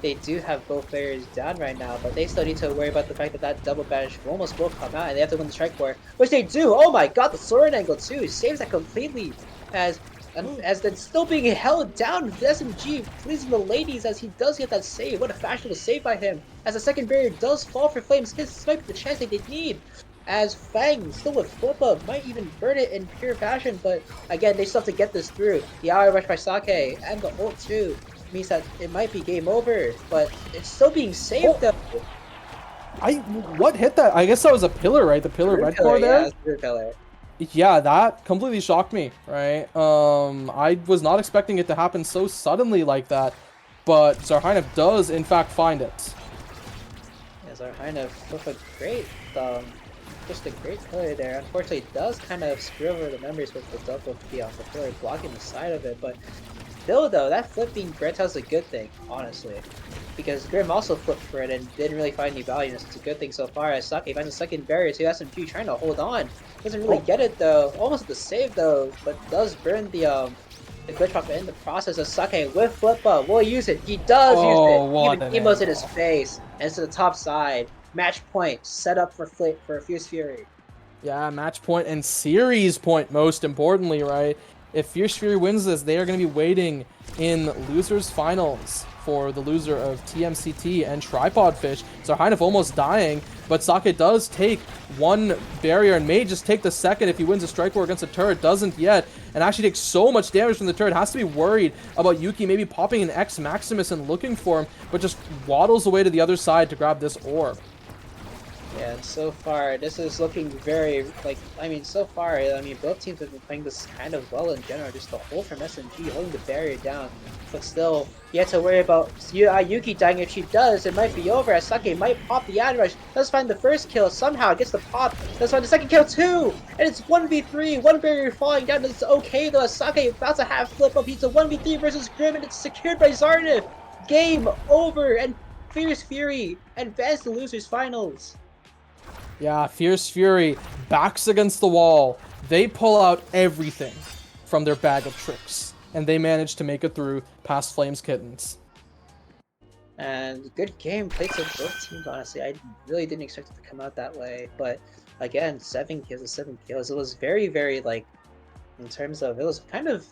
they do have both barriers down right now, but they still need to worry about the fact that that double banish almost will come out, and they have to win the strike war, which they do. Oh my god, the sword angle too saves that completely, as then still being held down with SMG, pleasing the ladies as he does get that save. What a fashionable save by him, as the second barrier does fall for Flames. This might be the chance that they need, as Fang, still with flip up, might even burn it in pure fashion, but again, they still have to get this through. The ally rush by Sake, and the ult too, means that it might be game over, but it's still being saved though. What hit that? I guess that was a pillar, right? The pillar red core there? Yeah, the pillar. Yeah, that completely shocked me, right? I was not expecting it to happen so suddenly like that, but Zarhainov does in fact find it. Yeah, Zarhainov with a great, just a great pillar there. Unfortunately, it does kind of screw over the members with the double the pillar blocking the side of it, but still though, that flip being Brent is a good thing, honestly. Because Grim also flipped for it and didn't really find any value in this. It's a good thing so far, as Sake finds a second barrier to SMG trying to hold on. Doesn't really get it though, almost at the save though, but does burn the glitch pop in the process. As Sake with flip up will use it. He does use it. Even emotes in his face. And to the top side. Match point set up for Fierce Fury. Yeah, match point and series point most importantly, right? If Fierce Fury wins this, they are going to be waiting in losers finals for the loser of TMCT and Tripod Fish. So Zarhainov almost dying, but Sake does take one barrier and may just take the second if he wins a strike war against the turret. Doesn't yet, and actually takes so much damage from the turret. Has to be worried about Yuki maybe popping an X Maximus and looking for him, but just waddles away to the other side to grab this orb. Yeah, and so far, this is looking very, so far, both teams have been playing this kind of well in general. Just the hold from SMG, holding the barrier down. But still, you have to worry about Yuki dying. If she does, it might be over, as Sake might pop the ad rush. Does find the first kill, somehow gets the pop. Does find the second kill too! And it's 1v3, one barrier falling down. It's okay though, as Sake about to have flip up. He's a 1v3 versus Grim, and it's secured by Zarhainov. Game over, and Fierce Fury advance to losers finals. Yeah, Fierce Fury backs against the wall. They pull out everything from their bag of tricks, and they manage to make it through past Flames Kittens. And good game played to both teams, honestly. I really didn't expect it to come out that way. But again, 7 kills is 7 kills. It was very, very, in terms of, it was kind of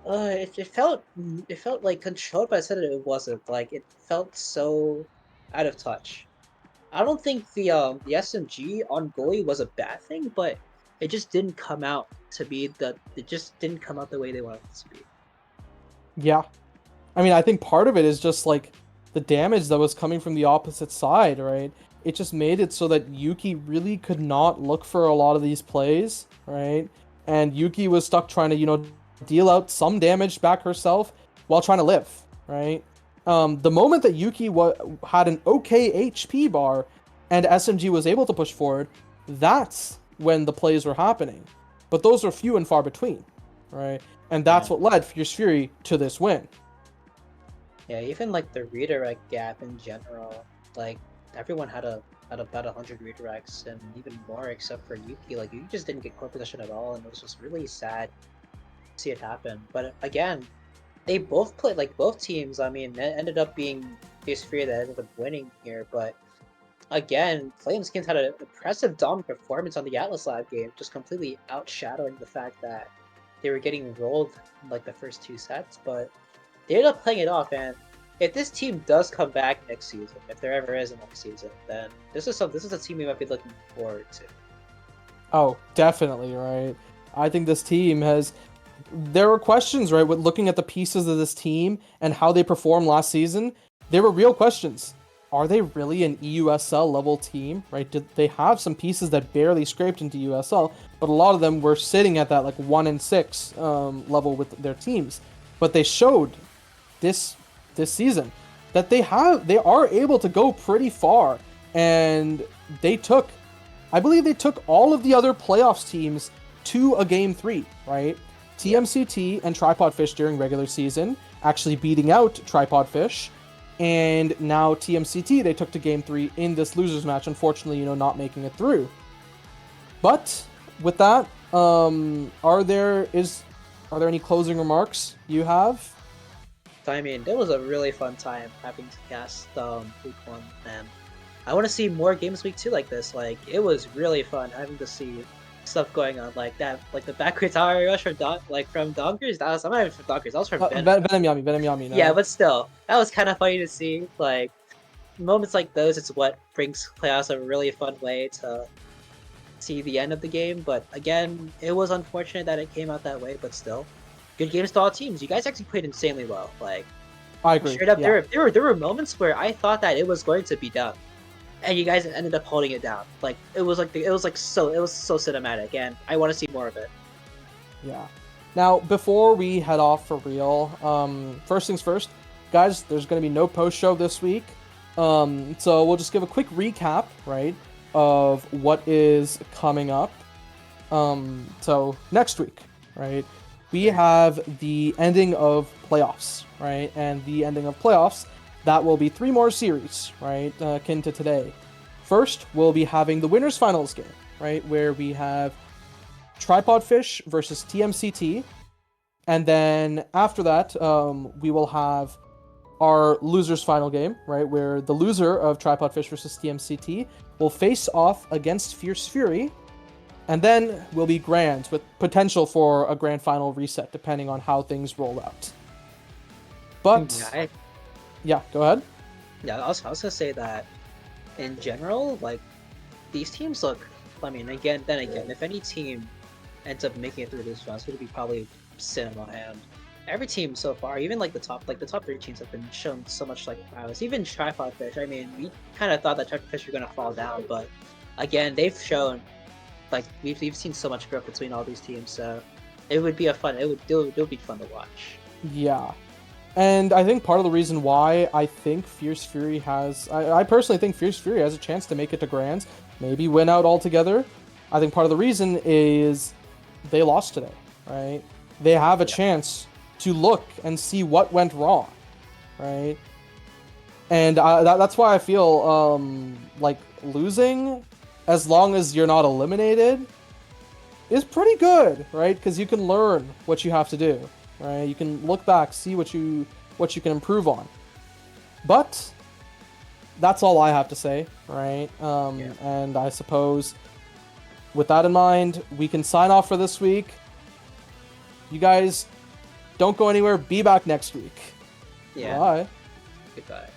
it felt like controlled, but I said it wasn't. Like it felt so out of touch. I don't think the SMG on goalie was a bad thing, but it just didn't come out to be it just didn't come out the way they wanted it to be. Yeah. I mean, I think part of it is just like the damage that was coming from the opposite side, right? It just made it so that Yuki really could not look for a lot of these plays, right? And Yuki was stuck trying to, deal out some damage back herself while trying to live, right? The moment that Yuki had an okay HP bar and SMG was able to push forward, that's when the plays were happening. But those are few and far between, right? And that's what led Fierce Fury to this win. Yeah, even like the redirect gap in general, like everyone had about 100 redirects and even more except for Yuki. Like Yuki just didn't get core position at all, and it was just really sad to see it happen. But again, they both played like both teams. I mean, it ended up being Fierce Fury that ended up winning here, but again, Flameskins had an impressive dominant performance on the Atlas Lab game, just completely outshadowing the fact that they were getting rolled in like the first 2 sets, but they ended up playing it off. And if this team does come back next season, if there ever is a next season, then this is a team we might be looking forward to. Oh, definitely, right? I think this team has... There were questions, right, with looking at the pieces of this team and how they performed last season. There were real questions. Are they really an EUSL level team, right? Did they have some pieces that barely scraped into EUSL, but a lot of them were sitting at that like 1 and 6 level with their teams. But they showed this season that they are able to go pretty far, and I believe they took all of the other playoffs teams to a game 3, right? TMCT and Tripod Fish during regular season, actually beating out Tripod Fish, and now TMCT they took to game 3 in this losers match, unfortunately, not making it through. But with that, are there any closing remarks you have? I mean, it was a really fun time having to cast week 1, and I want to see more games week 2 like this. Like, it was really fun having to see stuff going on like that, like the backwards tower rush from Donkers. I'm not even from Donkers. That was from Venom Yami. No? Yeah, but still, that was kind of funny to see. Like moments like those, it's what brings playoffs a really fun way to see the end of the game. But again, it was unfortunate that it came out that way. But still, good games to all teams. You guys actually played insanely well. Like, I agree. Straight up, yeah. there were moments where I thought that it was going to be done, and you guys ended up holding it down. Like it was so cinematic, and I want to see more of it. Yeah. Now, before we head off for real, first things first, guys, there's going to be no post-show this week. So we'll just give a quick recap, right, of what is coming up. So next week, right, we have the ending of playoffs, right? And the ending of playoffs, that will be 3 more series, right, akin to today. First, we'll be having the winners finals game, right, where we have Tripod Fish versus TMCT. And then after that, we will have our losers final game, right, where the loser of Tripod Fish versus TMCT will face off against Fierce Fury. And then will be grands with potential for a grand final reset, depending on how things roll out. But yeah, go ahead. Yeah, I was gonna say that in general, like these teams look. I mean, again, if any team ends up making it through this round, it's gonna be probably cinema. And every team so far, even like the top 3 teams have been shown so much like prowess. Even Tripod Fish. I mean, we kind of thought that Tripod Fish were gonna fall down, but again, they've shown. Like we've seen so much growth between all these teams, so it would be it would be fun to watch. Yeah, and I think part of the reason why I think Fierce Fury I personally think Fierce Fury has a chance to make it to grands, maybe win out altogether. I think part of the reason is they lost today, right? They have a chance to look and see what went wrong, right? And that's why I feel like losing, as long as you're not eliminated, is pretty good, right? Because you can learn what you have to do, right? You can look back, see what you can improve on. But that's all I have to say, right? And I suppose with that in mind, we can sign off for this week. You guys Don't go anywhere. Be back next week. Yeah. Bye. Goodbye.